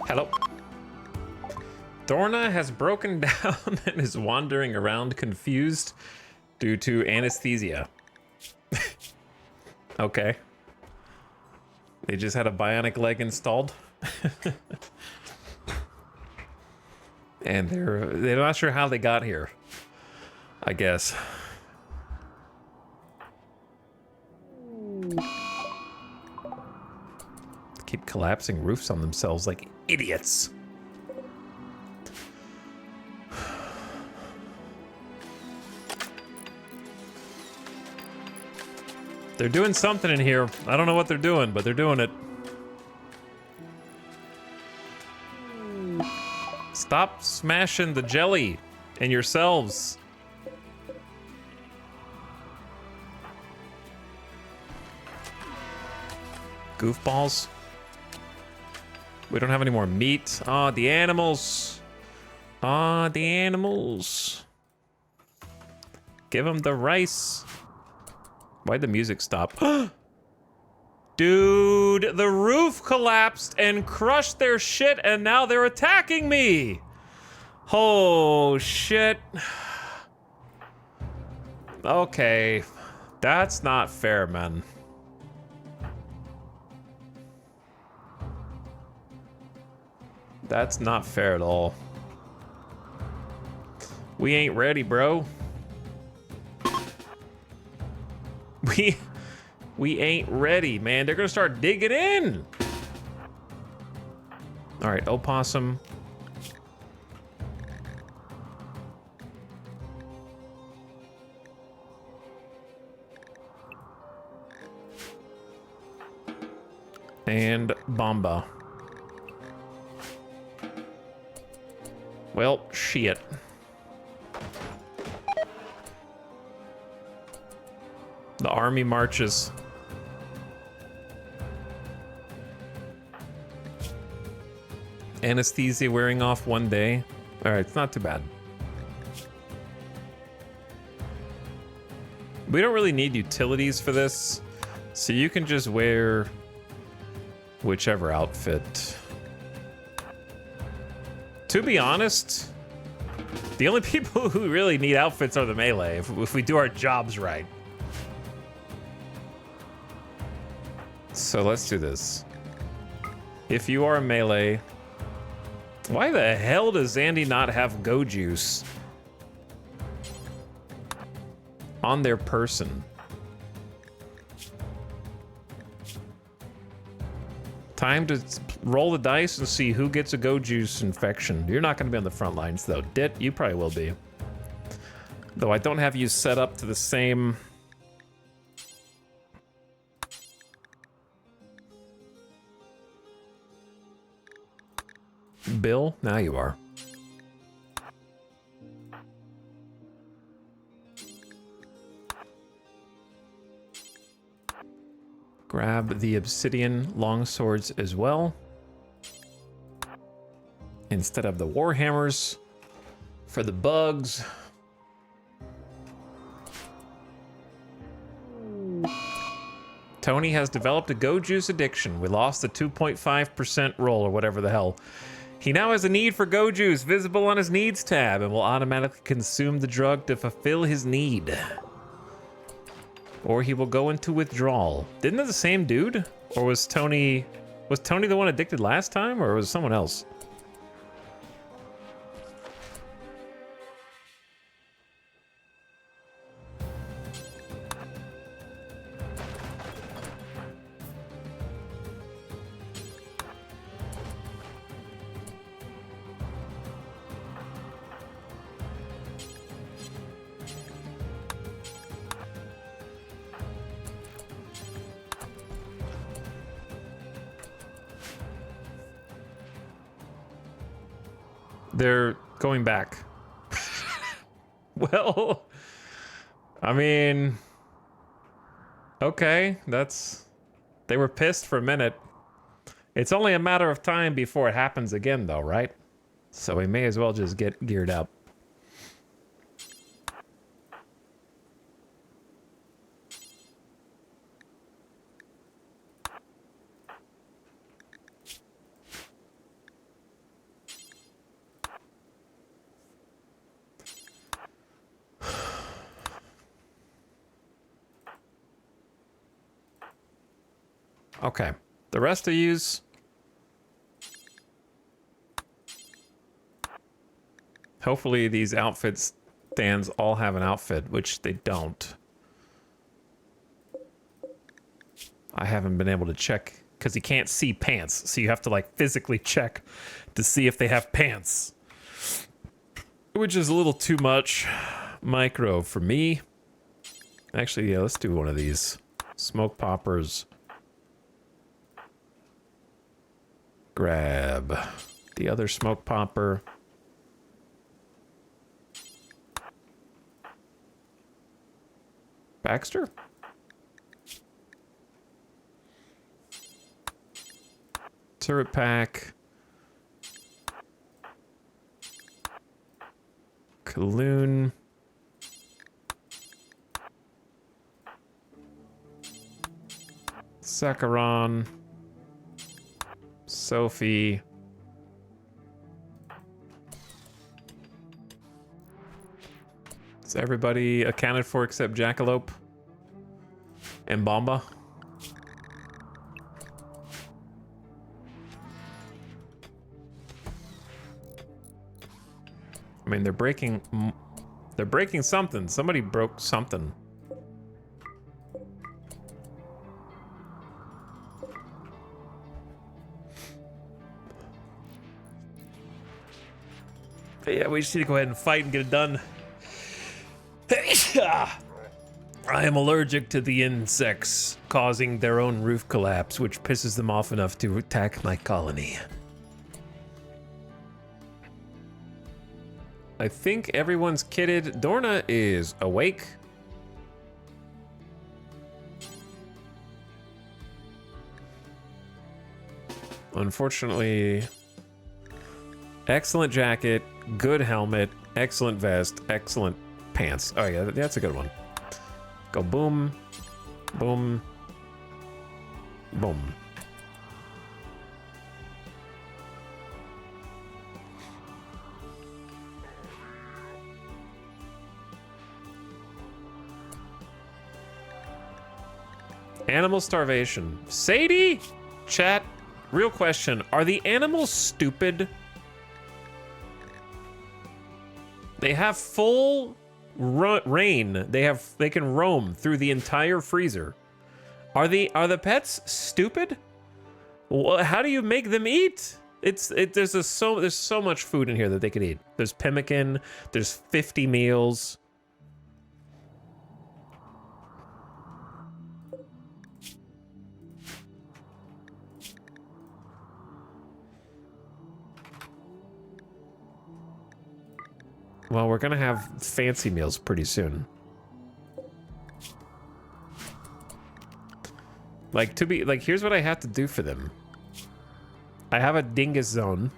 Hello. Thorna has broken down and is wandering around confused due to anesthesia. Okay. They just had a bionic leg installed. And they're not sure how they got here, I guess. Keep collapsing roofs on themselves like idiots. They're doing something in here. I don't know what they're doing, but they're doing it. Stop smashing the jelly and yourselves. Goofballs. We don't have any more meat. Ah, the animals. Ah, the animals. Give them the rice. Why'd the music stop? Dude, the roof collapsed and crushed their shit, and now they're attacking me. Oh, shit. Okay. That's not fair, man. That's not fair at all. We ain't ready, bro. We ain't ready, man. They're gonna start digging in. All right, opossum. And Bomba. Well, shit. The army marches. Anesthesia wearing off one day. All right, it's not too bad. We don't really need utilities for this, so you can just wear whichever outfit. To be honest, the only people who really need outfits are the melee, if we do our jobs right. So let's do this. If you are a melee, why the hell does Zandy not have go juice on their person? Time to roll the dice and see who gets a go juice infection. You're not going to be on the front lines though. Dit, you probably will be. Though I don't have you set up to the same... Bill, now you are. Grab the obsidian longswords as well, instead of the warhammers for the bugs. Tony has developed a go juice addiction. We lost the 2.5% roll or whatever the hell. He now has a need for go juice visible on his needs tab and will automatically consume the drug to fulfill his need. Or he will go into withdrawal. Didn't it the same dude? Or was Tony the one addicted last time, or was it someone else? They're going back. Well, I mean, okay, they were pissed for a minute. It's only a matter of time before it happens again though, right? So we may as well just get geared up. Okay. The rest of yous. Hopefully these outfit stands all have an outfit, which they don't. I haven't been able to check because you can't see pants, so you have to like physically check to see if they have pants, which is a little too much micro for me. Actually, yeah, let's do one of these smoke poppers. Grab the other smoke popper. Baxter? Turret pack. Kaloon. Sakaron. Sophie. Is everybody accounted for except Jackalope and Bomba? I mean, they're breaking something. Somebody broke something. But yeah, we just need to go ahead and fight and get it done. I am allergic to the insects, causing their own roof collapse, which pisses them off enough to attack my colony. I think everyone's kitted. Dorna is awake. Unfortunately, excellent jacket, good helmet, excellent vest, excellent pants. Oh yeah, that's a good one. Go boom, boom, boom. Animal starvation. Sadie? Chat, real question. Are the animals stupid? They have full reign. They can roam through the entire freezer. Are the pets stupid? Well, how do you make them eat? There's so much food in here that they could eat. There's pemmican, there's 50 meals. Well, we're gonna have fancy meals pretty soon. Like, here's what I have to do for them. I have a dingus zone.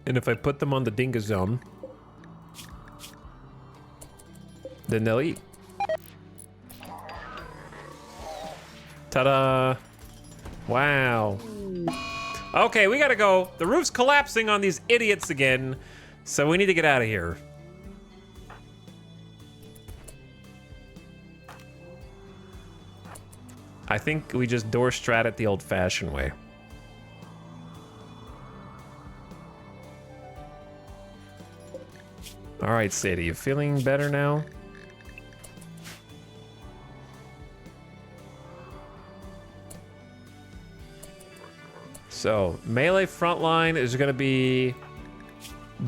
And if I put them on the dingus zone, then they'll eat. Ta-da! Wow. Okay, we gotta go. The roof's collapsing on these idiots again. So we need to get out of here. I think we just door strat it the old-fashioned way. All right, Sadie, you feeling better now? So, melee frontline is gonna be...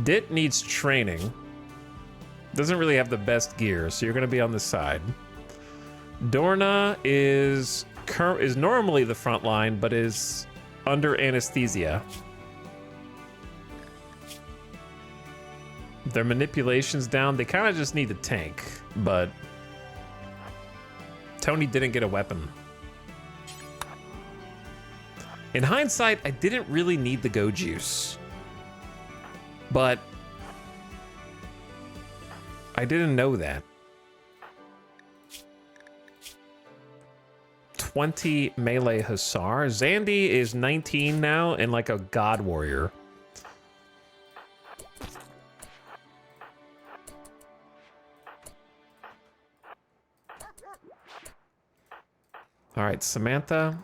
Dit needs training. Doesn't really have the best gear, so you're gonna be on the side. Dorna is normally the front line, but is under anesthesia. Their manipulation's down. They kind of just need a tank, but Tony didn't get a weapon. In hindsight, I didn't really need the go juice. But I didn't know that. 20 melee hussar. Zandy is 19 now and like a god warrior. All right, Samantha,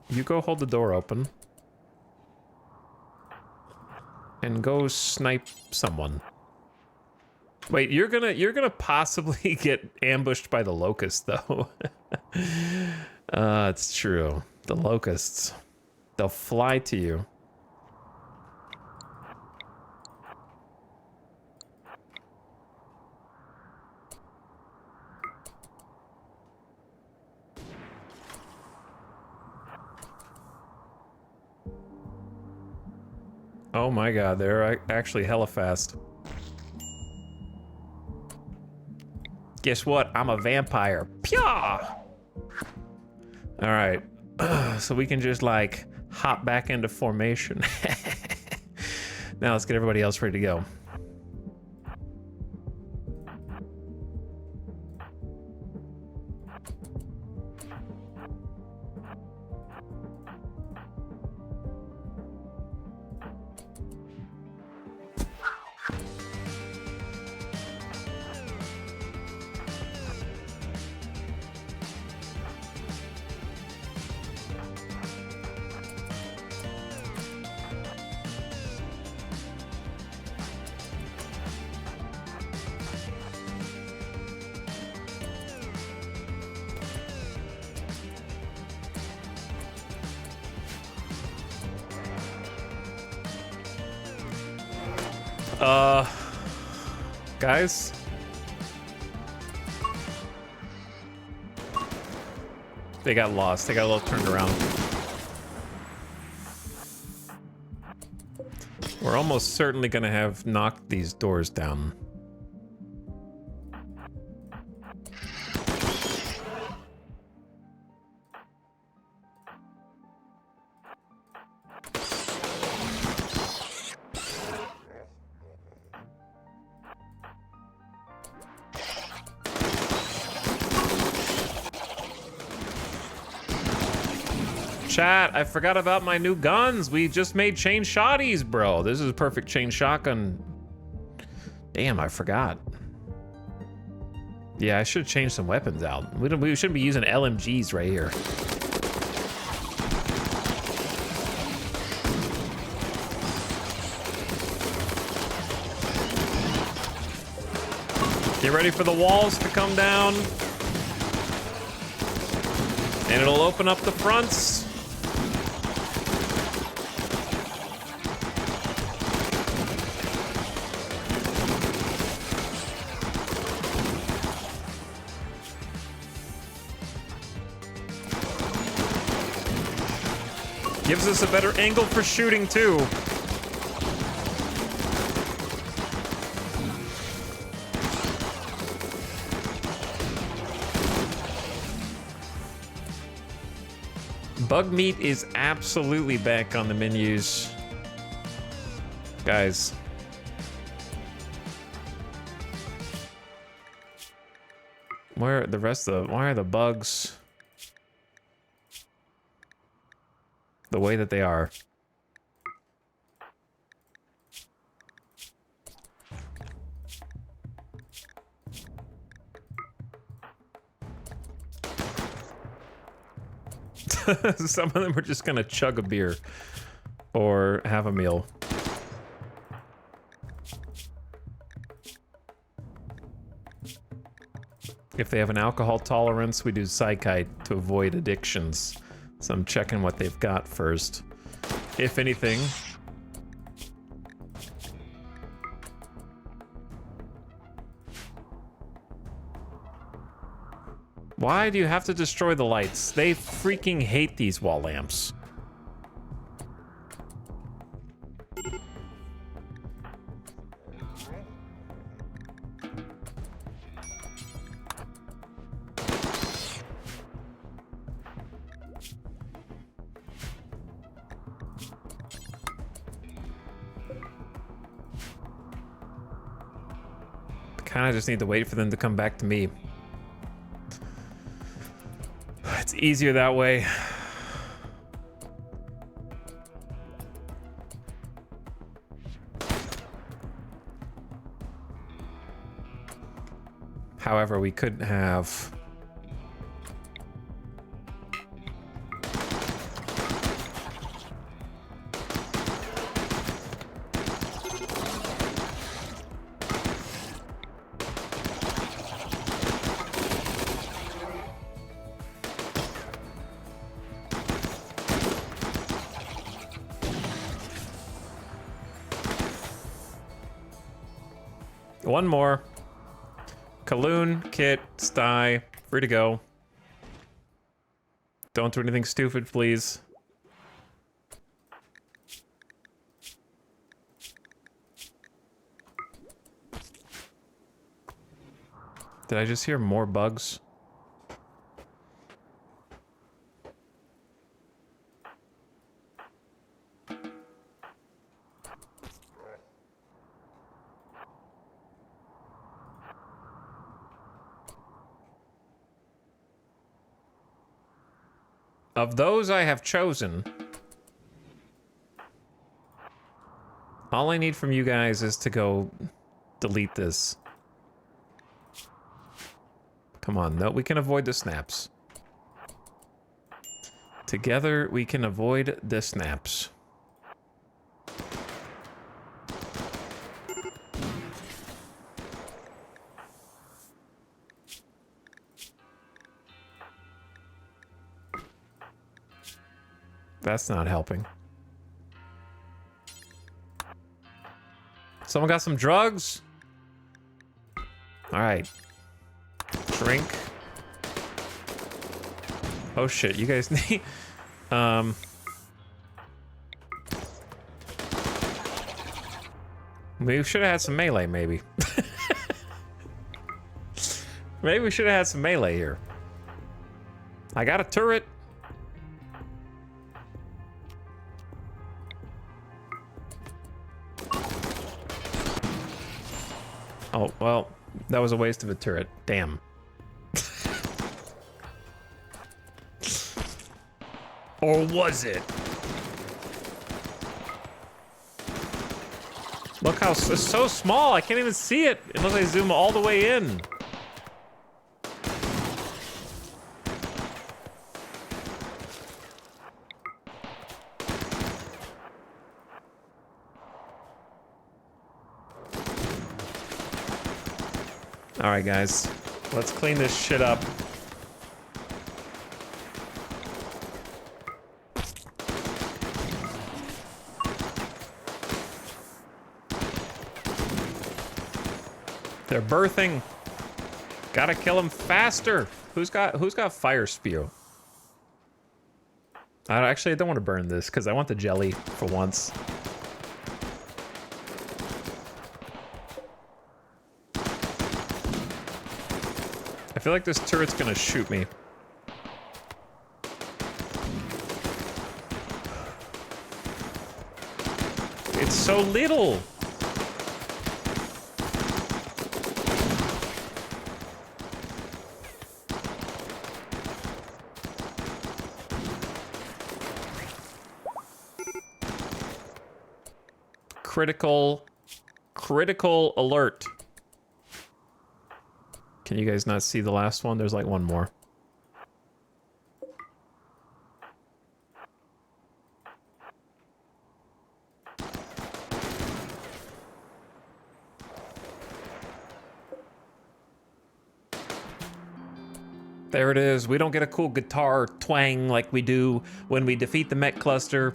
you go hold the door open. And go snipe someone. Wait, you're gonna possibly get ambushed by the locusts, though. It's true. The locusts. They'll fly to you. Oh my god, they're actually hella fast. Guess what? I'm a vampire. Pyaw! Alright. So we can just, like, hop back into formation. Now let's get everybody else ready to go. Guys? They got lost. They got a little turned around. We're almost certainly gonna have knocked these doors down. Chat, I forgot about my new guns. We just made chain shotties, bro. This is a perfect chain shotgun. Damn, I forgot. Yeah, I should have changed some weapons out. We shouldn't be using LMGs right here. Get ready for the walls to come down. And it'll open up the fronts. Gives us a better angle for shooting, too. Bug meat is absolutely back on the menus. Guys. Where are the rest of the... Why are the bugs... the way that they are? Some of them are just gonna chug a beer or have a meal. If they have an alcohol tolerance, we do psychite to avoid addictions. So I'm checking what they've got first. If anything. Why do you have to destroy the lights? They freaking hate these wall lamps. I just need to wait for them to come back to me. It's easier that way. However, we could have one more. Kaloon, Kit, Sty, free to go. Don't do anything stupid, please. Did I just hear more bugs? Of those I have chosen, all I need from you guys is to go delete this. Come on, no, we can avoid the snaps. Together, we can avoid the snaps. That's not helping. Someone got some drugs? All right. Drink. Oh shit, you guys need... We should have had some melee, maybe. Maybe we should have had some melee here. I got a turret. Oh, well, that was a waste of a turret. Damn. Or was it? Look how it's so small. I can't even see it unless I zoom all the way in. All right, guys, let's clean this shit up. They're birthing. Gotta kill them faster. Who's got fire spew? I don't want to burn this because I want the jelly for once. I feel like this turret's gonna shoot me. It's so little. Critical alert. Can you guys not see the last one? There's like one more. There it is. We don't get a cool guitar twang like we do when we defeat the mech cluster,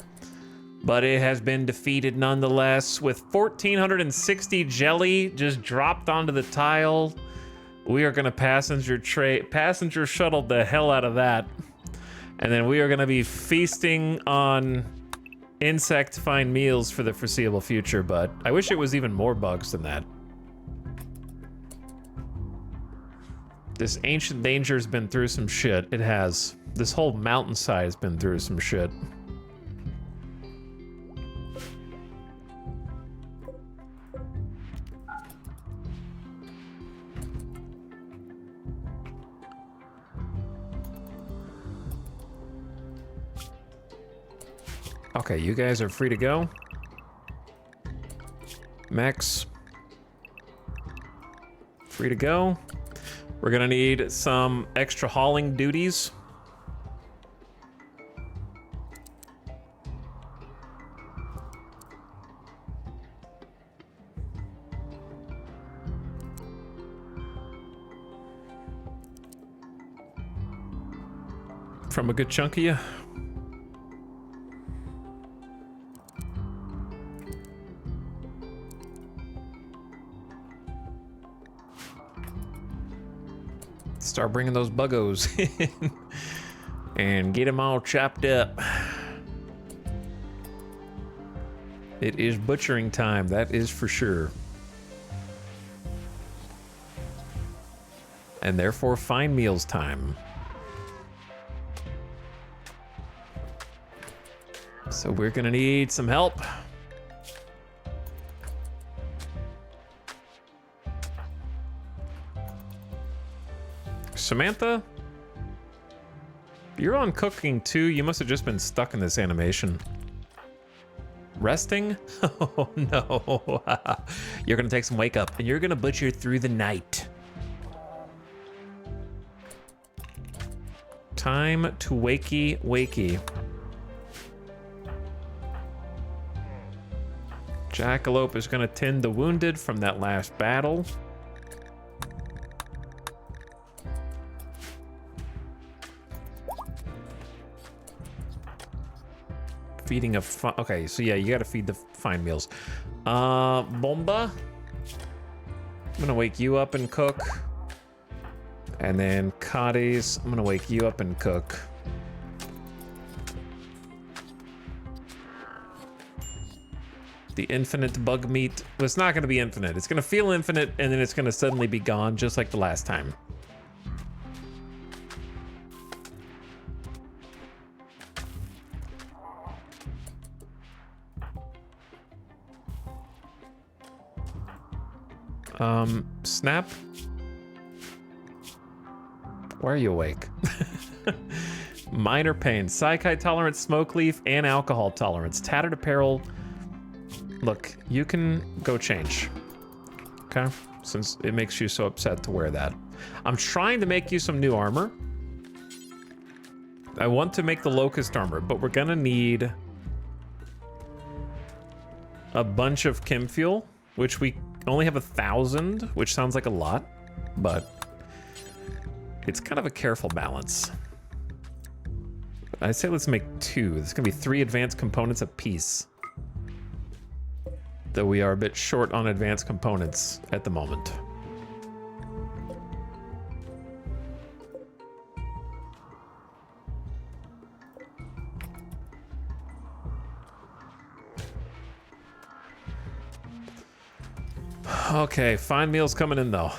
but it has been defeated nonetheless with 1,460 jelly just dropped onto the tile. We are gonna passenger shuttle the hell out of that. And then we are gonna be feasting on insect-find meals for the foreseeable future, but I wish it was even more bugs than that. This ancient danger's been through some shit. It has. This whole mountainside has been through some shit. Okay, you guys are free to go. Mechs. Free to go. We're gonna need some extra hauling duties. From a good chunk of you. Start bringing those buggos in and get them all chopped up. It is butchering time, that is for sure. And therefore fine meals time. So we're gonna need some help. Samantha, you're on cooking too. You must have just been stuck in this animation. Resting? Oh no. You're gonna take some wake up and you're gonna butcher through the night. Time to wakey wakey. Jackalope is gonna tend the wounded from that last battle. Feeding a okay, so yeah, you gotta feed the fine meals. Bomba. I'm gonna wake you up and cook. And then Cotties, I'm gonna wake you up and cook. The infinite bug meat. Well, it's not gonna be infinite. It's gonna feel infinite and then it's gonna suddenly be gone just like the last time. Snap. Why are you awake? Minor pain, psychite tolerance, smoke leaf, and alcohol tolerance. Tattered apparel. Look, you can go change. Okay? Since it makes you so upset to wear that. I'm trying to make you some new armor. I want to make the locust armor, but we're gonna need a bunch of chem fuel, which we only have 1,000, which sounds like a lot, but it's kind of a careful balance. I say let's make 2. There's gonna be 3 advanced components apiece. Though we are a bit short on advanced components at the moment. Okay, fine meals coming in though.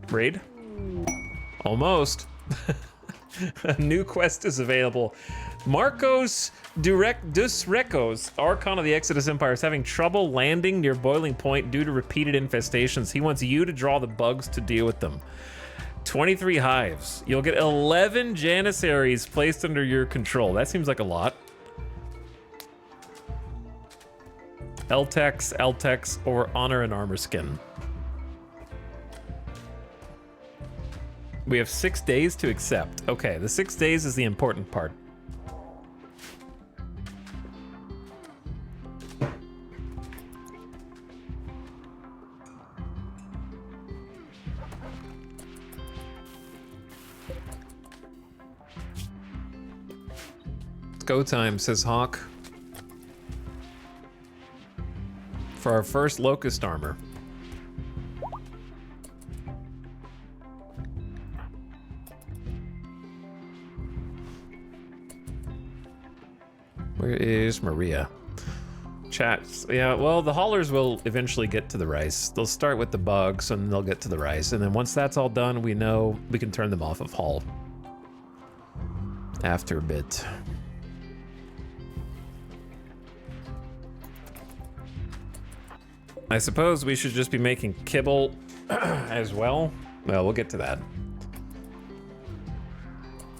Raid? Almost. A new quest is available. Marcos dos Recos, Archon of the Exodus Empire, is having trouble landing near boiling point due to repeated infestations. He wants you to draw the bugs to deal with them. 23 hives. You'll get 11 Janissaries placed under your control. That seems like a lot. Ltex, or honor and armor skin. We have 6 days to accept. Okay, the 6 days is the important part. It's go time, says Hawk. For our first locust armor. Where is Maria? Chat. Yeah, well, the haulers will eventually get to the rice. They'll start with the bugs and they'll get to the rice. And then once that's all done, we know we can turn them off of haul. After a bit. I suppose we should just be making kibble as well. Well, we'll get to that.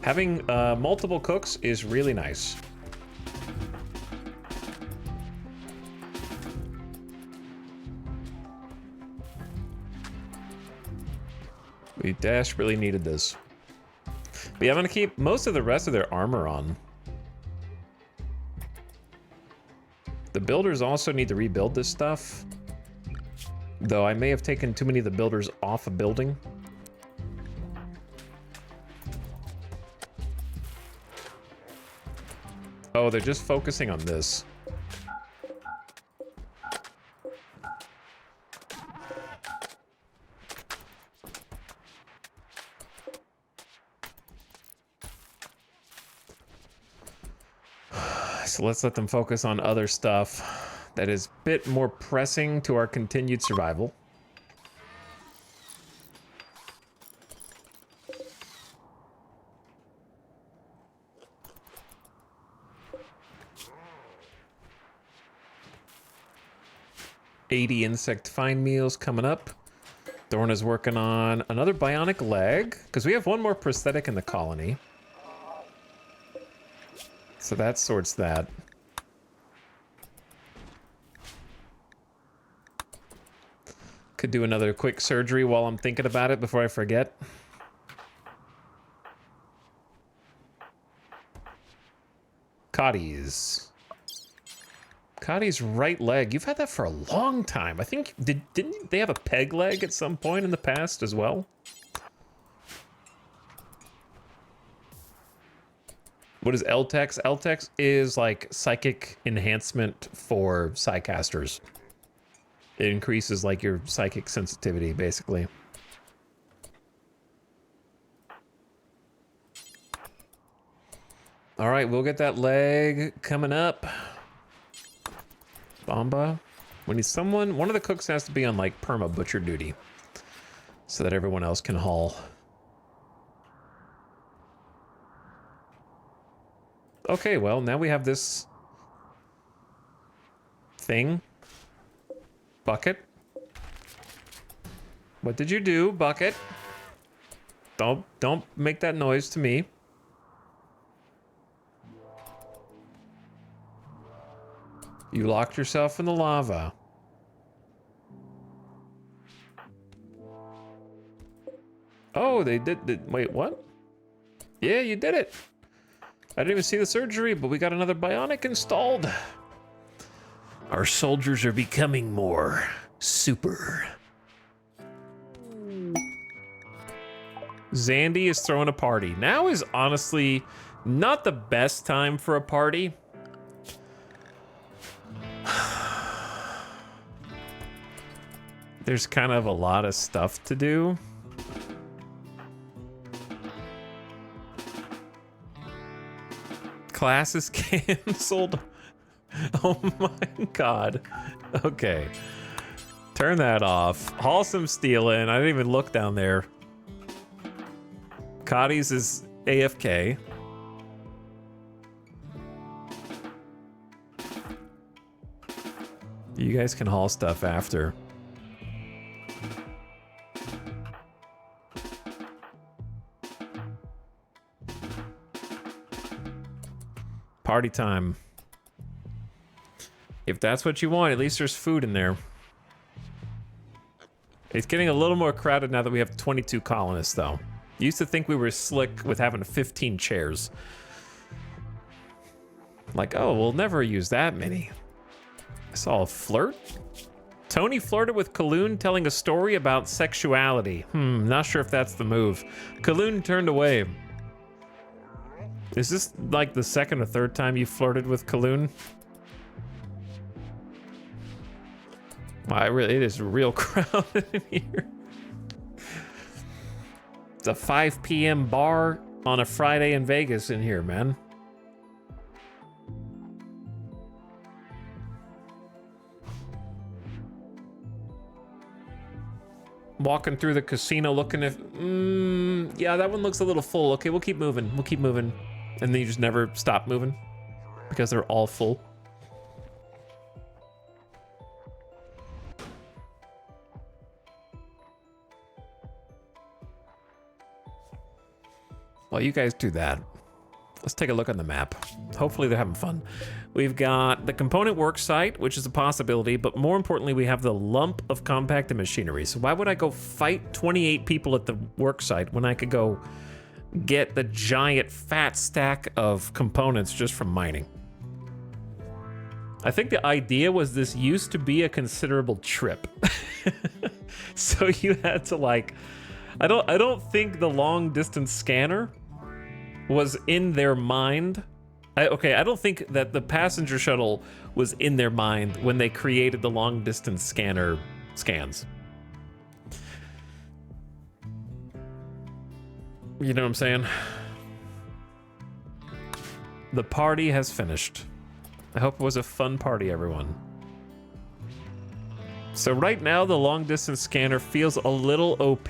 Having multiple cooks is really nice. We desperately needed this. But yeah, I'm gonna keep most of the rest of their armor on. The builders also need to rebuild this stuff. Though I may have taken too many of the builders off a building. Oh, they're just focusing on this. So let's let them focus on other stuff that is a bit more pressing to our continued survival. $80 insect find meals coming up. Dorna's working on another bionic leg, because we have one more prosthetic in the colony. So that sorts that. Could do another quick surgery while I'm thinking about it before I forget. Cotty's right leg. You've had that for a long time. I think, didn't they have a peg leg at some point in the past as well? What is Etalyx? Etalyx is like psychic enhancement for psychcasters. It increases like your psychic sensitivity, basically. All right, we'll get that leg coming up. Bomba. We need someone, one of the cooks has to be on like perma butcher duty so that everyone else can haul. Okay, well, now we have this thing. Bucket. What did you do, Bucket? Don't make that noise to me. You locked yourself in the lava. Oh, they did. Wait, what? Yeah, you did it. I didn't even see the surgery, but we got another bionic installed. Our soldiers are becoming more super. Zandy is throwing a party. Now is honestly not the best time for a party. There's kind of a lot of stuff to do. Class is canceled. Oh my god. Okay. Turn that off. Haul some steel in. I didn't even look down there. Cotty's is AFK. You guys can haul stuff after. Party time. If that's what you want, at least there's food in there. It's getting a little more crowded now that we have 22 colonists, though. Used to think we were slick with having 15 chairs. Like, oh, we'll never use that many. I saw a flirt. Tony flirted with Kaloon telling a story about sexuality. Not sure if that's the move. Kaloon turned away. Is this like the second or third time you flirted with Kaloon? Wow, it is real crowded in here. It's a 5 p.m. bar on a Friday in Vegas in here, man. Walking through the casino looking if... yeah, that one looks a little full. Okay, we'll keep moving. We'll keep moving. And then you just never stop moving because they're all full. While you guys do that, let's take a look on the map. Hopefully they're having fun. We've got the component work site, which is a possibility, but more importantly, we have the lump of compacted machinery. So why would I go fight 28 people at the work site when I could go get the giant fat stack of components just from mining? I think the idea was this used to be a considerable trip. So you had to like, I don't think the long distance scanner was in their mind. I don't think that the passenger shuttle was in their mind when they created the long distance scanner scans. You know what I'm saying? The party has finished. I hope it was a fun party, everyone. So right now, the long distance scanner feels a little OP.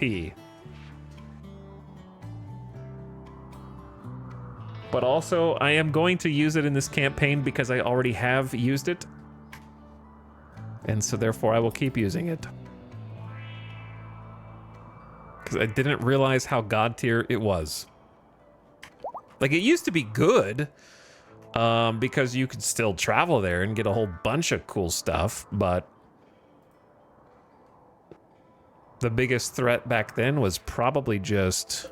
But also, I am going to use it in this campaign because I already have used it. And so therefore, I will keep using it. Because I didn't realize how god tier it was. Like, it used to be good. Because you could still travel there and get a whole bunch of cool stuff, but the biggest threat back then was probably just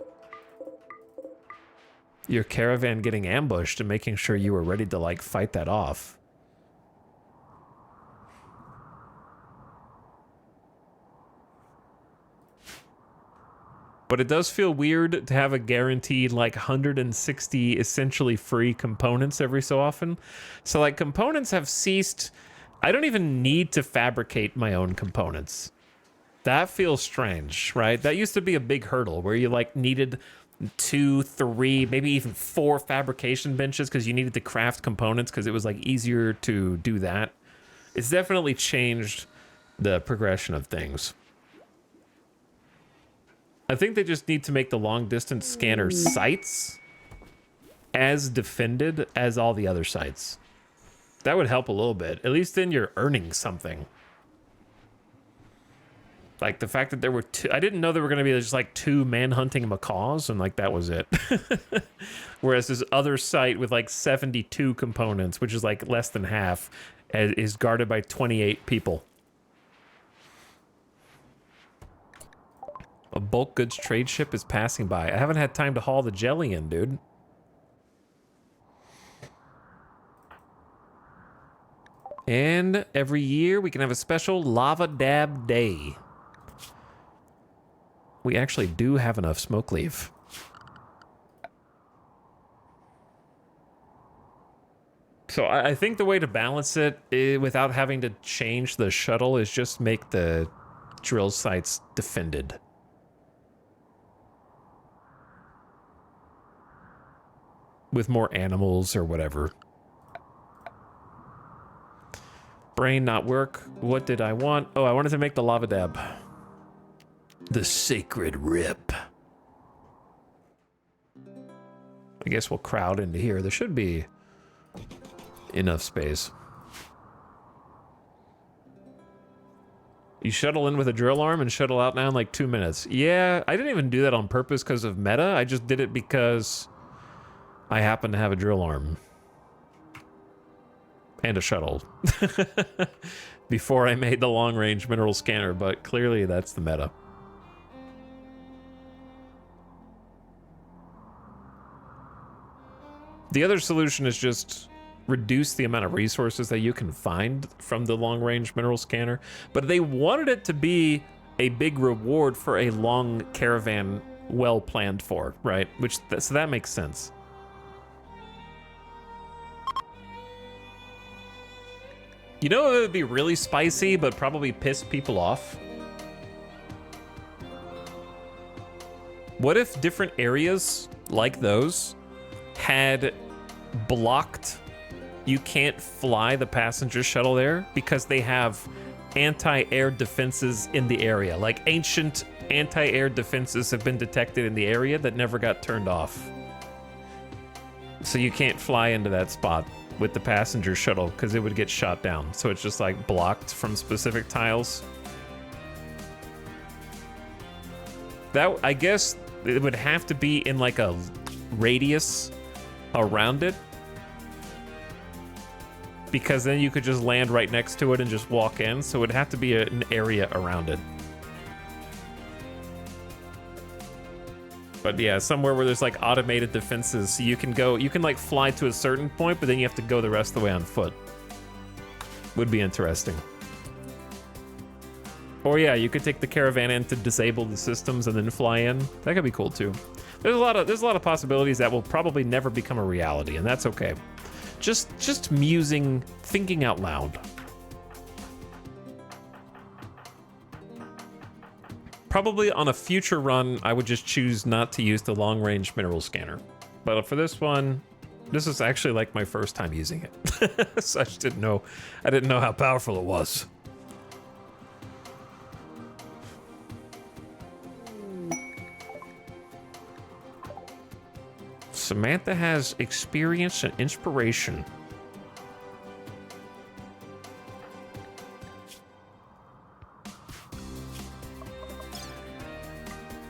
your caravan getting ambushed and making sure you were ready to, like, fight that off. But it does feel weird to have a guaranteed, like, 160 essentially free components every so often. So, like, components have ceased. I don't even need to fabricate my own components. That feels strange, right? That used to be a big hurdle where you, like, needed 2, 3, maybe even 4 fabrication benches because you needed to craft components because it was, like, easier to do that. It's definitely changed the progression of things. I think they just need to make the long distance scanner sites as defended as all the other sites. That would help a little bit. At least then you're earning something. Like the fact that there were 2, I didn't know there were going to be just like 2 manhunting macaws and like that was it. Whereas this other site with like 72 components, which is like less than half, is guarded by 28 people. A bulk goods trade ship is passing by. I haven't had time to haul the jelly in, dude. And every year we can have a special lava dab day. We actually do have enough smoke leaf. So I think the way to balance it without having to change the shuttle is just make the drill sites defended. With more animals or whatever. Brain not work. What did I want? Oh, I wanted to make the lava dab. The sacred rip. I guess we'll crowd into here. There should be enough space. You shuttle in with a drill arm and shuttle out now in like 2 minutes. Yeah, I didn't even do that on purpose because of meta. I just did it because I happen to have a drill arm. And a shuttle. Before I made the long-range mineral scanner, but clearly that's the meta. The other solution is just reduce the amount of resources that you can find from the long-range mineral scanner, but they wanted it to be a big reward for a long caravan well planned for, right? So that makes sense. You know, it would be really spicy, but probably piss people off. What if different areas like those had blocked, you can't fly the passenger shuttle there because they have anti-air defenses in the area. Like ancient anti-air defenses have been detected in the area that never got turned off. So you can't fly into that spot with the passenger shuttle because it would get shot down. So it's just like blocked from specific tiles. That, I guess it would have to be in like a radius around it, because then you could just land right next to it and just walk in. So it would have to be an area around it. But yeah, somewhere where there's like automated defenses, so you can like fly to a certain point, but then you have to go the rest of the way on foot. Would be interesting. Or yeah, you could take the caravan in to disable the systems and then fly in. That could be cool too. There's a lot of possibilities that will probably never become a reality, and that's okay. Just musing, thinking out loud. Probably on a future run, I would just choose not to use the long-range mineral scanner. But for this one, This is actually like my first time using it. So I just didn't know. I didn't know how powerful it was. Samantha has experience and inspiration.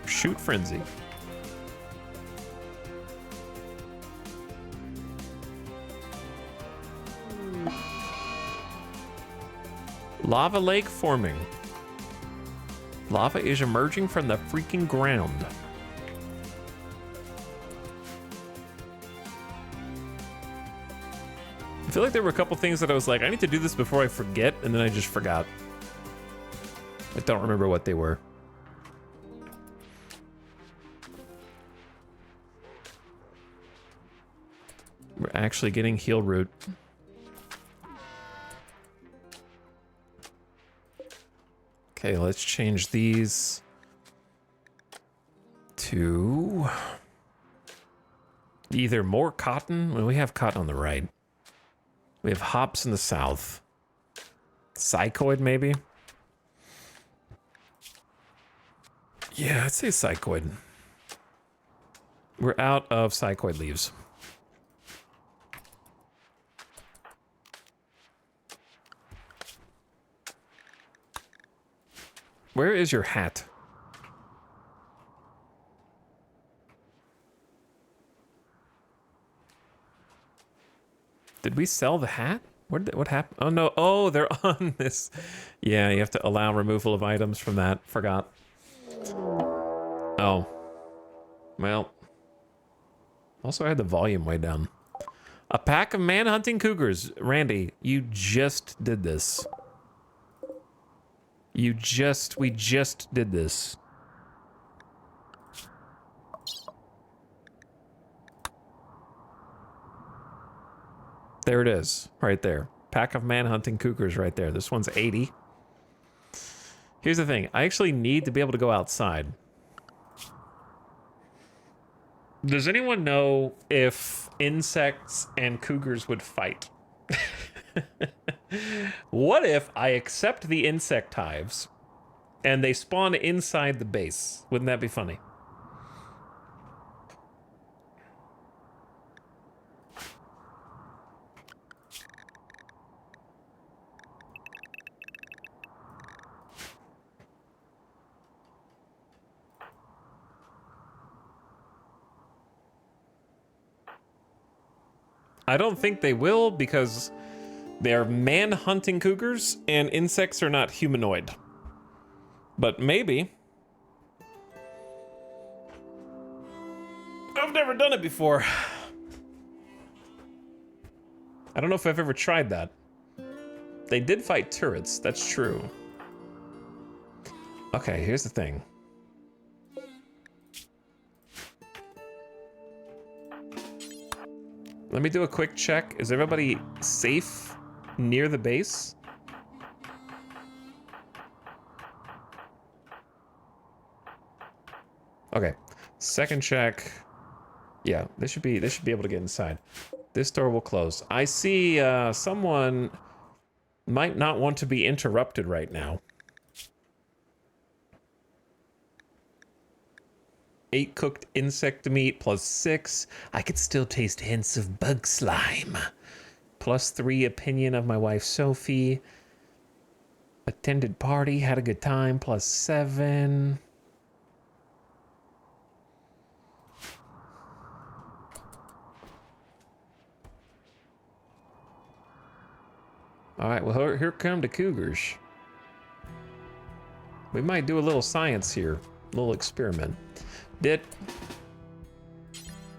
Shoot frenzy. Lava lake forming. Lava is emerging from the freaking ground. I feel like there were a couple things that I was like, I need to do this before I forget, and then I just forgot. I don't remember what they were. We're actually getting heal root. Okay, let's change these to either more cotton. Well, we have cotton on the right. We have hops in the south. Psychoid, maybe? Yeah, I'd say psychoid. We're out of psychoid leaves. Where is your hat? Did we sell the hat? What happened? Oh no, oh, they're on this. Yeah, you have to allow removal of items from that. Forgot. Oh. Well. Also, I had the volume way down. A pack of man-hunting cougars. Randy, you just did this. We just did this. There it is, right there. Pack of man-hunting cougars right there. This one's 80. Here's the thing. I actually need to be able to go outside. Does anyone know if insects and cougars would fight? What if I accept the insect hives and they spawn inside the base? Wouldn't that be funny? I don't think they will because they're man-hunting cougars and insects are not humanoid. But maybe. I've never done it before. I don't know if I've ever tried that. They did fight turrets, that's true. Okay, here's the thing. Let me do a quick check. Is everybody safe near the base? Okay. Second check. Yeah, they should be able to get inside. This door will close. I see someone might not want to be interrupted right now. 8 cooked insect meat plus 6. I could still taste hints of bug slime. Plus 3 opinion of my wife Sophie. Attended party, had a good time. Plus 7. All right, well, here come the cougars. We might do a little science here, a little experiment.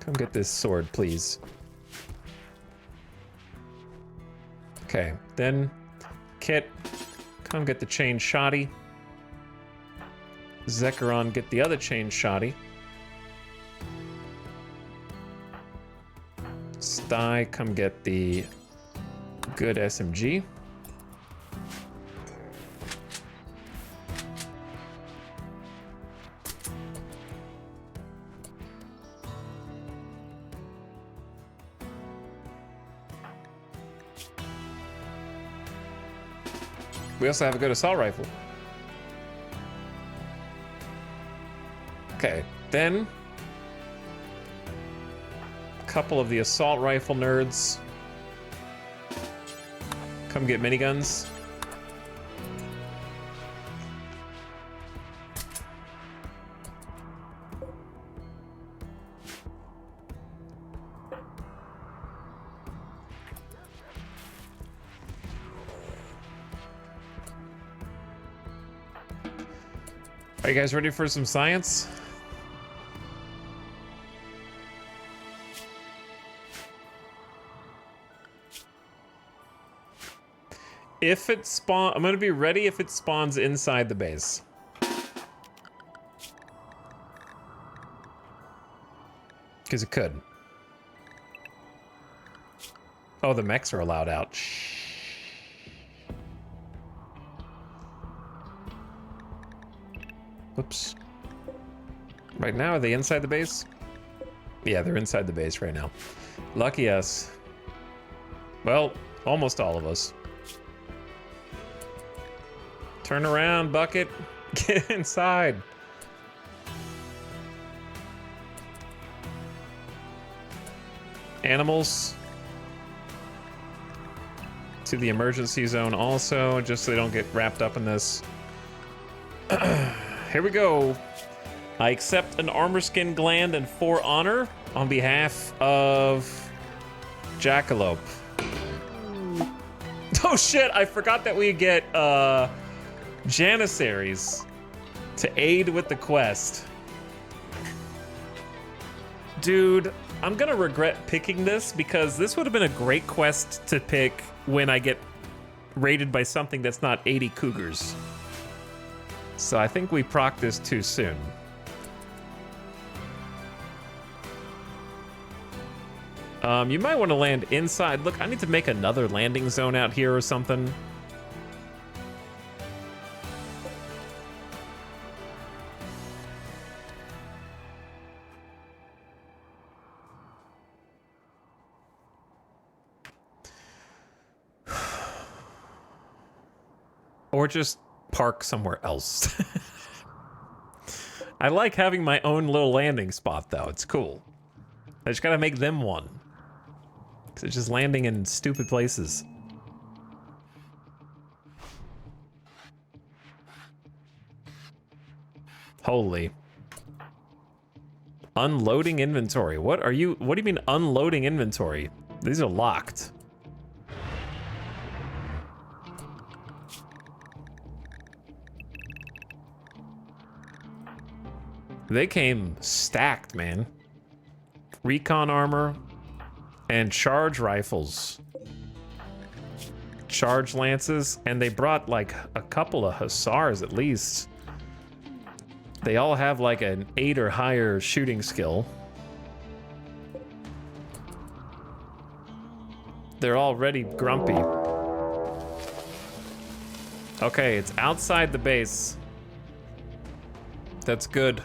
Come get this sword, please. Okay, then Kit, come get the chain shoddy. Zekrom, get the other chain shoddy. Sty, come get the good SMG. We also have a good assault rifle. Okay, then a couple of the assault rifle nerds. Come get miniguns. Are you guys ready for some science? If it I'm gonna be ready if it spawns inside the base. Because it could. Oh, the mechs are allowed out. Shh. Whoops. Right now, are they inside the base? Yeah, they're inside the base right now. Lucky us. Well, almost all of us. Turn around, Bucket. Get inside. Animals. To the emergency zone also, just so they don't get wrapped up in this. Here we go. I accept an armor skin gland and 4 honor on behalf of Jackalope. Oh shit, I forgot that we get Janissaries to aid with the quest. Dude, I'm gonna regret picking this because this would have been a great quest to pick when I get raided by something that's not 80 cougars. So I think we proc this too soon. You might want to land inside. Look, I need to make another landing zone out here or something. Or just park somewhere else. I like having my own little landing spot, though. It's cool. I just gotta make them one. Because it's just landing in stupid places. Holy. Unloading inventory. What do you mean unloading inventory? These are locked. They came stacked, man. Recon armor and charge rifles. Charge lances, and they brought like a couple of hussars at least. They all have like an 8 or higher shooting skill. They're already grumpy. Okay, it's outside the base. That's good.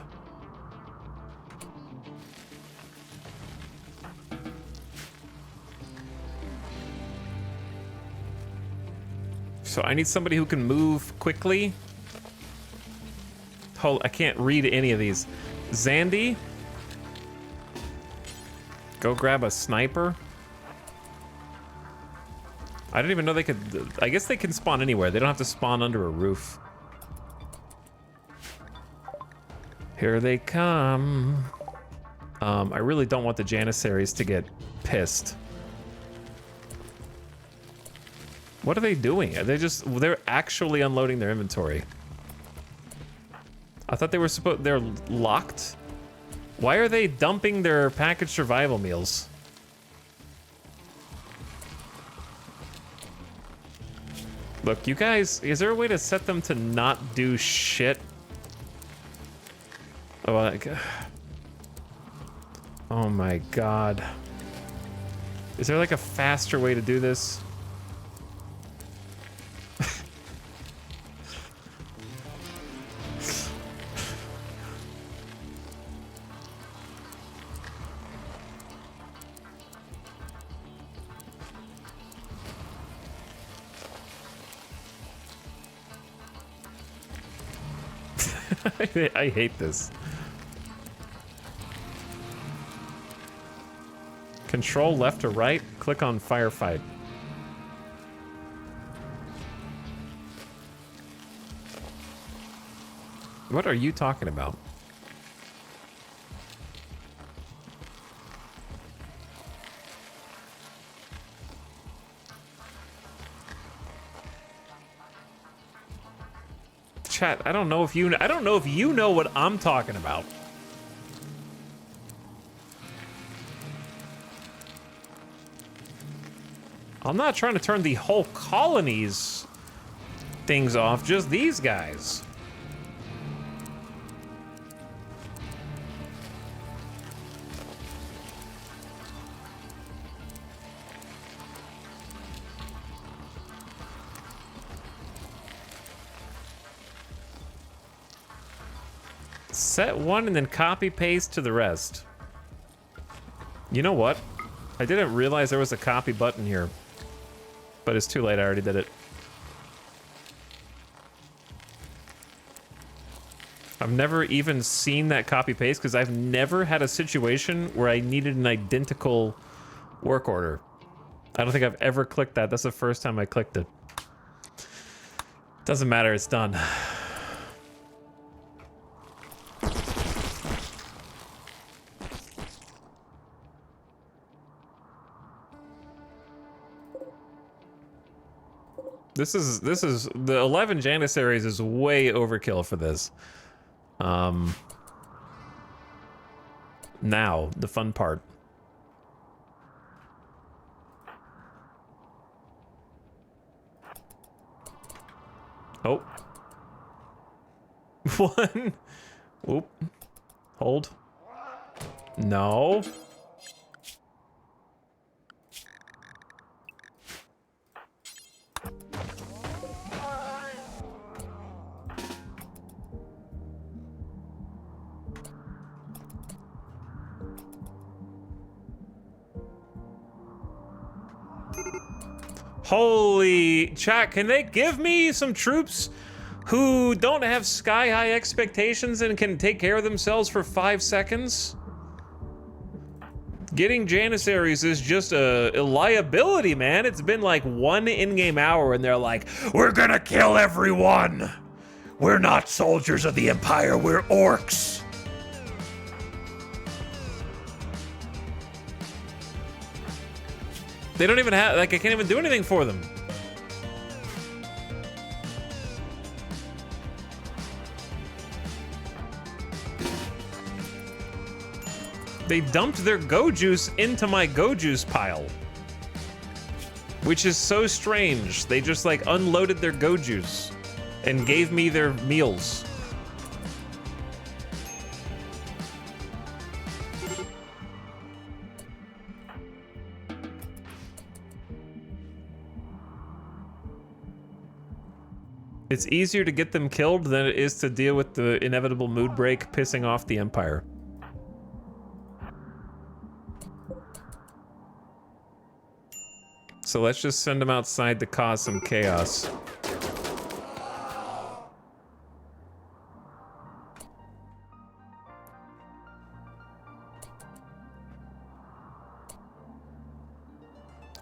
So I need somebody who can move quickly. Hold, I can't read any of these. Zandy, go grab a sniper. I didn't even know they could. I guess they can spawn anywhere. They don't have to spawn under a roof. Here they come. I really don't want the Janissaries to get pissed. What are they doing? They're actually unloading their inventory. I thought they were they're locked. Why are they dumping their packaged survival meals? Look, you guys, is there a way to set them to not do shit? Oh my god. Is there like a faster way to do this? I hate this. Control left to right, click on firefight. What are you talking about? Chat, I don't know if you know what I'm talking about. I'm not trying to turn the whole colony's things off, just these guys. Set one and then copy paste to the rest. You know what? I didn't realize there was a copy button here. But it's too late, I already did it. I've never even seen that copy paste because I've never had a situation where I needed an identical work order. I don't think I've ever clicked that. That's the first time I clicked it. Doesn't matter, it's done. This is the 11 Janissaries is way overkill for this. Now, the fun part. Oh. One. Oop. Hold. No. Holy chat, can they give me some troops who don't have sky-high expectations and can take care of themselves for 5 seconds? Getting Janissaries is just a liability, man. It's been like 1 in-game hour and they're like, we're gonna kill everyone. We're not soldiers of the Empire, we're orcs. They don't even have, like, I can't even do anything for them. They dumped their go juice into my go juice pile. Which is so strange. They just, like, unloaded their go juice and gave me their meals. It's easier to get them killed than it is to deal with the inevitable mood break pissing off the Empire. So let's just send them outside to cause some chaos.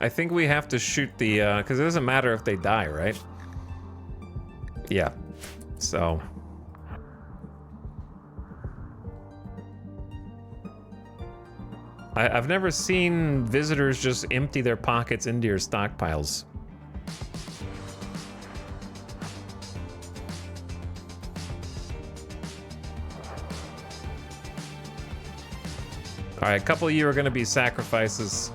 I think we have to shoot the, because it doesn't matter if they die, right? Yeah, so. I've never seen visitors just empty their pockets into your stockpiles. All right, a couple of you are gonna be sacrifices.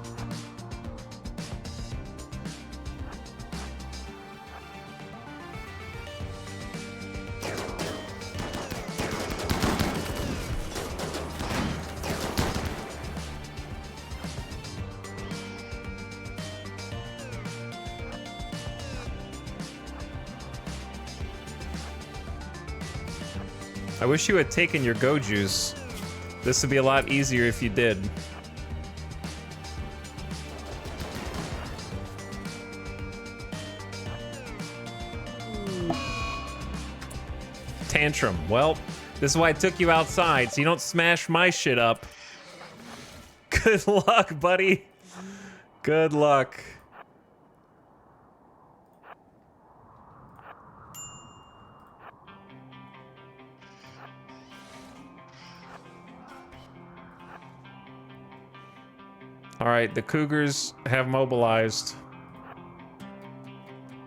I wish you had taken your go juice. This would be a lot easier if you did. Tantrum. Well, this is why I took you outside, so you don't smash my shit up. Good luck, buddy. Good luck. All right, the cougars have mobilized.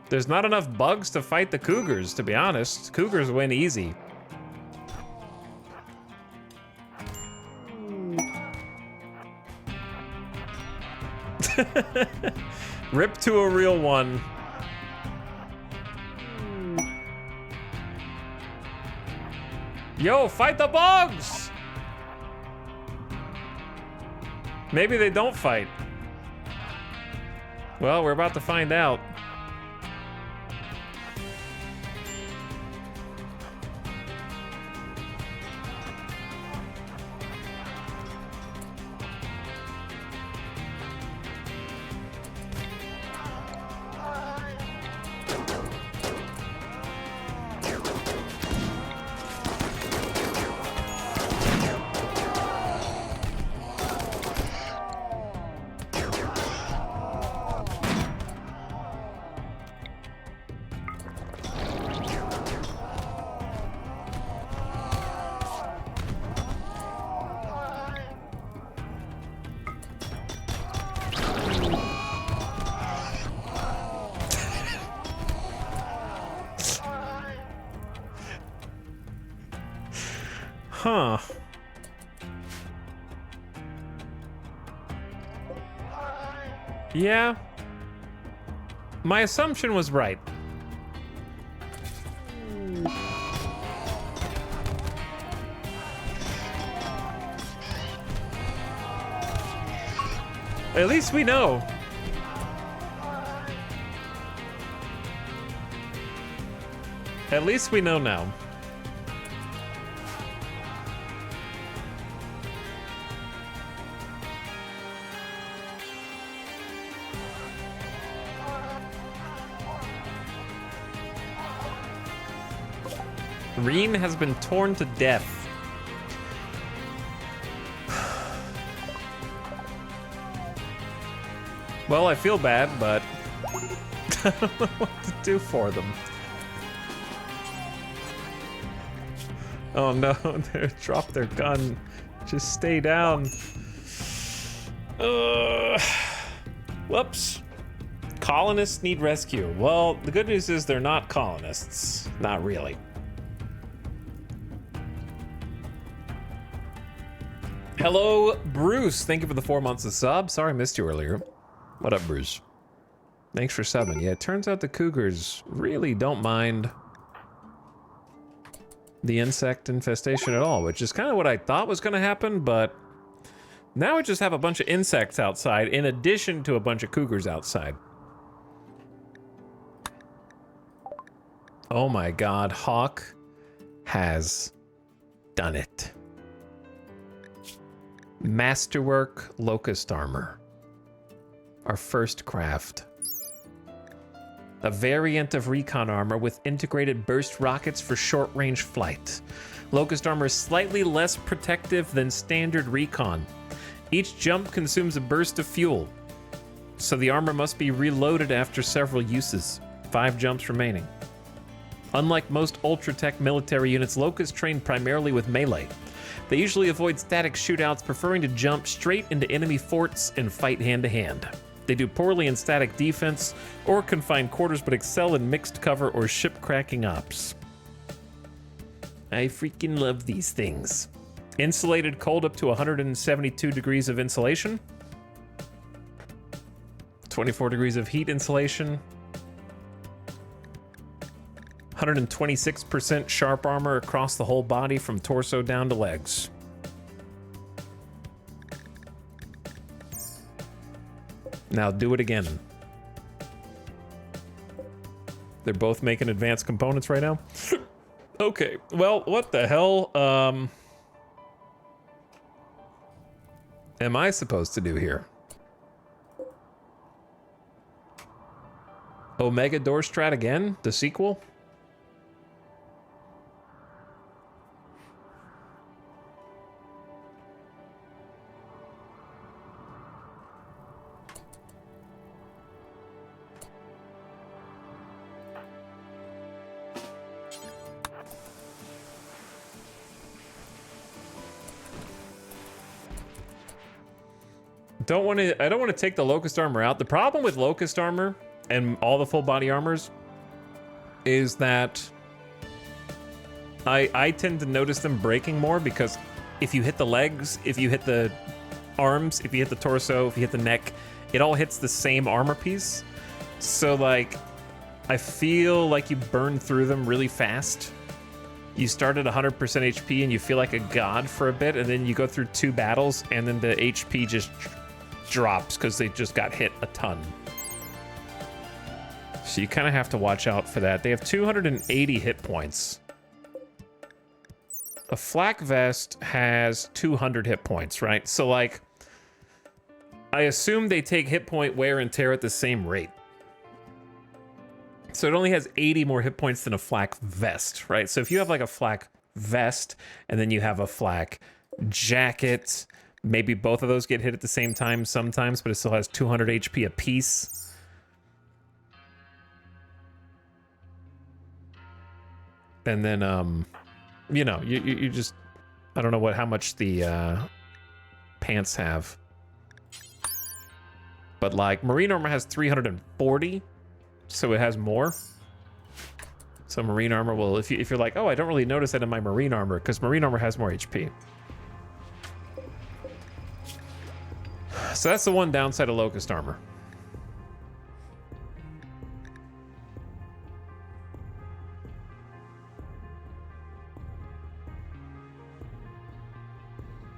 There's not enough bugs to fight the cougars, to be honest. Cougars win easy. Rip to a real one. Yo, fight the bugs! Maybe they don't fight. Well, we're about to find out. Huh. Yeah. My assumption was right. At least we know. At least we know now. Reen has been torn to death. Well, I feel bad, but I don't know what to do for them. Oh no, they dropped their gun. Just stay down. Whoops. Colonists need rescue. Well, the good news is they're not colonists. Not really. Hello, Bruce. Thank you for the 4 months of sub. Sorry I missed you earlier. What up, Bruce? Thanks for subbing. Yeah, it turns out the cougars really don't mind the insect infestation at all, which is kind of what I thought was going to happen, but now we just have a bunch of insects outside in addition to a bunch of cougars outside. Oh my god, Hawk has done it. Masterwork Locust Armor. Our first craft. A variant of recon armor with integrated burst rockets for short-range flight. Locust armor is slightly less protective than standard recon. Each jump consumes a burst of fuel, so the armor must be reloaded after several uses. 5 jumps remaining. Unlike most Ultratech military units, Locust train primarily with melee. They usually avoid static shootouts, preferring to jump straight into enemy forts and fight hand-to-hand. They do poorly in static defense or confined quarters, but excel in mixed cover or ship-cracking ops. I freaking love these things. Insulated cold up to 172 degrees of insulation. 24 degrees of heat insulation. 126% sharp armor across the whole body from torso down to legs. Now do it again. They're both making advanced components right now. Okay, well, what the hell am I supposed to do here? Omega Door Strat again? The sequel? I don't want to take the Locust armor out. The problem with Locust armor and all the full body armors is that I tend to notice them breaking more because if you hit the legs, if you hit the arms, if you hit the torso, if you hit the neck, it all hits the same armor piece. So like, I feel like you burn through them really fast. You start at 100% HP and you feel like a god for a bit, and then you go through 2 battles and then the HP just drops because they just got hit a ton. So you kind of have to watch out for that. They have 280 hit points. A flak vest has 200 hit points, right? So like, I assume they take hit point wear and tear at the same rate. So it only has 80 more hit points than a flak vest, right? So if you have like a flak vest and then you have a flak jacket, maybe both of those get hit at the same time sometimes, but it still has 200 HP apiece. And then, you know, you just, I don't know how much the pants have. But like, marine armor has 340, so it has more. So marine armor will, if you're like, oh, I don't really notice that in my marine armor, because marine armor has more HP. So that's the one downside of Locust armor.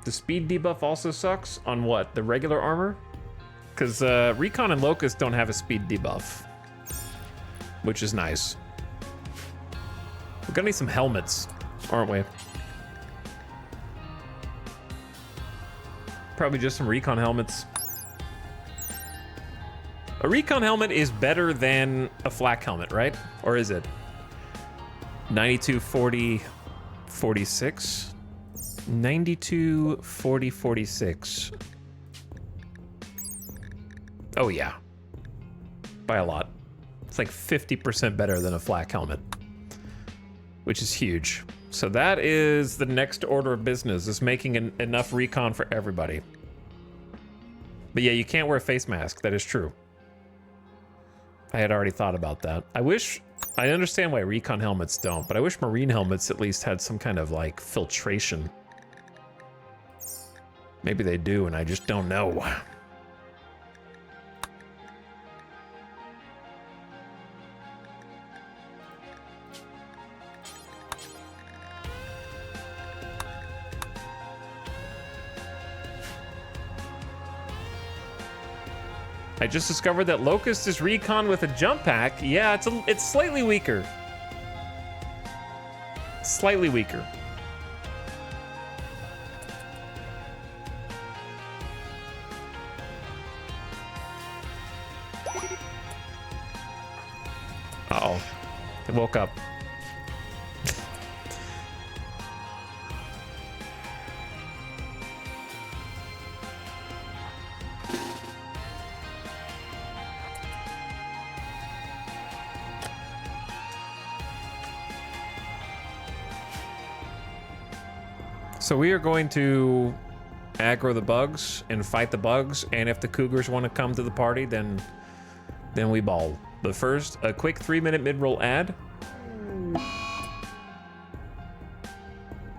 The speed debuff also sucks on what? The regular armor? Because Recon and Locust don't have a speed debuff, which is nice. We're gonna need some helmets, aren't we? Probably just some Recon helmets. A Recon helmet is better than a flak helmet, right? Or is it? 92, 40, 46? 92, 40, 46. Oh yeah, by a lot. It's like 50% better than a flak helmet, which is huge. So that is the next order of business, is making enough recon for everybody. But yeah, you can't wear a face mask, that is true. I had already thought about that. I understand why recon helmets don't, but I wish marine helmets at least had some kind of like filtration. Maybe they do and I just don't know. I just discovered that Locust is recon with a jump pack. Yeah, it's slightly weaker. Slightly weaker. Uh-oh. It woke up. So we are going to aggro the bugs and fight the bugs, and if the cougars want to come to the party, then we ball. But first, a quick 3-minute mid-roll ad.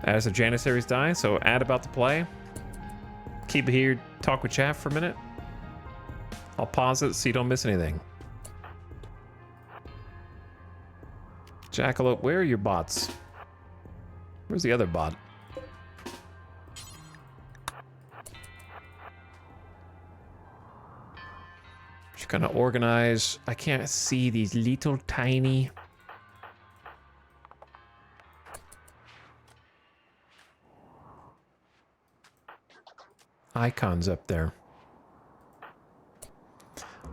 As a Janissaries die, so ad about to play. Keep it here, talk with chat for a minute. I'll pause it so you don't miss anything. Jackalope, where are your bots? Where's the other bot? Gonna organize. I can't see these little tiny icons up there.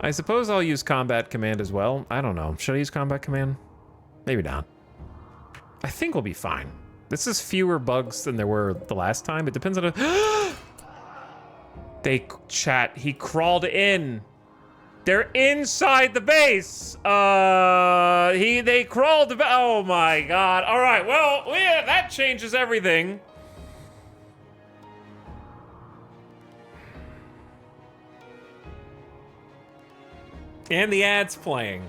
I suppose I'll use combat command as well. I don't know. Should I use combat command? Maybe not. I think we'll be fine. This is fewer bugs than there were the last time. It depends on he crawled in. They're inside the base. They crawled. Oh my god. All right. Well, yeah, that changes everything. And the ad's playing.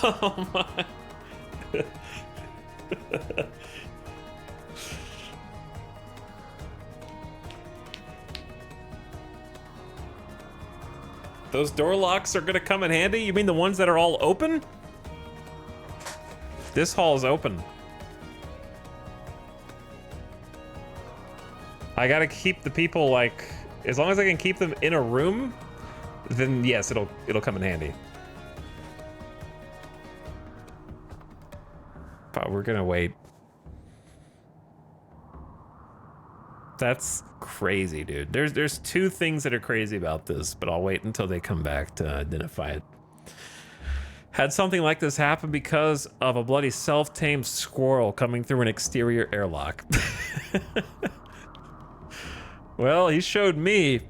Oh my. Those door locks are gonna come in handy? You mean the ones that are all open? This hall is open. I gotta keep the people, like, as long as I can keep them in a room, then yes, it'll come in handy. But we're gonna wait. That's crazy, dude. There's two things that are crazy about this, but I'll wait until they come back to identify it. Had something like this happen because of a bloody self-tamed squirrel coming through an exterior airlock. Well, he showed me.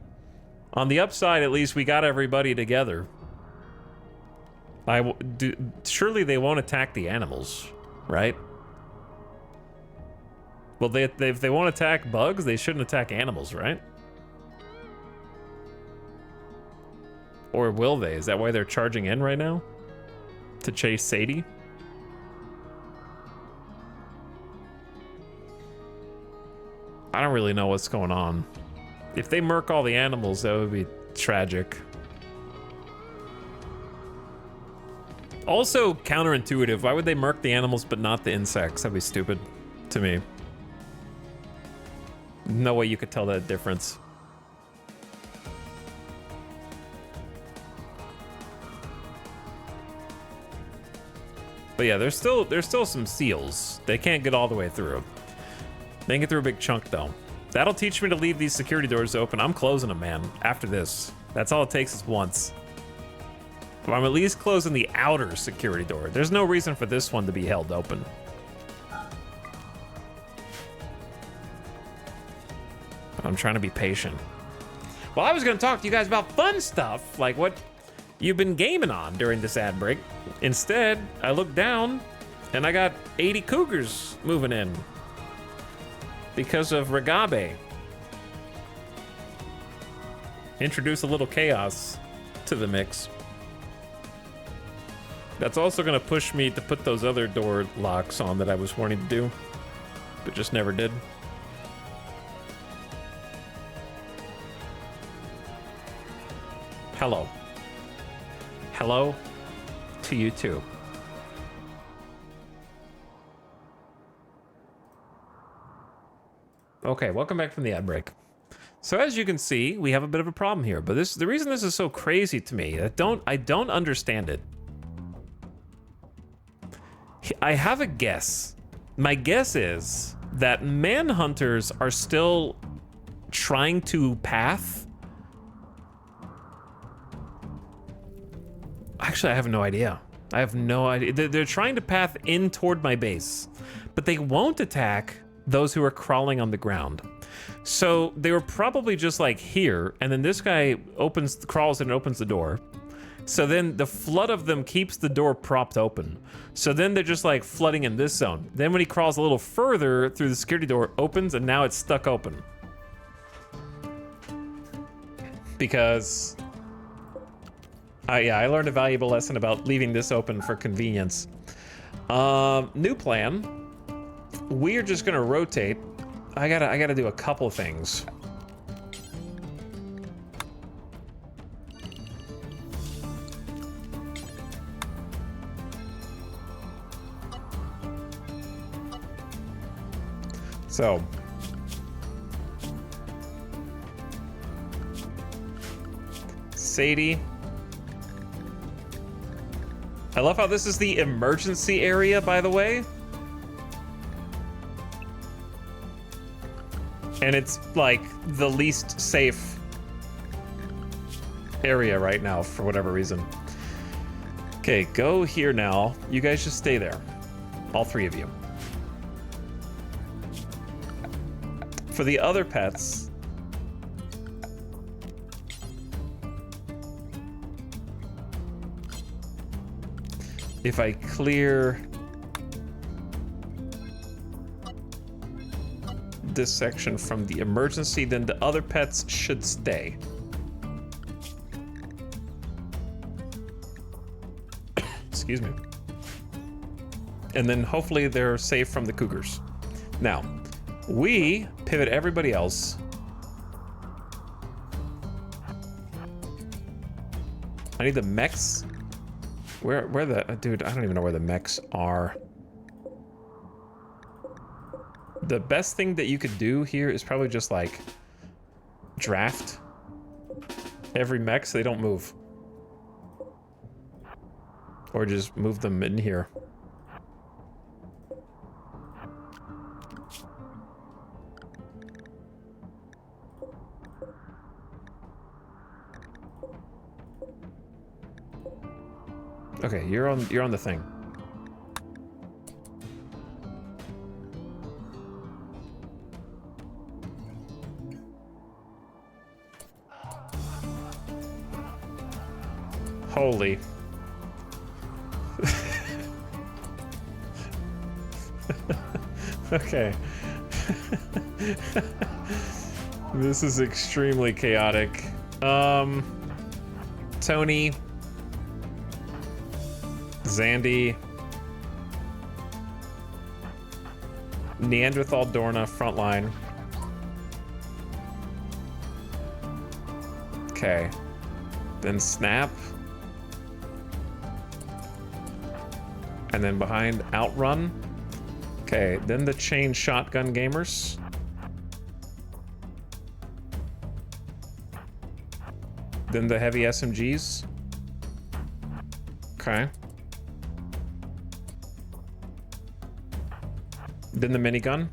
On the upside, at least, we got everybody together. Surely they won't attack the animals, right? Well, if they won't attack bugs, they shouldn't attack animals, right? Or will they? Is that why they're charging in right now? To chase Sadie? I don't really know what's going on. If they murk all the animals, that would be tragic. Also counterintuitive. Why would they murk the animals but not the insects? That'd be stupid to me. No way you could tell that difference. But yeah, there's still some seals. They can't get all the way through. They can get through a big chunk though. That'll teach me to leave these security doors open. I'm closing them, man. After this, that's all it takes is once. But I'm at least closing the outer security door. There's no reason for this one to be held open. I'm trying to be patient. Well, I was gonna talk to you guys about fun stuff, like what you've been gaming on during this ad break. Instead, I looked down and I got 80 cougars moving in because of Ragabe. Introduce a little chaos to the mix. That's also gonna push me to put those other door locks on that I was wanting to do, but just never did. Hello. Hello to you too. Okay, welcome back from the ad break. So as you can see, we have a bit of a problem here, but the reason this is so crazy to me, I don't understand it. I have a guess. My guess is that manhunters are still trying to path. Actually, I have no idea. I have no idea. They're trying to path in toward my base, but they won't attack those who are crawling on the ground. So they were probably just like here, and then this guy crawls and opens the door. So then the flood of them keeps the door propped open. So then they're just like flooding in this zone. Then when he crawls a little further through the security door, opens, and now it's stuck open. Because I learned a valuable lesson about leaving this open for convenience. New plan. We're just gonna rotate. I gotta do a couple things. So Sadie. I love how this is the emergency area, by the way. And it's like the least safe area right now for whatever reason. Okay, go here now. You guys just stay there. All three of you. For the other pets, if I clear this section from the emergency, then the other pets should stay. excuse me. And then hopefully they're safe from the cougars. Now, we pivot everybody else. I need the mechs. Where the, dude, I don't even know where the mechs are. The best thing that you could do here is probably just like draft every mech so they don't move. Or just move them in here. Okay, you're on the thing. Holy. Okay. This is extremely chaotic. Tony, Zandy, Neanderthal Dorna frontline. Okay. Then Snap. And then behind Outrun. Okay, then the chain shotgun gamers. Then the heavy SMGs. Okay. Then the minigun.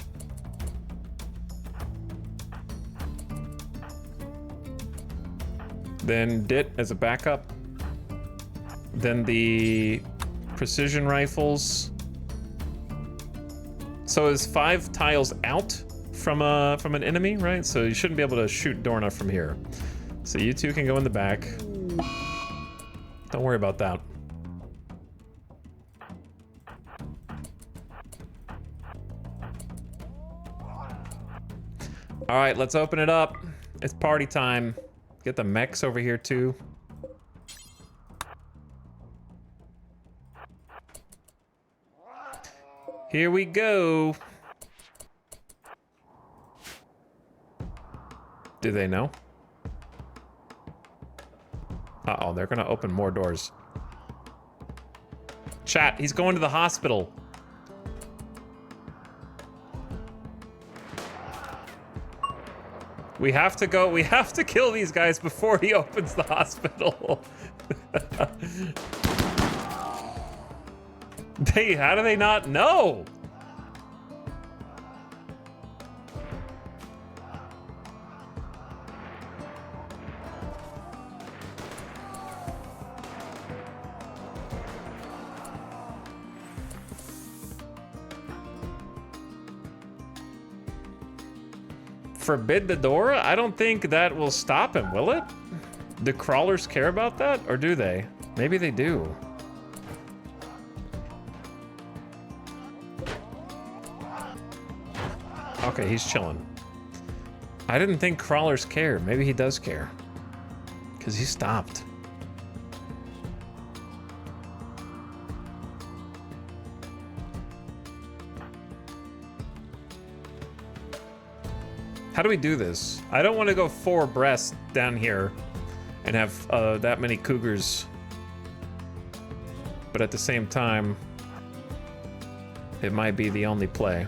Then DIT as a backup. Then the precision rifles. So is 5 tiles out from an enemy, right? So you shouldn't be able to shoot Dorna from here. So you two can go in the back. Don't worry about that. All right, let's open it up. It's party time. Get the mechs over here too. Here we go. Do they know? Uh-oh, they're gonna open more doors. Chat, he's going to the hospital. We have to go, we have to kill these guys before he opens the hospital. How do they not know? Forbid the door? I don't think that will stop him, will it? Do crawlers care about that, or do they? Maybe they do. Okay, he's chilling. I didn't think crawlers cared. Maybe he does care. Because he stopped. How do we do this? I don't want to go 4 abreast down here and have that many cougars. But at the same time, it might be the only play.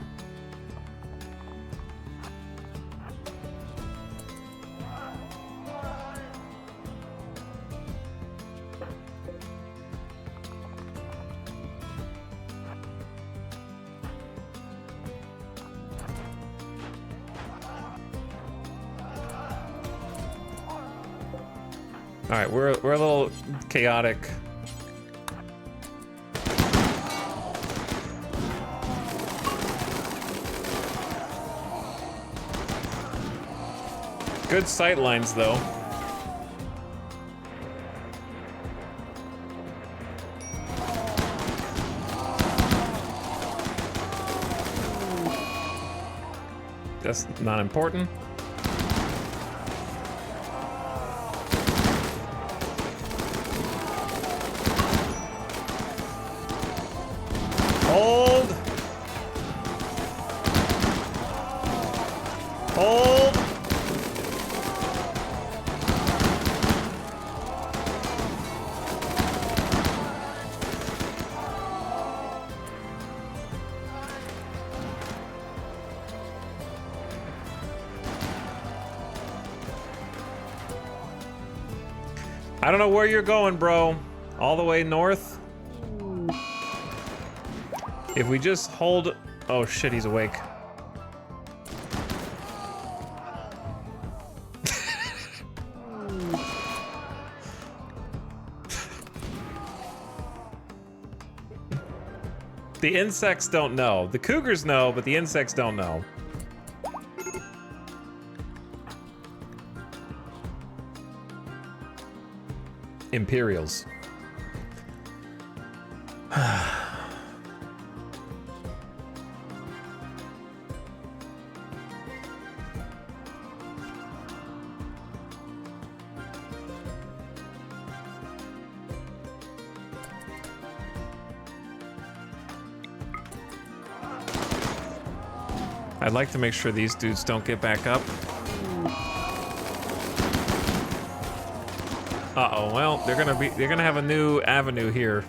All right, we're a little chaotic. Good sight lines, though. That's not important. I don't know where you're going, bro. All the way north? If we just hold... Oh shit, he's awake. The insects don't know. The cougars know, but the insects don't know. Imperials. I'd like to make sure these dudes don't get back up. Uh-oh, well, they're gonna have a new avenue here.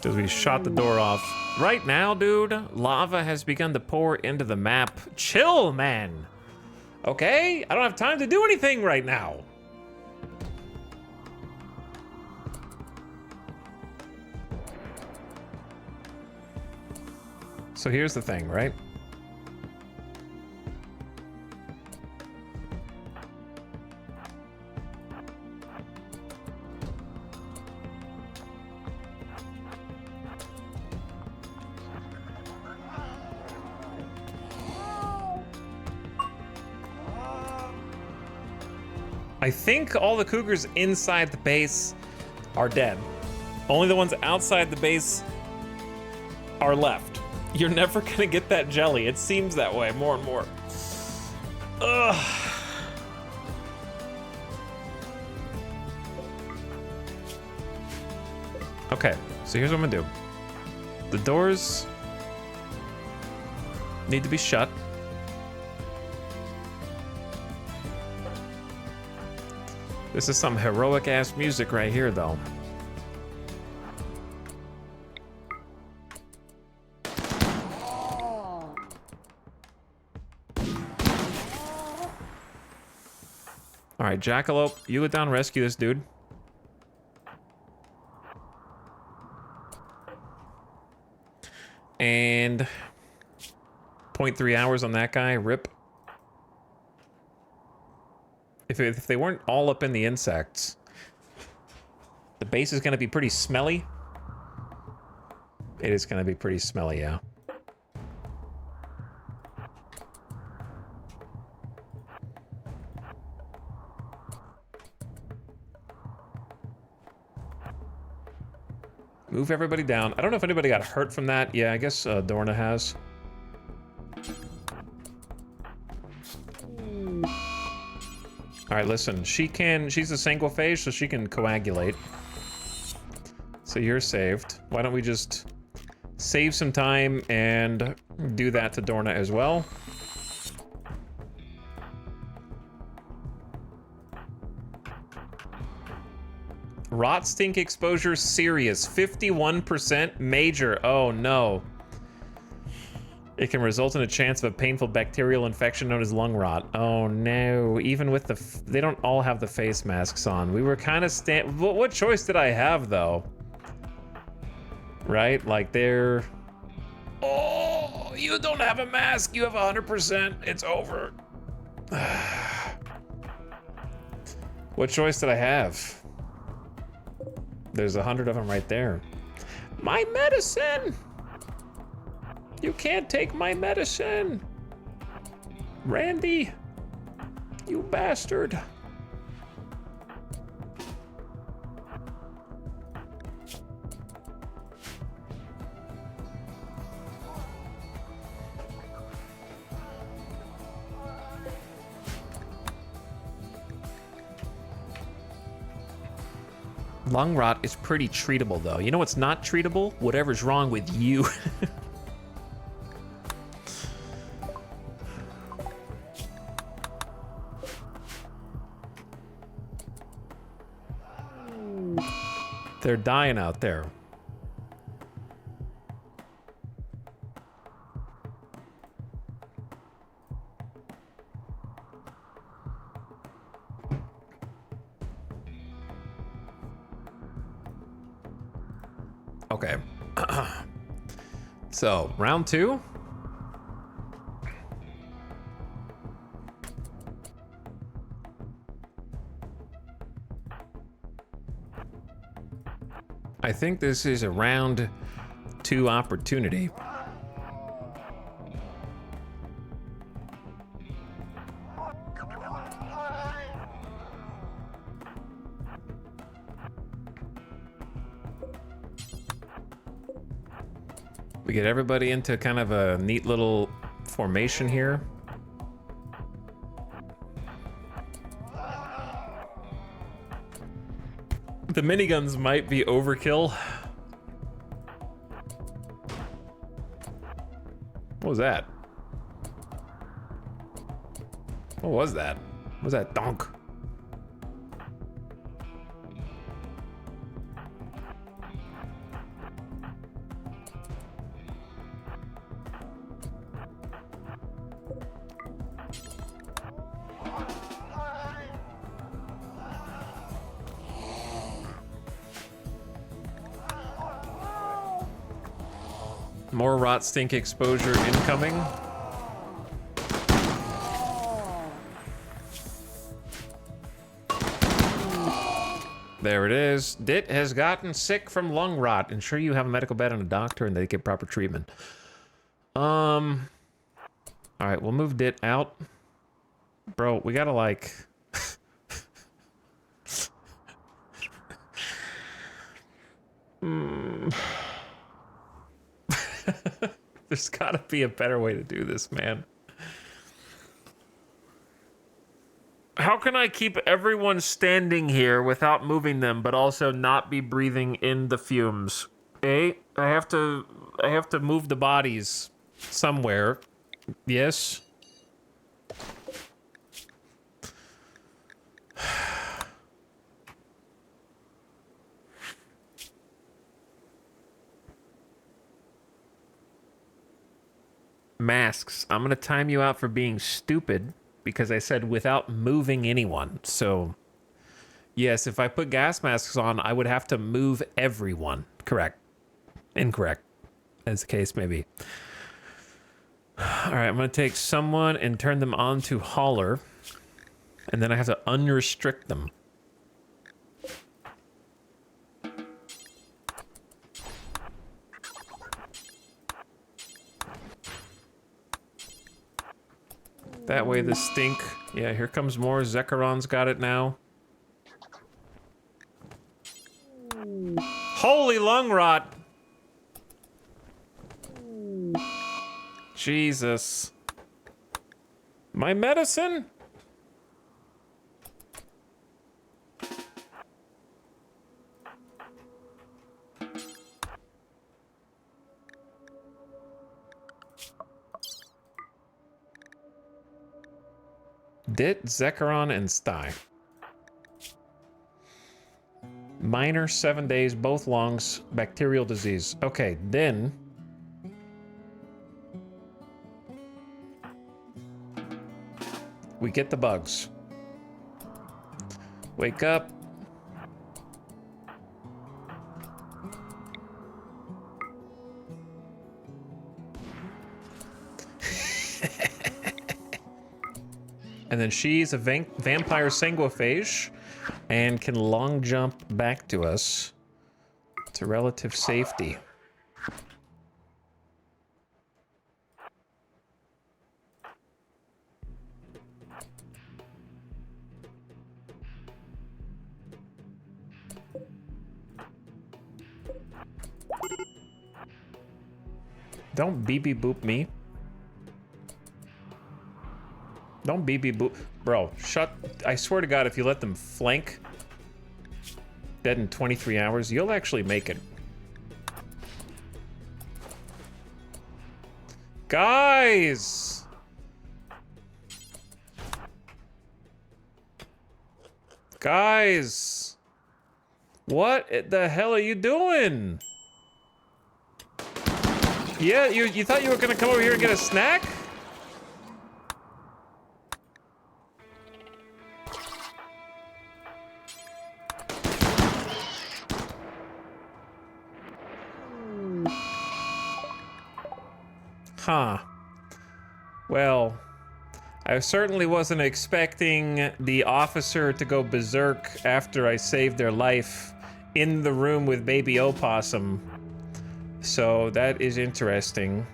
Because we shot the door off. Right now, dude, lava has begun to pour into the map. Chill, man. Okay? I don't have time to do anything right now. So here's the thing, right? I think all the cougars inside the base are dead. Only the ones outside the base are left. You're never gonna get that jelly. It seems that way more and more. Ugh. Okay, so here's what I'm gonna do. The doors need to be shut. This is some heroic ass music right here, though. All right, Jackalope, you go down and rescue this dude. And 0.3 hours on that guy, rip. If they weren't all up in the insects, the base is gonna be pretty smelly. It is gonna be pretty smelly, yeah. Move everybody down. I don't know if anybody got hurt from that. Yeah, I guess Dorna has. All right, listen, she's a sanguiphage, so she can coagulate. So you're saved. Why don't we just save some time and do that to Dorna as well? Rot stink exposure serious, 51% major. Oh no. It can result in a chance of a painful bacterial infection known as lung rot. Oh no, even with they don't all have the face masks on. We were kind of what choice did I have though? Right, like they're... Oh, you don't have a mask, you have 100%, it's over. What choice did I have? There's 100 of them right there. My medicine! You can't take my medicine! Randy! You bastard! Lung rot is pretty treatable, though. You know what's not treatable? Whatever's wrong with you. They're dying out there. Okay. So, round 2. I think this is a round 2 opportunity. We get everybody into kind of a neat little formation here. The miniguns might be overkill. What was that? What was that? What was that donk? More rot stink exposure incoming. There it is. Dit has gotten sick from lung rot. Ensure you have a medical bed and a doctor and they get proper treatment. All right, we'll move Dit out. Bro, we gotta like... There's gotta be a better way to do this, man. How can I keep everyone standing here without moving them, but also not be breathing in the fumes? I have to move the bodies somewhere. Yes. Masks. I'm gonna time you out for being stupid because I said without moving anyone. So, yes, if I put gas masks on, I would have to move everyone. Correct. Incorrect, as the case may be. All right, I'm gonna take someone and turn them on to hauler, and then I have to unrestrict them. That way the stink... Yeah, here comes more. Zecharon's got it now. Holy lung rot! Jesus. My medicine? Dit, Zecharon, and Sty. Minor, 7 days, both lungs, bacterial disease. Okay, then... we get the bugs. Wake up. And then she's a vampire sanguiphage and can long jump back to us to relative safety. Don't BB boop me. Don't BB boop. Bro, shut. I swear to God, if you let them flank. Dead in 23 hours. You'll actually make it. Guys! Guys! What the hell are you doing? Yeah, you thought you were gonna come over here and get a snack? Huh. Well, I certainly wasn't expecting the officer to go berserk after I saved their life in the room with baby opossum. So that is interesting.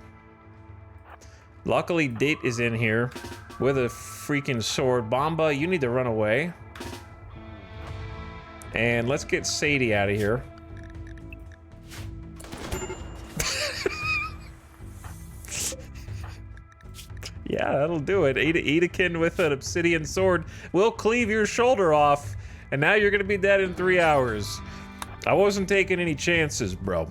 Luckily, Date is in here with a freaking sword. Bomba, you need to run away. And let's get Sadie out of here. Yeah, that'll do it. Edakin with an obsidian sword will cleave your shoulder off, and now you're gonna be dead in 3 hours. I wasn't taking any chances, bro.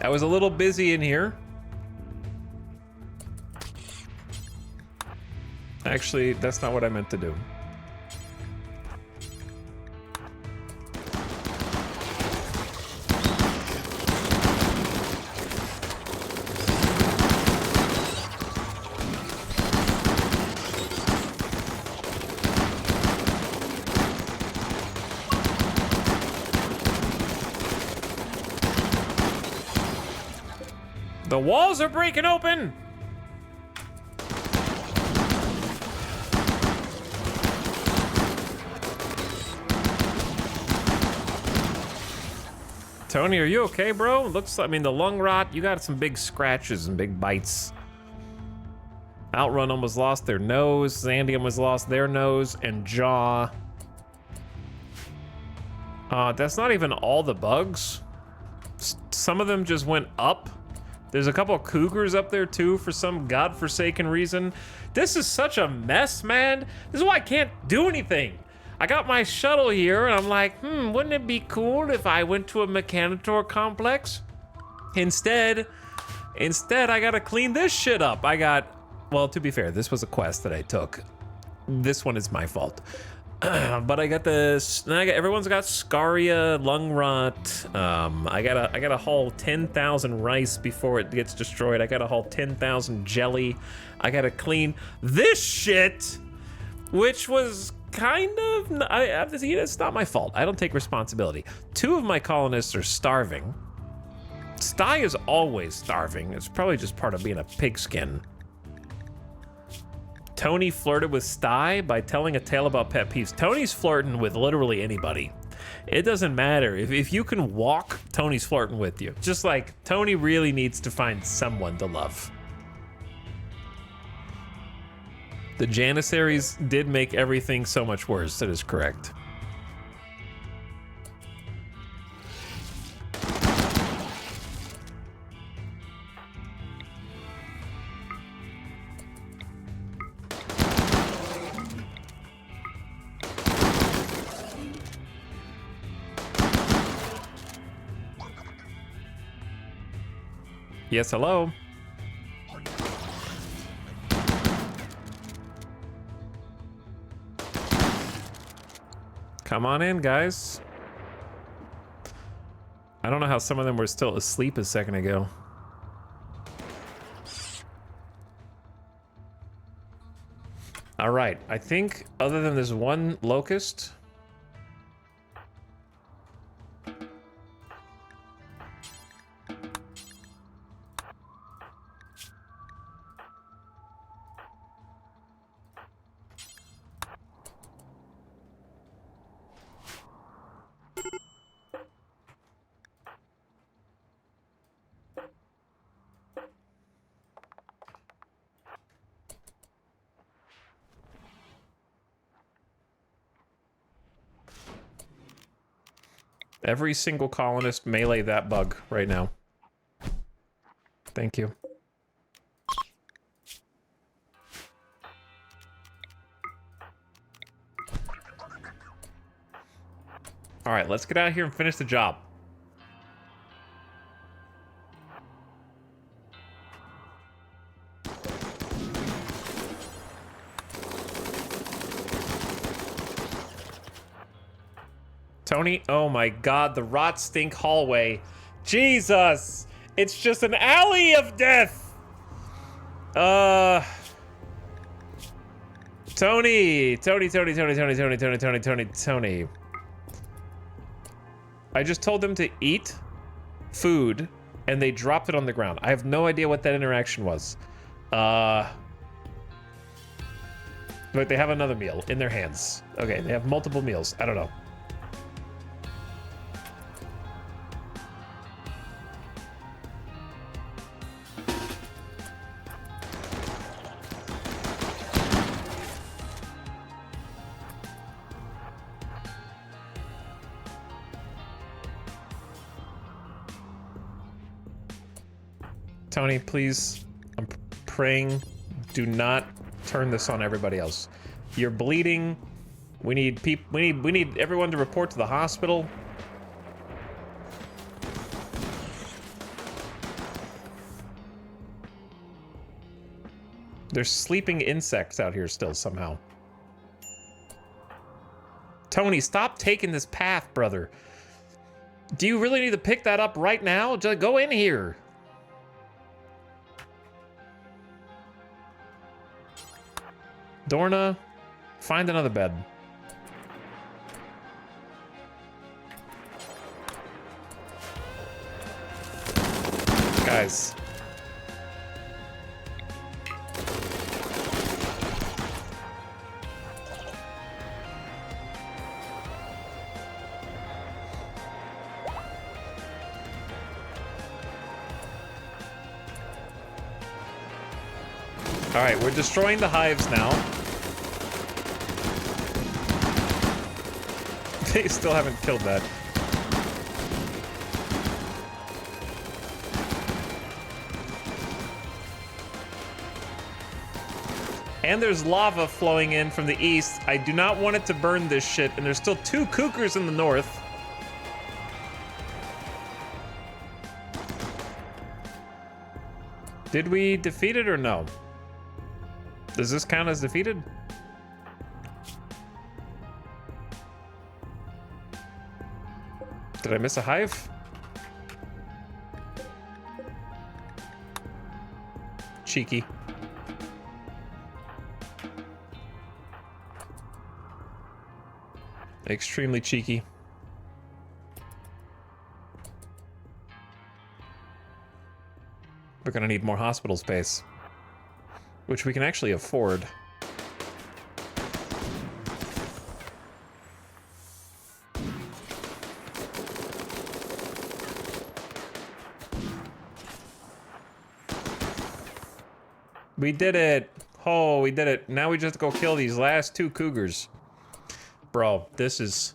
I was a little busy in here. Actually, that's not what I meant to do. The walls are breaking open! Tony, are you okay, bro? Looks like, I mean, the lung rot, you got some big scratches and big bites. Outrun almost lost their nose. Zandy almost lost their nose and jaw. That's not even all the bugs. Some of them just went up. There's a couple of cougars up there too for some godforsaken reason. This is such a mess, man. This is why I can't do anything. I got my shuttle here and I'm like, wouldn't it be cool if I went to a Mechanitor complex? Instead, I gotta clean this shit up. Well, to be fair, this was a quest that I took. This one is my fault. But I got everyone's got scaria, lung rot. I gotta haul 10,000 rice before it gets destroyed. I gotta haul 10,000 jelly. I gotta clean this shit, which was kind of, it's not my fault. I don't take responsibility. 2 of my colonists are starving. Sty is always starving. It's probably just part of being a pigskin. Tony flirted with Sty by telling a tale about pet peeves. Tony's flirting with literally anybody. It doesn't matter. If you can walk, Tony's flirting with you. Just like Tony really needs to find someone to love. The Janissaries did make everything so much worse. That is correct. Yes, hello. Come on in, guys. I don't know how some of them were still asleep a second ago. All right, I think other than this one locust, every single colonist melee that bug right now. Thank you. All right, let's get out of here and finish the job. Tony, oh my god, the rot stink hallway. Jesus! It's just an alley of death! Tony! Tony. I just told them to eat food, and they dropped it on the ground. I have no idea what that interaction was. But they have another meal in their hands. Okay, they have multiple meals. I don't know. Tony, please, I'm praying, do not turn this on everybody else. You're bleeding. We need we need everyone to report to the hospital. There's sleeping insects out here still somehow. Tony, stop taking this path, brother. Do you really need to pick that up right now? Just go in here. Dorna, find another bed. Guys. All right, we're destroying the hives now. They still haven't killed that. And there's lava flowing in from the east. I do not want it to burn this shit. And there's still 2 cougars in the north. Did we defeat it or no? Does this count as defeated? Did I miss a hive? Cheeky. Extremely cheeky. We're gonna need more hospital space, which we can actually afford. We did it! Oh, we did it. Now we just go kill these last 2 cougars. Bro, this is...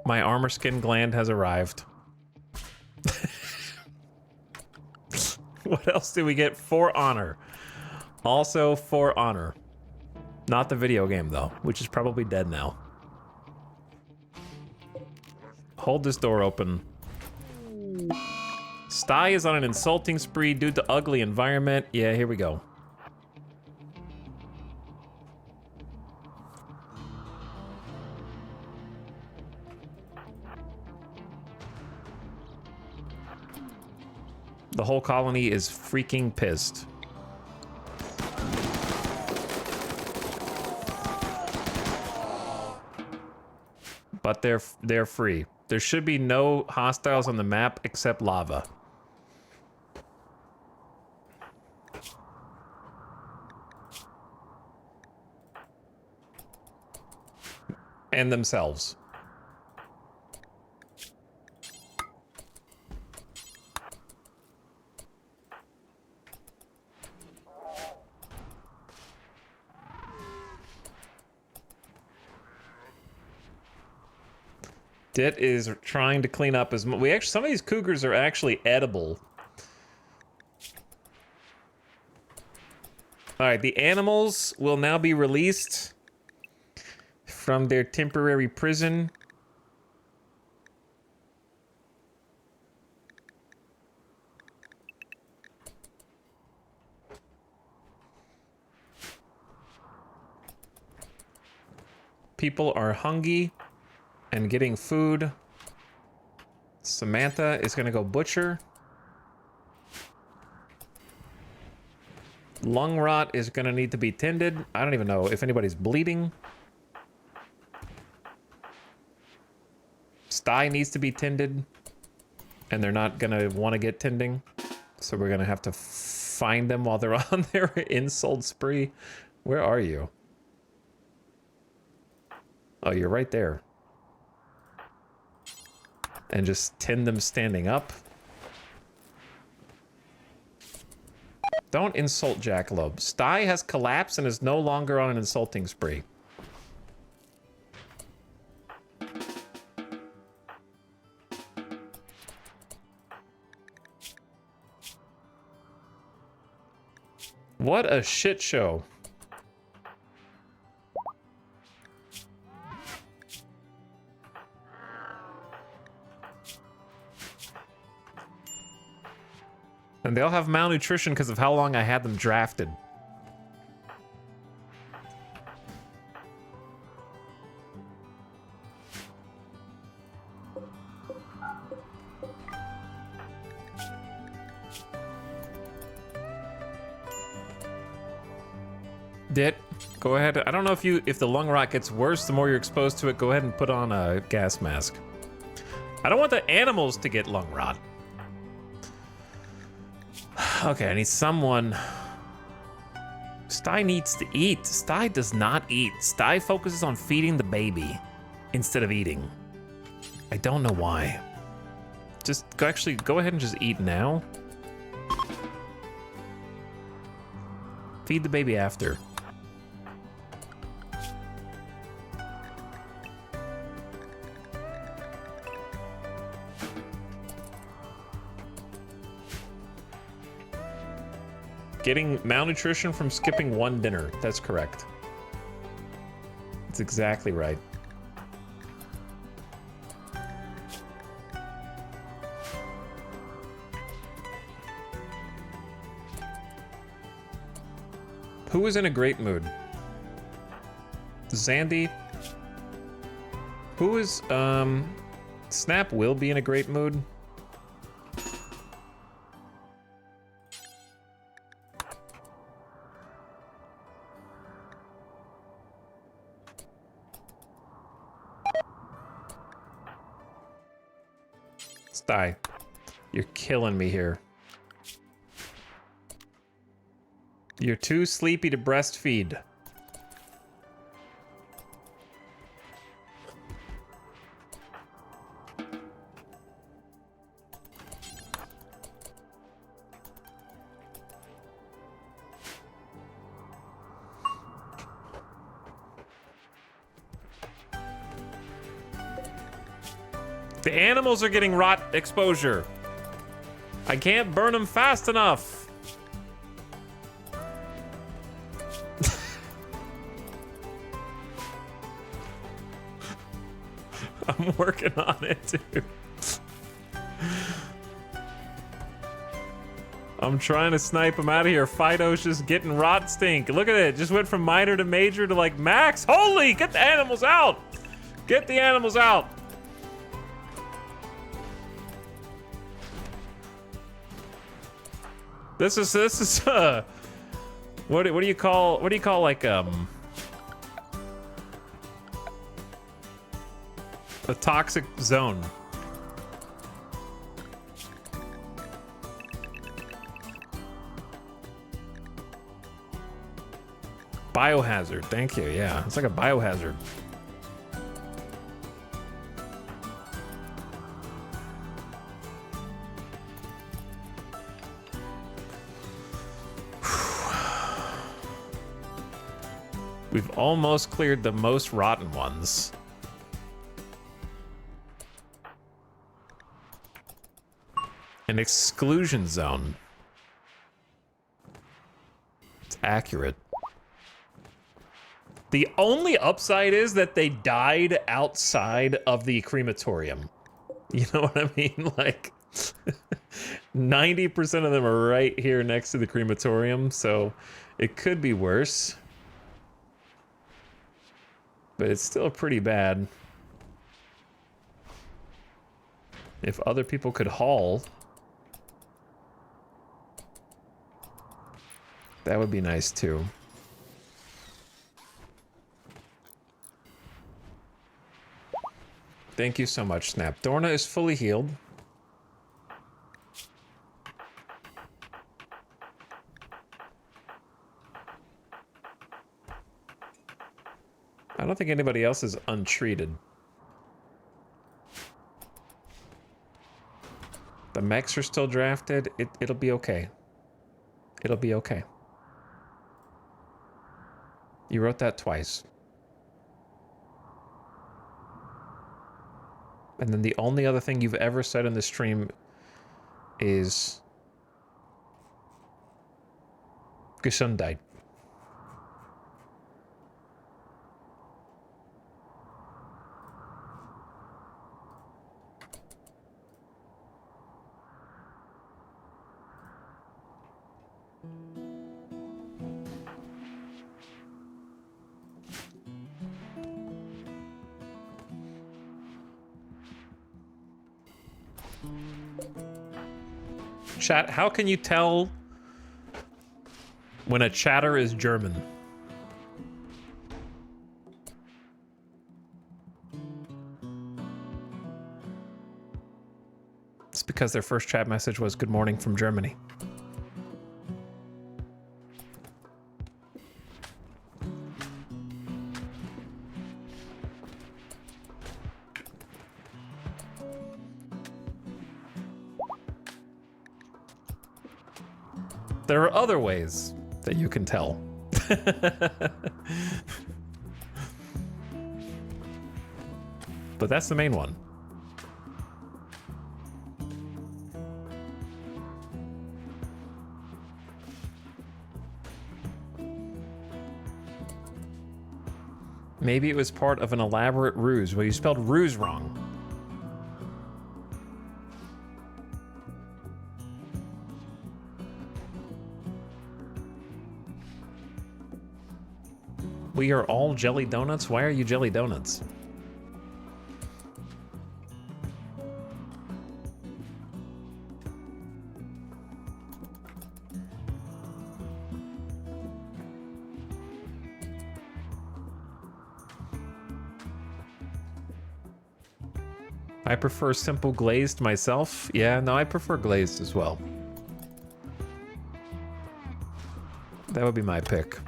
My armor skin gland has arrived. What else did we get? For honor. Also for honor. Not the video game, though, which is probably dead now. Hold this door open. Sty is on an insulting spree due to ugly environment. Yeah, here we go. The whole colony is freaking pissed. But they're free. There should be no hostiles on the map except lava. And themselves. Dit is trying to clean up as much. Some of these cougars are actually edible. All right, the animals will now be released from their temporary prison. People are hungry and getting food. Samantha is gonna go butcher. Lung rot is gonna need to be tended. I don't even know if anybody's bleeding. Sty needs to be tended, and they're not gonna want to get tending, so we're gonna have to find them while they're on their insult spree. Where are you? Oh, you're right there. And just tend them standing up. Don't insult Jackalope. Sty has collapsed and is no longer on an insulting spree. What a shit show. And they'll have malnutrition because of how long I had them drafted. Go ahead. I don't know if the lung rot gets worse the more you're exposed to it. Go ahead and put on a gas mask. I don't want the animals to get lung rot. Okay, I need someone. Sty needs to eat. Sty does not eat. Sty focuses on feeding the baby instead of eating. I don't know why. Just actually go ahead and just eat now. Feed the baby after. Getting malnutrition from skipping one dinner. That's correct. That's exactly right. Who is in a great mood? Zandy? Who is, Snap will be in a great mood. Sty, you're killing me here. You're too sleepy to breastfeed. The animals are getting rot exposure. I can't burn them fast enough. I'm working on it, dude. I'm trying to snipe him out of here. Fido's just getting rot stink. Look at it. Just went from minor to major to like max. Holy, get the animals out. Get the animals out. This is what do you call like a toxic zone. Biohazard, thank you. Yeah, it's like a biohazard. We've almost cleared the most rotten ones. An exclusion zone. It's accurate. The only upside is that they died outside of the crematorium. You know what I mean? Like, 90% of them are right here next to the crematorium, so it could be worse. But it's still pretty bad. If other people could haul, that would be nice too. Thank you so much, Snap. Dorna is fully healed. I don't think anybody else is untreated. The mechs are still drafted. It'll be okay. It'll be okay. You wrote that twice. And then the only other thing you've ever said in the stream is Gesundheit. Chat, how can you tell when a chatter is German? It's because their first chat message was "Good morning from Germany." There are other ways that you can tell. But that's the main one. Maybe it was part of an elaborate ruse. Well, you spelled ruse wrong. We are all jelly donuts? Why are you jelly donuts? I prefer simple glazed myself. Yeah, no, I prefer glazed as well. That would be my pick.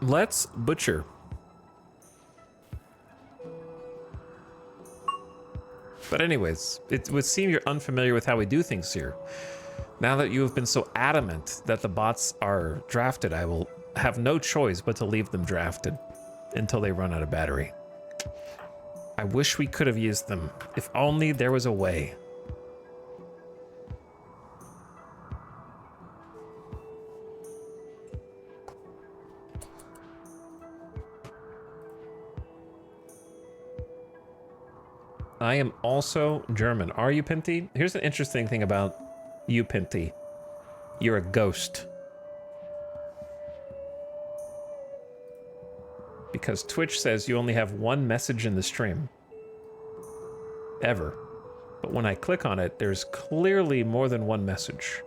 Let's butcher. But anyways, it would seem you're unfamiliar with how we do things here. Now that you have been so adamant that the bots are drafted, I will have no choice but to leave them drafted until they run out of battery. I wish we could have used them. If only there was a way. I am also German. Are you, Pinty? Here's an interesting thing about you, Pinty. You're a ghost. Because Twitch says you only have one message in the stream. Ever. But when I click on it, there's clearly more than one message.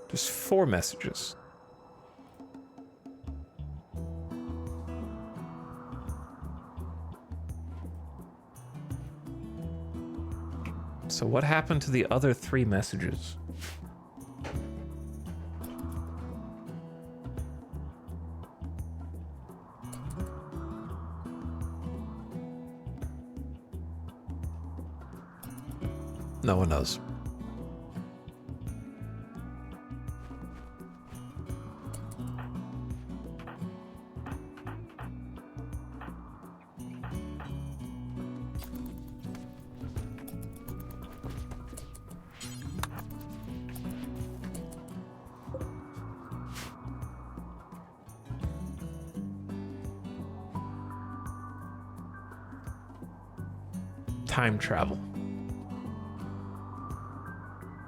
There's 4 messages. So what happened to the other 3 messages? No one knows. time travel.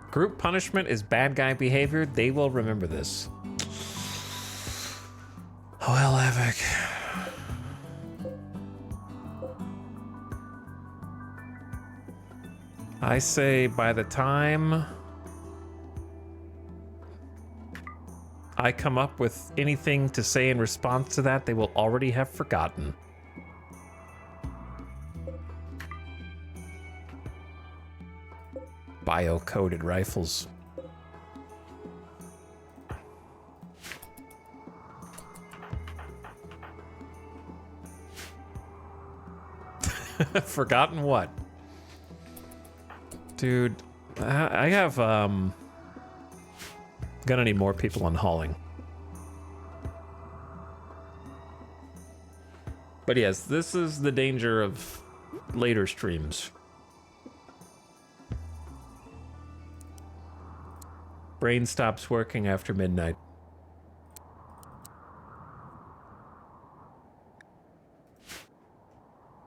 Group punishment is bad guy behavior. They will remember this. Well, Epic. I say by the time I come up with anything to say in response to that, they will already have forgotten. Bio-coded rifles. Forgotten what? Dude, I have, gonna need more people on hauling. But yes, this is the danger of later streams. Brain stops working after midnight.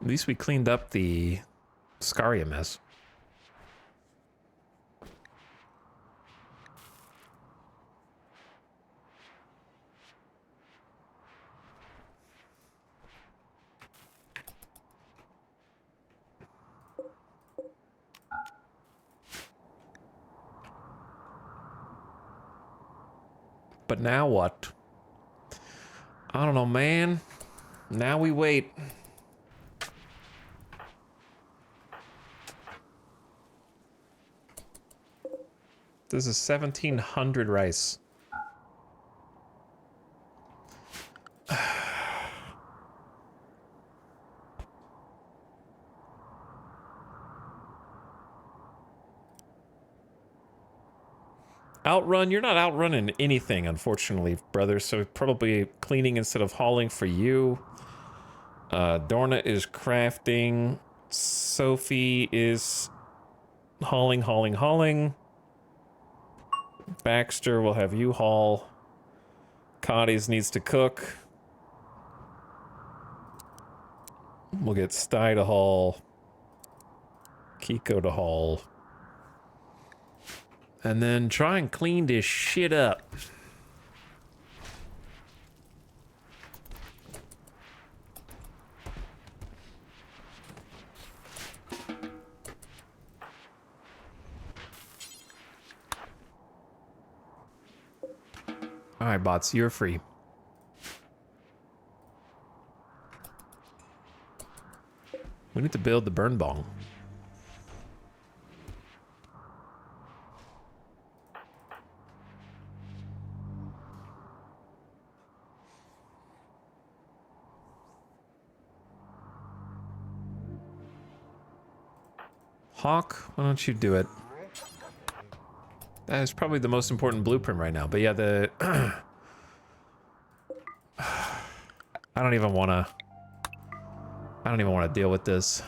At least we cleaned up the Scaria mess. But now what? I don't know, man. Now we wait. This is 1,700 rice. Outrun? You're not outrunning anything, unfortunately, brother. So probably cleaning instead of hauling for you. Dorna is crafting. Sophie is hauling. Baxter will have you haul. Cotties needs to cook. We'll get Sty to haul. Kiko to haul. And then try and clean this shit up. All right, bots, you're free. We need to build the burn bong. Hawk, why don't you do it? That is probably the most important blueprint right now. But yeah, the... I don't even want to deal with this.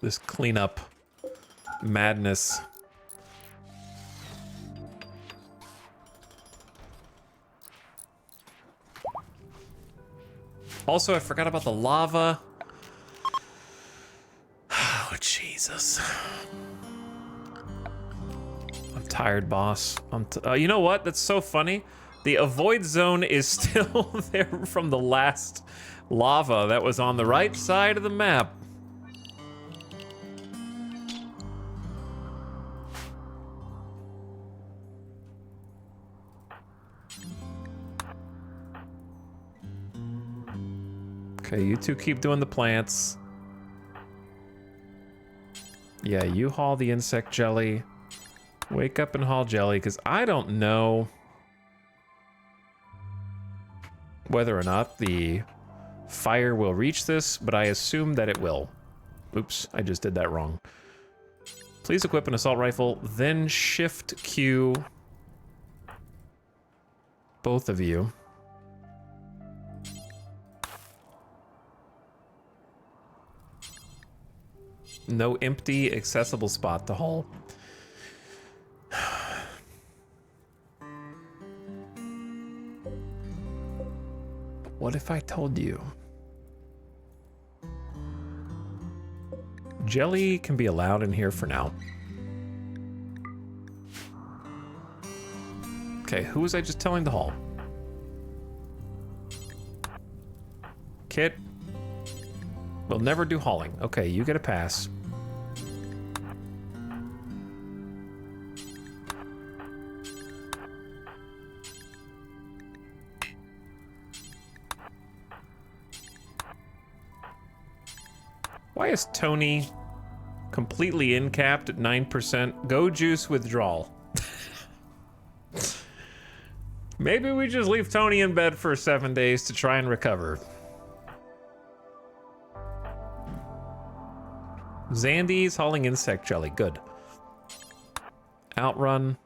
This cleanup madness. Also, I forgot about the lava. Oh, Jesus. I'm tired, boss. You know what? That's so funny. The avoid zone is still there from the last lava that was on the right side of the map. Okay, you two keep doing the plants. Yeah, you haul the insect jelly. Wake up and haul jelly, because I don't know whether or not the fire will reach this, but I assume that it will. Oops, I just did that wrong. Please equip an assault rifle, then shift Q. Both of you. No empty accessible spot to haul. What if I told you? Jelly can be allowed in here for now. Okay, who was I just telling to haul? Kit. We'll never do hauling. Okay, you get a pass. Why is Tony completely in-capped at 9%? Go juice withdrawal. Maybe we just leave Tony in bed for 7 days to try and recover. Zandy's hauling insect jelly. Good. Outrun.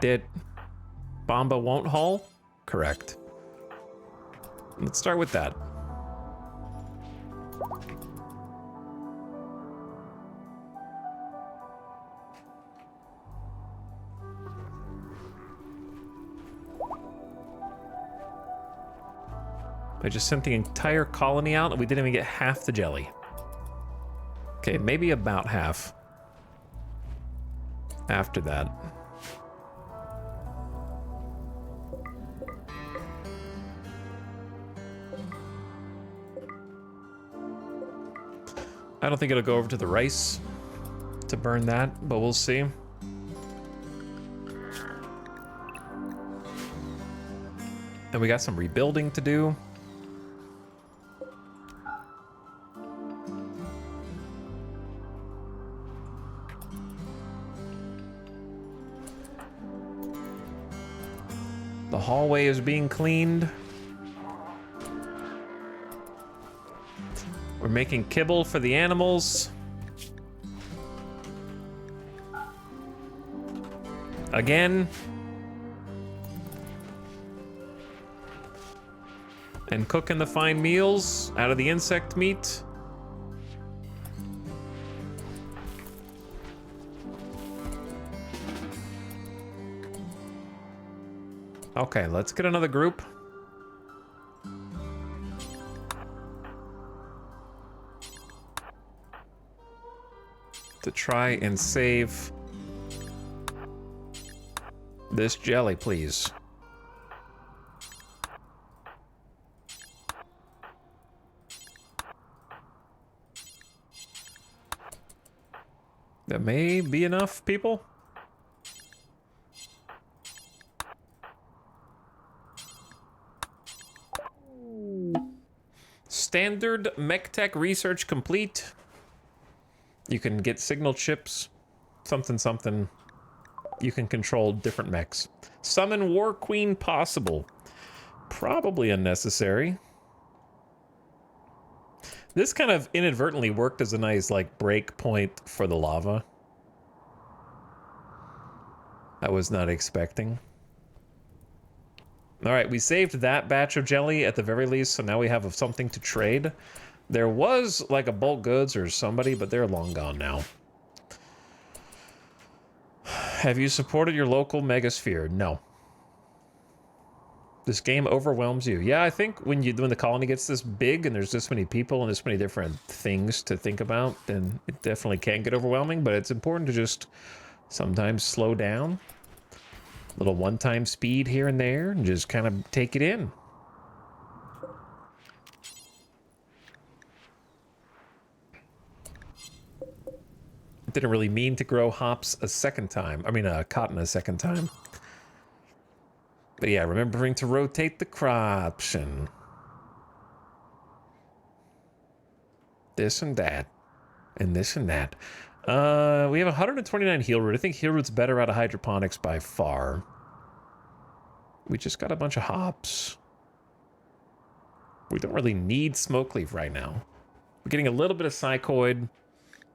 Did. Bomba won't haul? Correct. Let's start with that. I just sent the entire colony out and we didn't even get half the jelly. Okay, maybe about half. After that. I don't think it'll go over to the rice to burn that, but we'll see. And we got some rebuilding to do. The hallway is being cleaned. We're making kibble for the animals. Again. And cooking the fine meals out of the insect meat. Okay, let's get another group. To try and save this jelly, please. That may be enough, people. Standard mech tech research complete. You can get signal chips, something something. You can control different mechs. Summon War Queen possible. Probably unnecessary. This kind of inadvertently worked as a nice, like, break point for the lava. I was not expecting. All right, we saved that batch of jelly at the very least, so now we have something to trade. There was, like, a bulk goods or somebody, but they're long gone now. Have you supported your local megasphere? No. This game overwhelms you. Yeah, I think when the colony gets this big and there's this many people and this many different things to think about, then it definitely can get overwhelming, but it's important to just sometimes slow down. A little one-time speed here and there and just kind of take it in. Didn't really mean to grow hops a second time. I mean, cotton a second time. But yeah, remembering to rotate the crops and this and that and this and that. We have 129 heal root. I think heal root's better out of hydroponics by far. We just got a bunch of hops. We don't really need smoke leaf right now. We're getting a little bit of psychoid.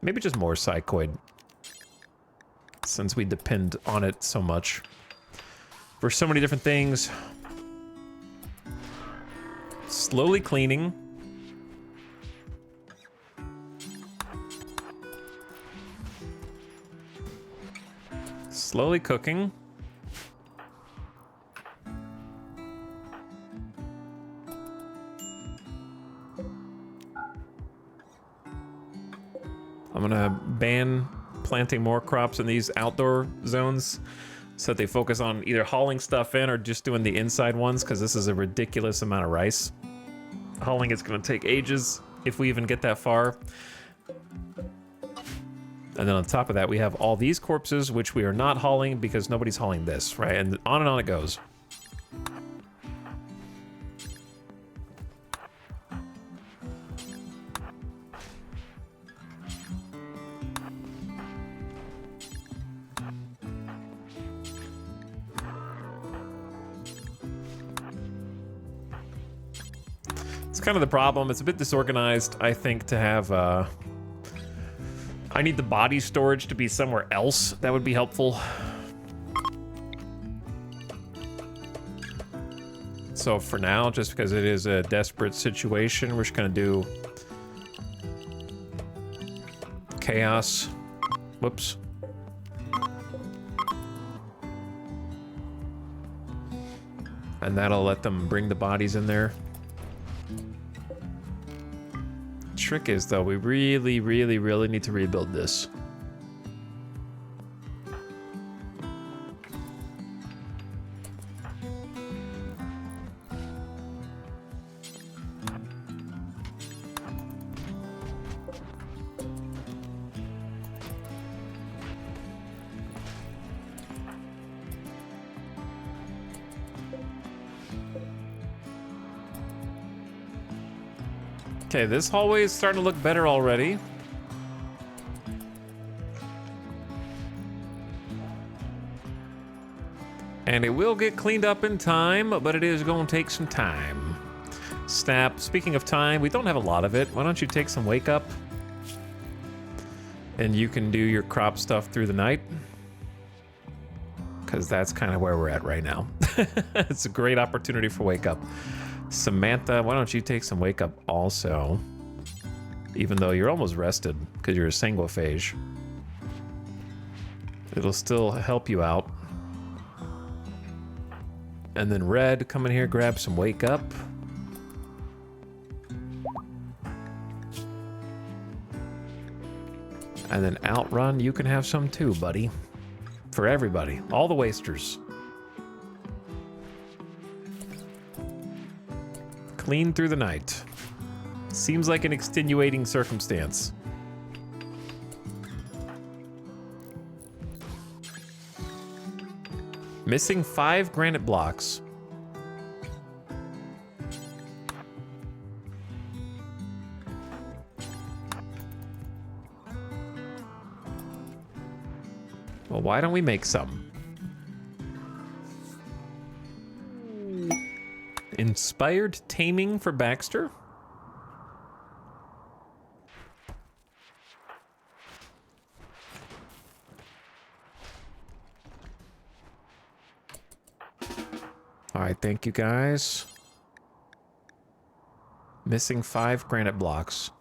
Maybe just more psychoid. Since we depend on it so much. For so many different things. Slowly cleaning. Slowly cooking. I'm gonna ban planting more crops in these outdoor zones so that they focus on either hauling stuff in or just doing the inside ones, because this is a ridiculous amount of rice. Hauling is gonna take ages if we even get that far. And then on top of that, we have all these corpses, which we are not hauling because nobody's hauling this, right? And on it goes. It's kind of the problem. It's a bit disorganized, I think, to have... I need the body storage to be somewhere else. That would be helpful. So for now, just because it is a desperate situation, we're just gonna do chaos. Whoops. And that'll let them bring the bodies in there. Trick is, though, we really need to rebuild this. Okay, this hallway is starting to look better already. And it will get cleaned up in time, but it is going to take some time. Snap, speaking of time, we don't have a lot of it. Why don't you take some wake up? And you can do your crop stuff through the night. Because that's kind of where we're at right now. It's a great opportunity for wake up. Samantha, why don't you take some wake up also? Even though you're almost rested because you're a sanguiphage. It'll still help you out. And then Red, come in here, grab some wake up. And then Outrun, you can have some too, buddy. For everybody, all the wasters. Clean through the night. Seems like an extenuating circumstance. Missing 5 granite blocks. Well, why don't we make some? Inspired taming for Baxter? All right, thank you guys. Missing 5 granite blocks.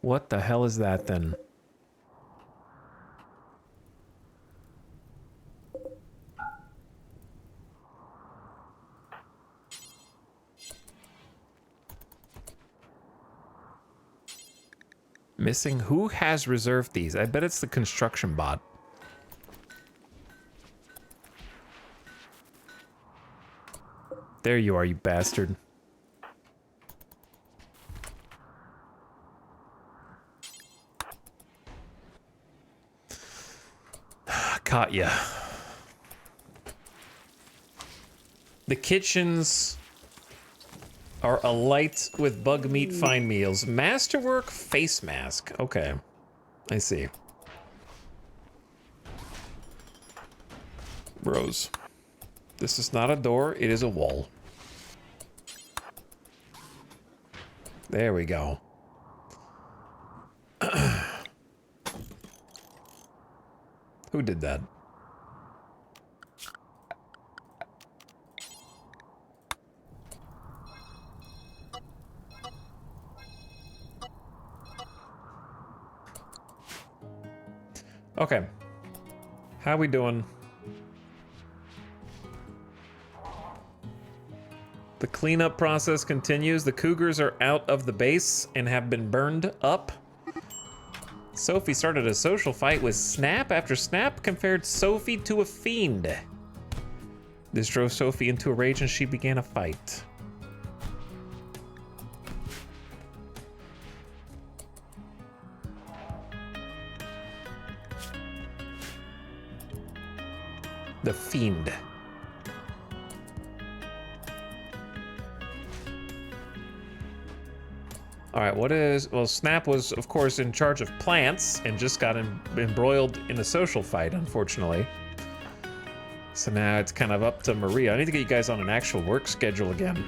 What the hell is that then? Missing? Who has reserved these? I bet it's the construction bot. There you are, you bastard. Caught ya. The kitchens are alight with bug meat fine meals. Masterwork face mask. Okay, I see. Bros, this is not a door, it is a wall. There we go. Who did that? Okay. How we doing? The cleanup process continues. The cougars are out of the base and have been burned up. Sophie started a social fight with Snap after Snap compared Sophie to a fiend. This drove Sophie into a rage and she began a fight. The fiend. All right, what is... Well, Snap was, of course, in charge of plants and just got embroiled in a social fight, unfortunately. So now it's kind of up to Maria. I need to get you guys on an actual work schedule again.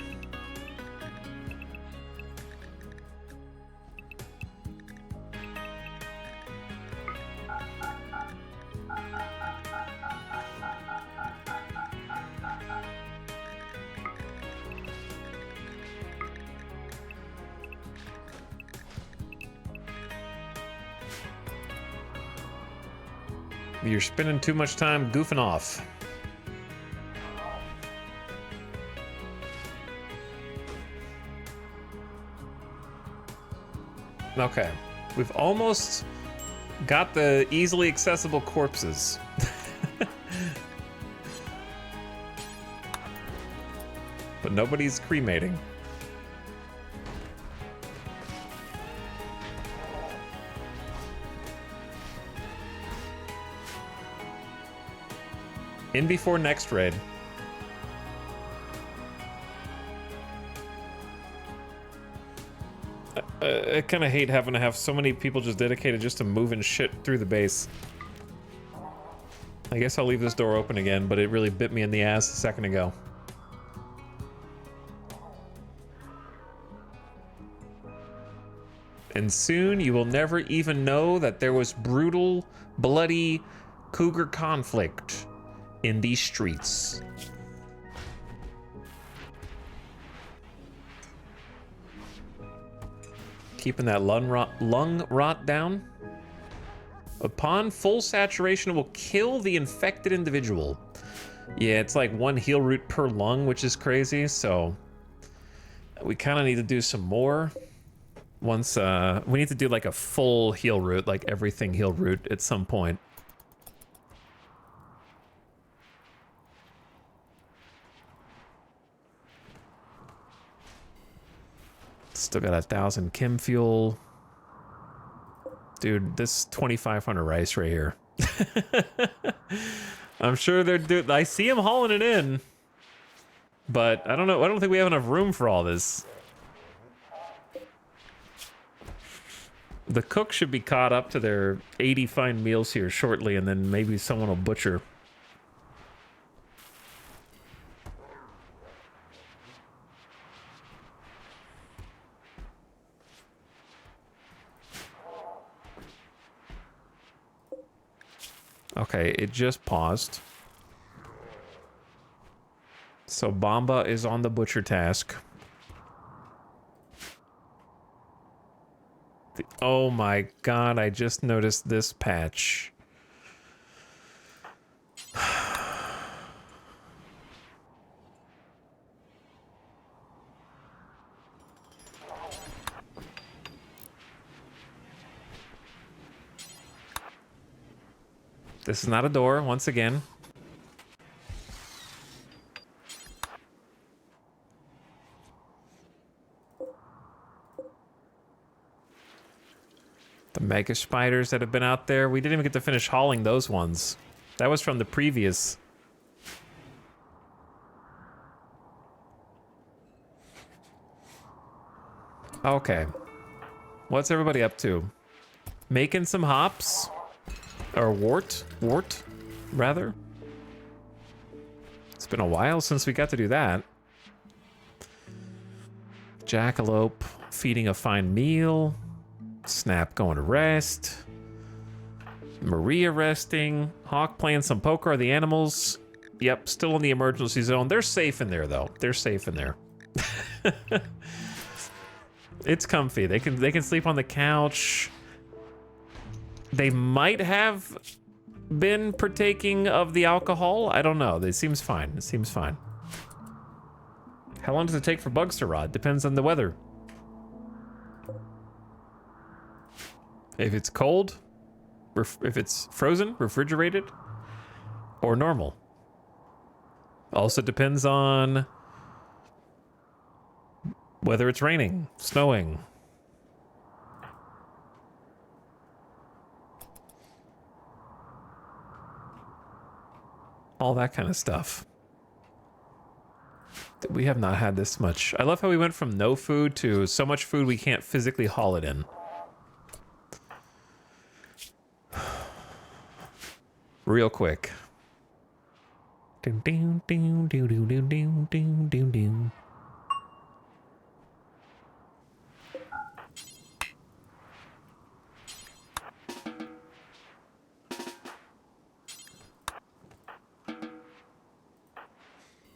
You're spending too much time goofing off. Okay, we've almost got the easily accessible corpses. But nobody's cremating. In before next raid. I kind of hate having to have so many people just dedicated just to moving shit through the base. I guess I'll leave this door open again, but it really bit me in the ass a second ago. And soon you will never even know that there was brutal, bloody cougar conflict in these streets. Keeping that lung rot down. Upon full saturation, it will kill the infected individual. Yeah, it's like 1 heal root per lung, which is crazy, so we kind of need to do some more. Once, we need to do like a full heal root, like everything heal root at some point. Still got 1,000 chem fuel. Dude, this 2,500 rice right here. I'm sure they're doing... I see them hauling it in. But I don't know. I don't think we have enough room for all this. The cook should be caught up to their 80 fine meals here shortly, and then maybe someone will butcher. Okay, it just paused. So Bomba is on the butcher task. Oh my god, I just noticed this patch. This is not a door, once again. The mega spiders that have been out there, we didn't even get to finish hauling those ones. That was from the previous. Okay. What's everybody up to? Making some hops? Or wort, rather. It's been a while since we got to do that. Jackalope feeding a fine meal. Snap going to rest. Maria resting. Hawk playing some poker. Are the animals? Yep, still in the emergency zone. They're safe in there, though. They're safe in there. It's comfy. They can sleep on the couch. They might have been partaking of the alcohol. I don't know. It seems fine. It seems fine. How long does it take for bugs to rot? Depends on the weather. If it's cold, if it's frozen, refrigerated, or normal. Also depends on whether it's raining, snowing. All that kind of stuff. We have not had this much. I love how we went from no food to so much food we can't physically haul it in. Real quick.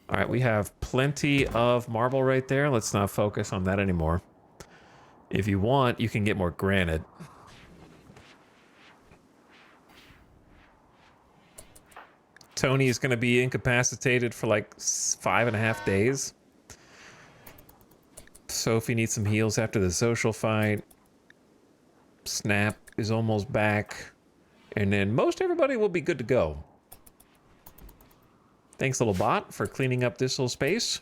All right, we have plenty of marble right there. Let's not focus on that anymore. If you want, you can get more granite. Tony is going to be incapacitated for like 5.5 days. Sophie needs some heals after the social fight. Snap is almost back. And then most everybody will be good to go. Thanks, little bot, for cleaning up this little space.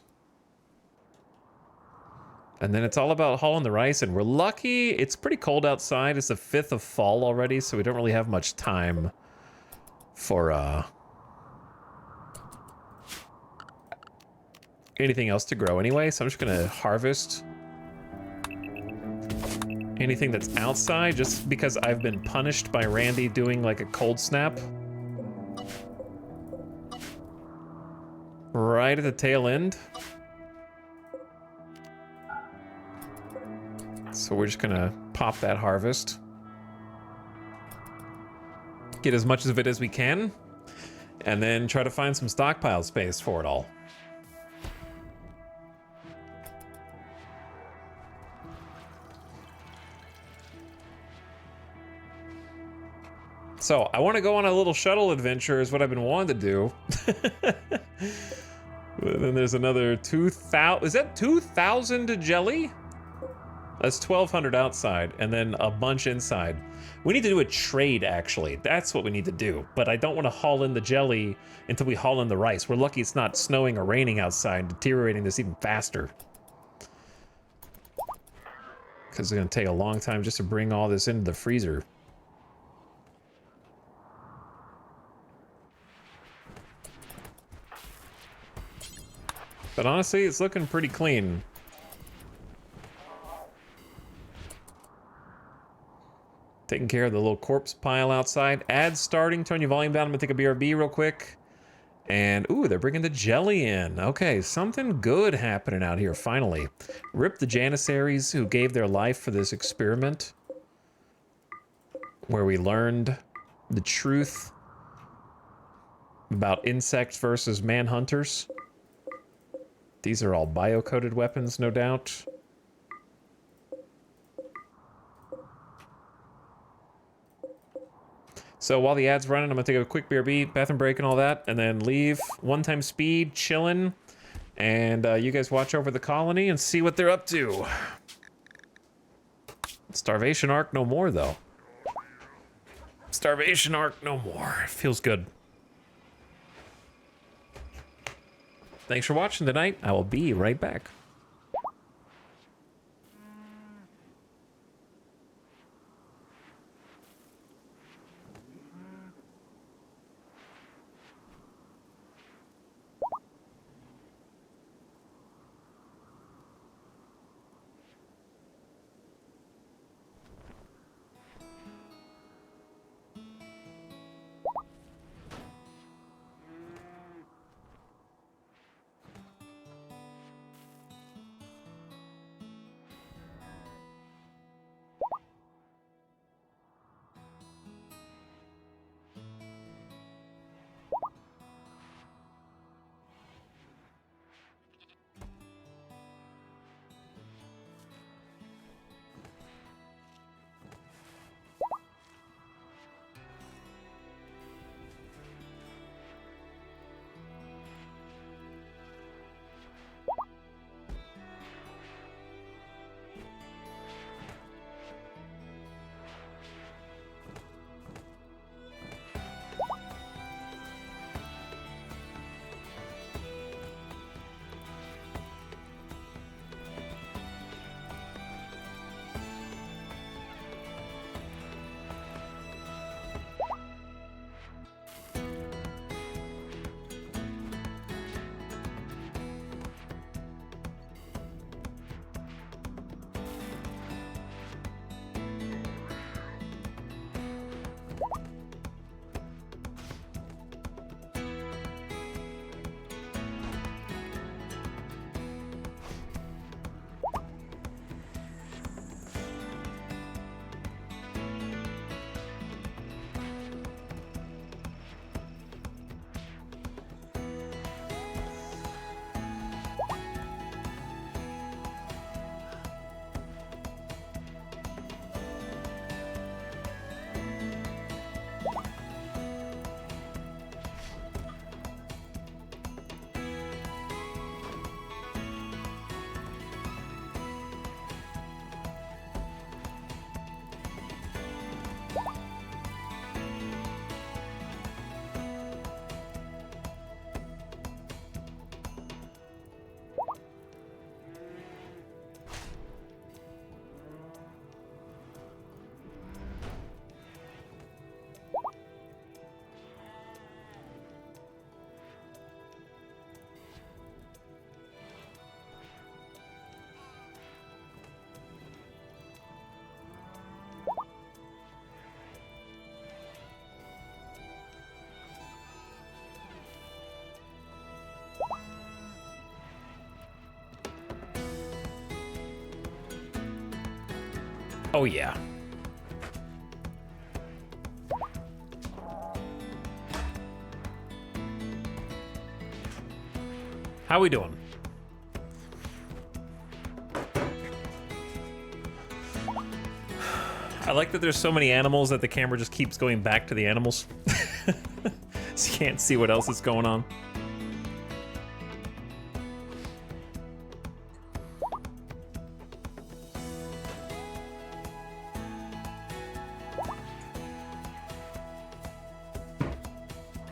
And then it's all about hauling the rice, and we're lucky. It's pretty cold outside. It's the 5th of fall already, so we don't really have much time for anything else to grow anyway. So I'm just gonna harvest anything that's outside, just because I've been punished by Randy doing like a cold snap right at the tail end. So we're just gonna pop that harvest. Get as much of it as we can, and then try to find some stockpile space for it all. So I want to go on a little shuttle adventure is what I've been wanting to do. Then there's another 2,000. Is that 2,000 jelly? That's 1,200 outside, and then a bunch inside. We need to do a trade, actually. That's what we need to do. But I don't want to haul in the jelly until we haul in the rice. We're lucky it's not snowing or raining outside, deteriorating this even faster. Because it's going to take a long time just to bring all this into the freezer. But honestly, it's looking pretty clean. Taking care of the little corpse pile outside. Ads starting. Turn your volume down. I'm gonna take a BRB real quick. And, ooh, they're bringing the jelly in. Okay, something good happening out here, finally. Rip the Janissaries who gave their life for this experiment, where we learned the truth about insects versus manhunters. These are all bio-coded weapons, no doubt. So while the ad's running, I'm gonna take a quick BRB, bathroom break and all that, and then leave. One-time speed, chilling, and you guys watch over the colony and see what they're up to. Starvation arc no more, though. Starvation arc no more. Feels good. Thanks for watching tonight. I will be right back. Oh, yeah. How we doing? I like that there's so many animals that the camera just keeps going back to the animals. So you can't see what else is going on.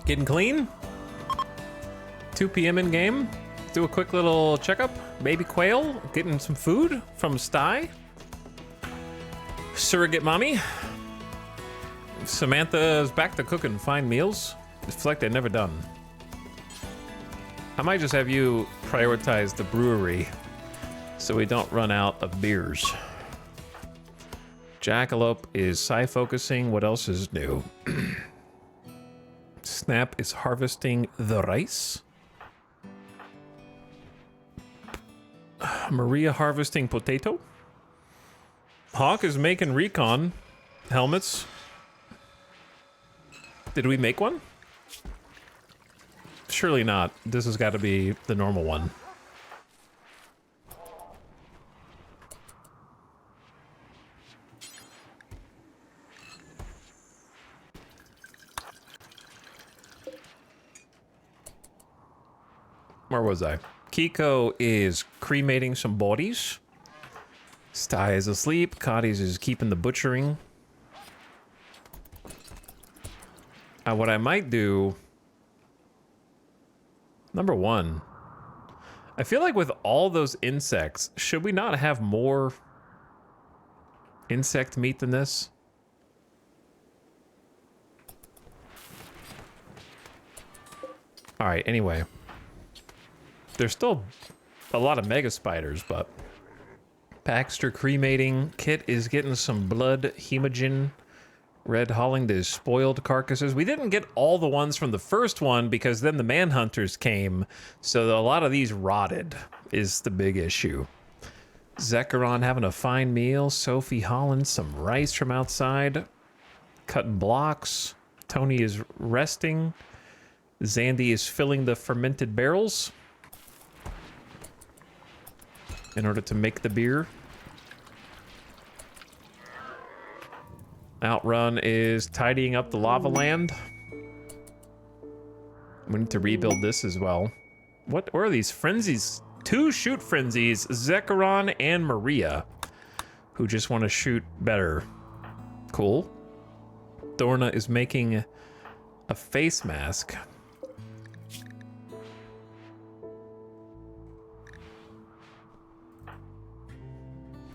Getting clean? 2 p.m. in game. Do a quick little checkup. Baby quail, getting some food from sty. Surrogate mommy. Samantha's back to cooking fine meals. It's like they're never done. I might just have you prioritize the brewery so we don't run out of beers. Jackalope is focusing. What else is new? Snap is harvesting the rice. Maria harvesting potato. Hawk is making recon helmets. Did we make one? Surely not. This has got to be the normal one. Where was I? Kiko is cremating some bodies. Sty is asleep. Cotties is keeping the butchering. What I might do... Number one. I feel like with all those insects, should we not have more insect meat than this? Alright, anyway. There's still a lot of mega spiders, but... Baxter cremating. Kit is getting some blood hemogen. Red hauling the spoiled carcasses. We didn't get all the ones from the first one because then the manhunters came, so a lot of these rotted is the big issue. Zecharon having a fine meal. Sophie hauling some rice from outside. Cutting blocks. Tony is resting. Zandy is filling the fermented barrels in order to make the beer. Outrun is tidying up the lava land. We need to rebuild this as well. What are these frenzies? 2 shoot frenzies, Zecharon and Maria, who just want to shoot better. Cool. Dorna is making a face mask.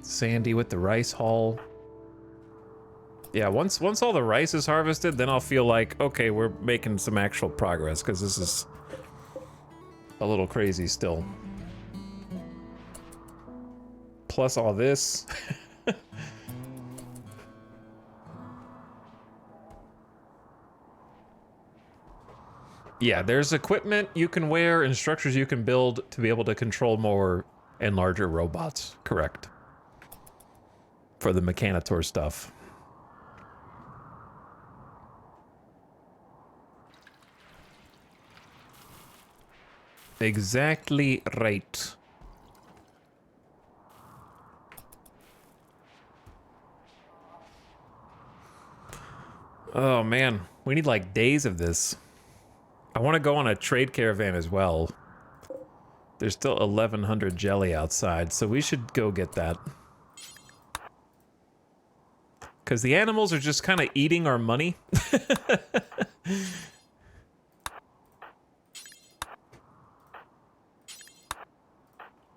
Sandy with the rice haul. Yeah, once all the rice is harvested, then I'll feel like, okay, we're making some actual progress, because this is a little crazy still. Plus all this. Yeah, there's equipment you can wear and structures you can build to be able to control more and larger robots. Correct. For the Mechanitor stuff. Exactly right. Oh man, we need like days of this. I want to go on a trade caravan as well. There's still 1,100 jelly outside, so we should go get that. Because the animals are just kind of eating our money.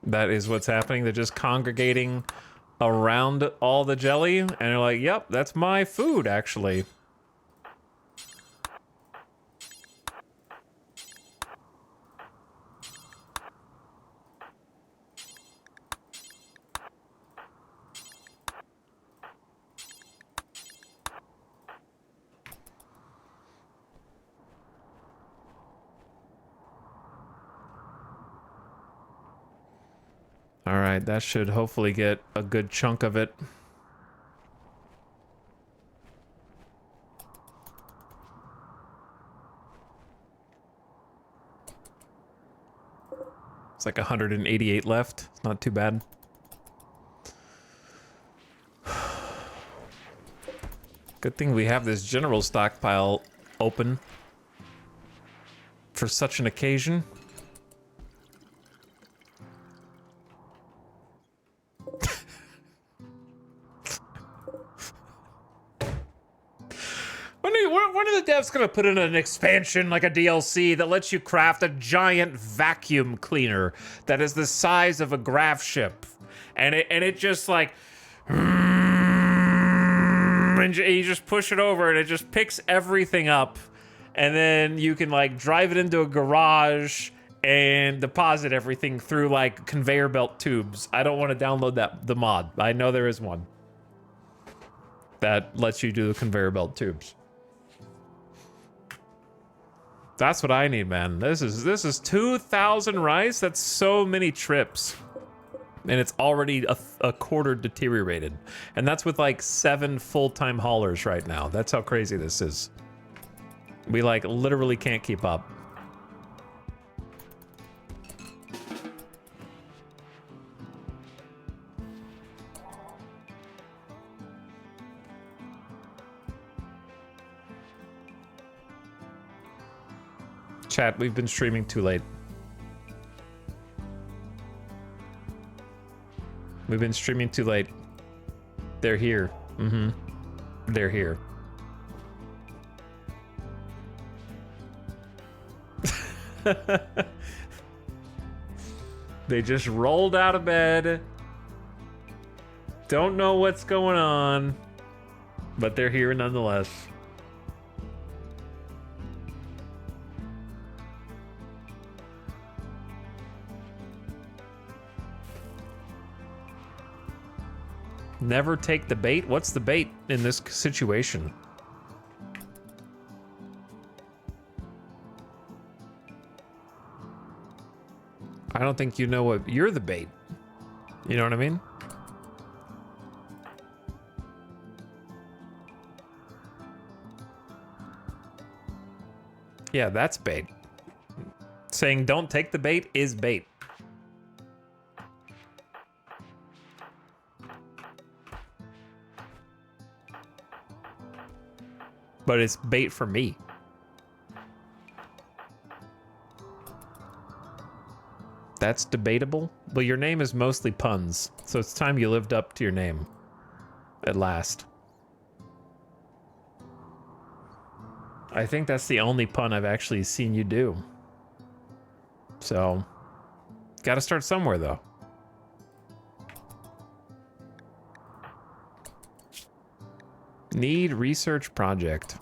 That is what's happening. They're just congregating around all the jelly, and they're like, yep, that's my food, actually. All right, that should hopefully get a good chunk of it. It's like 188 left. It's not too bad. Good thing we have this general stockpile open for such an occasion. When are the devs gonna put in an expansion like a DLC that lets you craft a giant vacuum cleaner that is the size of a graph ship, and it just like, and you just push it over and it just picks everything up, and then you can like drive it into a garage and deposit everything through like conveyor belt tubes. I don't want to download the mod. I know there is one that lets you do the conveyor belt tubes. That's what I need, man. This is 2,000 rice. That's so many trips. And it's already a quarter deteriorated. And that's with like 7 full-time haulers right now. That's how crazy this is. We like literally can't keep up. Chat, we've been streaming too late. We've been streaming too late. They're here. Mm-hmm. They're here. They just rolled out of bed. Don't know what's going on, but they're here nonetheless. Never take the bait? What's the bait in this situation? I don't think you know what... You're the bait. You know what I mean? Yeah, that's bait. Saying don't take the bait is bait. But it's bait for me. That's debatable. But your name is mostly puns, so it's time you lived up to your name. At last. I think that's the only pun I've actually seen you do. So, gotta start somewhere though. Need research project.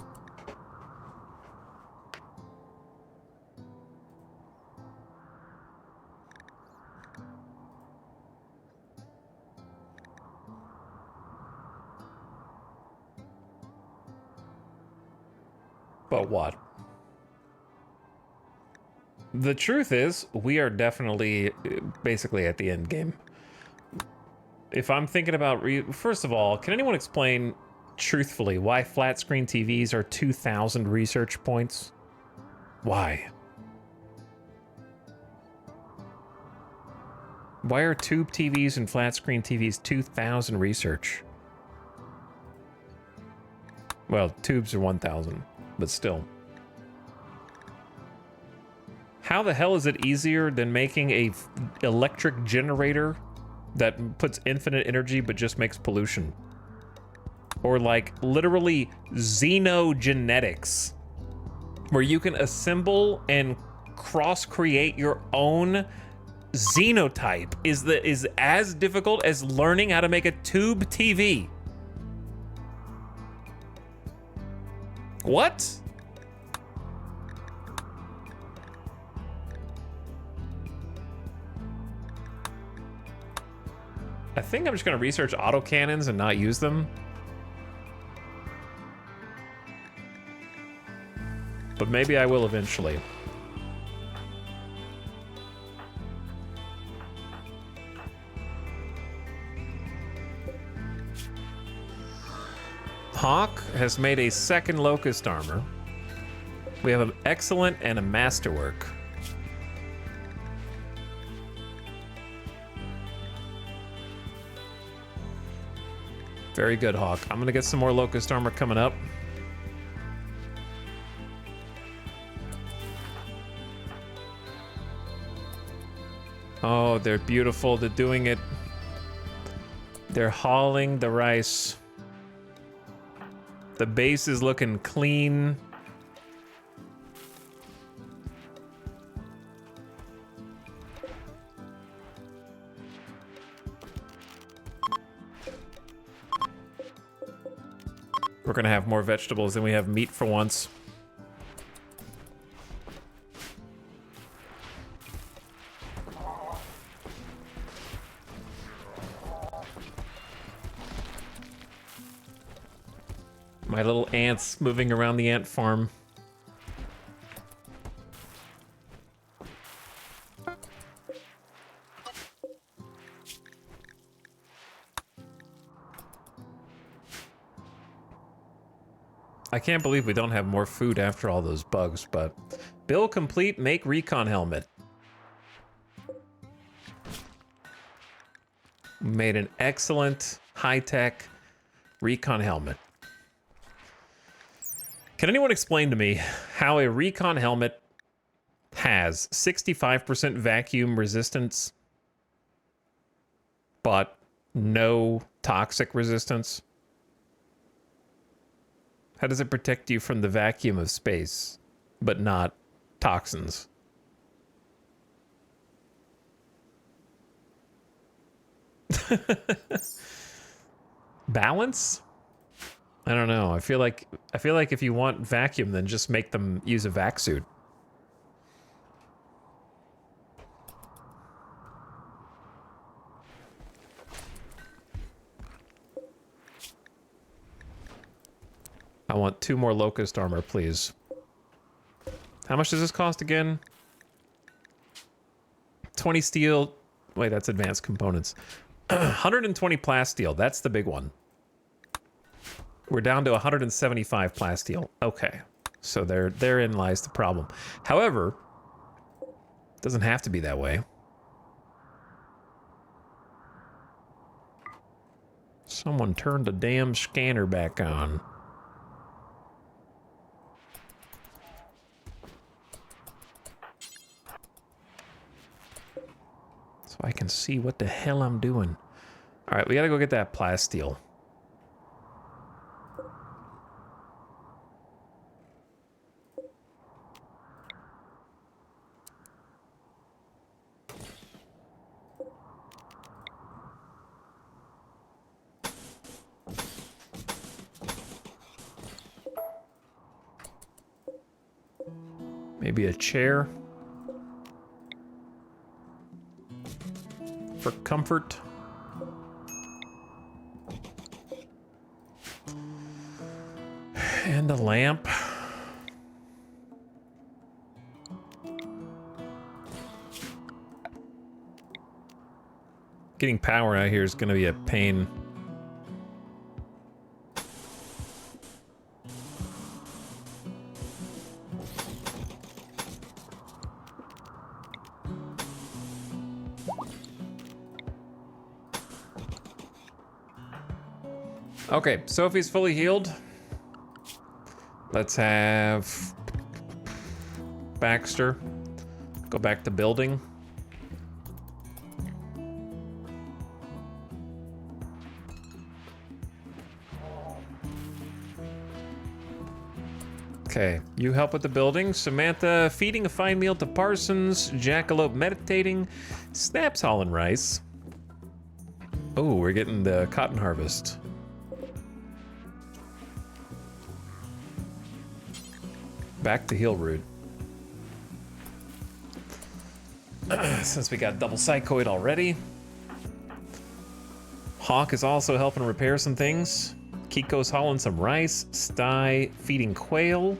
But what? The truth is, we are definitely basically at the end game. If I'm thinking about first of all, can anyone explain truthfully why flat screen TVs are 2,000 research points? Why? Why are tube TVs and flat screen TVs 2,000 research? Well, tubes are 1,000, but still. How the hell is it easier than making a electric generator that puts infinite energy but just makes pollution? Or like literally xenogenetics, where you can assemble and cross-create your own xenotype is as difficult as learning how to make a tube TV. What? I think I'm just gonna research autocannons and not use them. But maybe I will eventually. Hawk has made a second Locust armor. We have an excellent and a masterwork. Very good, Hawk. I'm gonna get some more locust armor coming up. Oh, they're beautiful. They're doing it. They're hauling the rice. The base is looking clean. We're gonna have more vegetables than we have meat for once. My little ants moving around the ant farm. I can't believe we don't have more food after all those bugs, but... Build complete, make recon helmet. Made an excellent, high-tech recon helmet. Can anyone explain to me how a recon helmet has 65% vacuum resistance, but no toxic resistance? How does it protect you from the vacuum of space, but not toxins? Balance? I don't know. I feel like if you want vacuum, then just make them use a vac suit. I want 2 more locust armor, please. How much does this cost again? 20 steel. Wait, that's advanced components. 120 plasteel. That's the big one. We're down to 175 plasteel. Okay. So therein lies the problem. However, it doesn't have to be that way. Someone turned the damn scanner back on. So I can see what the hell I'm doing. All right, we gotta go get that plasteel. Maybe a chair for comfort. And a lamp. Getting power out here is going to be a pain. Okay, Sophie's fully healed. Let's have Baxter go back to building. Okay, you help with the building. Samantha feeding a fine meal to Parsons. Jackalope meditating. Snaps hauling rice. Oh, we're getting the cotton harvest. Back to Heelroot. Since we got double psychoid already. Hawk is also helping repair some things. Kiko's hauling some rice. Sty feeding quail.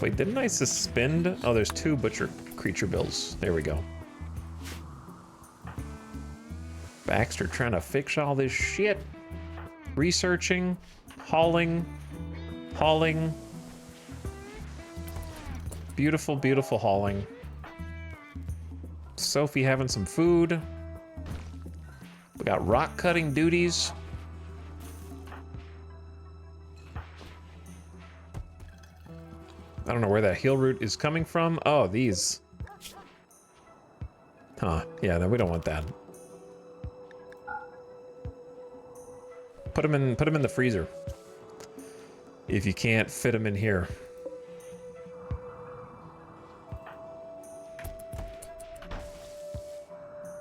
Wait, didn't I suspend? Oh, there's 2 butcher creature bills. There we go. Baxter trying to fix all this shit. Researching. Hauling. Beautiful, beautiful hauling. Sophie having some food. We got rock cutting duties. I don't know where that heal root is coming from. Oh, these. Huh. Yeah, no, we don't want that. Put them in the freezer. If you can't fit them in here.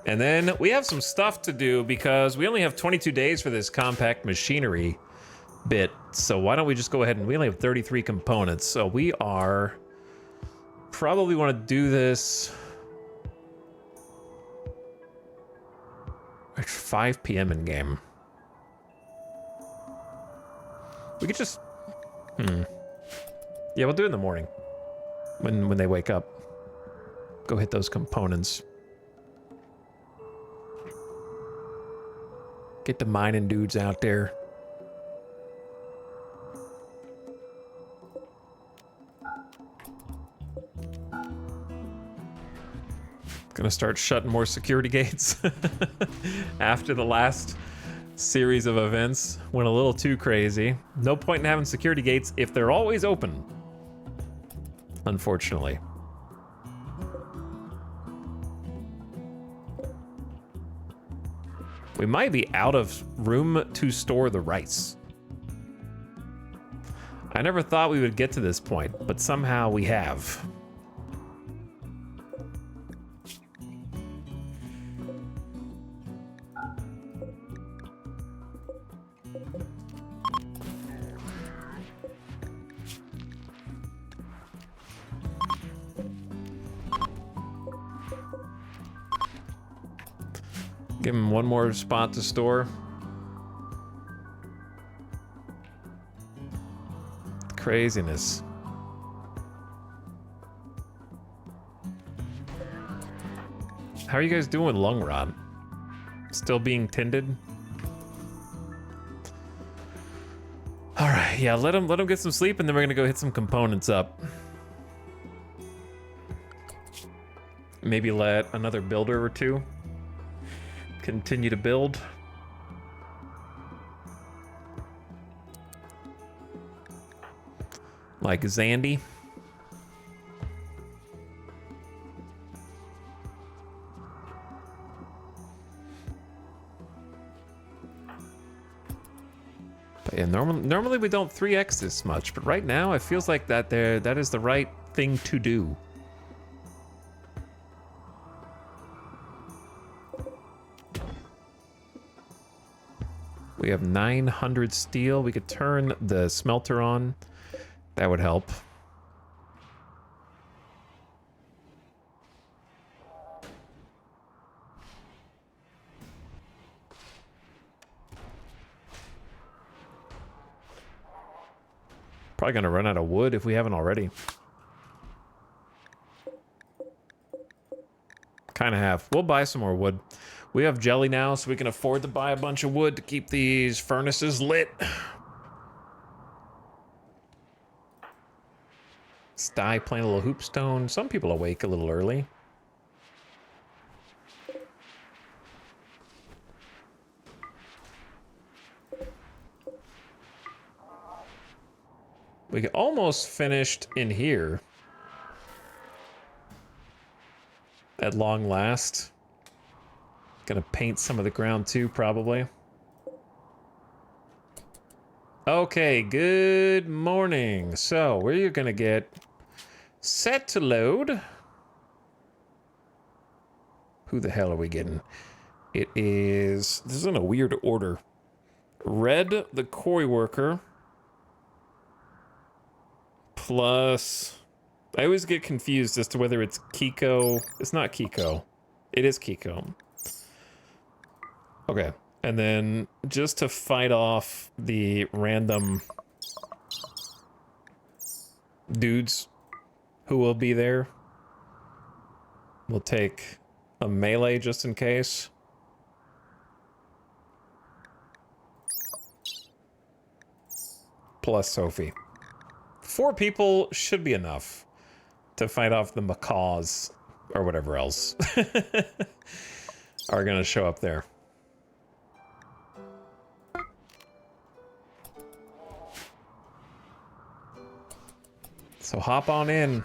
And then we have some stuff to do because we only have 22 days for this compact machinery bit. So why don't we just go ahead and we only have 33 components. So we are probably want to do this at 5 p.m. in game. We could just yeah, we'll do it in the morning when they wake up. Go hit those components. Get the mining dudes out there. Gonna start shutting more security gates after the last series of events went a little too crazy. No point in having security gates if they're always open, unfortunately. We might be out of room to store the rice. I never thought we would get to this point, but somehow we have. Give him one more spot to store. Craziness. How are you guys doing, Lung Rod? Still being tended? All right, yeah, let him get some sleep, and then we're gonna go hit some components up. Maybe let another builder or two continue to build. Like Zandy. But yeah, normally we don't 3x this much, but right now it feels like that is the right thing to do. We have 900 steel. We could turn the smelter on. That would help. Probably gonna run out of wood if we haven't already. Kind of have. We'll buy some more wood. We have jelly now, so we can afford to buy a bunch of wood to keep these furnaces lit. Sty playing a little hoopstone. Some people awake a little early. We get almost finished in here. At long last. Gonna paint some of the ground too, probably. Okay, good morning. So, we're gonna get set to load. Who the hell are we getting? It is... This is in a weird order. Red, the quarry worker. Plus... I always get confused as to whether it's Kiko. It's not Kiko. It is Kiko. Okay, and then just to fight off the random dudes who will be there, we'll take a melee just in case. Plus Sophie. 4 people should be enough to fight off the macaws or whatever else are gonna show up there. So hop on in.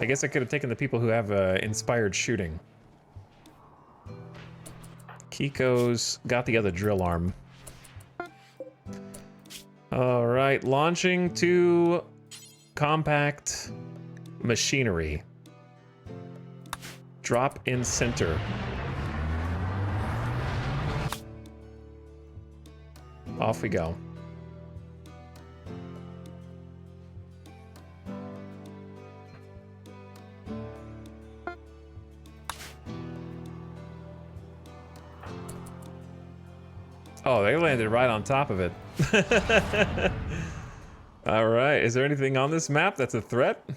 I guess I could have taken the people who have inspired shooting. Kiko's got the other drill arm. All right, launching to compact machinery. Drop in center. Off we go. Oh, they landed right on top of it. All right, is there anything on this map that's a threat?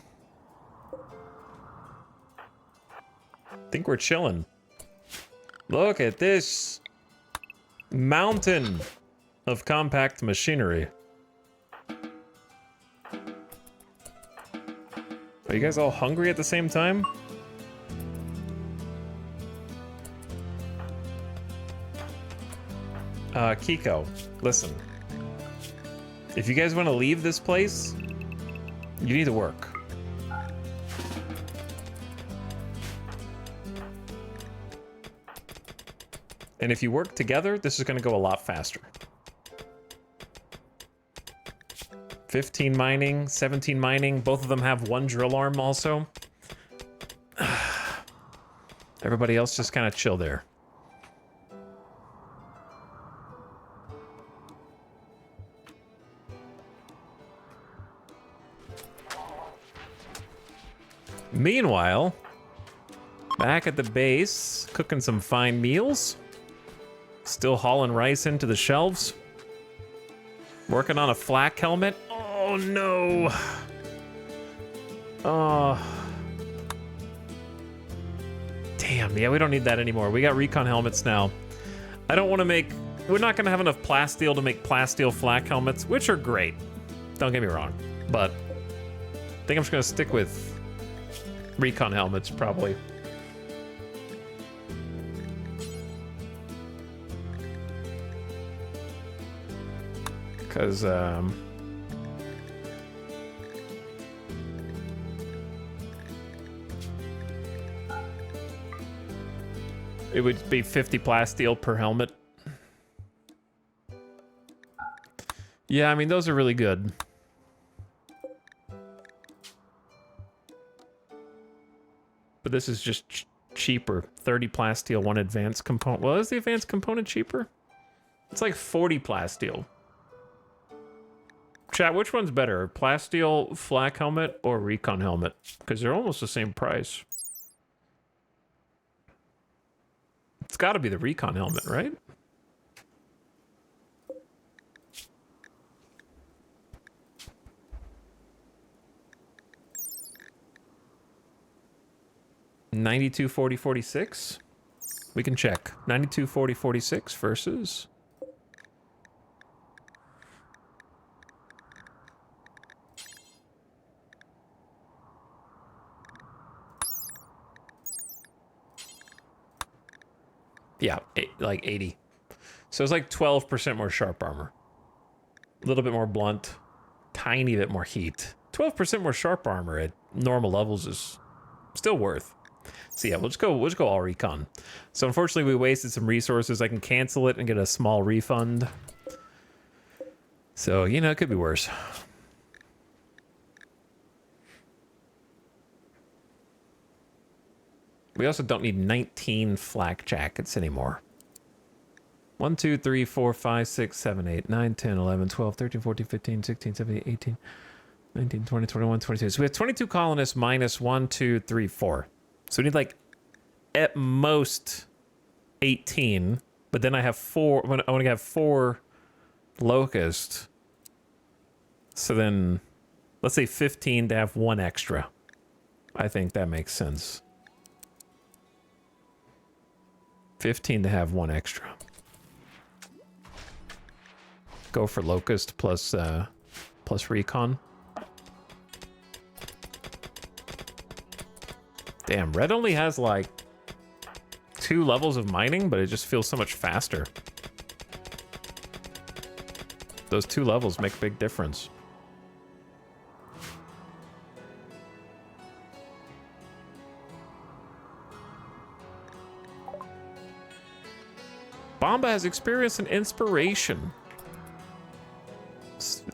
I think we're chilling. Look at this mountain of compact machinery. Are you guys all hungry at the same time? Kiko, listen. If you guys want to leave this place, you need to work. And if you work together, this is going to go a lot faster. 15 mining, 17 mining. Both of them have one drill arm also. Everybody else just kind of chill there. Meanwhile, back at the base, cooking some fine meals. Still hauling rice into the shelves. Working on a flak helmet. Oh no. Oh. Damn, yeah, we don't need that anymore. We got recon helmets now. I don't want to make... We're not going to have enough plasteel to make plasteel flak helmets, which are great. Don't get me wrong. But I think I'm just going to stick with recon helmets, probably. Because, it would be 50 plasteel per helmet. Yeah, I mean, those are really good. But this is just cheaper. 30 plasteel, 1 advanced component. Well, is the advanced component cheaper? It's like 40 plasteel. Chat, which one's better? Plasteel flak helmet or recon helmet? Because they're almost the same price. It's got to be the recon helmet, right? $92, $40, $46. We can check. $92, $40, $46 versus... Yeah, like 80. So it's like 12% more sharp armor. A little bit more blunt. Tiny bit more heat. 12% more sharp armor at normal levels is still worth. So yeah, we'll just go all recon. So unfortunately we wasted some resources. I can cancel it and get a small refund. So, you know, it could be worse. We also don't need 19 flak jackets anymore. 1, 2, 3, 4, 5, 6, 7, 8, 9, 10, 11, 12, 13, 14, 15, 16, 17, 18, 19, 20, 21, 22. So we have 22 colonists minus 1, 2, 3, 4. So we need like at most 18. But then I have 4. I want to have 4 locusts. So then let's say 15 to have 1 extra. I think that makes sense. 15 to have 1 extra. Go for locust plus recon. Damn, red only has like 2 levels of mining, but it just feels so much faster. Those 2 levels make a big difference. Bomba has experienced an inspiration.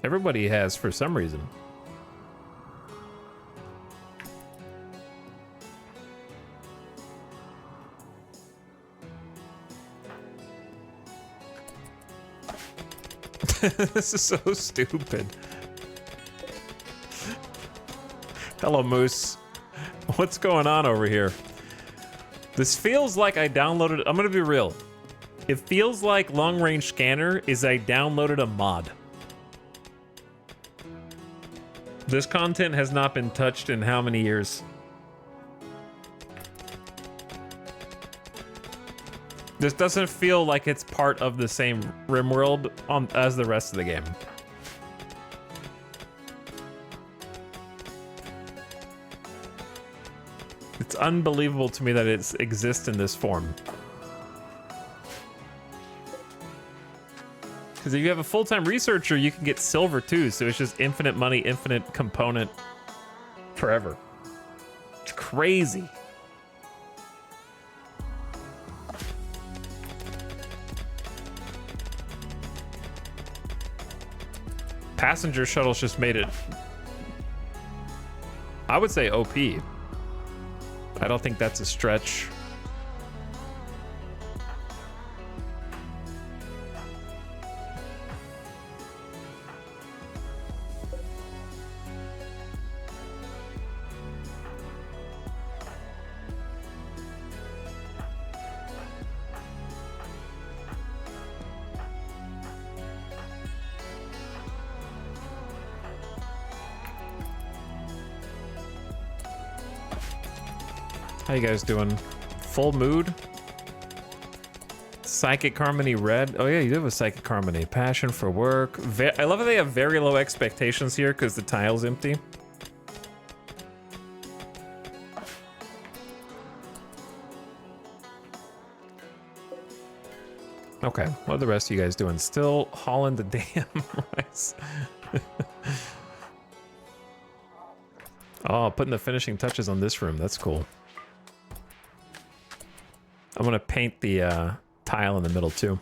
Everybody has for some reason. This is so stupid. Hello, Moose. What's going on over here? This feels like I downloaded... I'm gonna be real. It feels like Long Range Scanner is I downloaded a mod. This content has not been touched in how many years? This doesn't feel like it's part of the same RimWorld as the rest of the game. It's unbelievable to me that it exists in this form. Because if you have a full-time researcher, you can get silver too, so it's just infinite money, infinite component forever. It's crazy. Passenger shuttles just made it, I would say, OP. I don't think that's a stretch. How you guys doing? Full mood? Psychic Harmony red. Oh yeah, you do have a Psychic Harmony. Passion for work. I love how they have very low expectations here because the tile's empty. Okay, what are the rest of you guys doing? Still hauling the damn rice. Oh, putting the finishing touches on this room. That's cool. I'm gonna paint the tile in the middle too.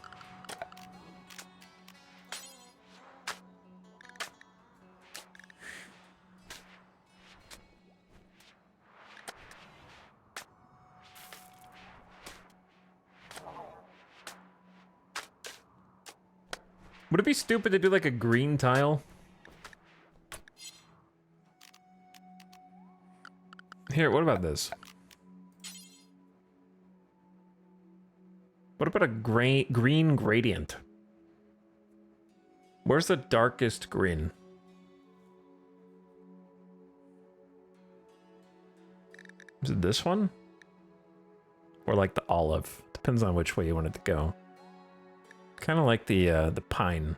Would it be stupid to do like a green tile? Here, what about this? What about a green gradient? Where's the darkest green? Is it this one? Or like the olive? Depends on which way you want it to go. Kind of like the pine.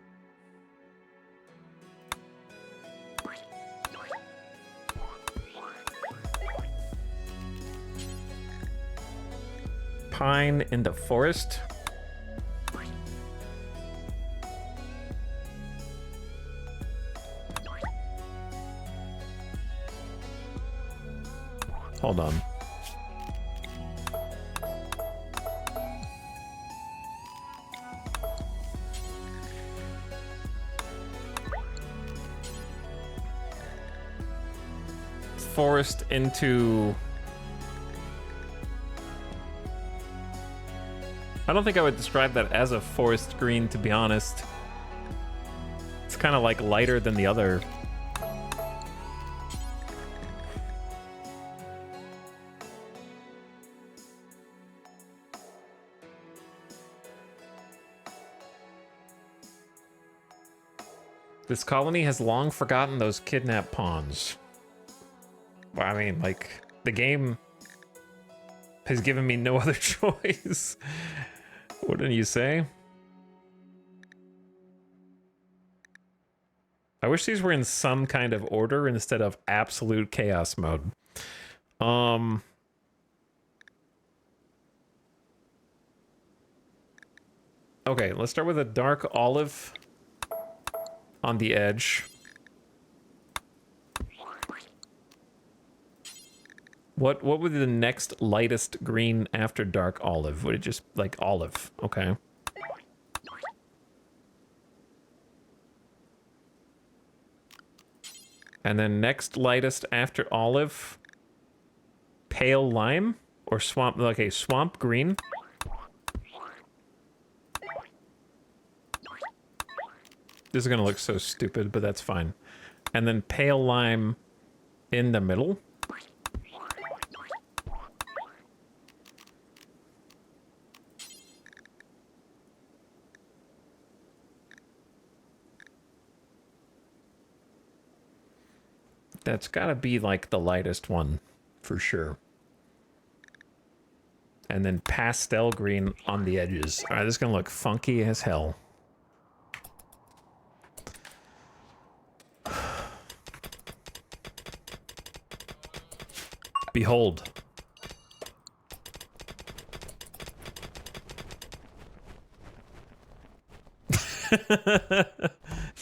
Pine in the forest. Hold on. Forest into... I don't think I would describe that as a forest green, to be honest. It's kind of like lighter than the other. This colony has long forgotten those kidnapped pawns. Well, I mean, like, the game has given me no other choice. What did you say? I wish these were in some kind of order instead of absolute chaos mode. Okay, let's start with a dark olive on the edge. What would be the next lightest green after dark olive? Would it just like olive? Okay. And then next lightest after olive, pale lime or swamp, like a swamp green. This is gonna look so stupid, but that's fine. And then pale lime in the middle. That's gotta be like the lightest one for sure. And then pastel green on the edges. All right, this is gonna look funky as hell. Behold.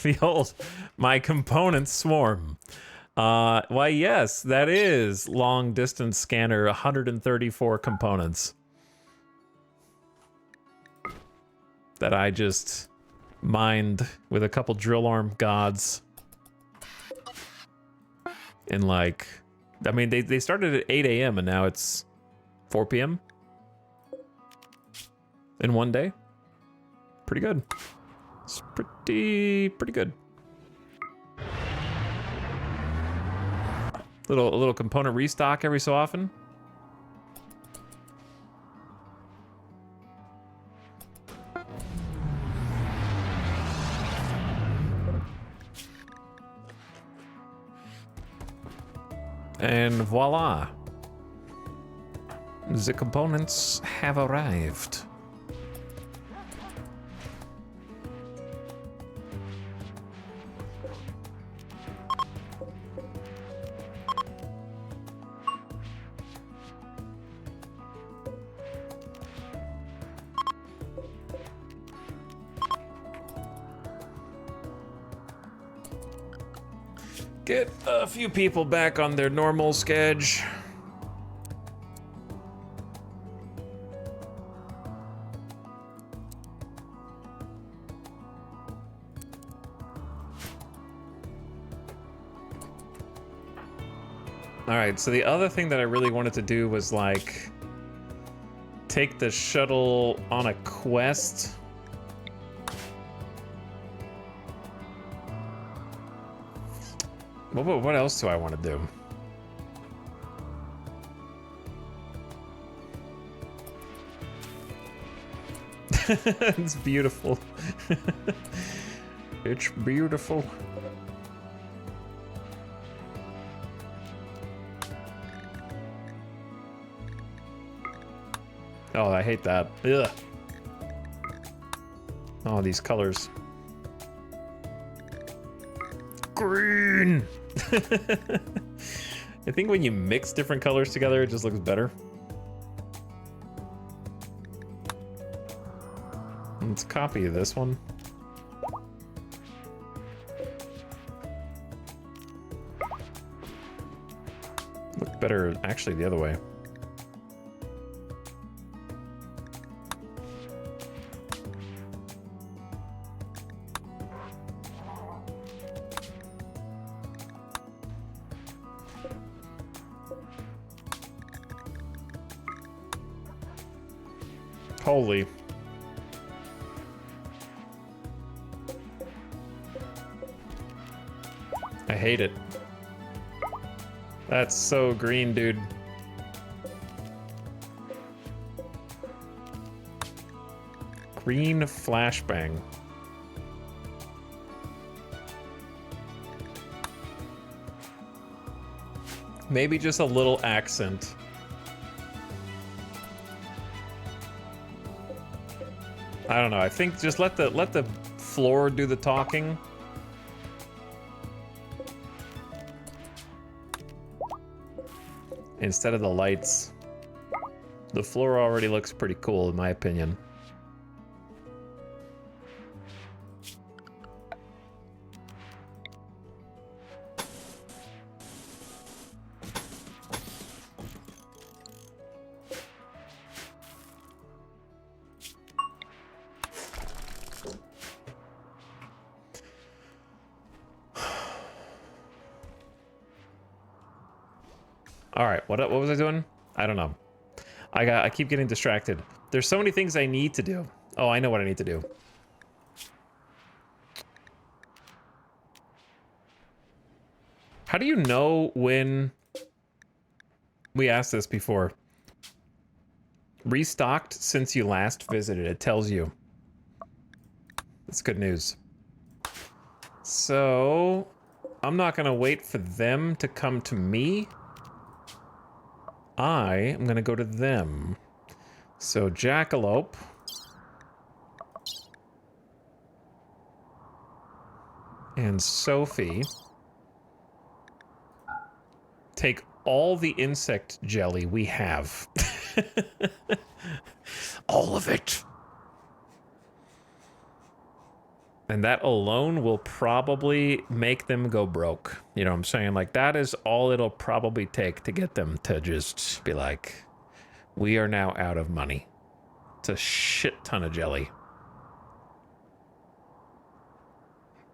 Behold, my components swarm. Why, yes, that is long distance scanner, 134 components. That I just mined with a couple drill arm gods. In like, I mean, they started at 8 a.m. and now it's 4 p.m. in one day. Pretty good. It's pretty good. A little component restock every so often. And voila. The components have arrived. Get a few people back on their normal schedule. Alright, so the other thing that I really wanted to do was like take the shuttle on a quest. What else do I want to do? It's beautiful. It's beautiful. Oh, I hate that. Ugh. Oh, these colors. Green! I think when you mix different colors together, it just looks better. Let's copy this one. Look better, actually, the other way. Holy. I hate it. That's so green, dude. Green flashbang. Maybe just a little accent. I don't know. I think just let the floor do the talking. Instead of the lights. The floor already looks pretty cool in my opinion. All right, what was I doing? I don't know. I keep getting distracted. There's so many things I need to do. Oh, I know what I need to do. How do you know when... We asked this before. Restocked since you last visited. It tells you. That's good news. So, I'm not going to wait for them to come to me. I am going to go to them. So, Jackalope. And Sophie. Take all the insect jelly we have. All of it. And that alone will probably make them go broke. You know what I'm saying? Like, that is all it'll probably take to get them to just be like, we are now out of money. It's a shit ton of jelly.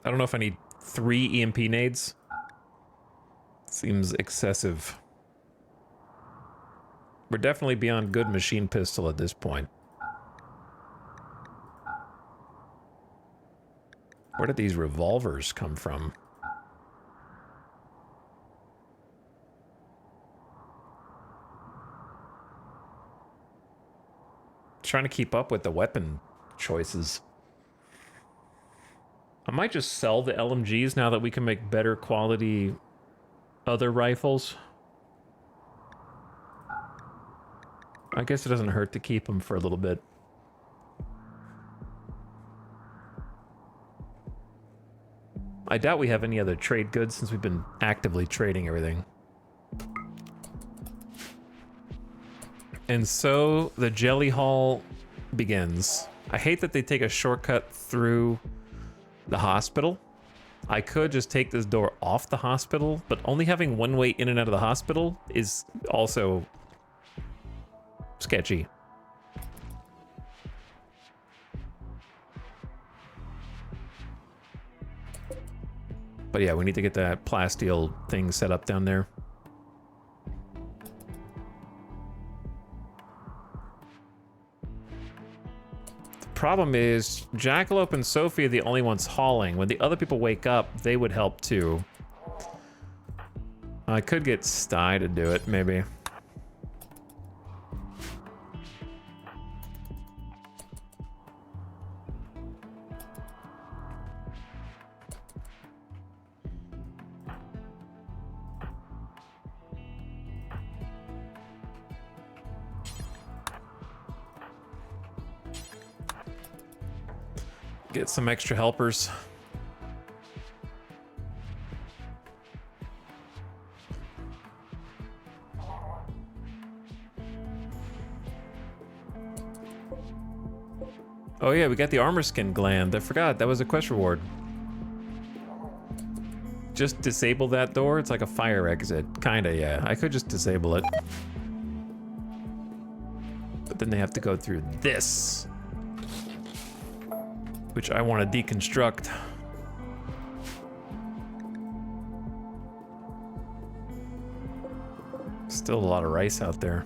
I don't know if I need 3 EMP nades. Seems excessive. We're definitely beyond good machine pistol at this point. Where did these revolvers come from? Trying to keep up with the weapon choices. I might just sell the LMGs now that we can make better quality other rifles. I guess it doesn't hurt to keep them for a little bit. I doubt we have any other trade goods since we've been actively trading everything. And so the jelly haul begins. I hate that they take a shortcut through the hospital. I could just take this door off the hospital, but only having one way in and out of the hospital is also sketchy. But yeah, we need to get that plasteel thing set up down there. The problem is, Jackalope and Sophie are the only ones hauling. When the other people wake up, they would help too. I could get Sty to do it, maybe. Get some extra helpers. Oh yeah, we got the armor skin gland. I forgot, that was a quest reward. Just disable that door, it's like a fire exit. Kinda, yeah. I could just disable it. But then they have to go through this, which I want to deconstruct. Still a lot of rice out there.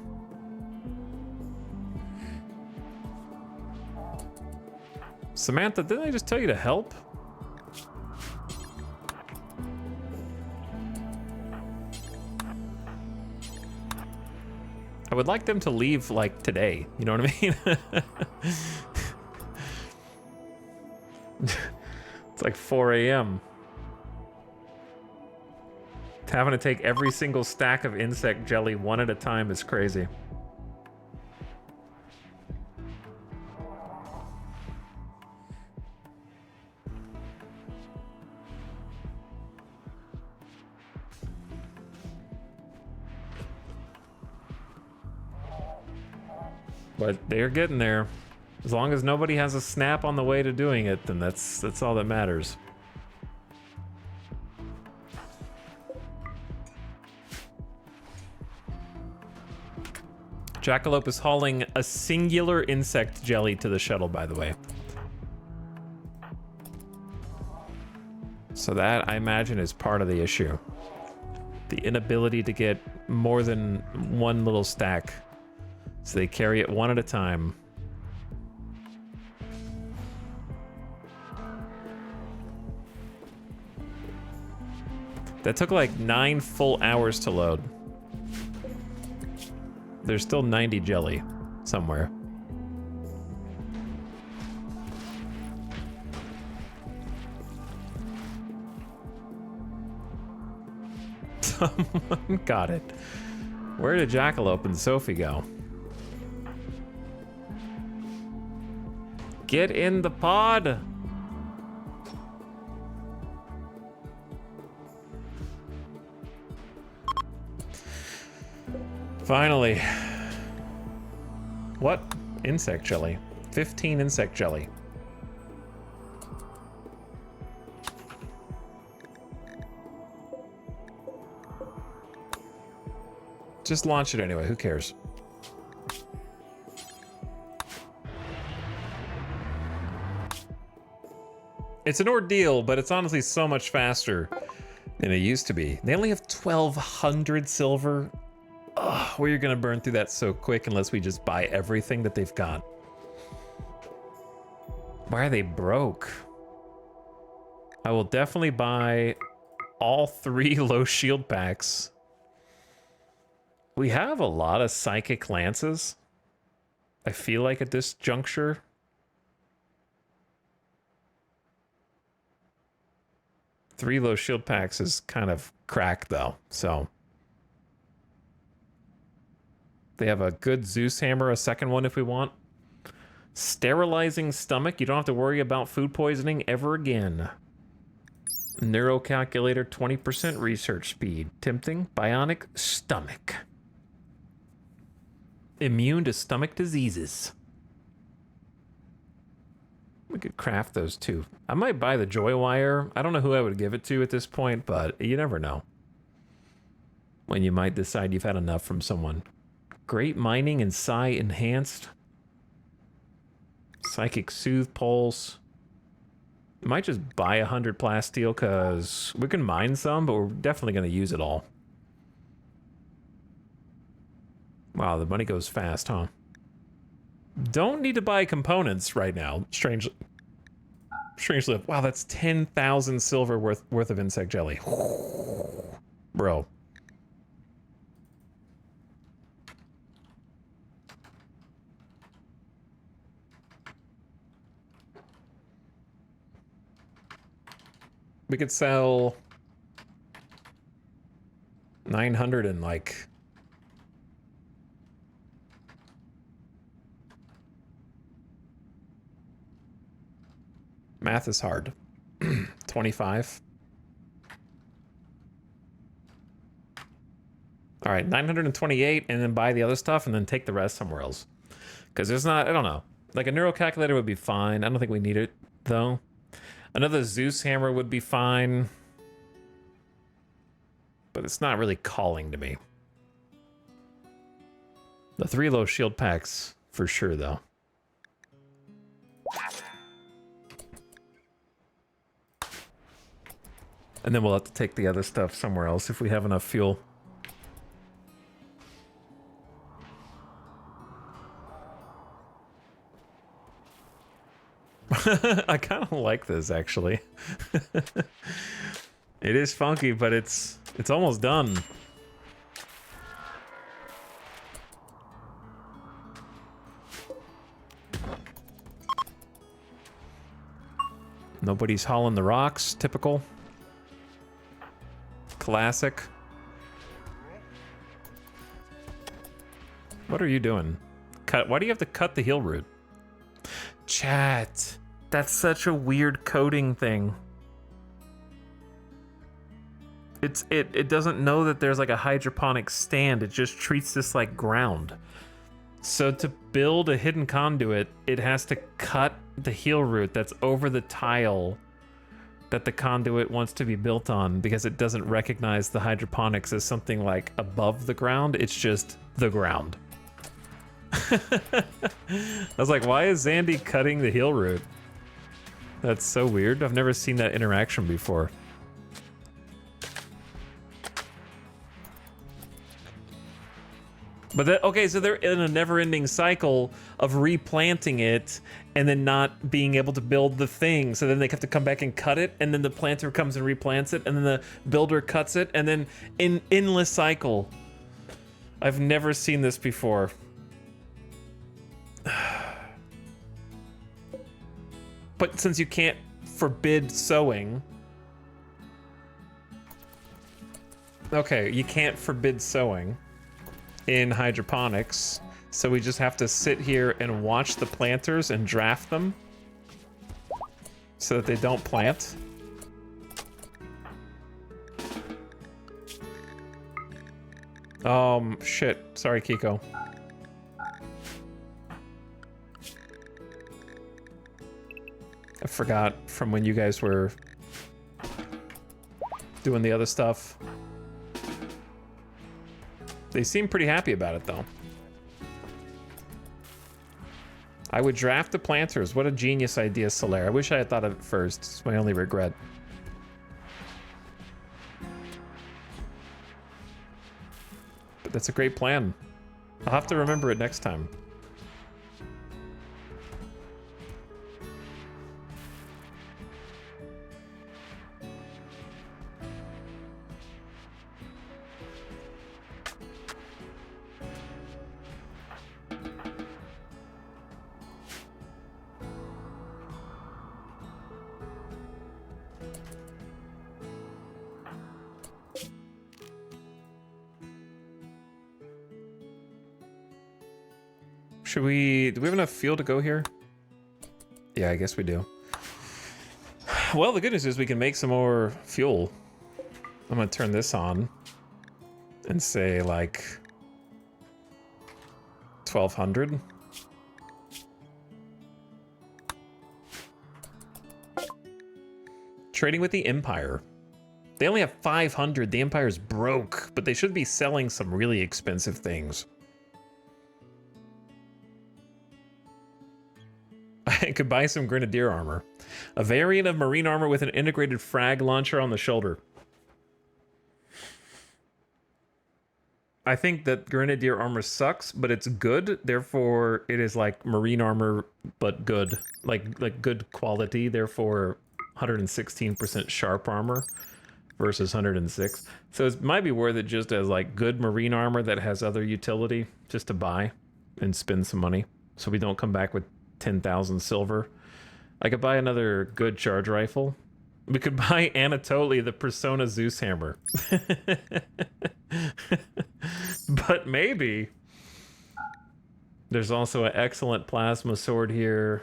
Samantha, didn't I just tell you to help? I would like them to leave, like, today. You know what I mean? It's like 4 a.m. Having to take every single stack of insect jelly one at a time is crazy. But they're getting there. As long as nobody has a snap on the way to doing it, then that's all that matters. Jackalope is hauling a singular insect jelly to the shuttle, by the way. So that, I imagine, is part of the issue. The inability to get more than one little stack. So they carry it one at a time. That took like 9 full hours to load. There's still 90 jelly somewhere. Someone got it. Where did Jackalope and Sophie go? Get in the pod! Finally. What? Insect jelly. 15 insect jelly. Just launch it anyway, who cares? It's an ordeal, but it's honestly so much faster than it used to be. They only have 1,200 silver. Ugh, we're gonna burn through that so quick unless we just buy everything that they've got. Why are they broke? I will definitely buy all 3 low shield packs. We have a lot of psychic lances, I feel like, at this juncture. Three low shield packs is kind of cracked though, so. They have a good Zeus hammer, a second one if we want. Sterilizing stomach, you don't have to worry about food poisoning ever again. Neuro calculator, 20% research speed. Tempting, bionic stomach. Immune to stomach diseases. We could craft those too. I might buy the joy wire. I don't know who I would give it to at this point, but you never know. When you might decide you've had enough from someone. Great mining and psi enhanced. Psychic soothe pulse. Might just buy 100 plasteel because we can mine some, but we're definitely going to use it all. Wow, the money goes fast, huh? Don't need to buy components right now. Strangely, wow, that's 10,000 silver worth of insect jelly. Bro. We could sell 900 and like math is hard. 25. All right, 928 and then buy the other stuff and then take the rest somewhere else. Because there's not, I don't know. Like a neural calculator would be fine. I don't think we need it though. Another Zeus hammer would be fine. But it's not really calling to me. The 3 low shield packs for sure though. And then we'll have to take the other stuff somewhere else if we have enough fuel. I kind of like this actually. It is funky, but it's almost done. Nobody's hauling the rocks, typical. Classic. What are you doing? Why do you have to cut the heel root? Chat. That's such a weird coding thing. It doesn't know that there's like a hydroponic stand. It just treats this like ground. So to build a hidden conduit, it has to cut the heel root that's over the tile that the conduit wants to be built on because it doesn't recognize the hydroponics as something like above the ground. It's just the ground. I was like, why is Zandy cutting the heel root? That's so weird. I've never seen that interaction before. But okay, so they're in a never-ending cycle of replanting it and then not being able to build the thing. So then they have to come back and cut it, and then the planter comes and replants it, and then the builder cuts it, and then an endless cycle. I've never seen this before. But since you can't forbid sowing... Okay, you can't forbid sowing in hydroponics, so we just have to sit here and watch the planters and draft them so that they don't plant. Shit. Sorry, Kiko. I forgot from when you guys were doing the other stuff. They seem pretty happy about it, though. I would draft the planters. What a genius idea, Solaire. I wish I had thought of it first. It's my only regret. But that's a great plan. I'll have to remember it next time. Do we have enough fuel to go here? Yeah, I guess we do. Well, the good news is we can make some more fuel. I'm gonna turn this on and say like 1200. Trading with the Empire. They only have 500. The Empire's broke, but they should be selling some really expensive things. I could buy some Grenadier armor. A variant of marine armor with an integrated frag launcher on the shoulder. I think that Grenadier armor sucks, but it's good. Therefore, it is like marine armor, but good. Like good quality. Therefore, 116% sharp armor versus 106. So it might be worth it just as like good marine armor that has other utility just to buy and spend some money. So we don't come back with 10,000 silver. I could buy another good charge rifle. We could buy Anatoly, the Persona Zeus hammer. But maybe. There's also an excellent plasma sword here.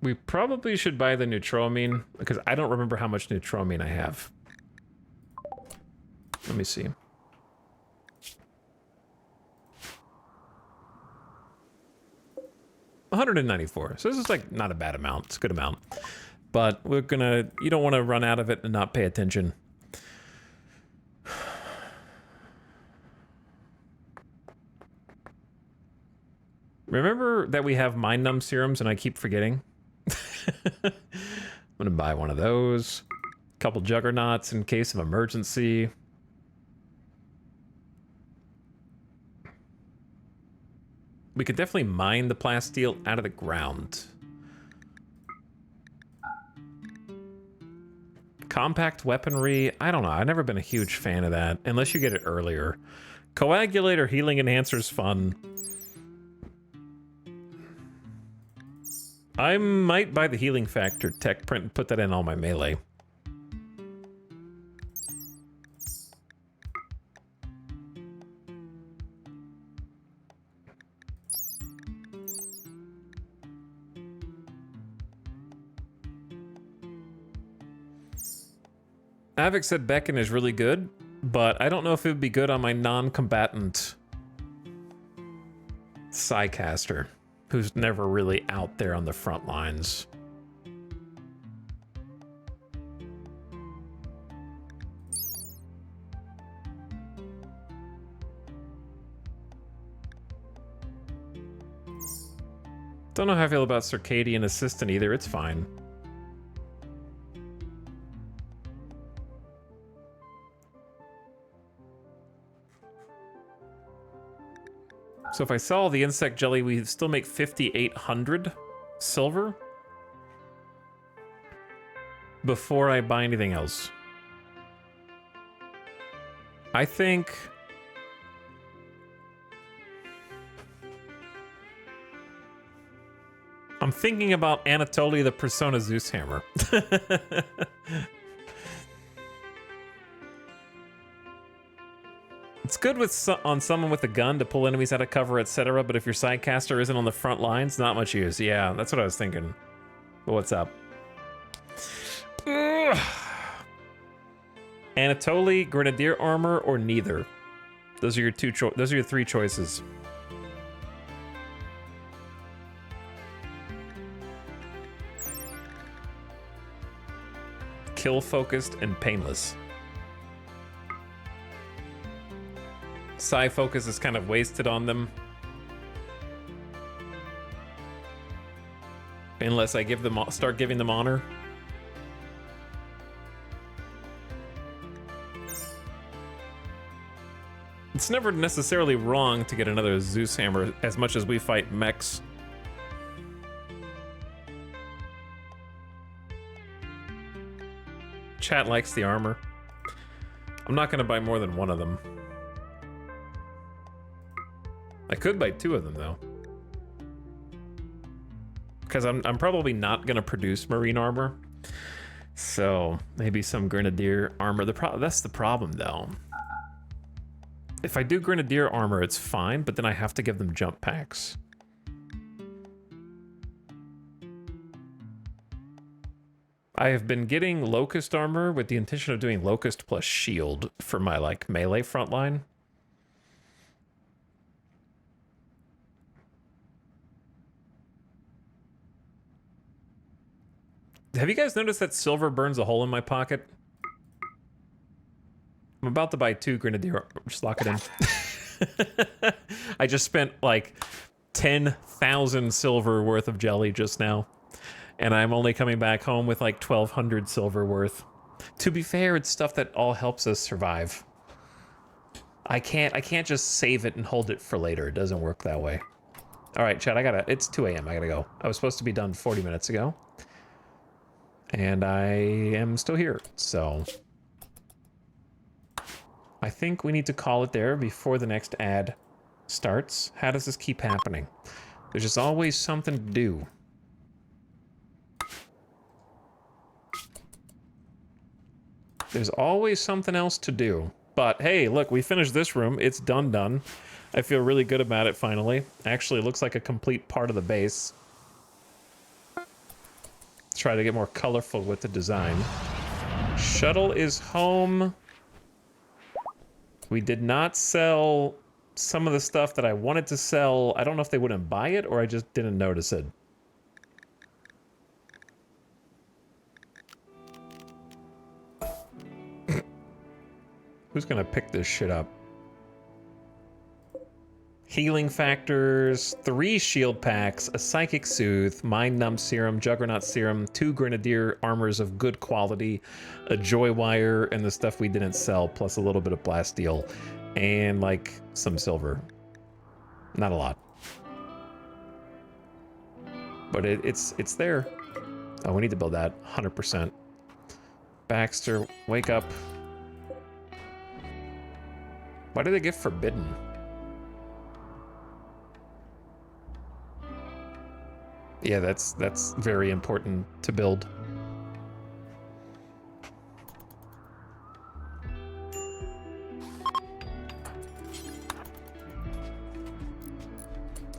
We probably should buy the neutroamine, because I don't remember how much neutroamine I have. Let me see. $194. So this is like not a bad amount. It's a good amount. But we're gonna... You don't want to run out of it and not pay attention. Remember that we have Mind Numb serums and I keep forgetting? I'm gonna buy one of those. A couple juggernauts in case of emergency. We could definitely mine the plasteel out of the ground. Compact weaponry, I don't know. I've never been a huge fan of that, unless you get it earlier. Coagulator healing enhancer's fun. I might buy the healing factor tech print and put that in all my melee. Avik said Beacon is really good, but I don't know if it would be good on my non-combatant Psycaster, who's never really out there on the front lines. Don't know how I feel about Circadian Assistant either. It's fine. So if I sell the insect jelly, we still make 5,800 silver before I buy anything else. I think... I'm thinking about Anatoly the Persona Zeus Hammer. It's good with on someone with a gun to pull enemies out of cover, etc. But if your sidecaster isn't on the front lines, not much use. Yeah, that's what I was thinking. But what's up? Ugh. Anatoly, Grenadier Armor, or neither. Those are your those are your three choices. Kill focused and painless. Psi focus is kind of wasted on them. Unless I give them start giving them honor. It's never necessarily wrong to get another Zeus Hammer as much as we fight mechs. Chat likes the armor. I'm not gonna buy more than one of them. I could buy two of them though. Because I'm probably not gonna produce marine armor. So maybe some Grenadier armor. That's the problem though. If I do Grenadier armor, it's fine, but then I have to give them jump packs. I have been getting Locust armor with the intention of doing Locust plus shield for my like melee frontline. Have you guys noticed that silver burns a hole in my pocket? I'm about to buy 2 Grenadier. Just lock it in. I just spent like 10,000 silver worth of jelly just now. And I'm only coming back home with like 1,200 silver worth. To be fair, it's stuff that all helps us survive. I can't just save it and hold it for later. It doesn't work that way. All right, chat, it's 2 a.m. I gotta go. I was supposed to be done 40 minutes ago. And I am still here, so... I think we need to call it there before the next ad starts. How does this keep happening? There's just always something to do. There's always something else to do. But hey, look, we finished this room. It's done. I feel really good about it finally. Actually, it looks like a complete part of the base. Try to get more colorful with the design. Shuttle is home. We did not sell some of the stuff that I wanted to sell. I don't know if they wouldn't buy it or I just didn't notice it. Who's gonna pick this shit up? Healing factors, 3 shield packs, a psychic soothe, mind numb serum, juggernaut serum, 2 grenadier armors of good quality, a joy wire, and the stuff we didn't sell, plus a little bit of blast steel, and like some silver. Not a lot. But it's there. Oh, we need to build that 100%. Baxter, wake up. Why did they get forbidden? Yeah, that's very important to build.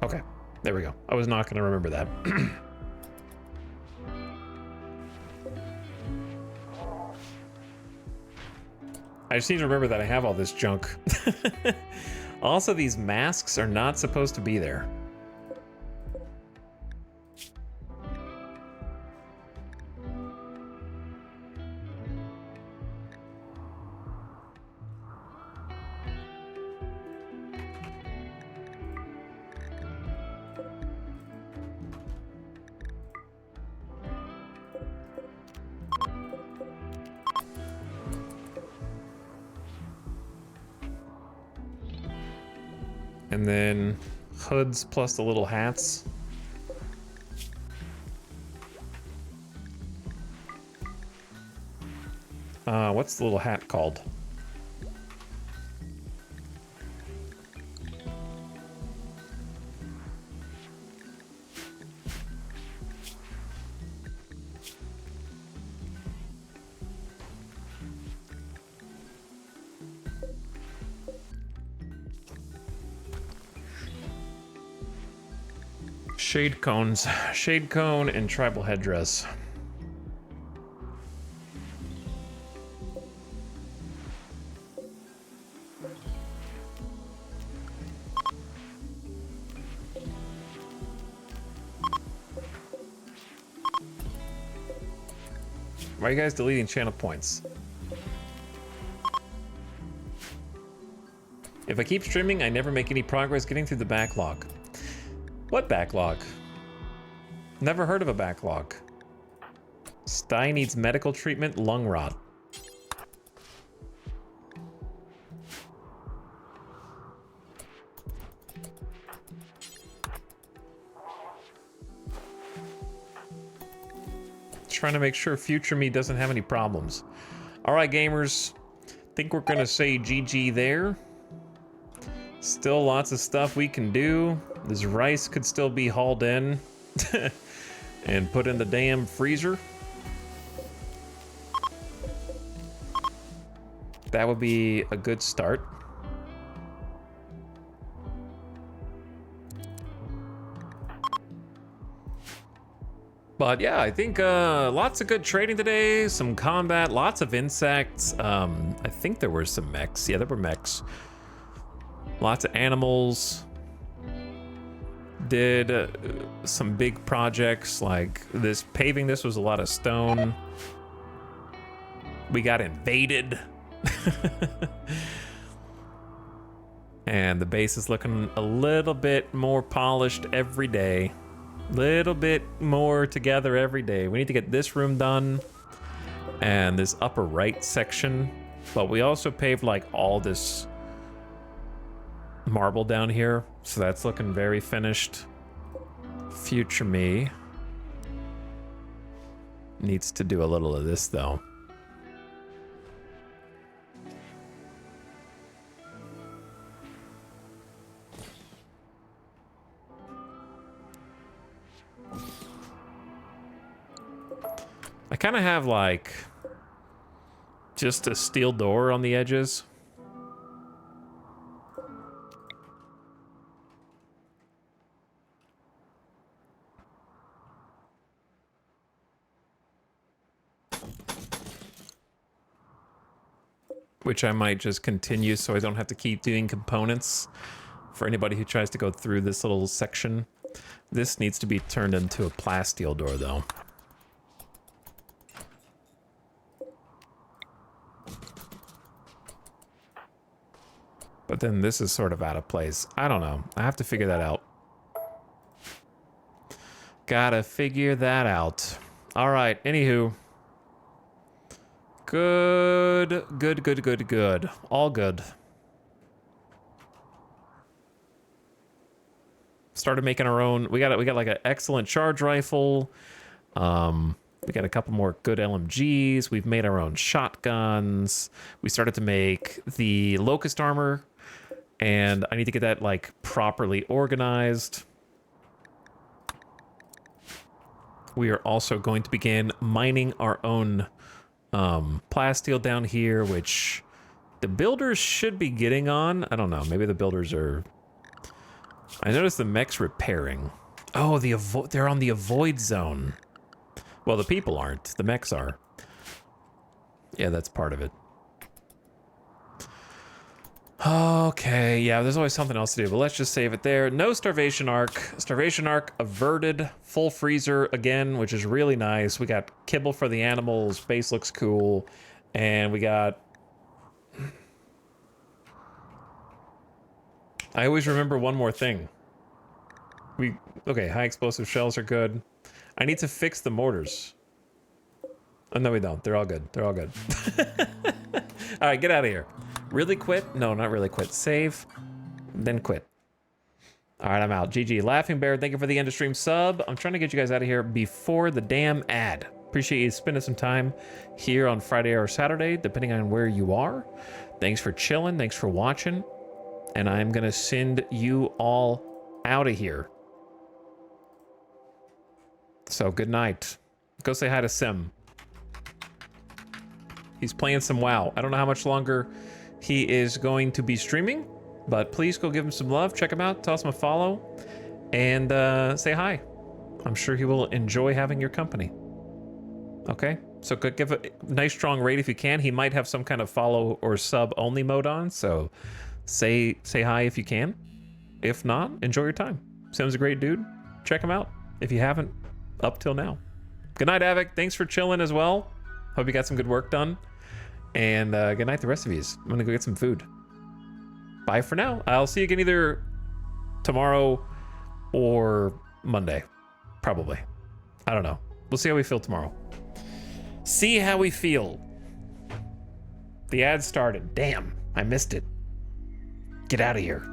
Okay, there we go. I was not going to remember that. I just need to remember that I have all this junk. Also, these masks are not supposed to be there. And then hoods plus the little hats. What's the little hat called? Shade cones. Shade cone and tribal headdress. Why are you guys deleting channel points? If I keep streaming, I never make any progress getting through the backlog. What backlog? Never heard of a backlog. Sty needs medical treatment, lung rot. Trying to make sure future me doesn't have any problems. All right, gamers. Think we're gonna say GG there. Still lots of stuff we can do. This rice could still be hauled in and put in the damn freezer. That would be a good start. But yeah, I think lots of good trading today, some combat, lots of insects. I think there were some mechs. Yeah, there were mechs. Lots of animals. Did some big projects like this. Paving this was a lot of stone. We got invaded. And the base is looking a little bit more polished every day. Little bit more together every day. We need to get this room done and this upper right section, but we also paved like all this marble down here, so that's looking very finished. Future me needs to do a little of this though. I kind of have like just a steel door on the edges. Which I might just continue so I don't have to keep doing components for anybody who tries to go through this little section. This needs to be turned into a plasteel door though. But then this is sort of out of place. I don't know. I have to figure that out. Gotta figure that out. All right, anywho. Good. All good. Started making our own. We got like an excellent charge rifle. We got a couple more good LMGs. We've made our own shotguns. We started to make the locust armor. And I need to get that like properly organized. We are also going to begin mining our own plasteel down here, which the builders should be getting on. I don't know. Maybe the builders are. I noticed the mech's repairing. Oh, they're on the avoid zone. Well, the people aren't. The mechs are. Yeah, that's part of it. Okay, yeah, there's always something else to do, but let's just save it there. No starvation arc. Starvation arc averted. Full freezer again, which is really nice. We got kibble for the animals. Base looks cool. And we got... I always remember one more thing. Okay, high explosive shells are good. I need to fix the mortars. Oh, no, we don't. They're all good. They're all good. All right, get out of here. Really quit? No, not really quit. Save, then quit. All right, I'm out. GG. Laughing Bear, thank you for the end of stream sub. I'm trying to get you guys out of here before the damn ad. Appreciate you spending some time here on Friday or Saturday, depending on where you are. Thanks for chilling. Thanks for watching. And I'm going to send you all out of here. So good night. Go say hi to Sim. He's playing some WoW. I don't know how much longer he is going to be streaming, but please go give him some love. Check him out. Toss him a follow. And say hi. I'm sure he will enjoy having your company. Okay? So go give a nice strong rate if you can. He might have some kind of follow or sub only mode on, so say hi if you can. If not, enjoy your time. Sim's a great dude. Check him out if you haven't up till now. Good night, Avic. Thanks for chilling as well. Hope you got some good work done. And good night, the rest of you. I'm gonna go get some food. Bye for now. I'll see you again either tomorrow or Monday. Probably. I don't know. We'll see how we feel tomorrow. See how we feel. The ad started. Damn, I missed it. Get out of here.